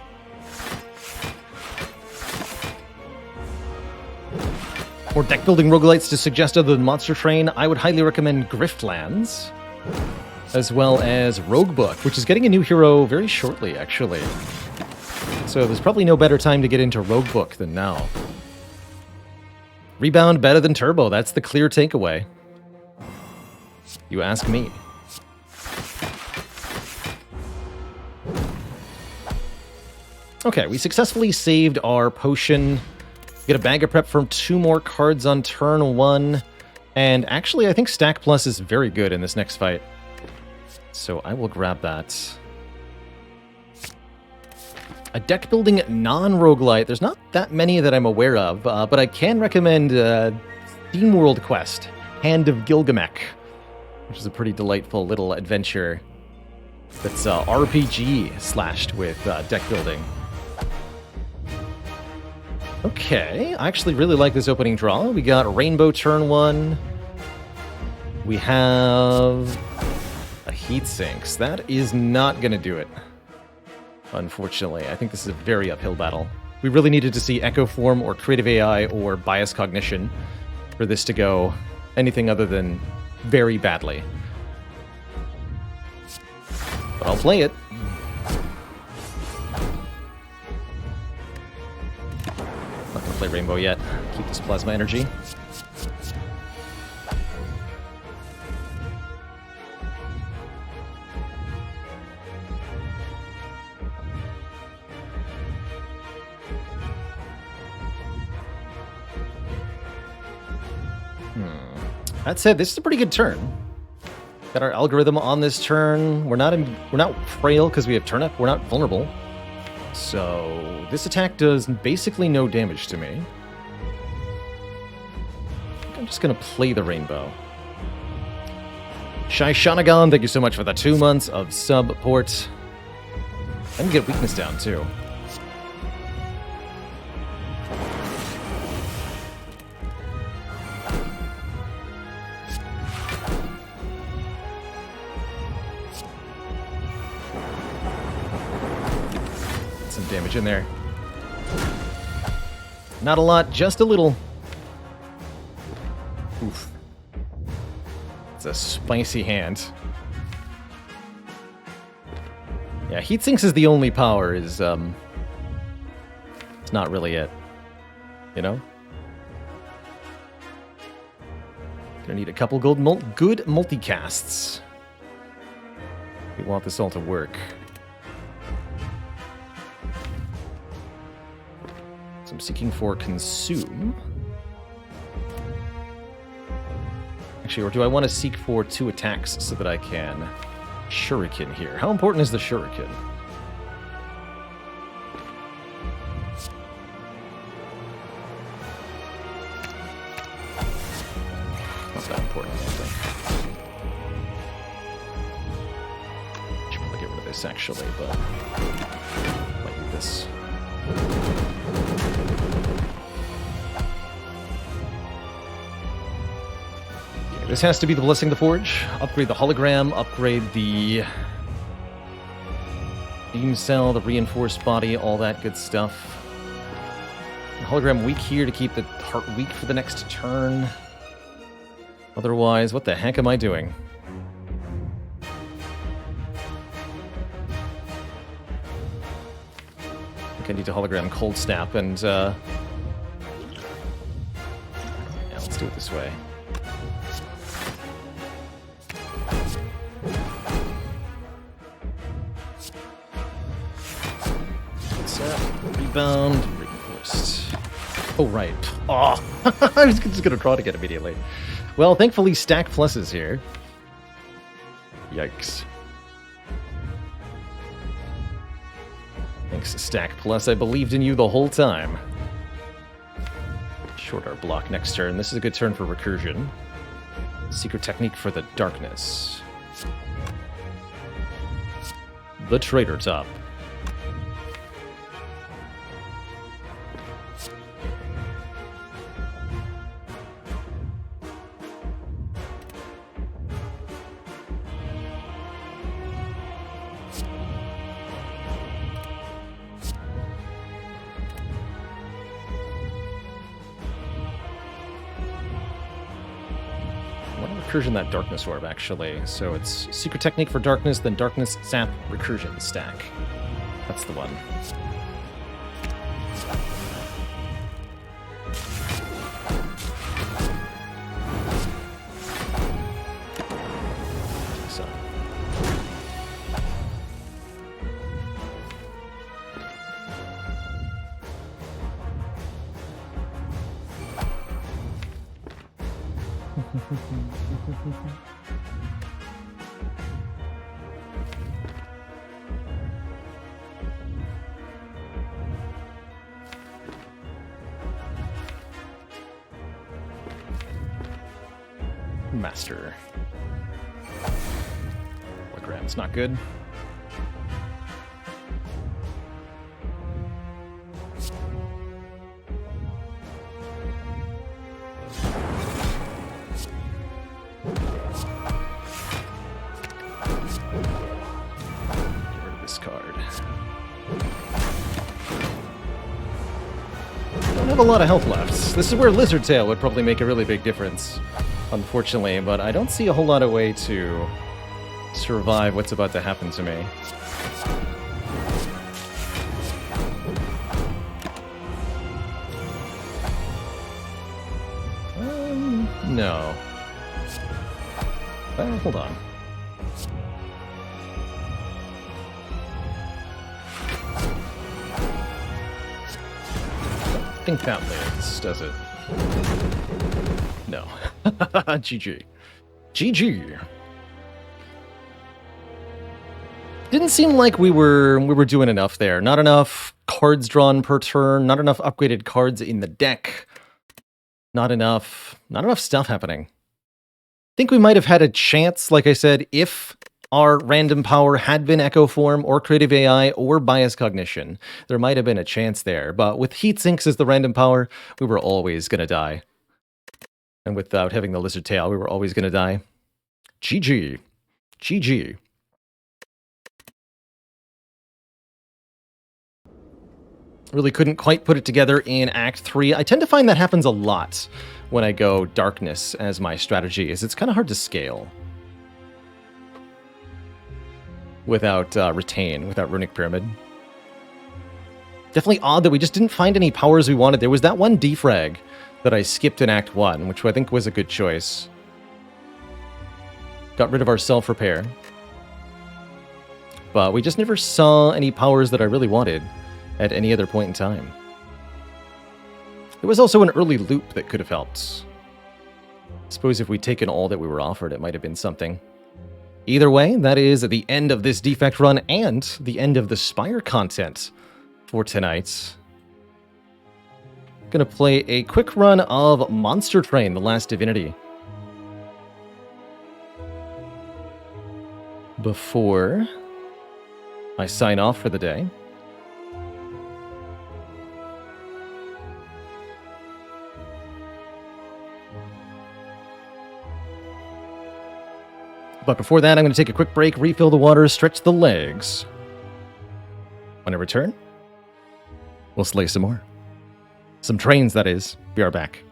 For deck building roguelites to suggest other than Monster Train, I would highly recommend Griftlands, as well as Roguebook, which is getting a new hero very shortly, actually. So there's probably no better time to get into Roguebook than now. Rebound better than Turbo, that's the clear takeaway. You ask me. Okay, we successfully saved our potion. Get a bag of prep from 2 more cards on turn 1. And actually, I think Stack Plus is very good in this next fight. So I will grab that. A deck building non-roguelite. There's not that many that I'm aware of, but I can recommend Steam World Quest, Hand of Gilgamesh, which is a pretty delightful little adventure that's RPG slashed with deck building. Okay, I actually really like this opening draw. We got Rainbow turn 1. We have a Heat Sinks. That is not going to do it, unfortunately. I think this is a very uphill battle. We really needed to see Echo Form or Creative AI or Bias Cognition for this to go anything other than very badly. But I'll play it. Not gonna play Rainbow yet. Keep this plasma energy. That said, this is a pretty good turn. Got our algorithm on this turn. We're not frail because we have turnip. We're not vulnerable. So this attack does basically no damage to me. I'm just gonna play the Rainbow. Shai Shanagan, thank you so much for the 2 months of support. I can get weakness down too. Damage in there. Not a lot, just a little. Oof. It's a spicy hand. Yeah, Heat Sinks is the only power, it's not really it. You know? Gonna need a couple good multicasts. We want this all to work. So I'm seeking for Consume. Actually, or do I want to seek for 2 attacks so that I can Shuriken here? How important is the Shuriken? Not that important, I think. Should probably get rid of this, actually, but might need this. This has to be the Blessing of the Forge. Upgrade the hologram, upgrade the beam cell, the reinforced body, all that good stuff. The hologram weak here to keep the heart weak for the next turn. Otherwise, what the heck am I doing? think I need to hologram Cold Snap, and yeah, let's do it this way. Rebound, reinforced. Oh, right. Oh, I was just going to draw it again immediately. Well, thankfully, Stack Plus is here. Yikes. Thanks, Stack Plus. I believed in you the whole time. Short our block next turn. This is a good turn for recursion. Secret technique for the darkness. The Traitor Top. Recursion that Darkness Orb, actually. So it's Secret Technique for Darkness, then Darkness, Sap, Recursion stack. That's the one. So. Master. Hologram's not good. A lot of health left. This is where Lizard Tail would probably make a really big difference, unfortunately, but I don't see a whole lot of way to survive what's about to happen to me. No. Hold on. I think that lives, does it? No. GG. GG. Didn't seem like we were doing enough there. Not enough cards drawn per turn, not enough upgraded cards in the deck. Not enough stuff happening. I think we might have had a chance, like I said, if our random power had been Echo Form or Creative AI or Bias Cognition. There might have been a chance there, but with Heat Sinks as the random power, we were always going to die. And without having the Lizard Tail, we were always going to die. GG. GG. Really couldn't quite put it together in Act 3. I tend to find that happens a lot when I go Darkness as my strategy, is it's kind of hard to scale. Without Retain, without Runic Pyramid. Definitely odd that we just didn't find any powers we wanted. There was that one defrag that I skipped in Act 1, which I think was a good choice. Got rid of our self-repair. But we just never saw any powers that I really wanted at any other point in time. There was also an early loop that could have helped. I suppose if we'd taken all that we were offered, it might have been something. Either way, that is the end of this defect run and the end of the Spire content for tonight. Gonna play a quick run of Monster Train, The Last Divinity, before I sign off for the day. But before that, I'm going to take a quick break, refill the water, stretch the legs. When I return, we'll slay some more. Some trains, that is. Be right back.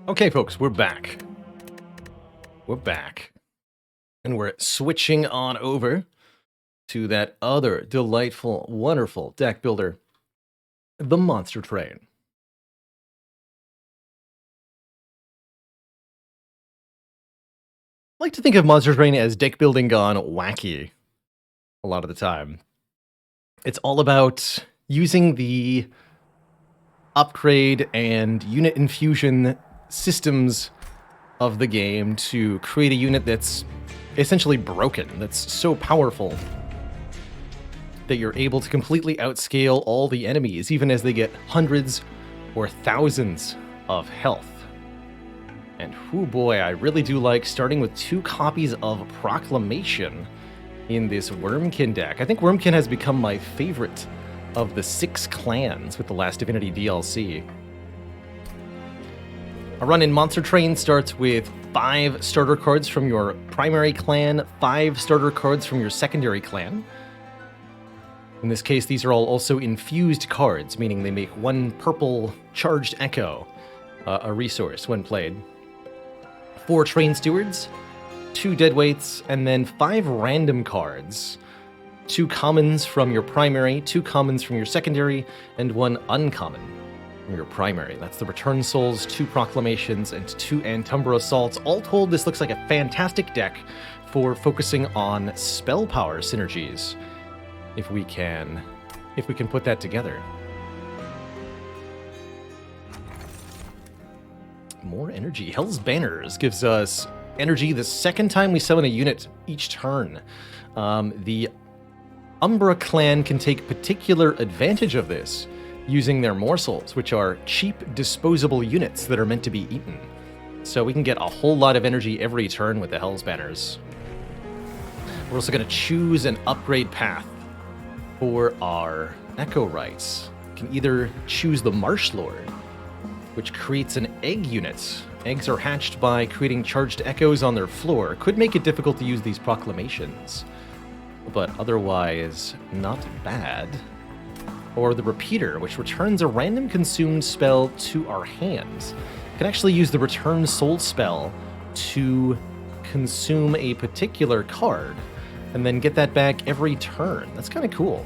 Okay, folks, we're back. We're back. And we're switching on over to that other delightful, wonderful deck builder, the Monster Train. I like to think of Monster Train as deck building gone wacky a lot of the time. It's all about using the upgrade and unit infusion systems of the game to create a unit that's essentially broken, that's so powerful that you're able to completely outscale all the enemies, even as they get hundreds or thousands of health. And whoo boy, I really do like starting with 2 copies of Proclamation in this Wormkin deck. I think Wormkin has become my favorite of the 6 clans with the Last Divinity DLC. A run in Monster Train starts with 5 starter cards from your primary clan, 5 starter cards from your secondary clan. In this case, these are all also infused cards, meaning they make 1 purple charged echo, a resource when played. 4 Train Stewards, 2 Deadweights, and then 5 random cards. 2 commons from your primary, 2 commons from your secondary, and 1 uncommon from your primary. That's the Return Souls, 2 Proclamations, and 2 Antumbra Assaults. All told, this looks like a fantastic deck for focusing on spell power synergies, if we can put that together. More energy. Hell's Banners gives us energy the second time we summon a unit each turn. The Umbra clan can take particular advantage of this using their morsels, which are cheap disposable units that are meant to be eaten. So we can get a whole lot of energy every turn with the Hell's Banners. We're also going to choose an upgrade path for our Echo Rites. We can either choose the Marsh Lord, which creates an egg unit. Eggs are hatched by creating charged echoes on their floor. Could make it difficult to use these proclamations, but otherwise not bad. Or the Repeater, which returns a random consumed spell to our hands. Can actually use the Return Soul spell to consume a particular card, and then get that back every turn. That's kind of cool.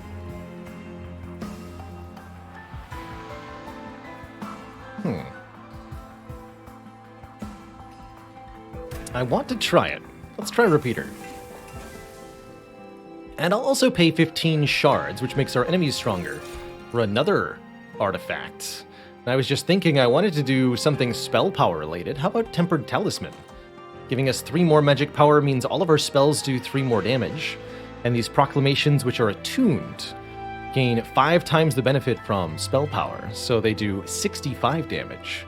I want to try it. Let's try Repeater. And I'll also pay 15 shards, which makes our enemies stronger, for another artifact. And I was just thinking I wanted to do something spell power related. How about Tempered Talisman? Giving us 3 more magic power means all of our spells do 3 more damage. And these proclamations, which are attuned, gain 5 times the benefit from spell power, so they do 65 damage.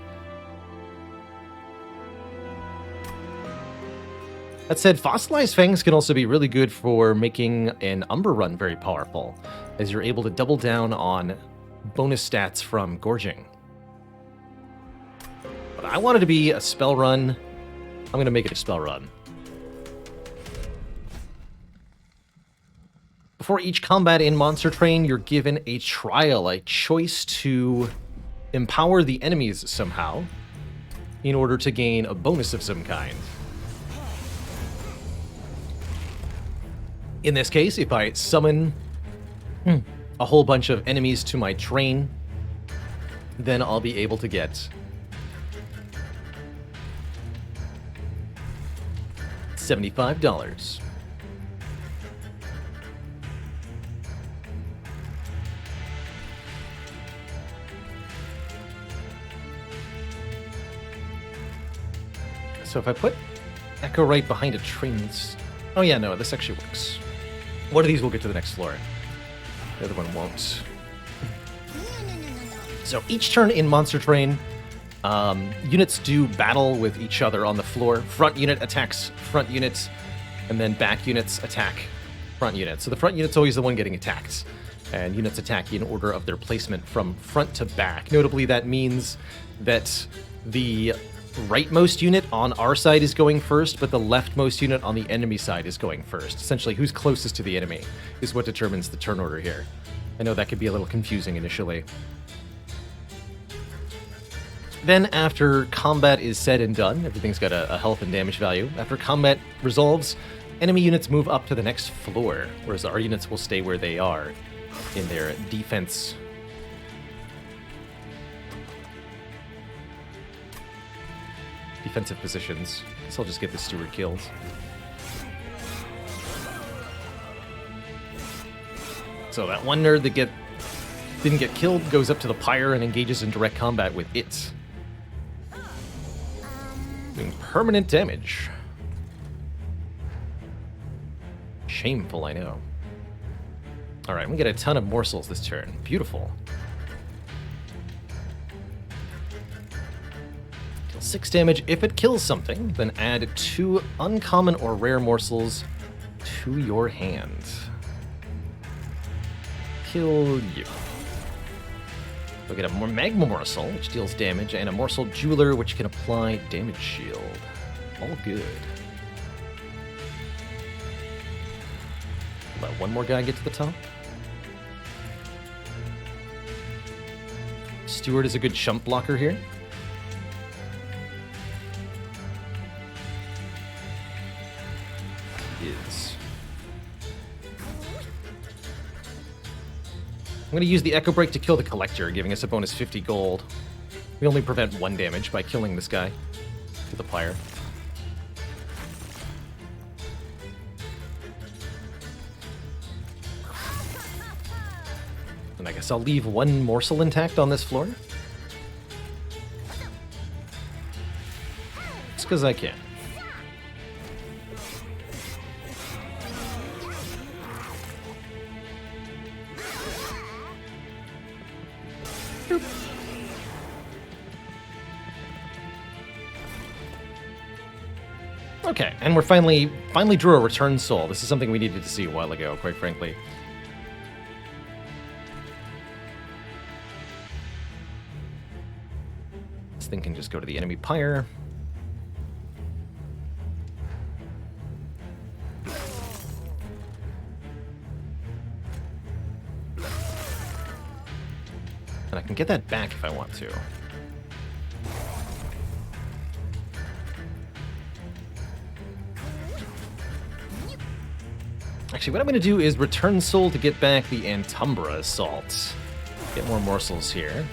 That said, Fossilized Fangs can also be really good for making an Umber run very powerful, as you're able to double down on bonus stats from Gorging. But I want it to be a spell run. I'm going to make it a spell run. Before each combat in Monster Train, you're given a trial, a choice to empower the enemies somehow in order to gain a bonus of some kind. In this case, if I summon a whole bunch of enemies to my train, then I'll be able to get $75. So if I put Echo right behind a train... Oh yeah, no, this actually works. One of these will get to the next floor. The other one won't. So each turn in Monster Train, units do battle with each other on the floor. Front unit attacks front units, and then back units attack front units. So the front unit's always the one getting attacked, and units attack in order of their placement from front to back. Notably, that means that the rightmost unit on our side is going first, but the leftmost unit on the enemy side is going first. Essentially, who's closest to the enemy is what determines the turn order here. I know that could be a little confusing initially. Then after combat is said and done, everything's got a health and damage value. After combat resolves, enemy units move up to the next floor, whereas our units will stay where they are in their defensive positions. So I'll just get the steward killed. So that one nerd that didn't get killed goes up to the pyre and engages in direct combat with it, doing permanent damage. Shameful, I know. Alright, we get a ton of morsels this turn. Beautiful. Deal 6 damage. If it kills something, then add 2 uncommon or rare morsels to your hand. Kill you. We'll get a more magma morsel, which deals damage, and a morsel jeweler, which can apply damage shield. All good. Let one more guy get to the top. Steward is a good shump blocker here. Is. I'm going to use the Echo Break to kill the Collector, giving us a bonus 50 gold. We only prevent 1 damage by killing this guy to the pyre. And I guess I'll leave 1 morsel intact on this floor. Just because I can. Okay, and we're finally drew a return soul. This is something we needed to see a while ago, quite frankly. This thing can just go to the enemy pyre. And I can get that back if I want to. Actually, what I'm going to do is return soul to get back the Antumbra Assault. Get more morsels here.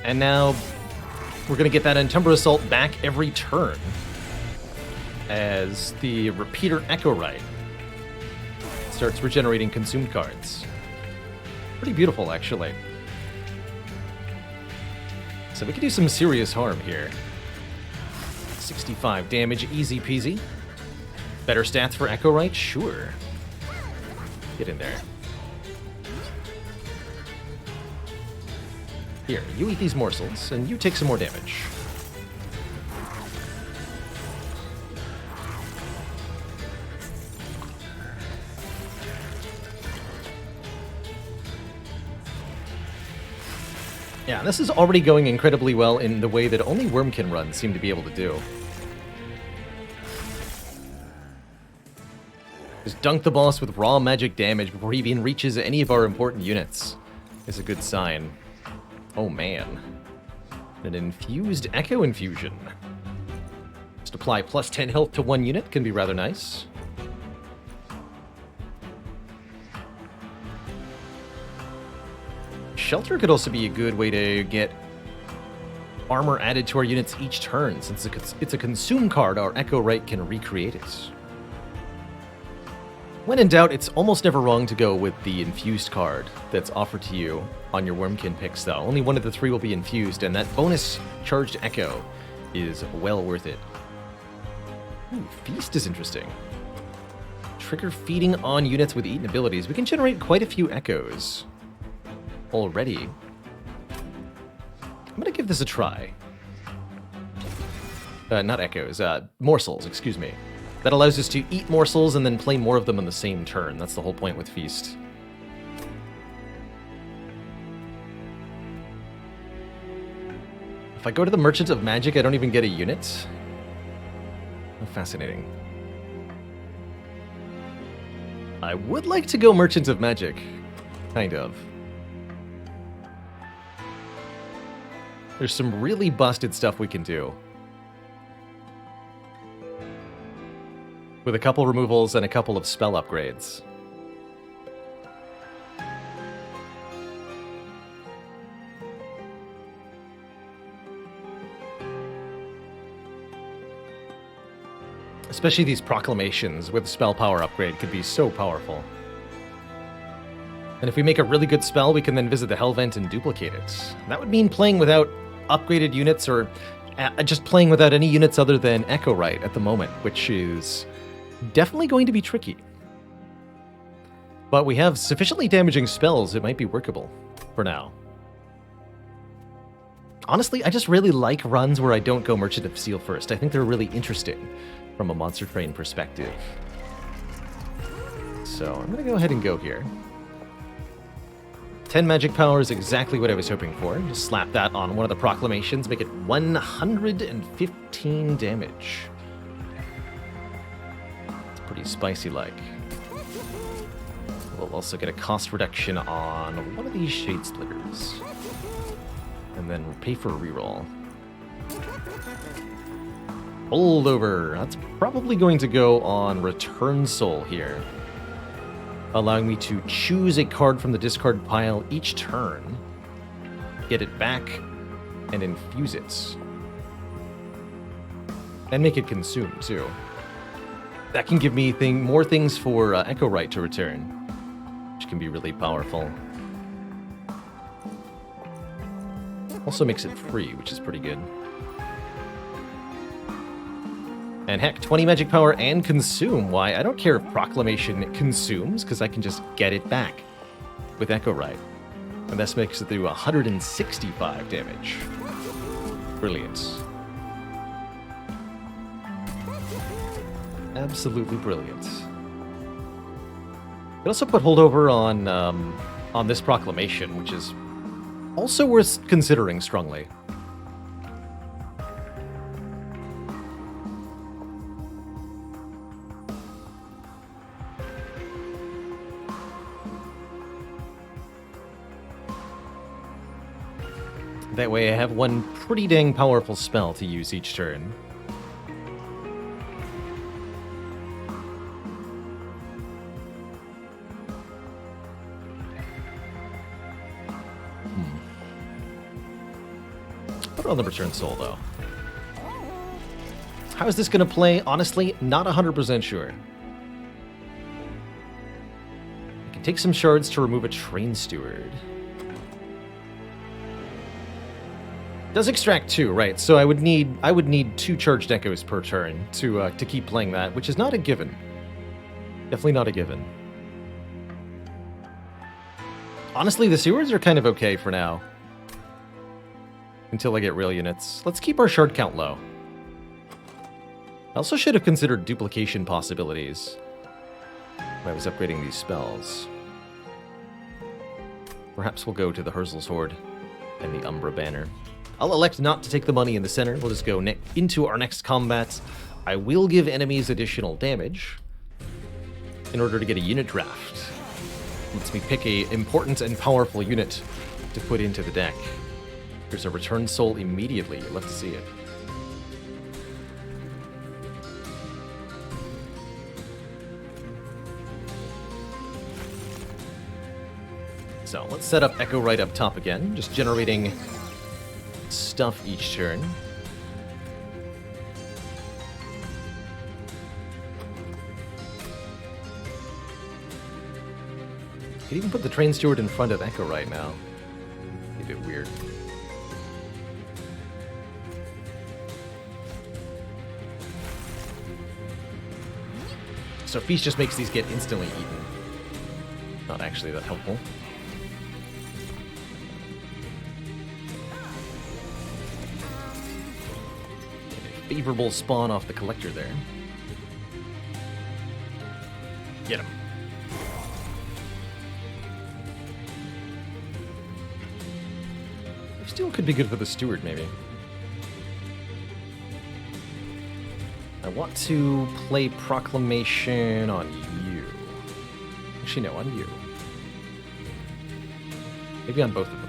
And now we're going to get that Antumbra Assault back every turn as the Repeater Echo Rite starts regenerating consumed cards. Pretty beautiful, actually. So we could do some serious harm here. 65 damage, easy peasy. Better stats for Echo Rite? Sure. Get in there. Here, you eat these morsels, and you take some more damage. Yeah, this is already going incredibly well in the way that only Wormkin runs seem to be able to do. Just dunk the boss with raw magic damage before he even reaches any of our important units. Is a good sign. Oh man. An infused Echo Infusion. Just apply plus 10 health to 1 unit, can be rather nice. Shelter could also be a good way to get armor added to our units each turn. Since it's a consume card, our Echo Rite can recreate it. When in doubt, it's almost never wrong to go with the infused card that's offered to you on your Wormkin picks, though. Only one of the 3 will be infused, and that bonus charged Echo is well worth it. Ooh, Feast is interesting. Trigger feeding on units with eaten abilities. We can generate quite a few Echoes already. I'm gonna give this a try. Not Echoes, morsels, excuse me. That allows us to eat morsels and then play more of them on the same turn. That's the whole point with Feast. If I go to the Merchant of Magic, I don't even get a unit. Oh, fascinating. I would like to go Merchant of Magic. Kind of. There's some really busted stuff we can do. With a couple removals and a couple of spell upgrades. Especially these proclamations with spell power upgrade could be so powerful. And if we make a really good spell, we can then visit the Hellvent and duplicate it. That would mean playing without upgraded units, or just playing without any units other than Echo Right at the moment, which is definitely going to be tricky. But we have sufficiently damaging spells, it might be workable for now. Honestly, I just really like runs where I don't go Merchant of Steel first. I think they're really interesting from a Monster Train perspective. So I'm going to go ahead and go here. 10 magic power is exactly what I was hoping for. Just slap that on one of the proclamations, make it 115 damage. It's pretty spicy-like. We'll also get a cost reduction on one of these Shade Splitters. And then we'll pay for a reroll. Holdover. That's probably going to go on Return Soul here, allowing me to choose a card from the discard pile each turn, get it back, and infuse it. And make it consume, too. That can give me more things for Echo Right to return, which can be really powerful. Also makes it free, which is pretty good. And heck, 20 magic power and consume. Why? I don't care if Proclamation consumes, because I can just get it back with Echo Right. And this makes it through 165 damage. Brilliant. Absolutely brilliant. We also put holdover on this Proclamation, which is also worth considering strongly. That way I have one pretty dang powerful spell to use each turn. Put it on the Return Soul, though. How is this going to play? Honestly, not 100% sure. I can take some shards to remove a Train Steward. Does extract 2, right? So I would need 2 charged echoes per turn to keep playing that, which is not a given. Definitely not a given. Honestly, the Stewards are kind of okay for now. Until I get real units. Let's keep our shard count low. I also should have considered duplication possibilities when I was upgrading these spells. Perhaps we'll go to the Herzl's Horde and the Umbra Banner. I'll elect not to take the money in the center. We'll just go into our next combat. I will give enemies additional damage in order to get a unit draft. Lets me pick a important and powerful unit to put into the deck. Here's a Return Soul immediately. You'd love to see it. So let's set up Echo Right up top again, just generating stuff each turn. Could even put the Train Steward in front of Echo Right now. A bit weird. So Feast just makes these get instantly eaten. Not actually that helpful. Favorable spawn off the Collector there. Get him. Still could be good for the Steward, maybe. I want to play Proclamation on you. Actually, no, on you. Maybe on both of them.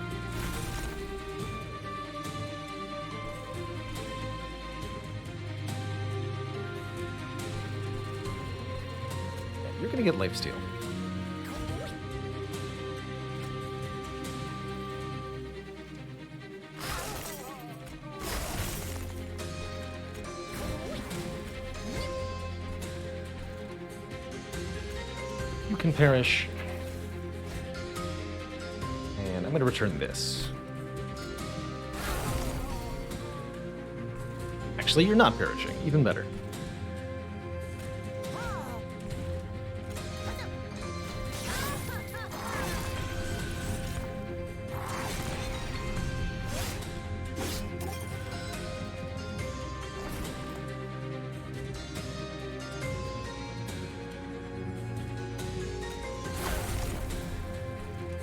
you're gonna get lifesteal. You can perish. And I'm gonna return this. Actually, you're not perishing. Even better.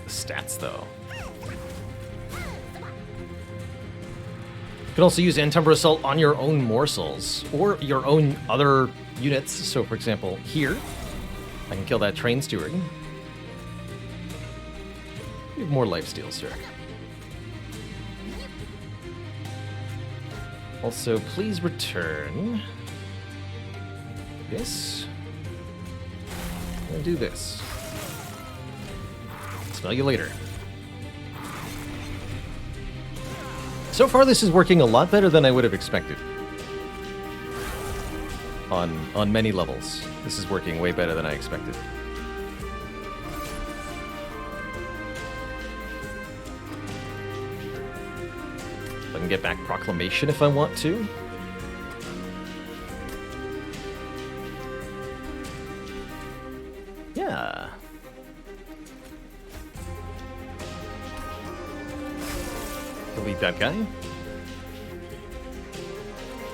Stats, though. You can also use Entumber Assault on your own morsels, or your own other units. So, for example, here, I can kill that Train Steward. You have more lifesteal, sir. Also, please return this. And do this. Smell you later. So far, this is working a lot better than I would have expected. On many levels, this is working way better than I expected. I can get back Proclamation if I want to. Yeah. Delete that guy.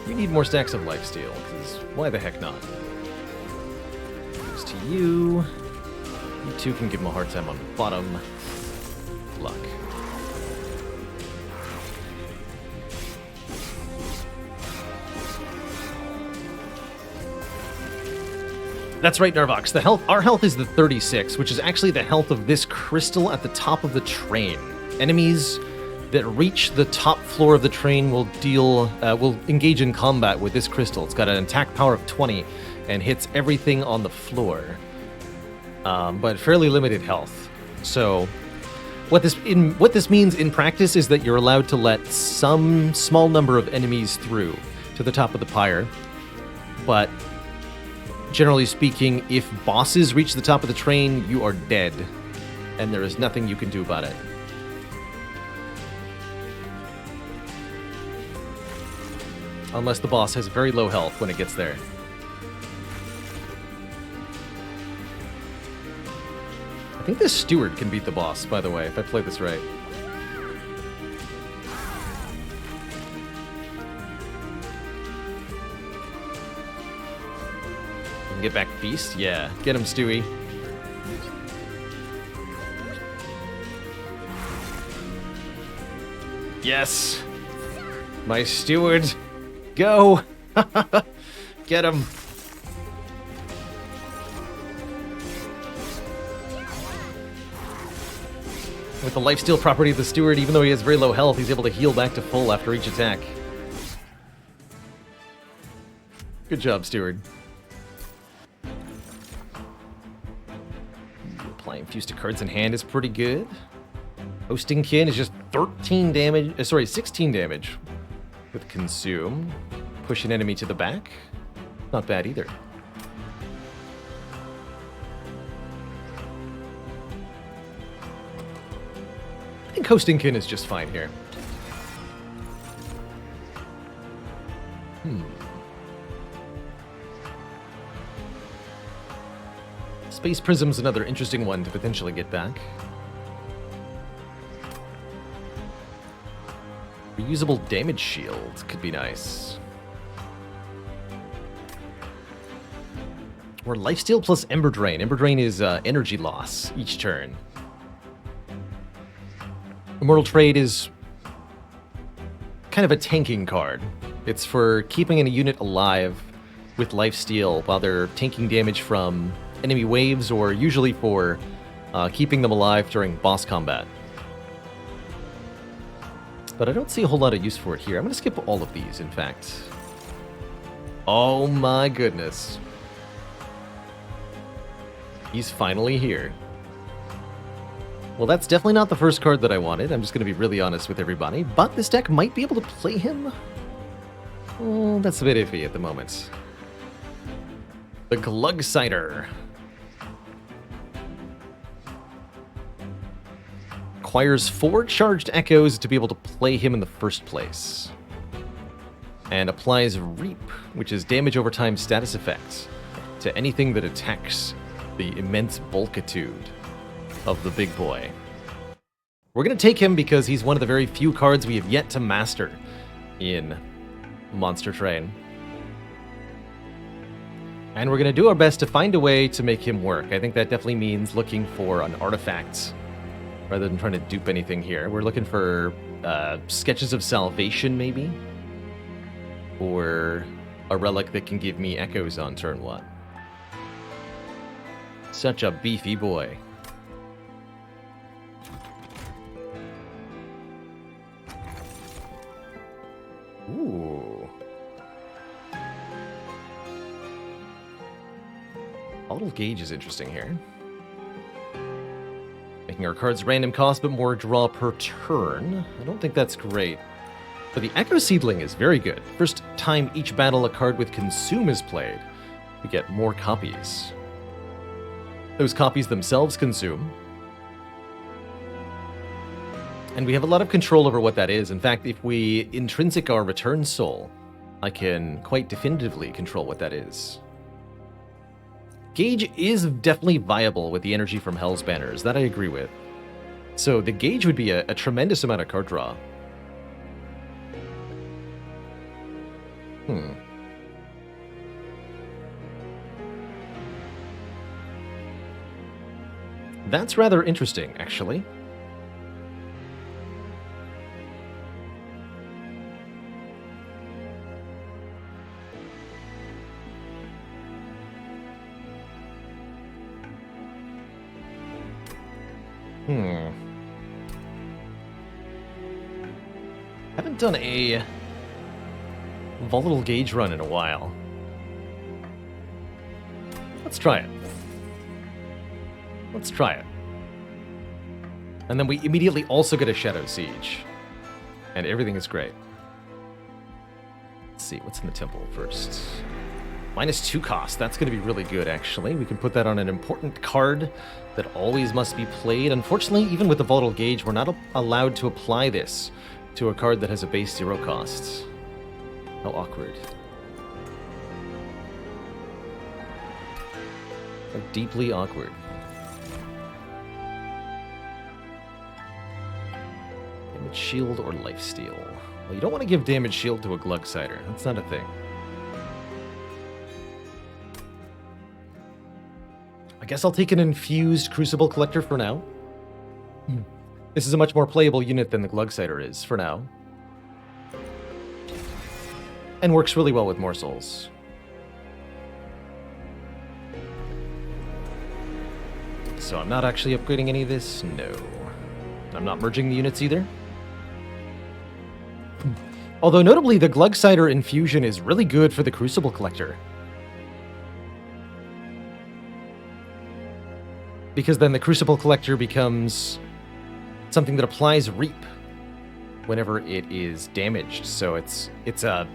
You need more stacks of lifesteal, because why the heck not? Thanks to you. You two can give him a hard time on the bottom. Good luck. That's right, Narvox. Our health is the 36, which is actually the health of this crystal at the top of the train. Enemies that reach the top floor of the train will engage in combat with this crystal. It's got an attack power of 20 and hits everything on the floor, but fairly limited health. So, what this means in practice is that you're allowed to let some small number of enemies through to the top of the pyre, but generally speaking, if bosses reach the top of the train, you are dead, and there is nothing you can do about it. Unless the boss has very low health when it gets there. I think this steward can beat the boss, by the way, if I play this right. You can get back Beast? Yeah. Get him, Stewie. Yes! My steward! Go! Get him! With the lifesteal property of the steward, even though he has very low health, he's able to heal back to full after each attack. Good job, steward. Applying Fuse to cards in hand is pretty good. Hosting Kin is just 16 damage with Consume. Push an enemy to the back. Not bad either. I think Hosting Kin is just fine here. Space Prism's another interesting one to potentially get back. Reusable damage shield could be nice. Or lifesteal plus Ember Drain. Ember Drain is energy loss each turn. Immortal Trade is kind of a tanking card. It's for keeping a unit alive with lifesteal while they're tanking damage from enemy waves, or usually for keeping them alive during boss combat. But I don't see a whole lot of use for it here. I'm going to skip all of these, in fact. Oh my goodness. He's finally here. Well, that's definitely not the first card that I wanted. I'm just going to be really honest with everybody. But this deck might be able to play him. Oh, that's a bit iffy at the moment. The Glugsider. Acquires 4 charged echoes to be able to play him in the first place. And applies Reap, which is damage over time status effect, to anything that attacks the immense bulkitude of the big boy. We're going to take him because he's one of the very few cards we have yet to master in Monster Train. And we're going to do our best to find a way to make him work. I think that definitely means looking for an artifact rather than trying to dupe anything here. We're looking for Sketches of Salvation, maybe? Or a relic that can give me echoes on turn 1. Such a beefy boy. Ooh. Bottle Gauge is interesting here. Making our cards random cost, but more draw per turn. I don't think that's great. But the Echo Seedling is very good. First time each battle a card with Consume is played, we get more copies. Those copies themselves consume. And we have a lot of control over what that is. In fact, if we intrinsic our Return Soul, I can quite definitively control what that is. Gauge is definitely viable with the energy from Hell's Banners, that I agree with. So the Gauge would be a tremendous amount of card draw. That's rather interesting, actually. Haven't done a Volatile Gauge run in a while. Let's try it. Let's try it. And then we immediately also get a Shadow Siege. And everything is great. Let's see, what's in the temple first? -2 cost. That's going to be really good, actually. We can put that on an important card that always must be played. Unfortunately, even with the Volatile Gauge, we're not allowed to apply this to a card that has a base 0 cost. How awkward. How deeply awkward. Damage Shield or Lifesteal? Well, you don't want to give Damage Shield to a Glugsider. That's not a thing. I guess I'll take an Infused Crucible Collector for now. This is a much more playable unit than the Glugsider is, for now. And works really well with more souls. So I'm not actually upgrading any of this? No. I'm not merging the units either. Although notably, the Glugsider Infusion is really good for the Crucible Collector. Because then the Crucible Collector becomes something that applies Reap whenever it is damaged. So it's a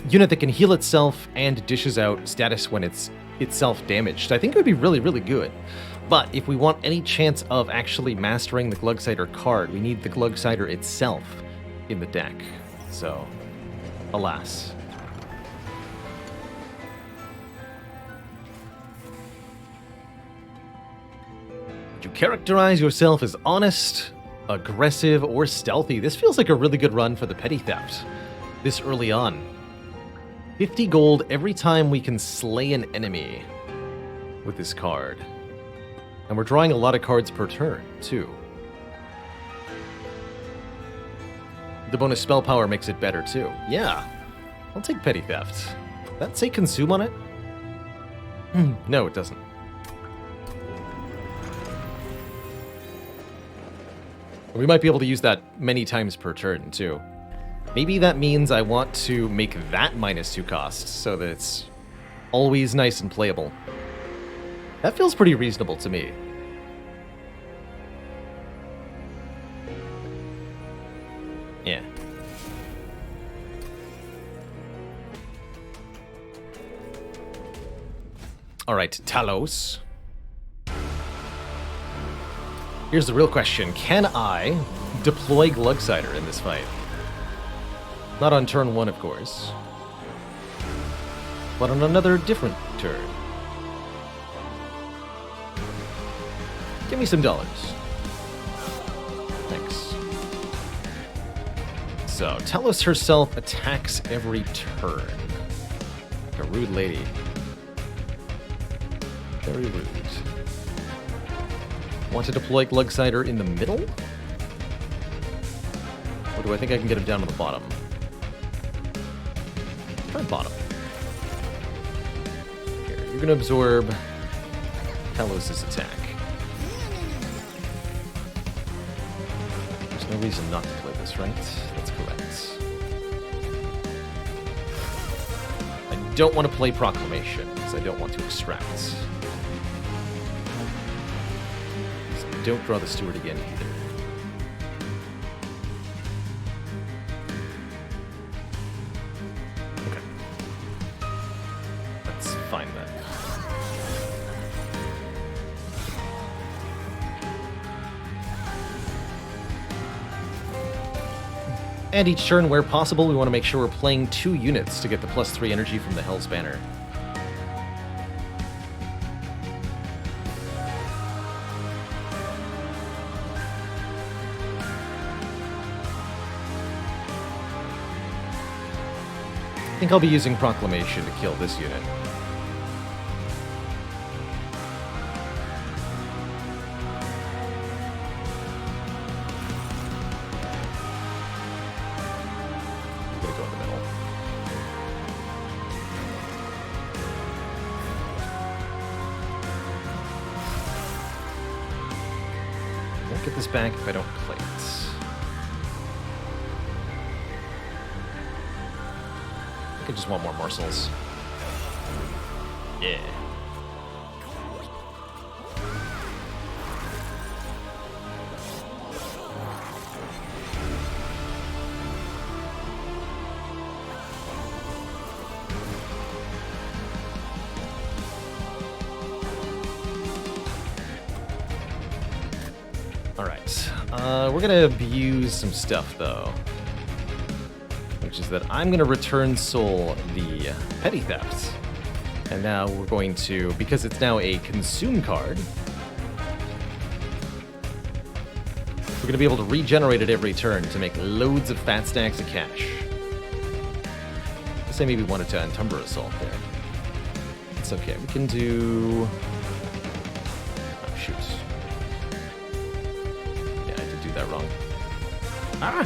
unit that can heal itself and dishes out status when it's itself damaged. I think it would be really, really good. But if we want any chance of actually mastering the Glugsider card, we need the Glugsider itself in the deck. So, alas. Would you characterize yourself as honest, aggressive, or stealthy? This feels like a really good run for the Petty Theft this early on. 50 gold every time we can slay an enemy with this card. And we're drawing a lot of cards per turn, too. The bonus spell power makes it better, too. Yeah, I'll take Petty Theft. Does that say Consume on it? No, it doesn't. We might be able to use that many times per turn, too. Maybe that means I want to make that -2 cost, so that it's always nice and playable. That feels pretty reasonable to me. Yeah. Alright, Talos. Here's the real question. Can I deploy Glugsider in this fight? Not on turn 1, of course. But on another different turn. Give me some dollars. Thanks. So, Talos herself attacks every turn. Like a rude lady. Very rude. Want to deploy Glugsider in the middle? Or do I think I can get him down to the bottom? Try bottom. Here, you're going to absorb Talos' attack. There's no reason not to play this, right? That's correct. I don't want to play Proclamation, because I don't want to extract. Don't draw the steward again either. Okay. That's fine then. And each turn, where possible, we want to make sure we're playing 2 units to get the +3 energy from the Hell's Banner. I think I'll be using Proclamation to kill this unit. I'm gonna go in the middle. I won't get this back if I don't play it. I just want more morsels. Yeah. Alright. We're gonna abuse some stuff, though. Which is that I'm going to return Soul the Petty Theft. And now we're going to, because it's now a consume card, we're going to be able to regenerate it every turn to make loads of fat stacks of cash. I guess I maybe wanted to Entumber Assault there. It's okay, we can do... Oh, shoot. Yeah, I did do that wrong. Ah!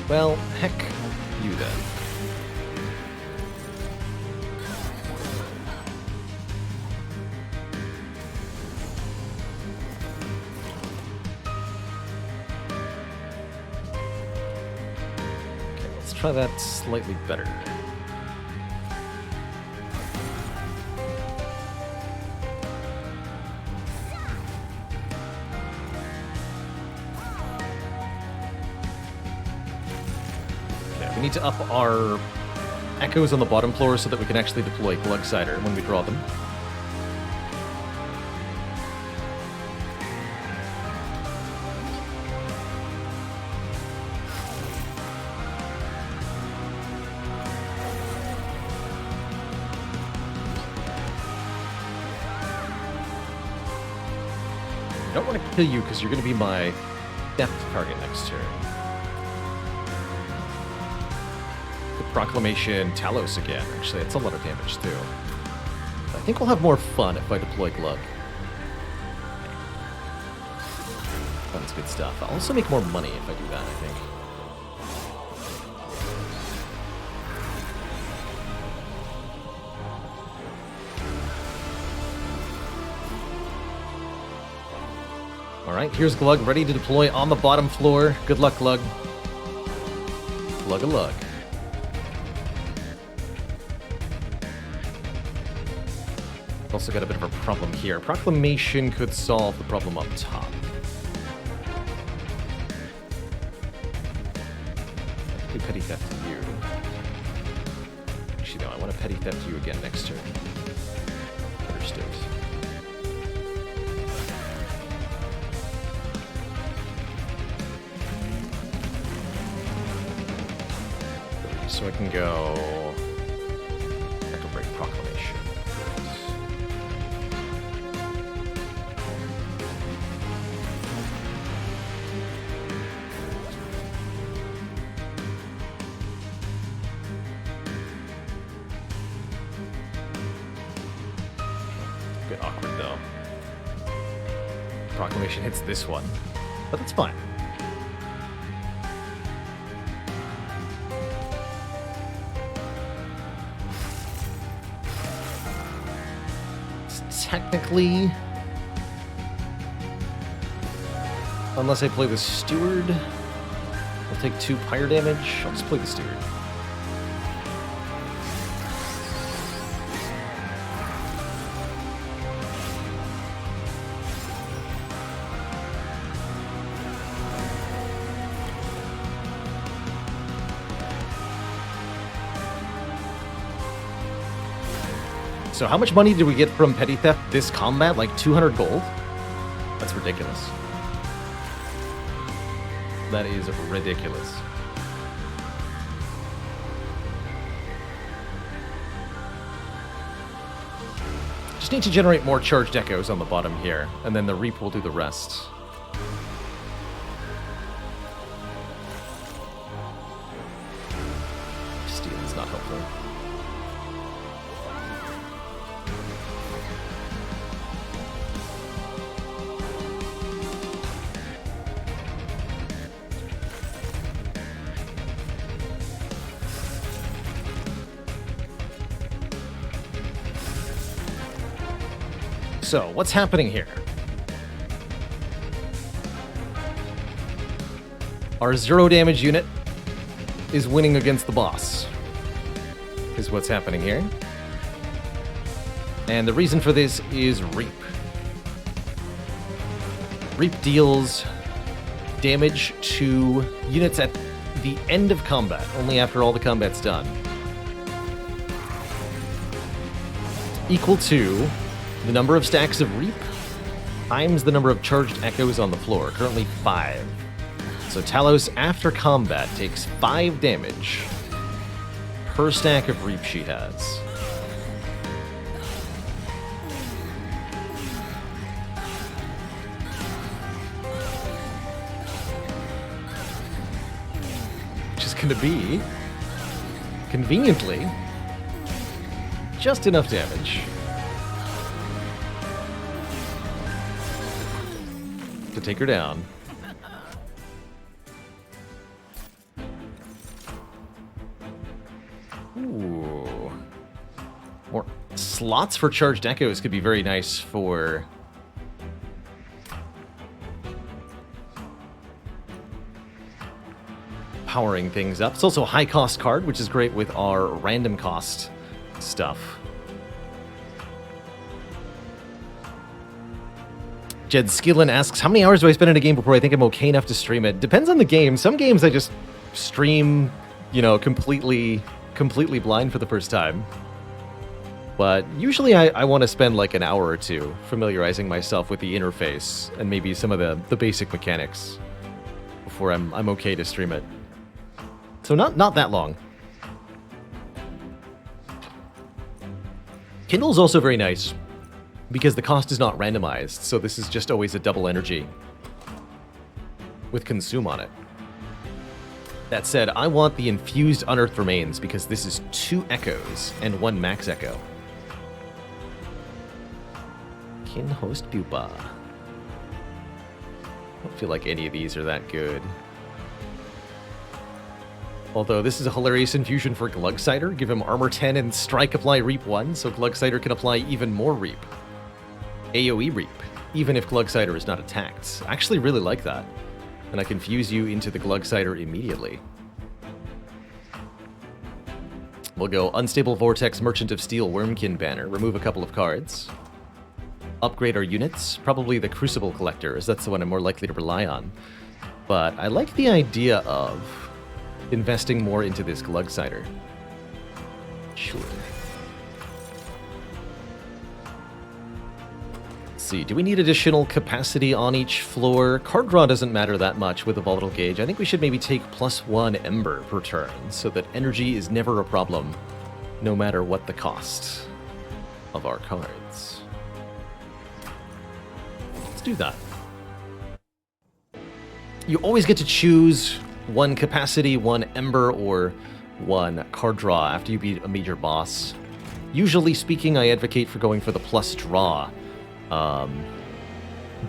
Well, heck you then. Okay, let's try that slightly better. We need to up our echoes on the bottom floor so that we can actually deploy Glugsider when we draw them. I don't want to kill you because you're going to be my depth target next turn. Proclamation Talos again. Actually, that's a lot of damage, too. I think we'll have more fun if I deploy Glug. That's good stuff. I'll also make more money if I do that, I think. Alright, here's Glug ready to deploy on the bottom floor. Good luck, Glug. Glug-a-lug. Also got a bit of a problem here. Proclamation could solve the problem up top. Do petty theft to you. Actually, no, I want to petty theft you again next turn. Understood. So I can go. Echo Break Proclamation. Bit awkward though. Proclamation hits this one, but that's fine. Technically, unless I play the Steward, I'll take 2 fire damage. I'll just play the Steward. So how much money did we get from Petty Theft this combat? Like 200 gold? That's ridiculous. That is ridiculous. Just need to generate more charged echoes on the bottom here, and then the Reap will do the rest. Steel is not helpful. So, what's happening here? Our 0 damage unit is winning against the boss, is what's happening here. And the reason for this is Reap. Reap deals damage to units at the end of combat, only after all the combat's done. Equal to the number of stacks of Reap times the number of charged echoes on the floor, currently 5. So Talos, after combat, takes 5 damage per stack of Reap she has. Which is going to be, conveniently, just enough damage to take her down. Ooh. More slots for charged echoes could be very nice for powering things up. It's also a high cost card, which is great with our random cost stuff. Jed Skillin asks, how many hours do I spend in a game before I think I'm okay enough to stream it? Depends on the game. Some games I just stream, you know, completely blind for the first time. But usually I want to spend like an hour or two familiarizing myself with the interface and maybe some of the basic mechanics before I'm okay to stream it. So not that long. Kindle's also very nice, because the cost is not randomized, so this is just always a double energy with consume on it. That said, I want the infused unearthed remains because this is 2 echoes and 1 max echo. Kin host pupa. I don't feel like any of these are that good. Although this is a hilarious infusion for Glugsider. Give him armor 10 and strike apply Reap 1, so Glugsider can apply even more Reap. AoE Reap, even if Glugsider is not attacked. I actually really like that. And I can fuse you into the Glugsider immediately. We'll go Unstable Vortex, Merchant of Steel, Wormkin banner. Remove a couple of cards. upgrade our units. Probably the Crucible Collector, as that's the one I'm more likely to rely on. But I like the idea of investing more into this Glugsider. Sure. Let's see, do we need additional capacity on each floor? Card draw doesn't matter that much with a volatile gauge. I think we should maybe take +1 Ember per turn, so that energy is never a problem, no matter what the cost of our cards. Let's do that. You always get to choose 1 capacity, 1 Ember, or 1 card draw after you beat a major boss. Usually speaking, I advocate for going for the plus draw,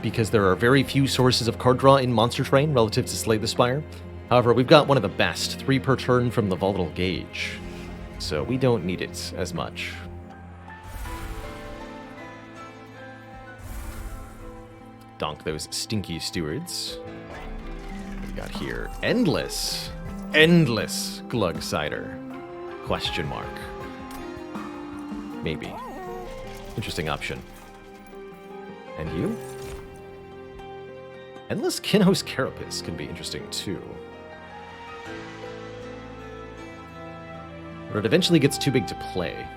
because there are very few sources of card draw in Monster Train relative to Slay the Spire. However, we've got one of the best, 3 per turn from the Volatile Gauge, so we don't need it as much. Donk those stinky stewards. What we got here? Endless Glugsider? Question mark. Maybe. Interesting option. And you? Endless Kinos Carapace can be interesting too. But it eventually gets too big to play.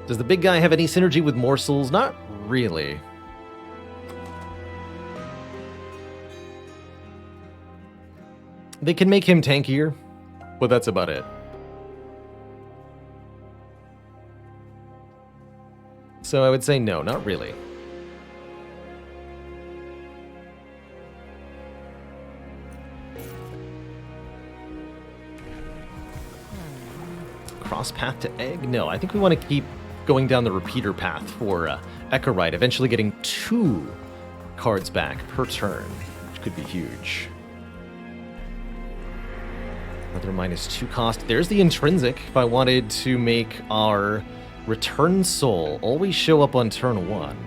Does the big guy have any synergy with morsels? Not really. They can make him tankier, but that's about it. So I would say no, not really. Cross path to egg? No, I think we want to keep going down the repeater path for Echo Ride, eventually getting 2 cards back per turn, which could be huge. Another -2 cost. There's the intrinsic. If I wanted to make our Return Soul always show up on turn 1,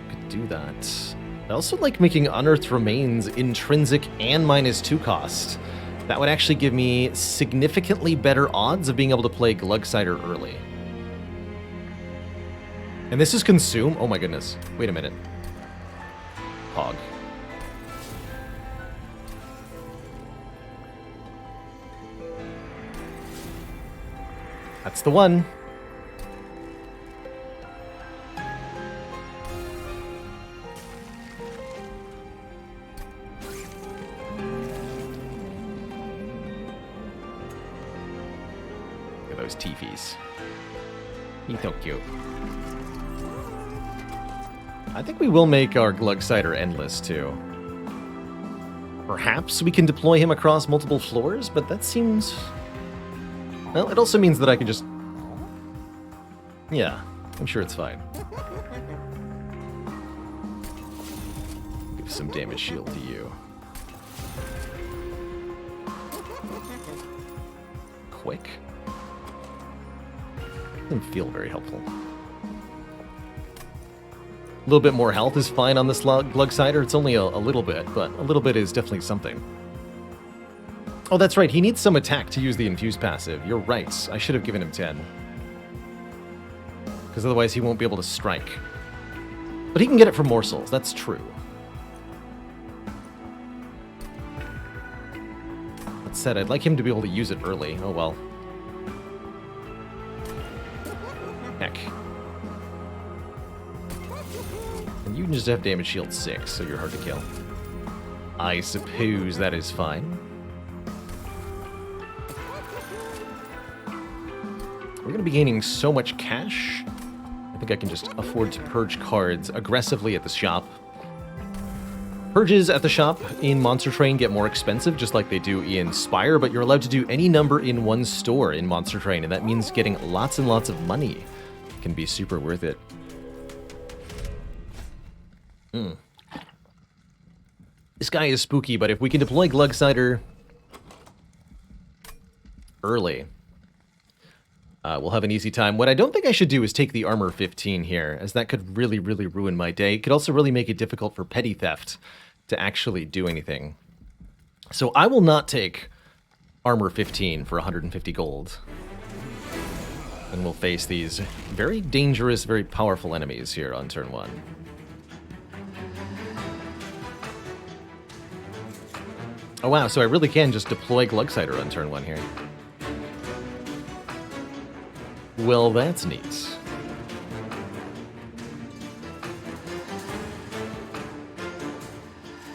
could do that. I also like making Unearthed Remains intrinsic and -2 cost. That would actually give me significantly better odds of being able to play Glugsider early. And this is Consume? Oh my goodness. Wait a minute. Hog. That's the one. Look at those teefies. He's so cute. I think we will make our Glugsider endless too. Perhaps we can deploy him across multiple floors, but that seems... Well, it also means that I can just... Yeah, I'm sure it's fine. Give some damage shield to you. Quick. Doesn't feel very helpful. A little bit more health is fine on this Glugsider. It's only a little bit, but a little bit is definitely something. Oh, that's right. He needs some attack to use the Infuse passive. You're right. I should have given him 10. Because otherwise he won't be able to strike. But he can get it from morsels. That's true. That said, I'd like him to be able to use it early. Oh, well. Heck. And you can just have damage shield 6, so you're hard to kill. I suppose that is fine. We're going to be gaining so much cash. I think I can just afford to purge cards aggressively at the shop. Purges at the shop in Monster Train get more expensive, just like they do in Spire, but you're allowed to do any number in one store in Monster Train, and that means getting lots and lots of money. It can be super worth it. This guy is spooky, but if we can deploy Glugsider early, we'll have an easy time. What I don't think I should do is take the armor 15 here, as that could really, really ruin my day. It could also really make it difficult for petty theft to actually do anything. So I will not take armor 15 for 150 gold. And we'll face these very dangerous, very powerful enemies here on turn 1. Oh wow, so I really can just deploy Glugsider on turn 1 here. Well, that's neat.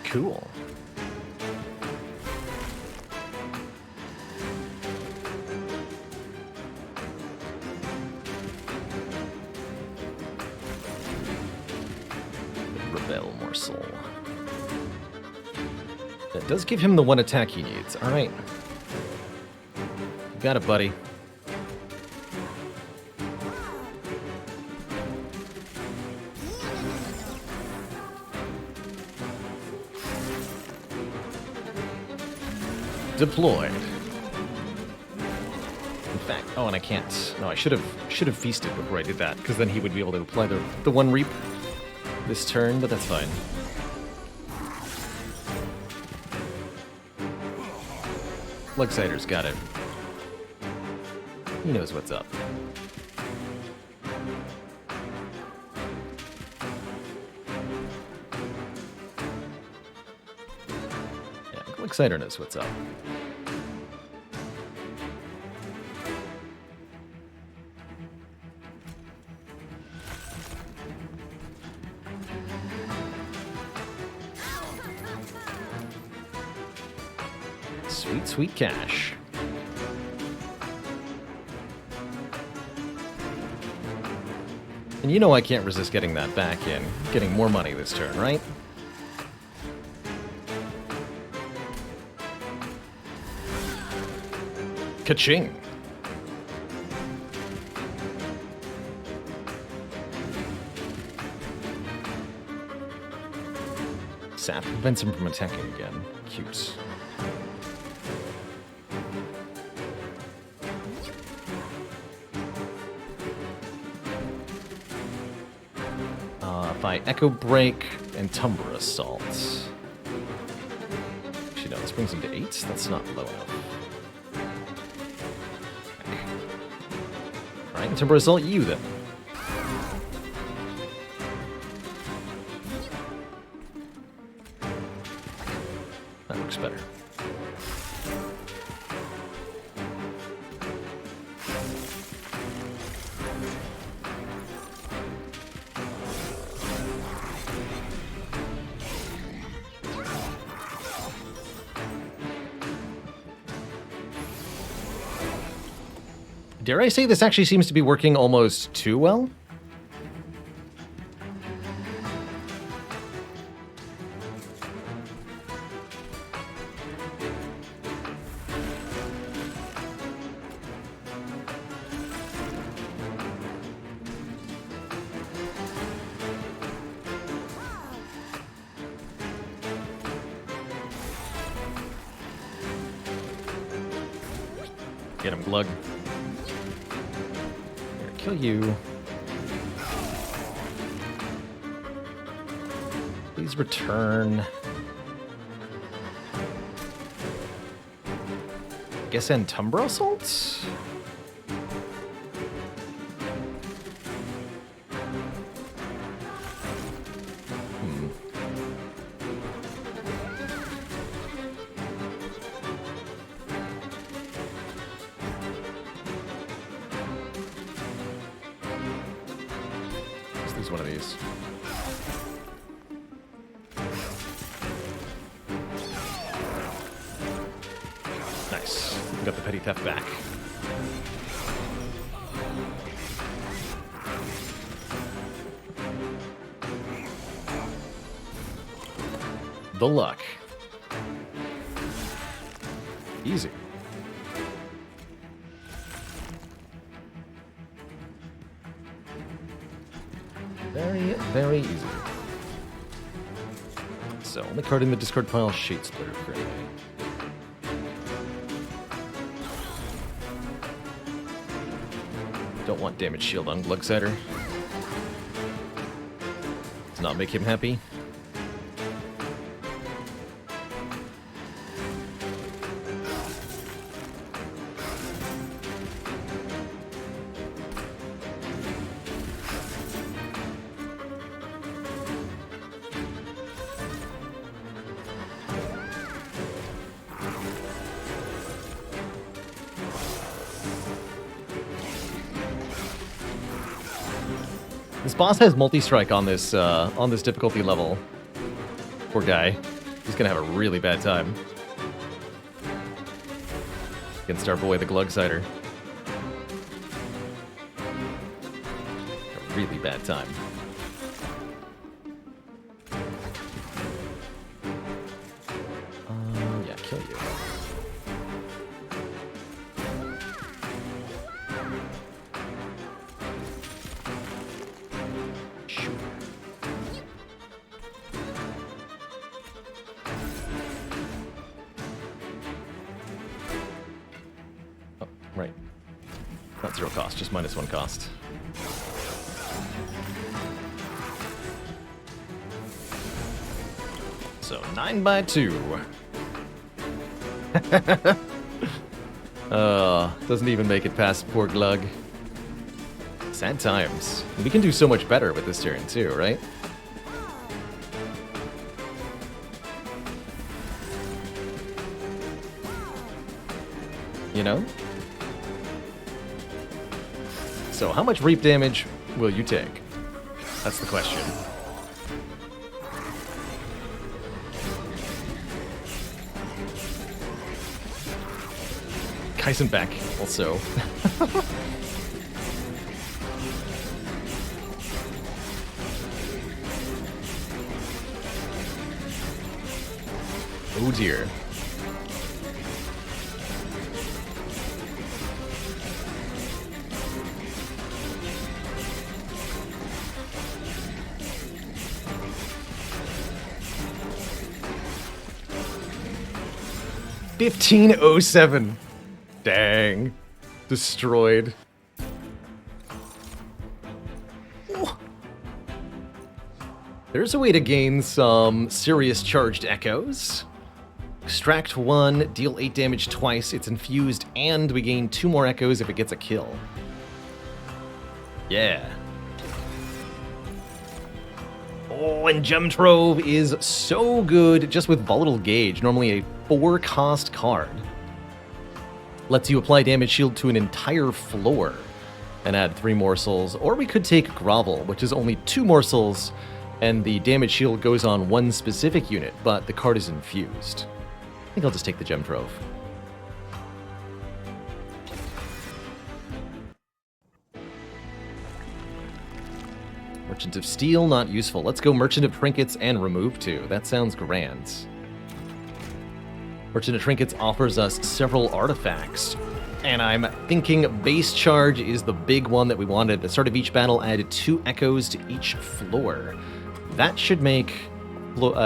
Cool. Rebel Morsel. That does give him the 1 attack he needs. Alright. You got it, buddy. Deployed. In fact, oh, and I can't. No, I should have feasted before I did that, because then he would be able to apply the 1 reap this turn, but that's fine. Glugsider's got it. He knows what's up. Yeah, Glugsider knows what's up. Sweet, sweet cash. And you know I can't resist getting that back in. Getting more money this turn, right? Ka-ching! Sap prevents him from attacking again. Cute. By Echo Break and Tumber Assault. Actually, no, this brings him to 8. That's not low enough. Alright, Tumber Assault, you then. That works better. Dare I say this actually seems to be working almost too well? Get him, Glug. Kill you. Please return. Guess end Tumber Assault? One of these. Nice. We got the petty theft back. The luck. Easy. Very, very easy. So, only card in the discard pile, Shade Splitter for anyway. Don't want damage shield on Glugsider. Does not make him happy. This boss has multi-strike on this difficulty level. Poor guy. He's gonna have a really bad time against our boy, the Glugsider. A really bad time. Yeah, kill you. Sure. Oh, right. Not 0 cost, just -1 cost. So 9x2. Doesn't even make it past poor Glug. Sad times. We can do so much better with this turn too, right? You know? So how much reap damage will you take? That's the question. Kaisenbeck also. Oh dear. $15.07. Dang. Destroyed. Ooh. There's a way to gain some serious charged echoes. Extract 1, deal 8 damage twice, it's infused, and we gain 2 more echoes if it gets a kill. Yeah. Oh, and Gem Trove is so good just with Volatile Gauge, normally a 4-cost card. Lets you apply damage shield to an entire floor and add 3 morsels, or we could take Grovel, which is only 2 morsels, and the damage shield goes on 1 specific unit, but the card is infused. I think I'll just take the Gem Trove. Merchant of Steel, not useful. Let's go Merchant of Trinkets and remove 2. That sounds grand. Merchant of Trinkets offers us several artifacts, and I'm thinking Base Charge is the big one that we wanted. At the start of each battle, add 2 echoes to each floor. That should make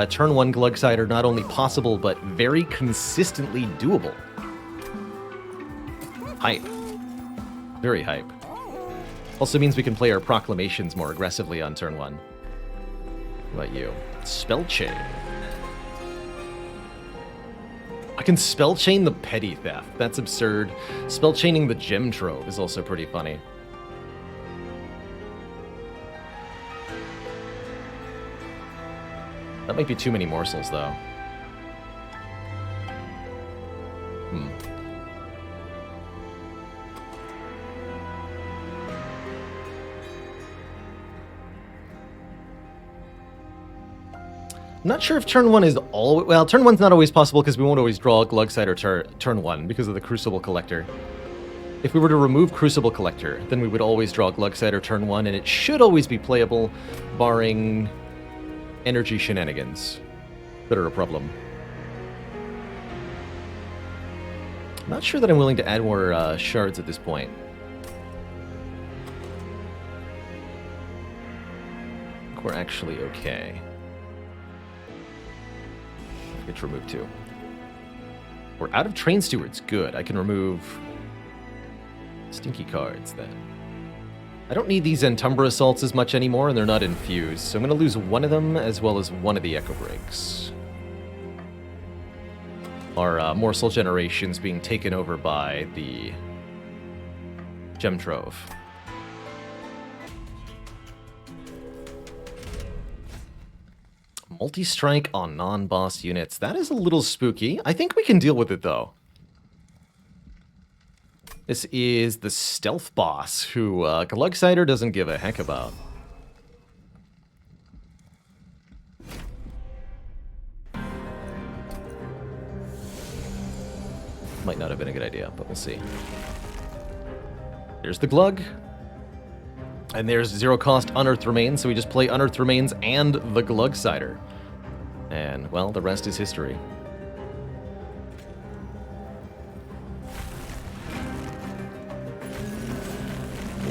turn 1 Glugsider not only possible, but very consistently doable. Hype. Very hype. Also means we can play our proclamations more aggressively on turn 1. What about you? Spell Chain. I can spell chain the Petty Theft. That's absurd. Spell chaining the Gem Trove is also pretty funny. That might be too many morsels, though. I'm not sure if turn 1 is all... Well, turn 1's not always possible because we won't always draw Glugsider turn 1 because of the Crucible Collector. If we were to remove Crucible Collector, then we would always draw Glugsider turn 1, and it should always be playable, barring energy shenanigans that are a problem. I'm not sure that I'm willing to add more shards at this point. I think we're actually okay. Get to remove 2. We're out of Train Stewards. Good. I can remove stinky cards then. I don't need these Entumbra Assaults as much anymore, and they're not infused, so I'm going to lose 1 of them as well as 1 of the Echo Breaks. Our Morsel Generation's being taken over by the Gem Trove. Multi-strike on non-boss units. That is a little spooky. I think we can deal with it, though. This is the Stealth Boss, who Glugsider doesn't give a heck about. have been a good idea, but we'll see. There's the Glug. And there's 0 cost Unearthed Remains, so we just play Unearthed Remains and the Glug Cider. And, well, the rest is history.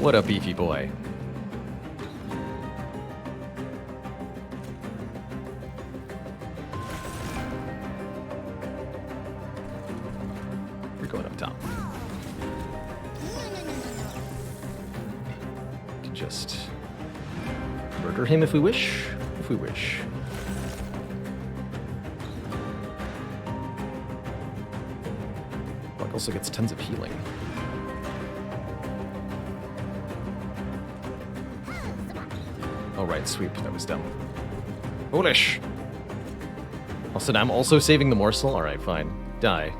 What a beefy boy. You're going up top. We can just murder him if we wish. If we wish. Buck also gets tons of healing. Oh, right, sweep. That was dumb. Foolish! Also, I'm also saving the morsel. Alright, fine. Die.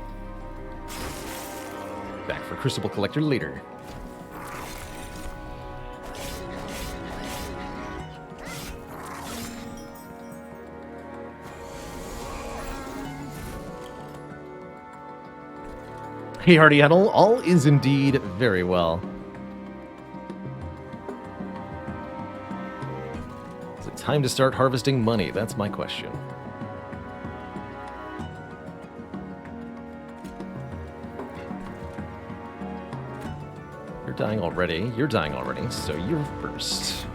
Back for Crucible Collector later. Hey, Hardy Huddle. All is indeed very well. Time to start harvesting money? That's my question. You're dying already. You're dying already, so you're first.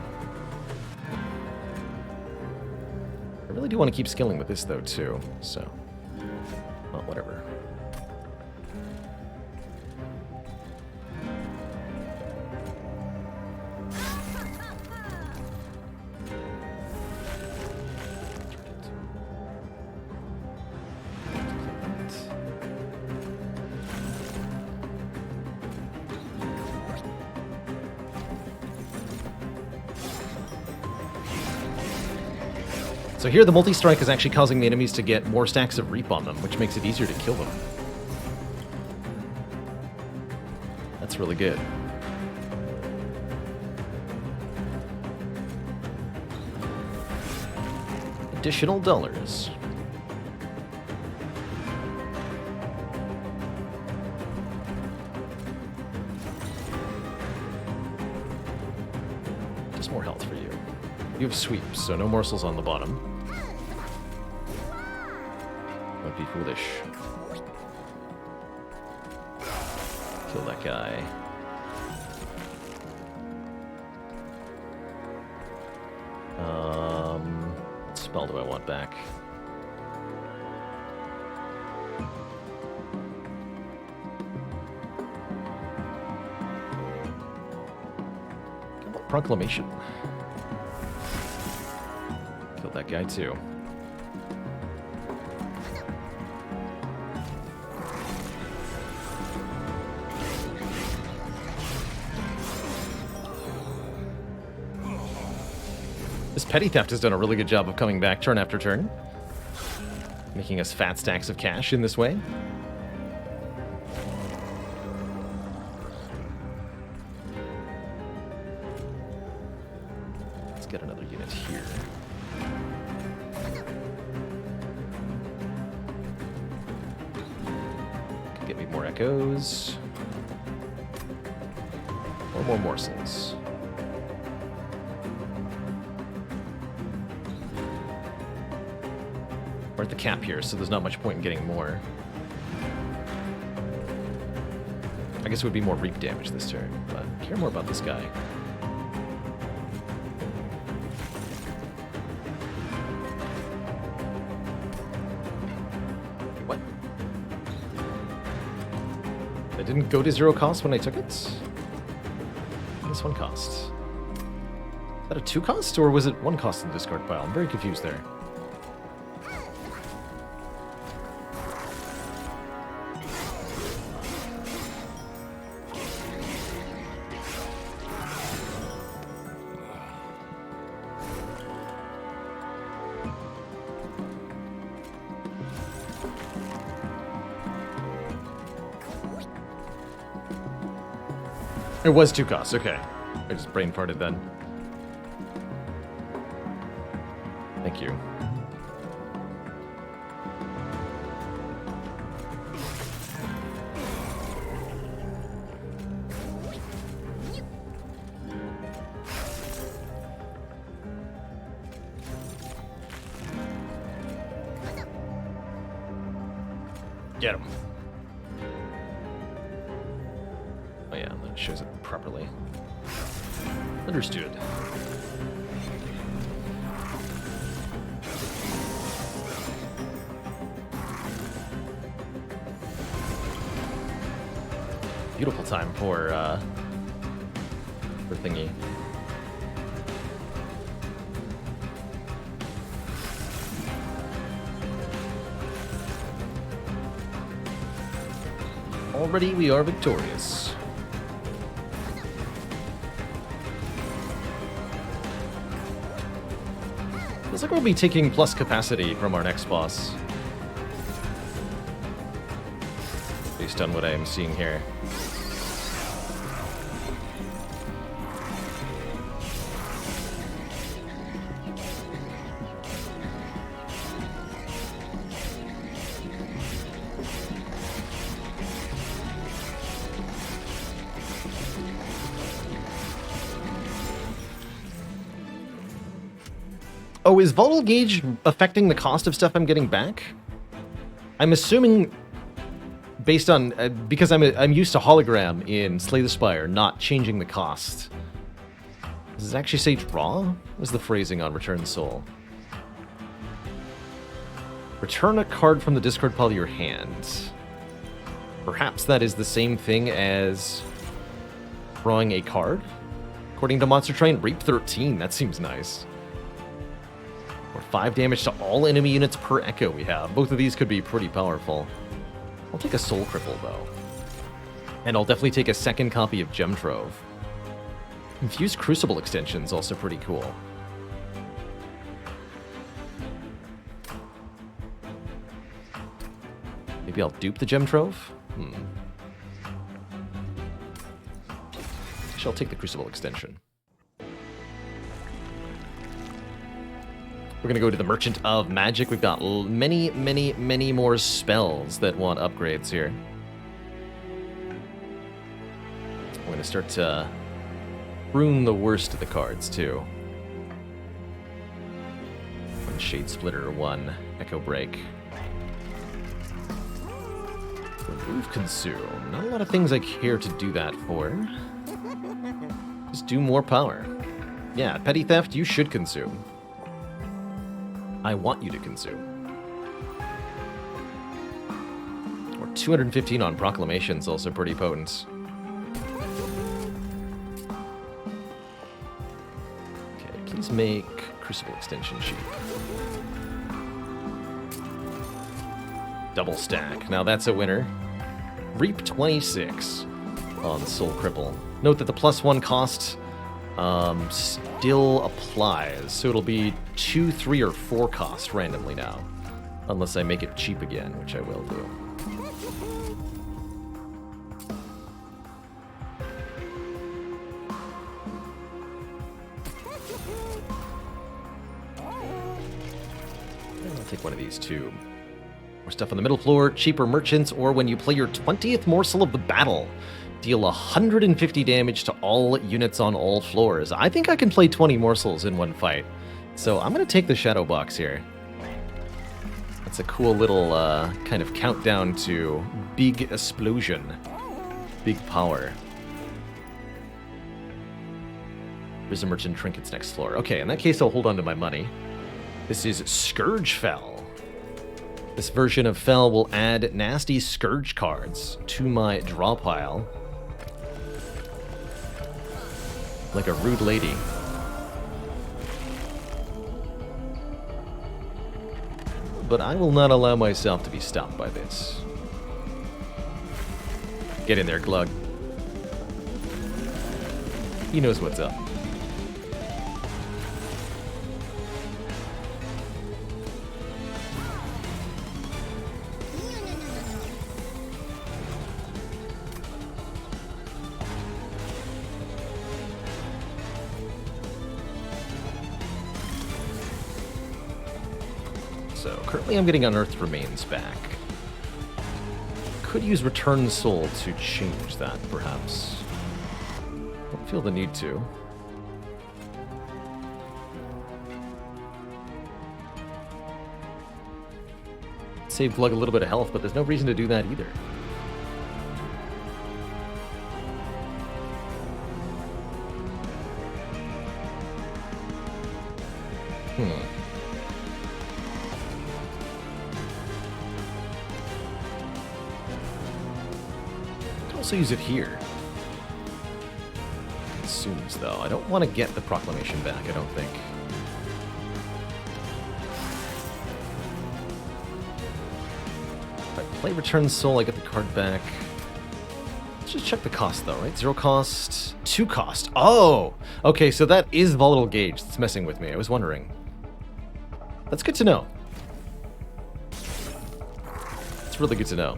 I really do want to keep skilling with this, though, too, so... well, whatever. So here the multi-strike is actually causing the enemies to get more stacks of Reap on them, which makes it easier to kill them. That's really good. Additional dollars. Just more health for you. You have sweeps, so no morsels on the bottom. Would be foolish. Kill that guy. What spell do I want back? How about Proclamation? Kill that guy too. This Petty Theft has done a really good job of coming back turn after turn, making us fat stacks of cash in this way. Let's get another unit here. Can get me more echoes. Or more morsels. We're at the cap here, so there's not much point in getting more. I guess it would be more reap damage this turn, but I care more about this guy. What? It didn't go to 0 cost when I took it? This 1 cost. Is that a 2 cost, or was it 1 cost in the discard pile? I'm very confused there. It was 2 costs, okay. I just brain farted then. Thank you. Get him. Oh yeah, that shows it properly. Understood. Beautiful time for thingy. Already we are victorious. Looks like we'll be taking plus capacity from our next boss. Based on what I am seeing here. Oh, is volatile gauge affecting the cost of stuff I'm getting back? I'm assuming, based on because I'm used to hologram in Slay the Spire, not changing the cost. Does it actually say draw? What's the phrasing on Return Soul? Return a card from the discard pile to your hand. Perhaps that is the same thing as drawing a card? According to Monster Train, Reap 13. That seems nice. Or 5 damage to all enemy units per echo we have. Both of these could be pretty powerful. I'll take a Soul Cripple, though. And I'll definitely take a second copy of Gem Trove. Infused Crucible Extension's also pretty cool. Maybe I'll dupe the Gem Trove? Actually, I'll take the Crucible Extension. We're going to go to the Merchant of Magic. We've got many, many, many more spells that want upgrades here. We're going to start to prune the worst of the cards, too. 1 Shade Splitter, 1 Echo Break. Remove Consume. Not a lot of things I care to do that for. Just do more power. Yeah, Petty Theft, you should consume. I want you to consume. Or 215 on Proclamation's also pretty potent. Okay, please make Crucible Extension Sheet. Double stack. Now that's a winner. Reap 26 on Soul Cripple. Note that the +1 cost still applies, so it'll be 2, 3, or 4 cost randomly now. Unless I make it cheap again, which I will do. I'll take one of these too. More stuff on the middle floor, cheaper merchants, or when you play your 20th morsel of the battle, deal 150 damage to all units on all floors. I think I can play 20 morsels in one fight. So I'm going to take the Shadow Box here. That's a cool little kind of countdown to big explosion. Big power. There's a Merchant Trinkets next floor. Okay, in that case I'll hold on to my money. This is Scourge Fell. This version of Fell will add nasty Scourge cards to my draw pile. Like a rude lady. But I will not allow myself to be stopped by this. Get in there, Glug. He knows what's up. So, currently I'm getting Unearthed Remains back. Could use Return Soul to change that, perhaps. Don't feel the need to. save Glug a little bit of health, but there's no reason to do that either. Could also use it here. Consumes, though. I don't want to get the proclamation back, I don't think. If I play Return Soul, I get the card back. Let's just check the cost, though, right? 0 cost, 2 cost. Oh! Okay, so that is Volatile Gauge that's messing with me. I was wondering. That's good to know. It's really good to know.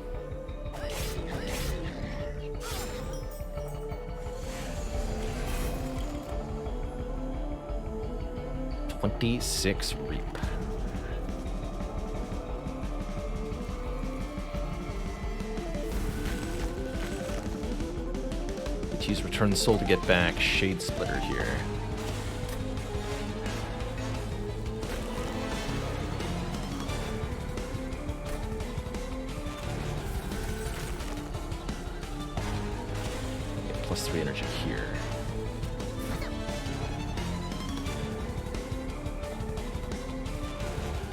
$26 reap. Let's use Return Soul to get back Shade Splitter here. Get +3 energy here.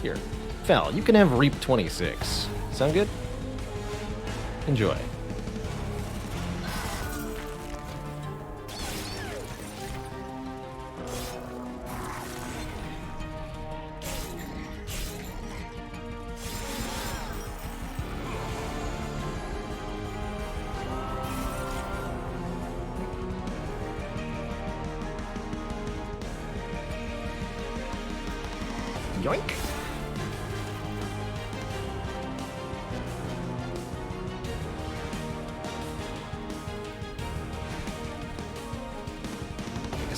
Here. Val, you can have Reap 26. Sound good? Enjoy. Yoink!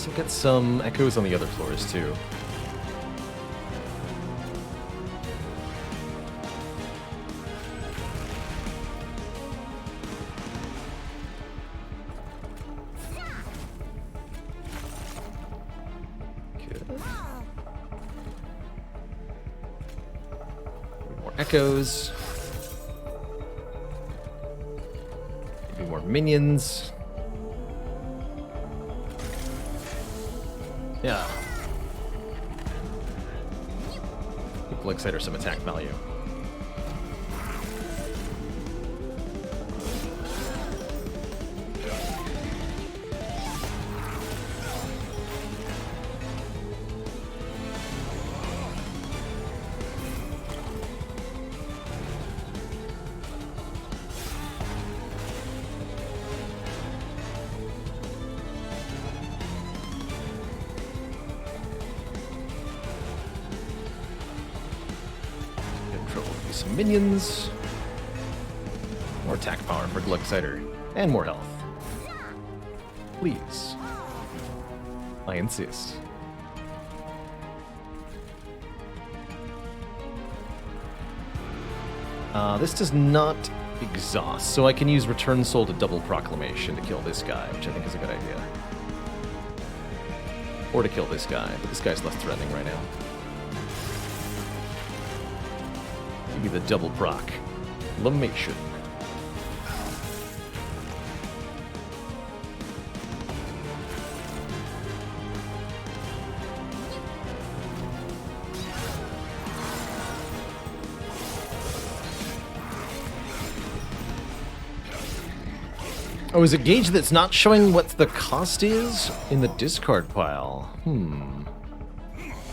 I'll get some echoes on the other floors, too. Good. More echoes. Maybe more minions. Yeah. People excite some attack value. Some minions. More attack power for Gluxider. And more health. Please. I insist. This does not exhaust, so I can use Return Soul to double Proclamation to kill this guy, which I think is a good idea. Or to kill this guy, but this guy's less threatening right now. Give me the double proc. Lamation. Oh, is it Gauge that's not showing what the cost is in the discard pile?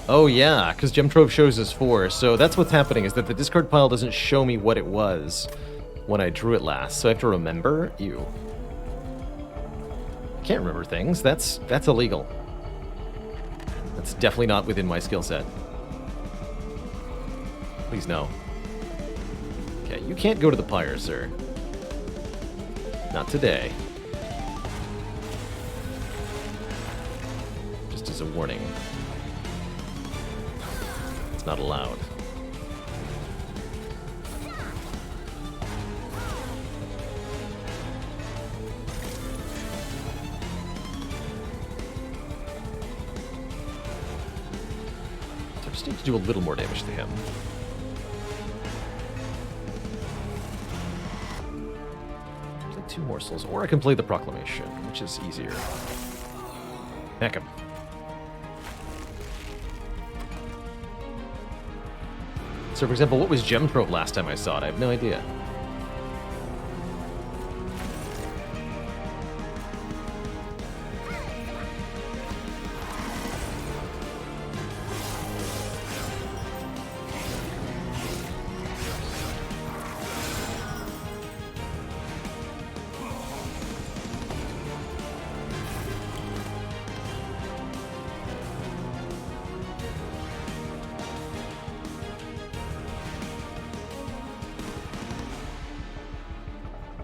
Oh yeah, because Gem Trove shows us 4, so that's what's happening, is that the discard pile doesn't show me what it was when I drew it last, so I have to remember? Ew. I can't remember things. That's illegal. That's definitely not within my skill set. Please no. Okay, you can't go to the pyre, sir. Not today. Just as a warning. It's not allowed. So I just need to do a little more damage to him. morsels, or I can play the proclamation, which is easier. Heck 'em. So, for example, what was Gem Trove last time I saw it? I have no idea.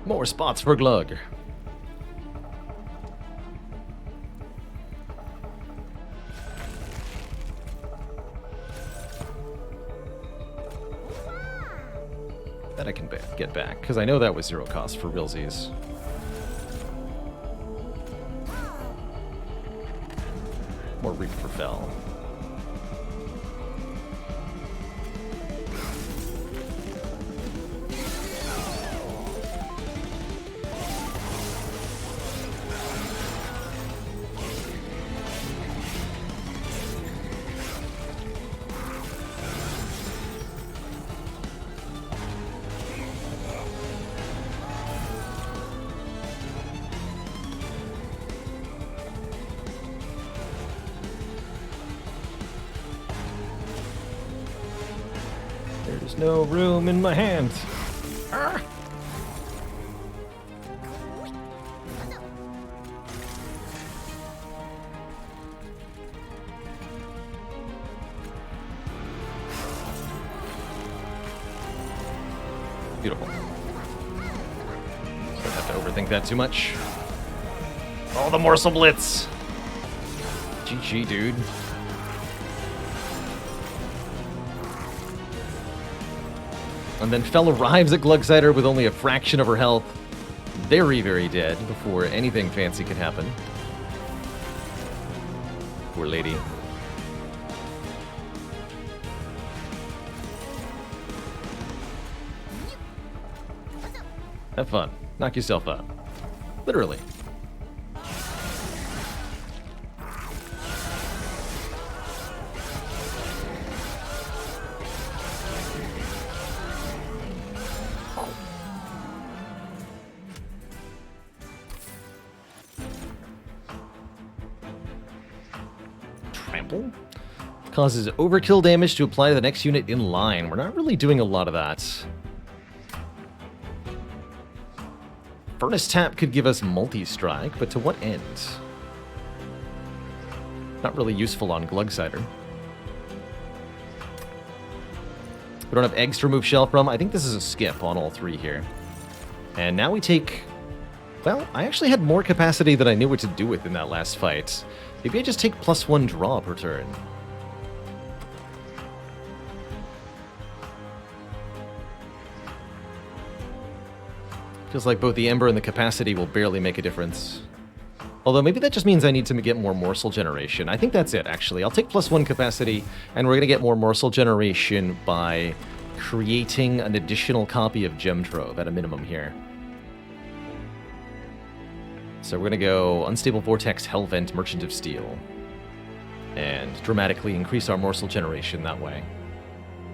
More spots for Glug. That I can get back, because I know that was 0 cost for realsies. More Reap for Fell. There's no room in my hand. Ah. Beautiful. Don't have to overthink that too much. Oh, the Morsel Blitz! GG, dude. And then Fell arrives at Glugsider with only a fraction of her health. Very, very dead before anything fancy could happen. Poor lady. Have fun. Knock yourself out. Literally. Trample causes overkill damage to apply to the next unit in line. We're not really doing a lot of that. Furnace Tap could give us multi-strike, but to what end? Not really useful on Glugsider. We don't have eggs to remove shell from. I think this is a skip on all three here. And now we take... Well, I actually had more capacity than I knew what to do with in that last fight. Maybe I just take +1 draw per turn. Feels like both the Ember and the capacity will barely make a difference. Although maybe that just means I need to get more morsel generation. I think that's it, actually. I'll take +1 capacity, and we're going to get more morsel generation by creating an additional copy of Gem Trove at a minimum here. So we're going to go Unstable Vortex, Hellvent, Merchant of Steel, and dramatically increase our morsel generation that way.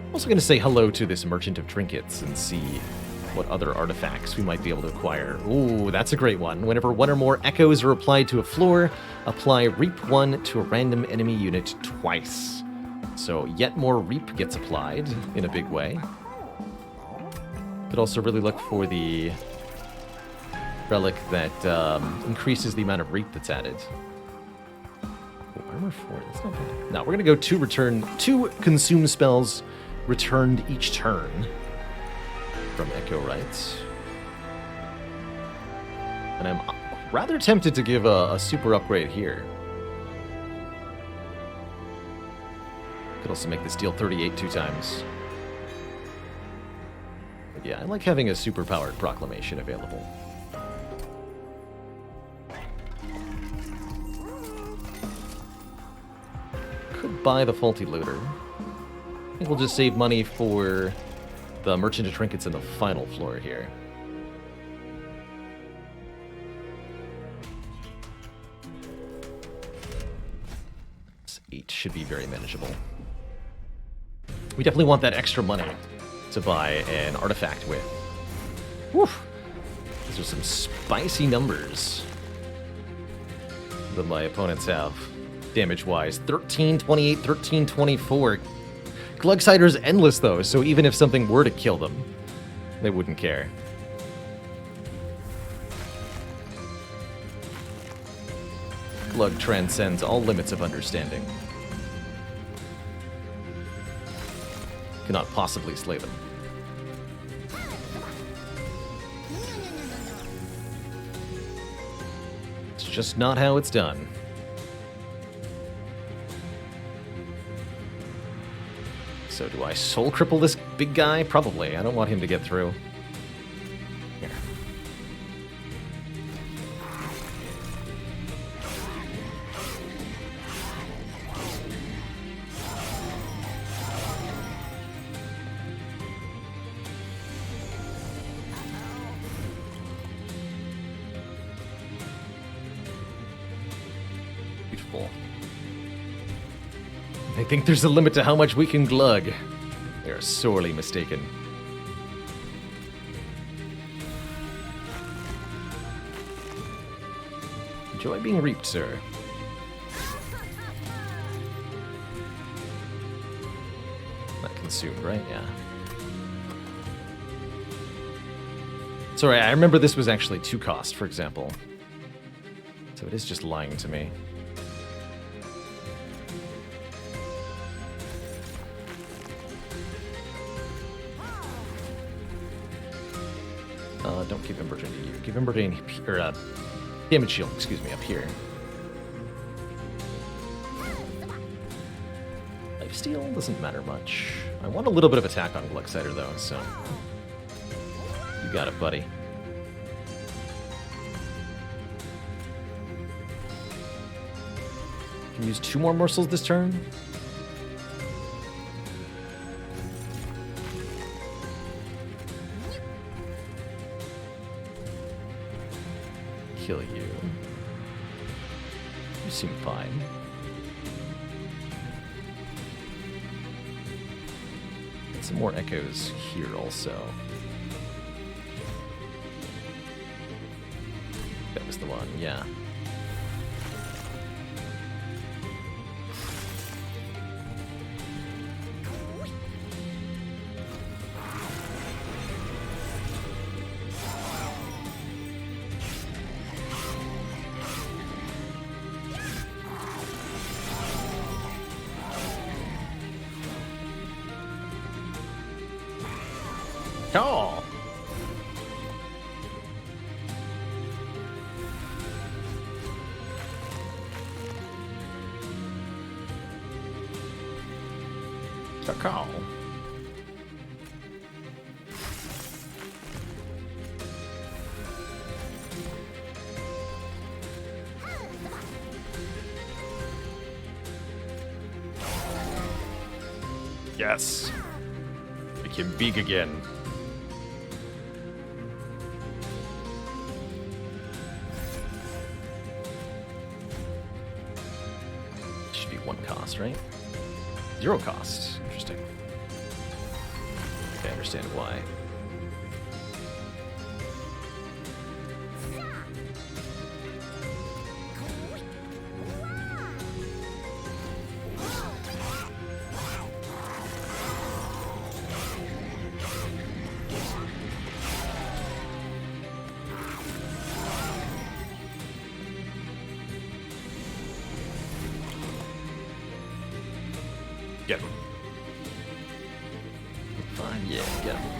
I'm also going to say hello to this Merchant of Trinkets and see what other artifacts we might be able to acquire. Ooh, that's a great one. Whenever one or more echoes are applied to a floor, apply Reap 1 to a random enemy unit twice. So yet more Reap gets applied in a big way. Could also really look for the relic that increases the amount of Reap that's added. Ooh, armor 4, that's not bad. Now we're going to go two consume spells returned each turn from Echo Rites. And I'm rather tempted to give a super upgrade here. Could also make this deal 38 2 times. But yeah, I like having a super powered proclamation available. Could buy the Faulty Looter. I think we'll just save money for the Merchant of Trinkets in the final floor here. 8 should be very manageable. We definitely want that extra money to buy an artifact with. Woof! Those are some spicy numbers that my opponents have, damage-wise. 1328, 1324. Glugsider's endless, though, so even if something were to kill them, they wouldn't care. Glug transcends all limits of understanding. Cannot possibly slay them. It's just not how it's done. So do I soul cripple this big guy? Probably. I don't want him to get through. Here. Beautiful. I think there's a limit to how much we can glug. They are sorely mistaken. Enjoy being reaped, sir. Not consumed, right? Yeah. Sorry, I remember this was actually 2 cost, for example. So it is just lying to me. Don't keep Emberdrain to you. Give Emberdrain, or damage shield, excuse me, up here. Lifesteal doesn't matter much. I want a little bit of attack on Glugsider though, so you got it, buddy. Can use 2 more morsels this turn. Kill you. You seem fine. Get some more echoes here also. That was the one, yeah. Oh! Cacao. Yes. Make him big again. Should be 1 cost, right? 0 cost. Interesting. Okay, I understand why. Get him. Fine, yeah, get him.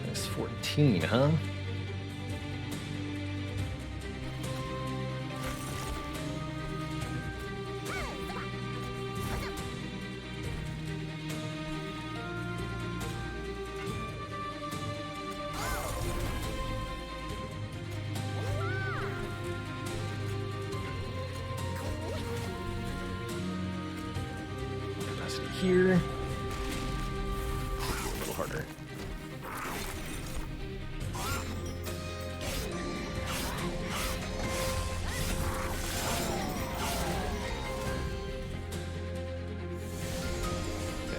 That's 14, huh? Here. A little harder.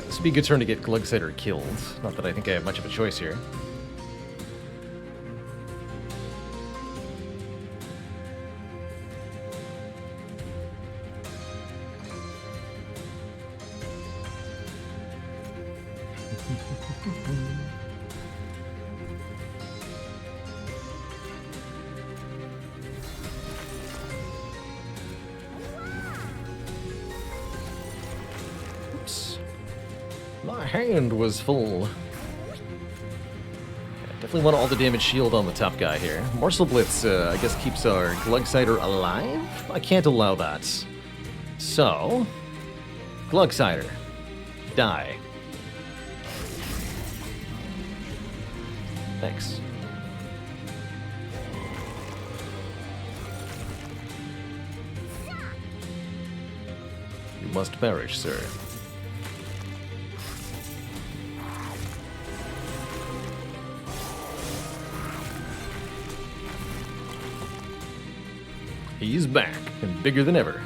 This would be a good turn to get Glugsider killed. Not that I think I have much of a choice here. My hand was full. Yeah, definitely want all the damage shield on the top guy here. Morsel Blitz, I guess, keeps our Glugsider alive? I can't allow that. So, Glugsider, die. Thanks. You must perish, sir. He's back, and bigger than ever.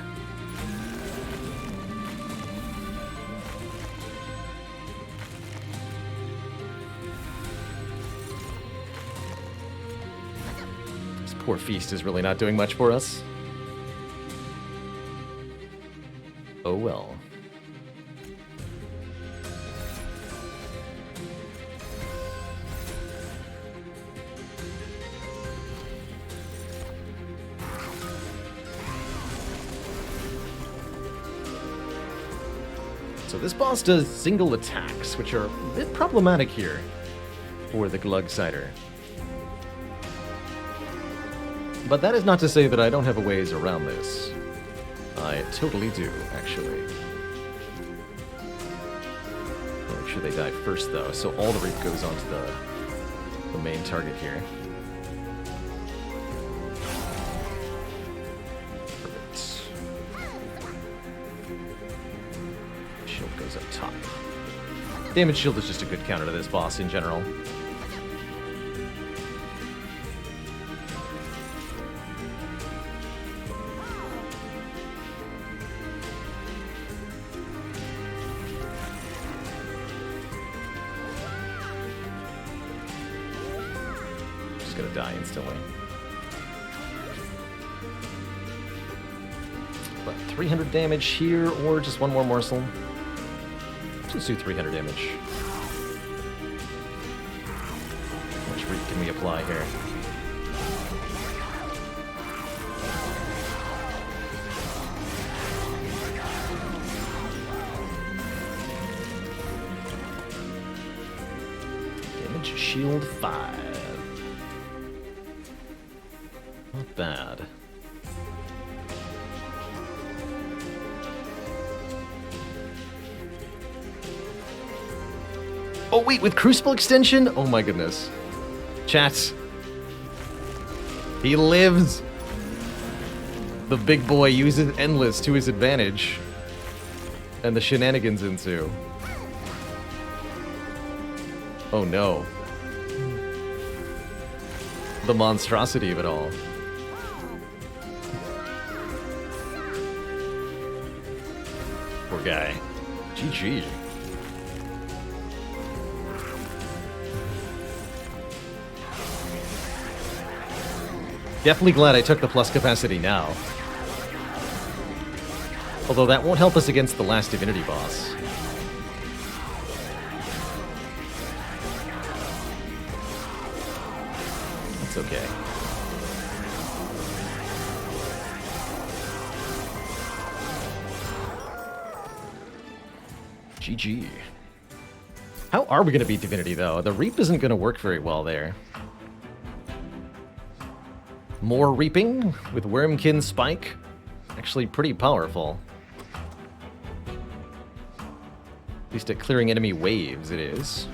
This poor feast is really not doing much for us. Oh well. So this boss does single attacks, which are a bit problematic here for the Glugsider. But that is not to say that I don't have a ways around this. I totally do, actually. I'll make sure they die first, though, so all the reap goes onto the main target here. Goes up top. Damage shield is just a good counter to this boss in general. Just gonna die instantly. But 300 damage here, or just one more morsel. Let's do 300 damage. How much reap can we apply here? Damage shield 5. Not bad. Oh wait, with Crucible Extension? Oh my goodness. Chat. He lives. The big boy uses Endless to his advantage. And the shenanigans ensue. Oh no. The monstrosity of it all. Poor guy. GG. Definitely glad I took the plus capacity now. Although that won't help us against the last Divinity boss. That's okay. GG. How are we going to beat Divinity, though? The Reap isn't going to work very well there. More reaping with Wormkin Spike. Actually pretty powerful. At least at clearing enemy waves it is.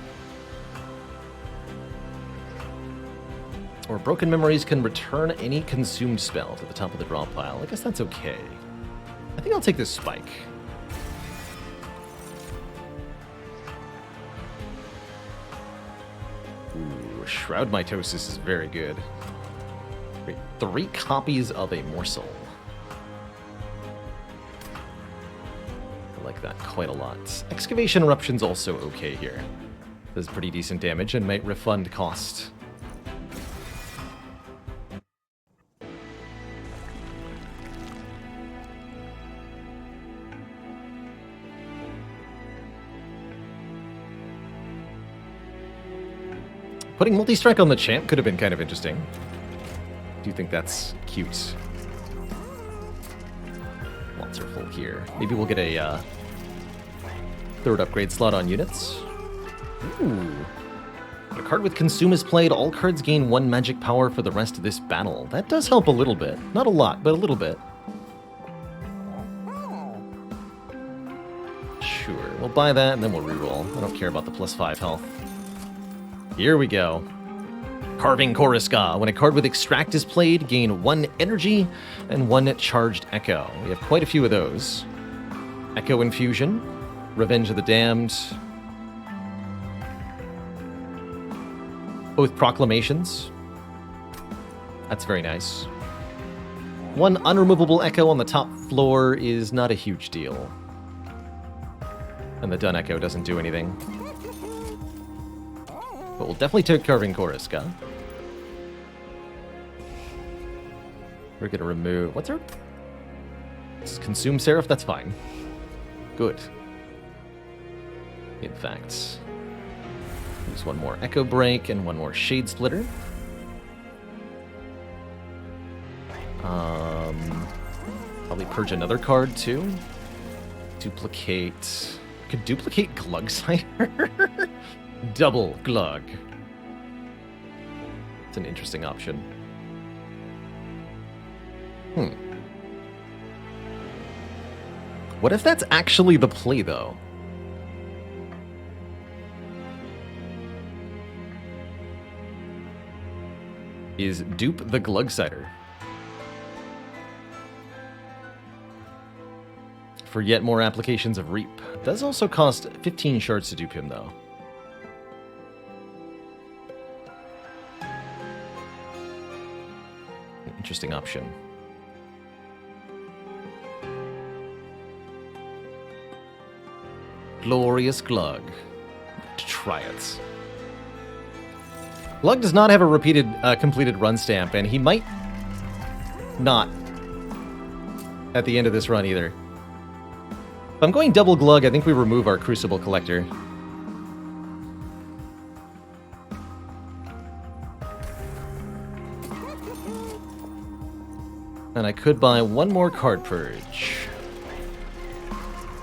Or Broken Memories can return any consumed spell to the top of the draw pile. I guess that's okay. I think I'll take this Spike. Ooh, Shroud Mitosis is very good. 3 copies of a morsel. I like that. quite a lot. Excavation Eruption's also okay here. Does pretty decent damage and might refund cost. Putting multi-strike on the champ could have been kind of interesting. Do you think that's cute? Lots are full here. Maybe we'll get a third upgrade slot on units. Ooh. A card with Consume is played. All cards gain 1 magic power for the rest of this battle. That does help a little bit. Not a lot, but a little bit. Sure, we'll buy that and then we'll reroll. I don't care about the +5 health. Here we go. Carving Koriska. When a card with Extract is played, gain 1 energy and 1 charged Echo. We have quite a few of those. Echo Infusion, Revenge of the Damned, both Proclamations. That's very nice. 1 unremovable Echo on the top floor is not a huge deal. And the Dun Echo doesn't do anything. But we'll definitely take Carving Koriska. We're going to remove... What's her? Consume Seraph? That's fine. Good. In fact, use 1 more Echo Break and 1 more Shade Splitter. Probably purge another card, too. Duplicate... Could duplicate Glugsider? Double Glug. It's an interesting option. What if that's actually the play, though? Is dupe the Glugsider. For yet more applications of Reap. Does also cost 15 shards to dupe him, though. Interesting option. Glorious Glug. Try it. Glug does not have a repeated, completed run stamp, and he might not at the end of this run either. If I'm going double Glug, I think we remove our Crucible Collector. And I could buy 1 more card purge.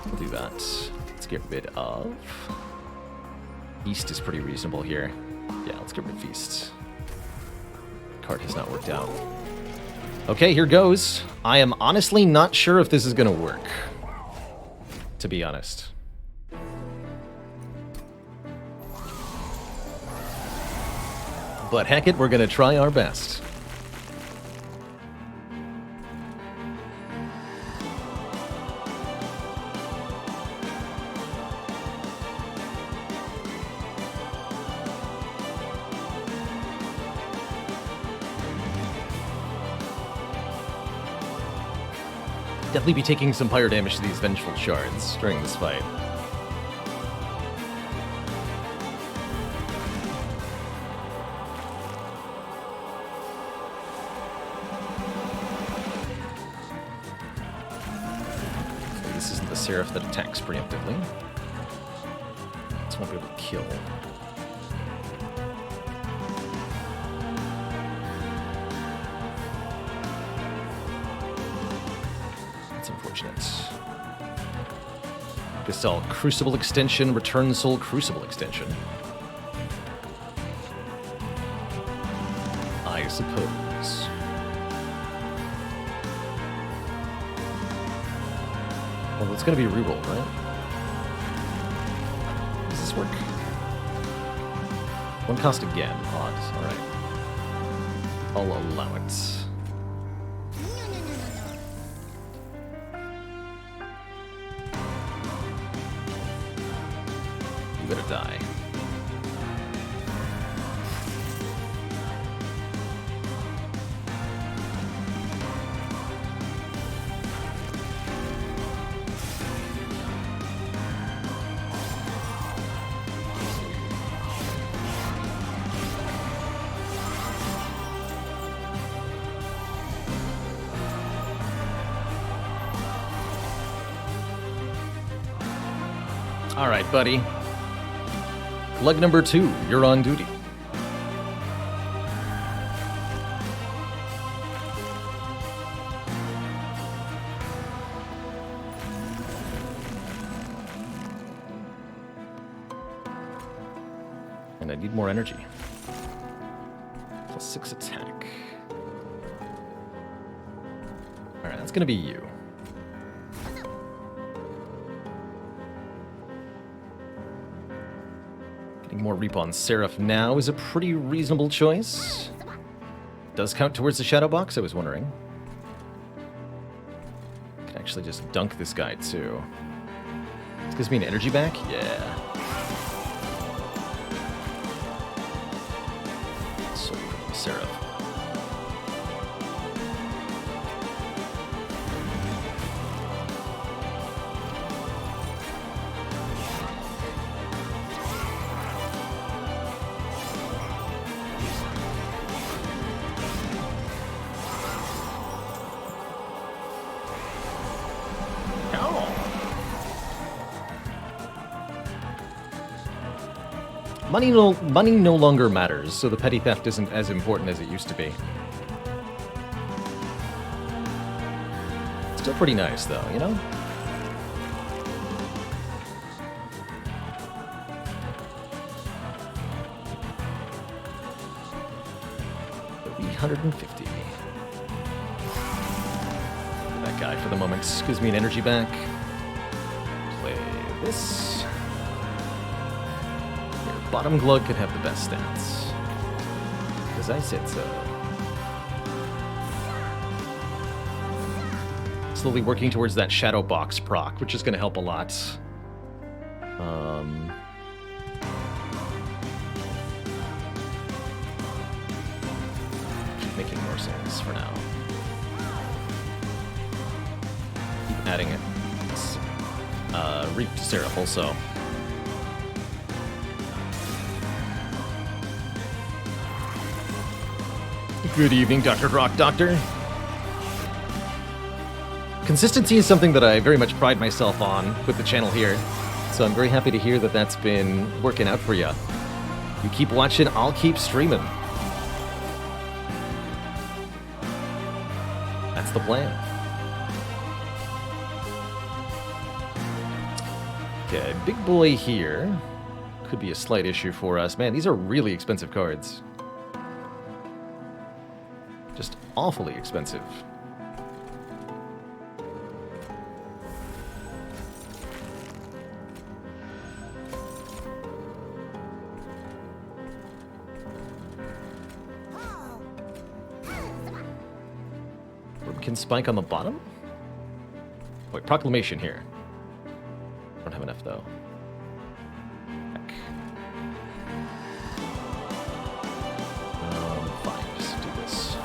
We'll do that. Let's get rid of... Feast is pretty reasonable here. Yeah, let's get rid of Feast. Card has not worked out. Okay, here goes. I am honestly not sure if this is going to work. To be honest. But heck it, we're going to try our best. Definitely be taking some fire damage to these Vengeful Shards during this fight. So this isn't the Seraph that attacks preemptively. This won't be able to kill. Gasol Crucible Extension, Return Soul Crucible Extension. I suppose. Well, it's going to be rerolled, right? Does this work? 1 cost again. Odd. Alright. I'll allow it. You better die. All right, buddy. Lug number 2, you're on duty. And I need more energy. +6 attack. All right, that's going to be you. Getting more Reap on Seraph now is a pretty reasonable choice. Does count towards the Shadow Box, I was wondering. Can actually just dunk this guy, too. This gives me an energy back? Yeah. Soul from Seraph. Money no longer matters, so the petty theft isn't as important as it used to be. Still pretty nice, though, you know? $350. That guy for the moment gives me an energy back. Play this. Bottom Glug could have the best stats. Because I said so. Slowly working towards that Shadow Box proc, which is going to help a lot. Keep making more sense for now. Keep adding it. Reap to Seraph also. Good evening, Dr. Rock Doctor. Consistency is something that I very much pride myself on with the channel here, so I'm very happy to hear that that's been working out for you. You keep watching, I'll keep streaming. That's the plan. Okay, big boy here. Could be a slight issue for us. Man, these are really expensive cards. Just awfully expensive. Can spike on the bottom? Wait, proclamation here. Don't have enough though. Heck. Fine, just do this.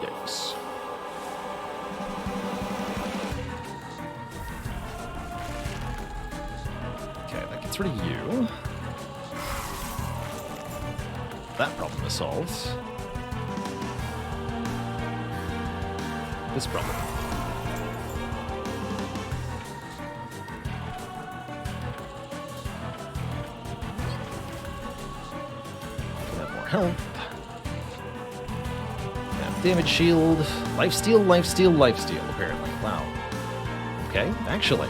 Yikes. Okay, that gets rid of you. That problem is solved. This problem. Can have more help. Damage shield, lifesteal, lifesteal, lifesteal, apparently. Wow. Okay, actually.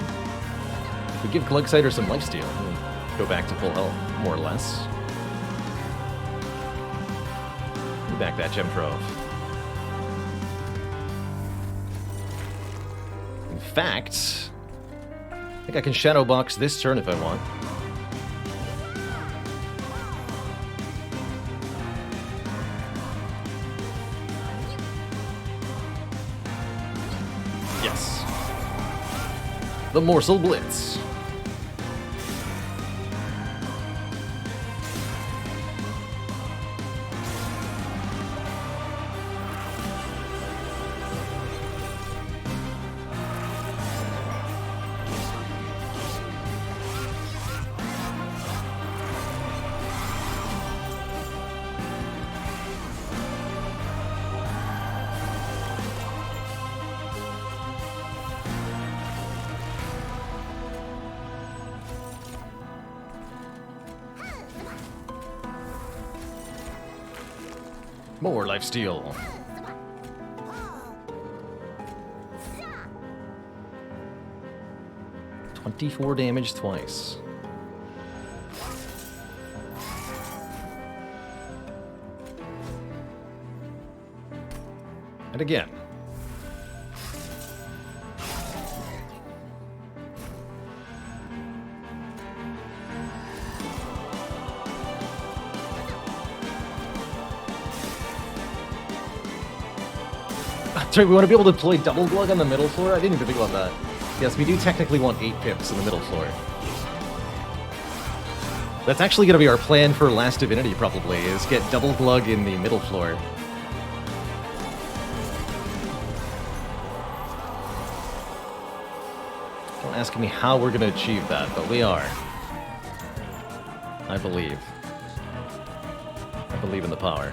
If we give Glugsider some lifesteal, we'll go back to full health, more or less. Give me back that gem trove. In fact, I think I can shadow box this turn if I want. Yes. The Morsel Blitz. More lifesteal. 24 damage twice. And again. Sorry, we want to be able to deploy double glug on the middle floor? I didn't even think about that. Yes, we do technically want 8 pips in the middle floor. That's actually going to be our plan for Last Divinity, probably, is get double glug in the middle floor. Don't ask me how we're going to achieve that, but we are. I believe. I believe in the power.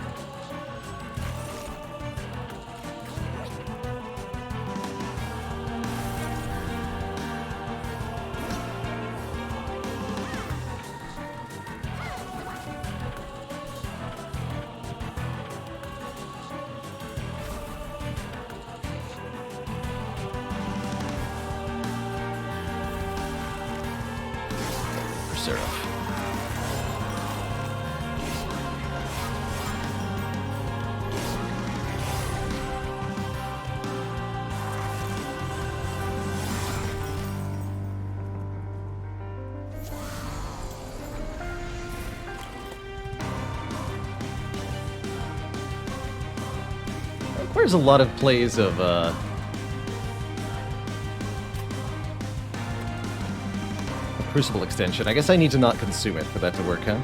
There's a lot of plays of Crucible extension. I guess I need to not consume it for that to work, huh?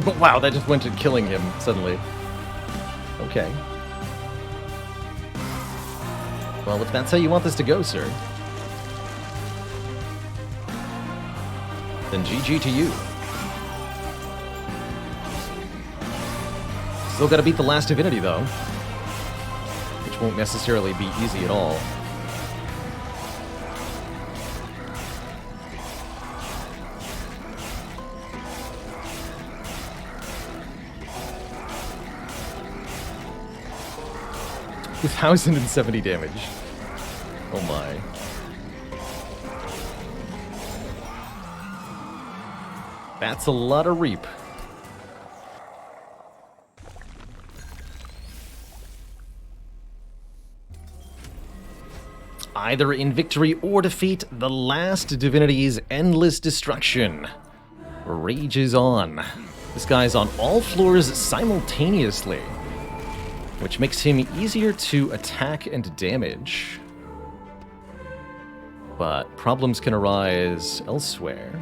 But wow, that just went to killing him suddenly. Okay. Well, if that's how you want this to go, sir, then GG to you. Still gotta beat the Last Divinity, though. Which won't necessarily be easy at all. With 1,070 damage. Oh my. That's a lot of reap. Either in victory or defeat, the Last Divinity's endless destruction rages on. This guy's on all floors simultaneously, which makes him easier to attack and damage. But problems can arise elsewhere.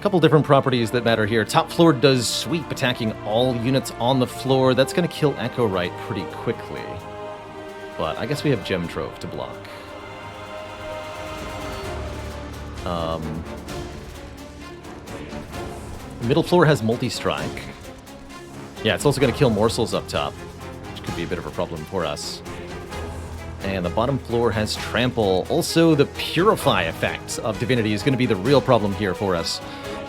Couple different properties that matter here. Top floor does sweep, attacking all units on the floor. That's going to kill Echo Right pretty quickly. But I guess we have Gem Trove to block. Middle floor has multi-strike. Yeah, it's also going to kill morsels up top, which could be a bit of a problem for us. And the bottom floor has Trample. Also, the Purify effect of Divinity is going to be the real problem here for us.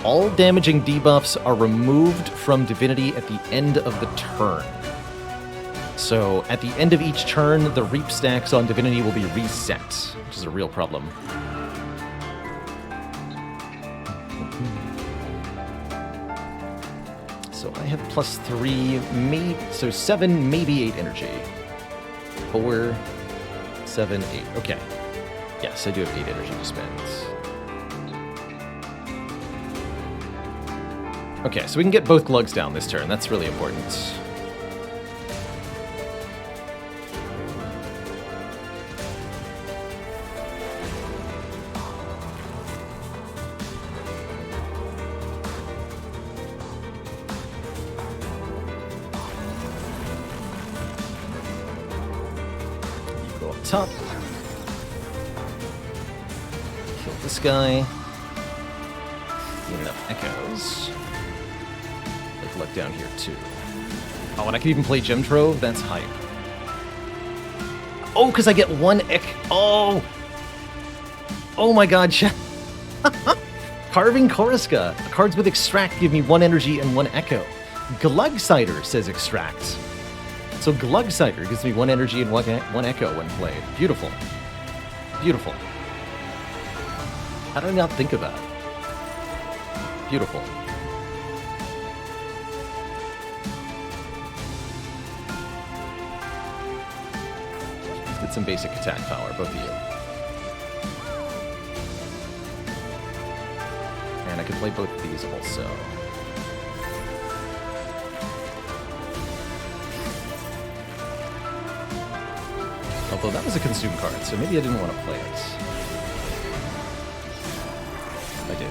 All damaging debuffs are removed from Divinity at the end of the turn. So, at the end of each turn, the Reap stacks on Divinity will be reset, which is a real problem. So I have +3, maybe, so 7, maybe 8 energy. 4, 7, 8. Okay. Yes, I do have 8 energy to spend. Okay, so we can get both Glugs down this turn. That's really important. You go up top. Kill this guy. Get enough echoes. Luck down here too. Oh, and I can even play Gem Trove? That's hype. Oh, because I get one Oh! Oh my god, Carving Koriska. Cards with Extract give me 1 energy and 1 echo. Glugsider says Extract. So Glugsider gives me 1 energy and 1 echo when played. Beautiful. Beautiful. How did I not think of that? Beautiful. Let's get some basic attack power, both of you. And I can play both of these also. Although that was a consume card, so maybe I didn't want to play it. I did.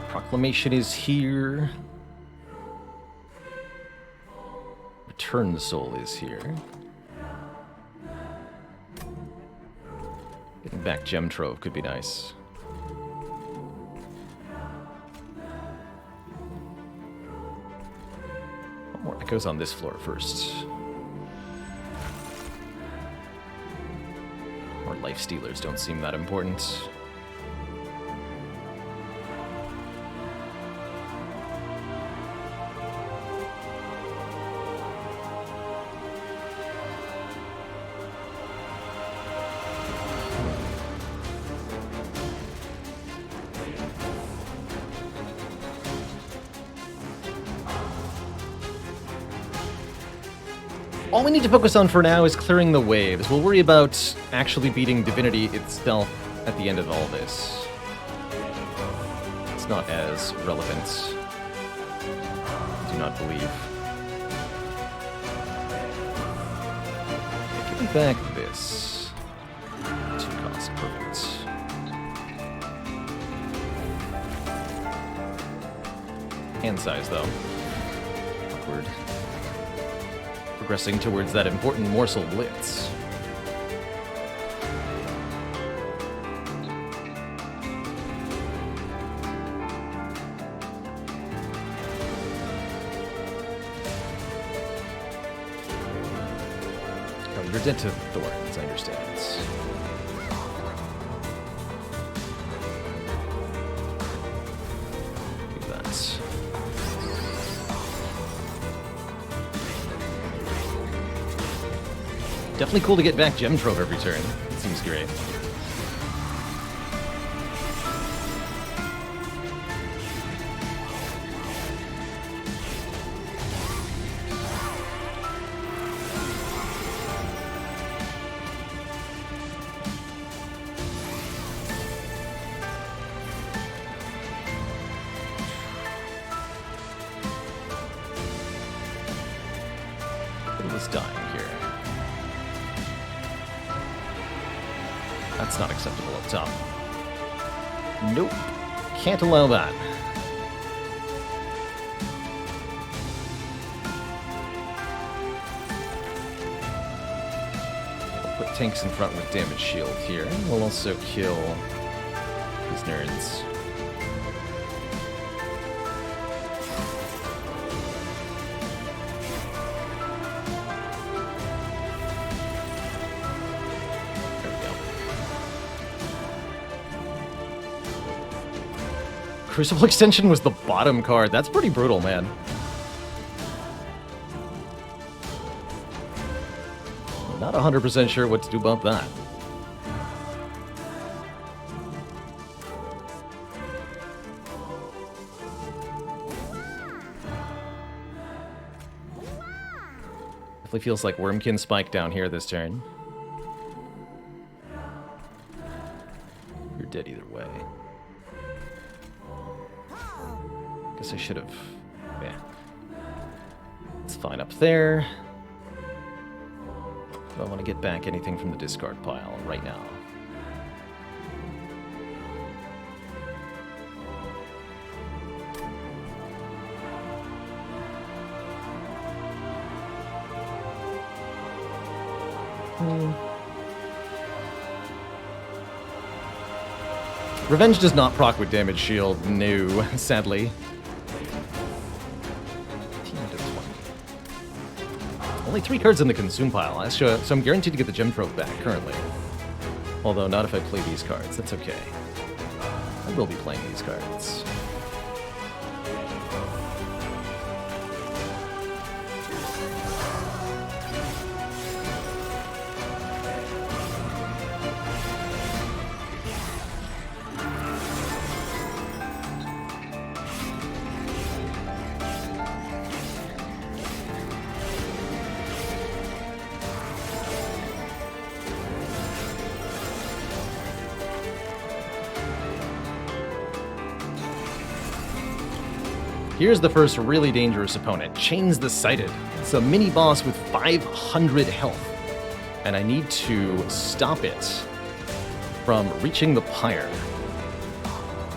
Proclamation is here. Return Soul is here. Getting back Gem Trove could be nice. One more echoes on this floor first. More life stealers don't seem that important. All we need to focus on for now is clearing the waves. We'll worry about actually beating Divinity itself at the end of all this. It's not as relevant. I do not believe. Okay, give me back this. 2 cost, perfect. Hand size, though. Awkward. Progressing towards that important morsel blitz. Oh, you're dead to Thorns, I understand. Do that. Definitely cool to get back Gem Trove every turn. It seems great. What is dying here? That's not acceptable up top. Nope. Can't allow that. We'll put tanks in front with damage shield here. We'll also kill these nerds. Crucible Extension was the bottom card. That's pretty brutal, man. Not 100% sure what to do about that. Definitely feels like Wormkin Spike down here this turn. You're dead either way. Guess I should have... Yeah. It's fine up there. Do I want to get back anything from the discard pile right now? Revenge does not proc with damage shield, no, sadly. Only 3 cards in the consume pile, so I'm guaranteed to get the gem trove back currently. Although not if I play these cards, that's okay. I will be playing these cards. Here's the first really dangerous opponent, Chains the Sighted. It's a mini-boss with 500 health, and I need to stop it from reaching the pyre.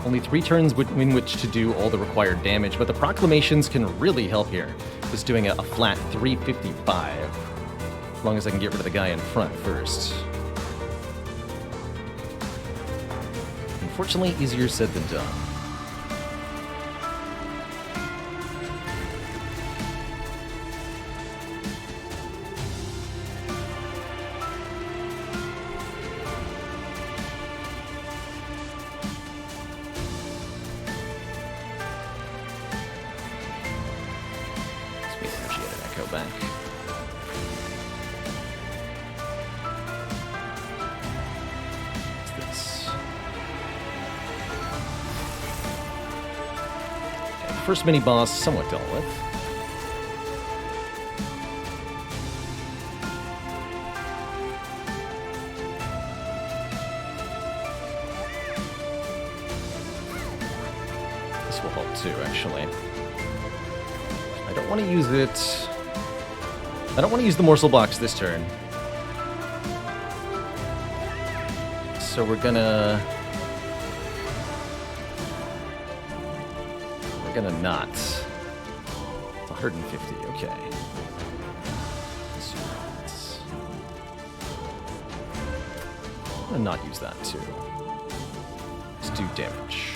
Only 3 turns in which to do all the required damage, but the proclamations can really help here. Just doing a flat 355, as long as I can get rid of the guy in front first. Unfortunately, easier said than done. Back. What's this? Okay, first mini boss somewhat dealt with. This will help too, actually. I don't want to use it. I don't want to use the morsel box this turn. So we're gonna not. It's 150, okay. I'm gonna not use that too. Let's do damage.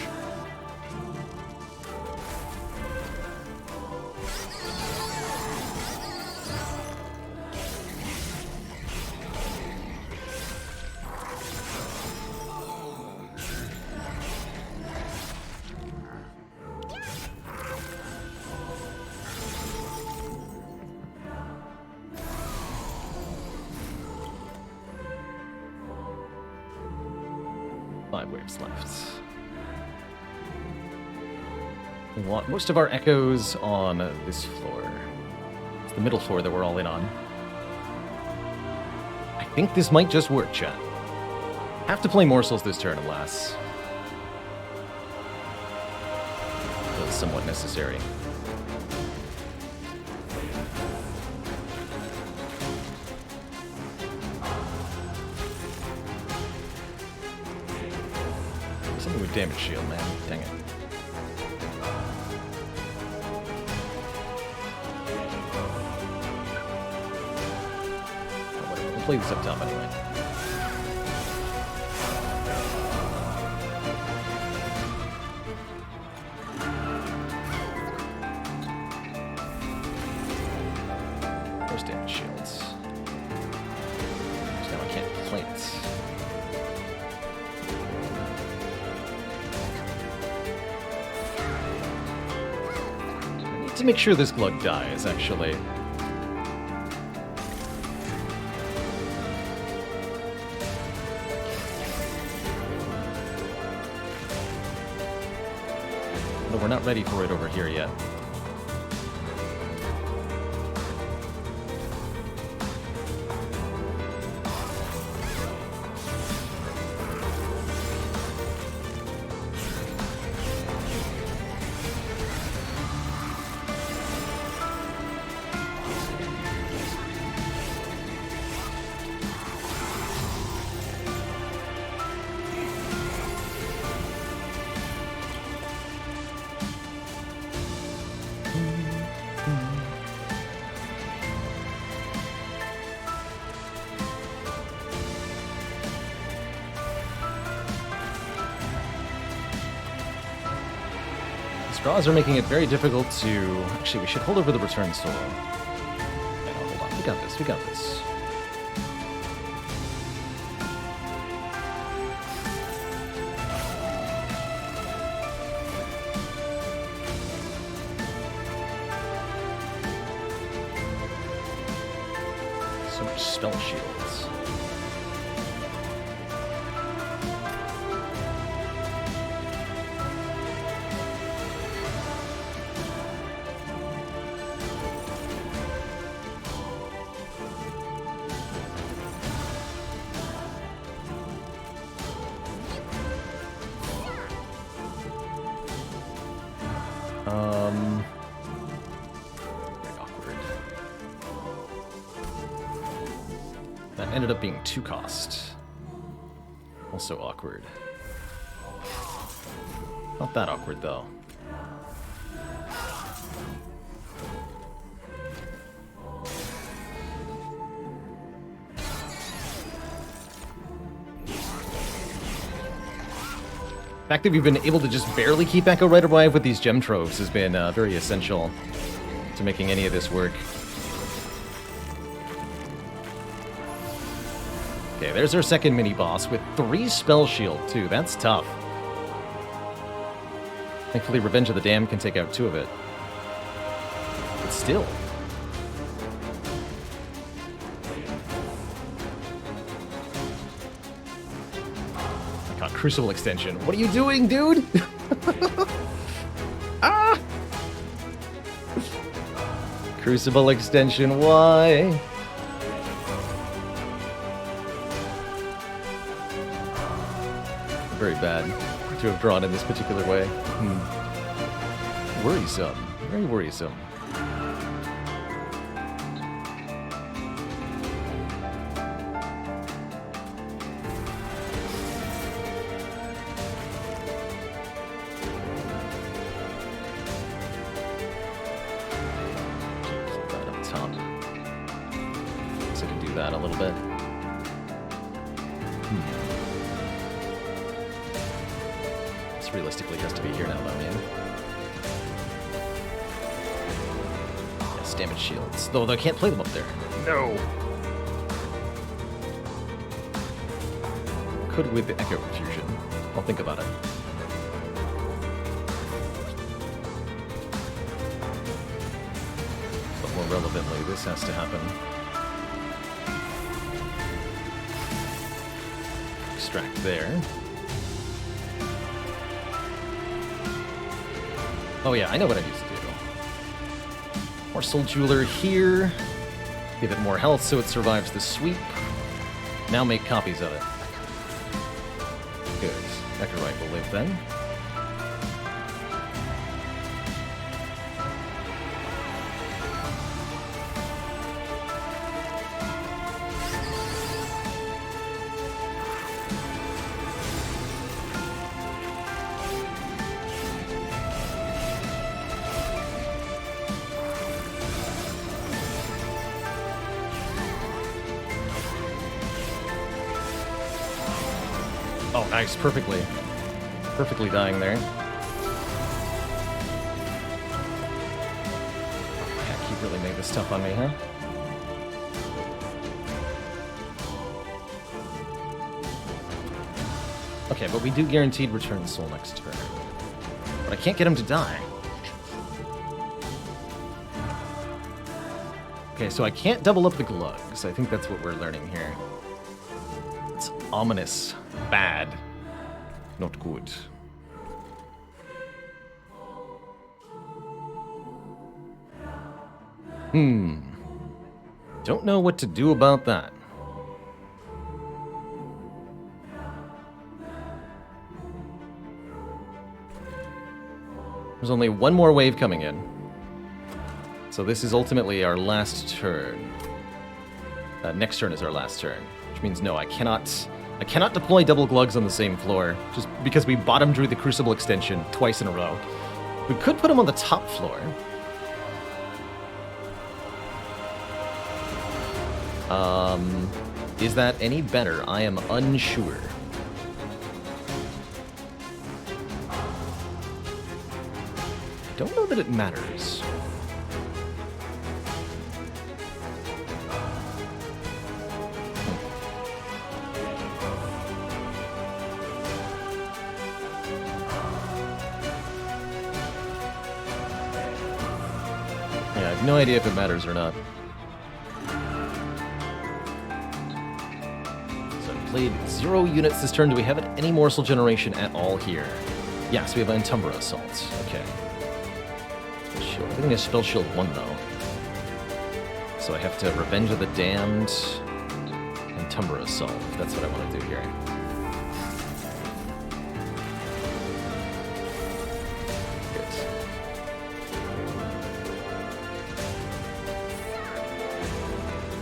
Waves left. We want most of our echoes on this floor. It's the middle floor that we're all in on. I think this might just work, chat. Have to play morsels this turn, alas. Feels somewhat necessary. Something with damage shield, man. Dang it. Oh, whatever. We'll play this up top anyway. There's damage shields. So now I can't play it. To make sure this glug dies, actually. But we're not ready for it over here yet. Straws are making it very difficult to... Actually, we should hold over the return soul. Okay, hold on. We got this. We got this. So much spell shields. Very awkward. That ended up being 2 cost. Also awkward. Not that awkward, though. The fact that we've been able to just barely keep Echo right alive with these gem troves has been very essential to making any of this work. Okay, there's our second mini-boss with 3 spell shield, too. That's tough. Thankfully, Revenge of the Damned can take out 2 of it. But still. Crucible extension. What are you doing, dude? Ah! Crucible extension, why? Very bad to have drawn in this particular way. Worrisome. Very worrisome. That a little bit. This realistically has to be here now, though, man. Yes, damage shields. Though I can't play them up there. No. Could with the Echo Fusion. I'll think about it. But more relevantly, this has to happen. Extract there. Oh yeah, I know what I need to do. More Soul Jeweler here. Give it more health so it survives the sweep. Now make copies of it. Good. Echorite will live then. Oh, nice. Perfectly. Perfectly dying there. Oh, heck, he really made this tough on me, huh? Okay, but we do guaranteed return soul next turn. But I can't get him to die. Okay, so I can't double up the glugs. I think that's what we're learning here. It's ominous. Bad. Not good. Don't know what to do about that. There's only one more wave coming in. So this is ultimately our last turn. Next turn is our last turn. Which means no, I cannot deploy double glugs on the same floor, just because we bottom drew the Crucible extension twice in a row. We could put him on the top floor. Is that any better? I am unsure. Don't know that it matters. Yeah, I have no idea if it matters or not. So I played 0 units this turn. Do we have any morsel generation at all here? Yes, we have Entumbra Assault. Okay. Shield. I think I spell shield 1 though. So I have to Revenge of the Damned and Entumbra Assault. That's what I want to do here.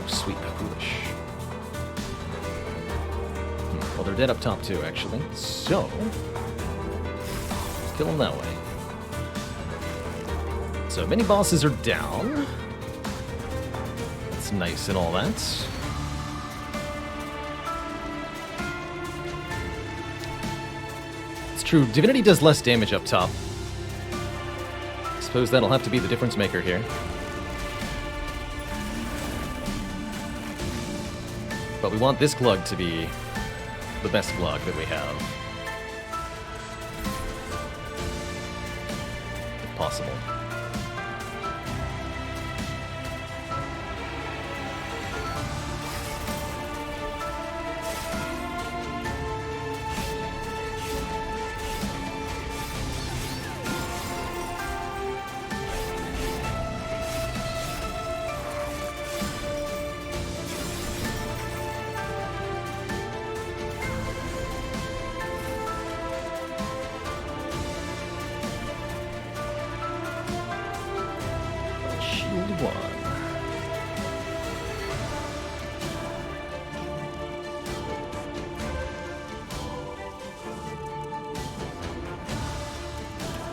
Sweet Foolish. Well, they're dead up top too, actually. So, kill them that way. So, mini bosses are down. That's nice and all that. It's true, Divinity does less damage up top. I suppose that'll have to be the difference maker here. But we want this glug to be the best glug that we have. If possible.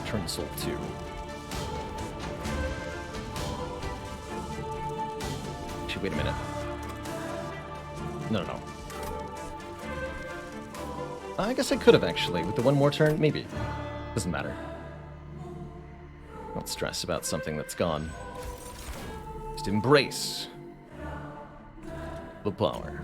Turn Soul 2. Actually, wait a minute. No. I guess I could have actually, with the one more turn, maybe. Doesn't matter. Don't stress about something that's gone. Just embrace the power.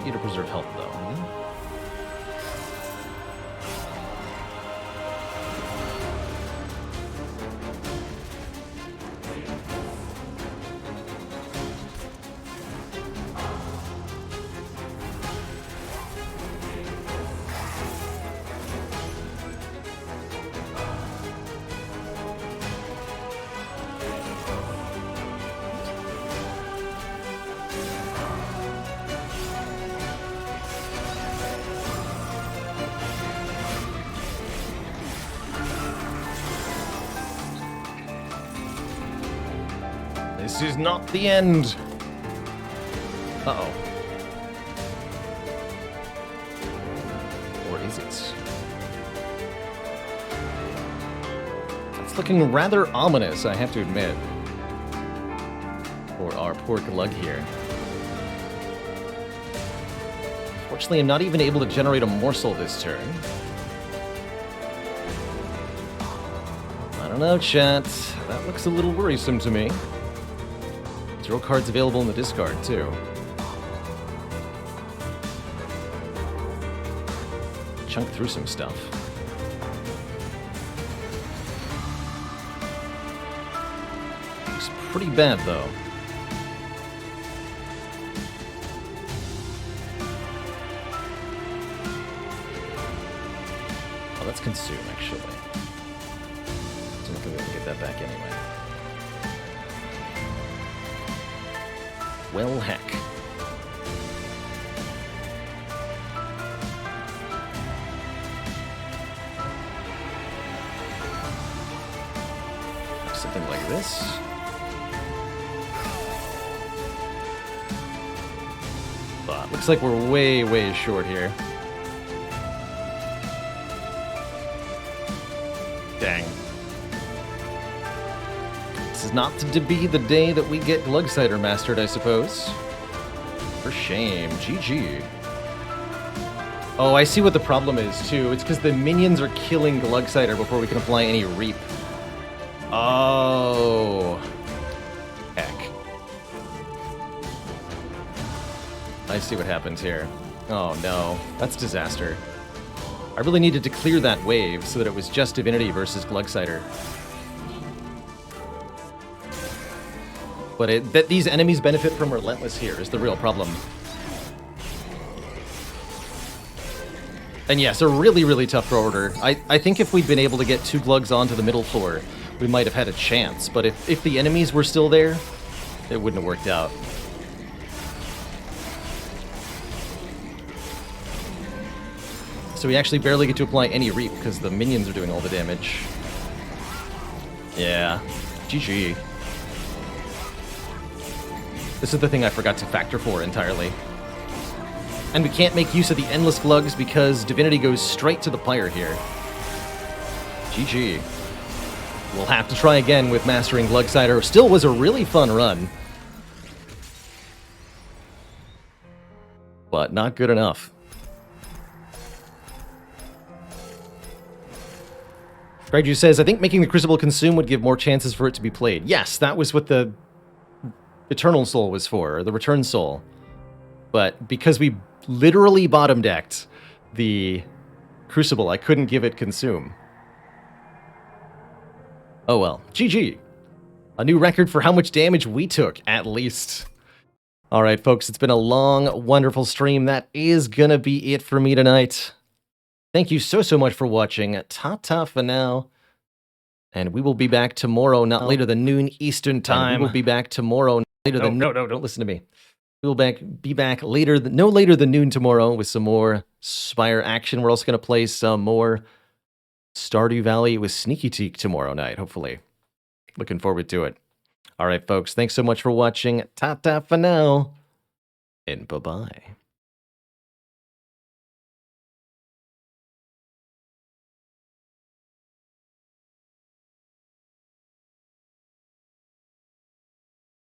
You to preserve health, though. This is not the end. Uh-oh. Or is it? It's looking rather ominous, I have to admit. For our poor glug here. Fortunately, I'm not even able to generate a morsel this turn. I don't know, chat. That looks a little worrisome to me. 0 cards available in the discard, too. Chunk through some stuff. Looks pretty bad, though. Oh, that's consume, actually. So I'm going to get that back anyway. Well, heck. Something like this. Looks like we're way, way short here. Dang. This is not to be the day that we get Glugsider mastered, I suppose. For shame. GG. Oh, I see what the problem is, too. It's because the minions are killing Glugsider before we can apply any Reap. Oh. Heck. I see what happens here. Oh, no. That's disaster. I really needed to clear that wave so that it was just Divinity versus Glugsider. But that these enemies benefit from Relentless here is the real problem. And yes, a really, really tough throw order. I think if we'd been able to get 2 Glugs onto the middle floor, we might have had a chance. But if the enemies were still there, it wouldn't have worked out. So we actually barely get to apply any Reap because the minions are doing all the damage. Yeah. GG. This is the thing I forgot to factor for entirely. And we can't make use of the Endless Glugs because Divinity goes straight to the Pyre here. GG. We'll have to try again with mastering Glugsider. Still was a really fun run. But not good enough. Greg says, I think making the Crucible consume would give more chances for it to be played. Yes, that was what the Eternal Soul was for, or the Return Soul. But because we literally bottom decked the Crucible, I couldn't give it consume. Oh well. GG. A new record for how much damage we took, at least. Alright, folks, it's been a long, wonderful stream. That is gonna be it for me tonight. Thank you so much for watching. Ta-ta for now. And we will be back tomorrow, not later than noon Eastern time. And we will be back tomorrow, later than... No, don't listen to me. We will be back later, no later than noon tomorrow with some more Spire action. We're also going to play some more Stardew Valley with Sneaky Teak tomorrow night, hopefully. Looking forward to it. All right, folks, thanks so much for watching. Ta-ta for now, and bye-bye.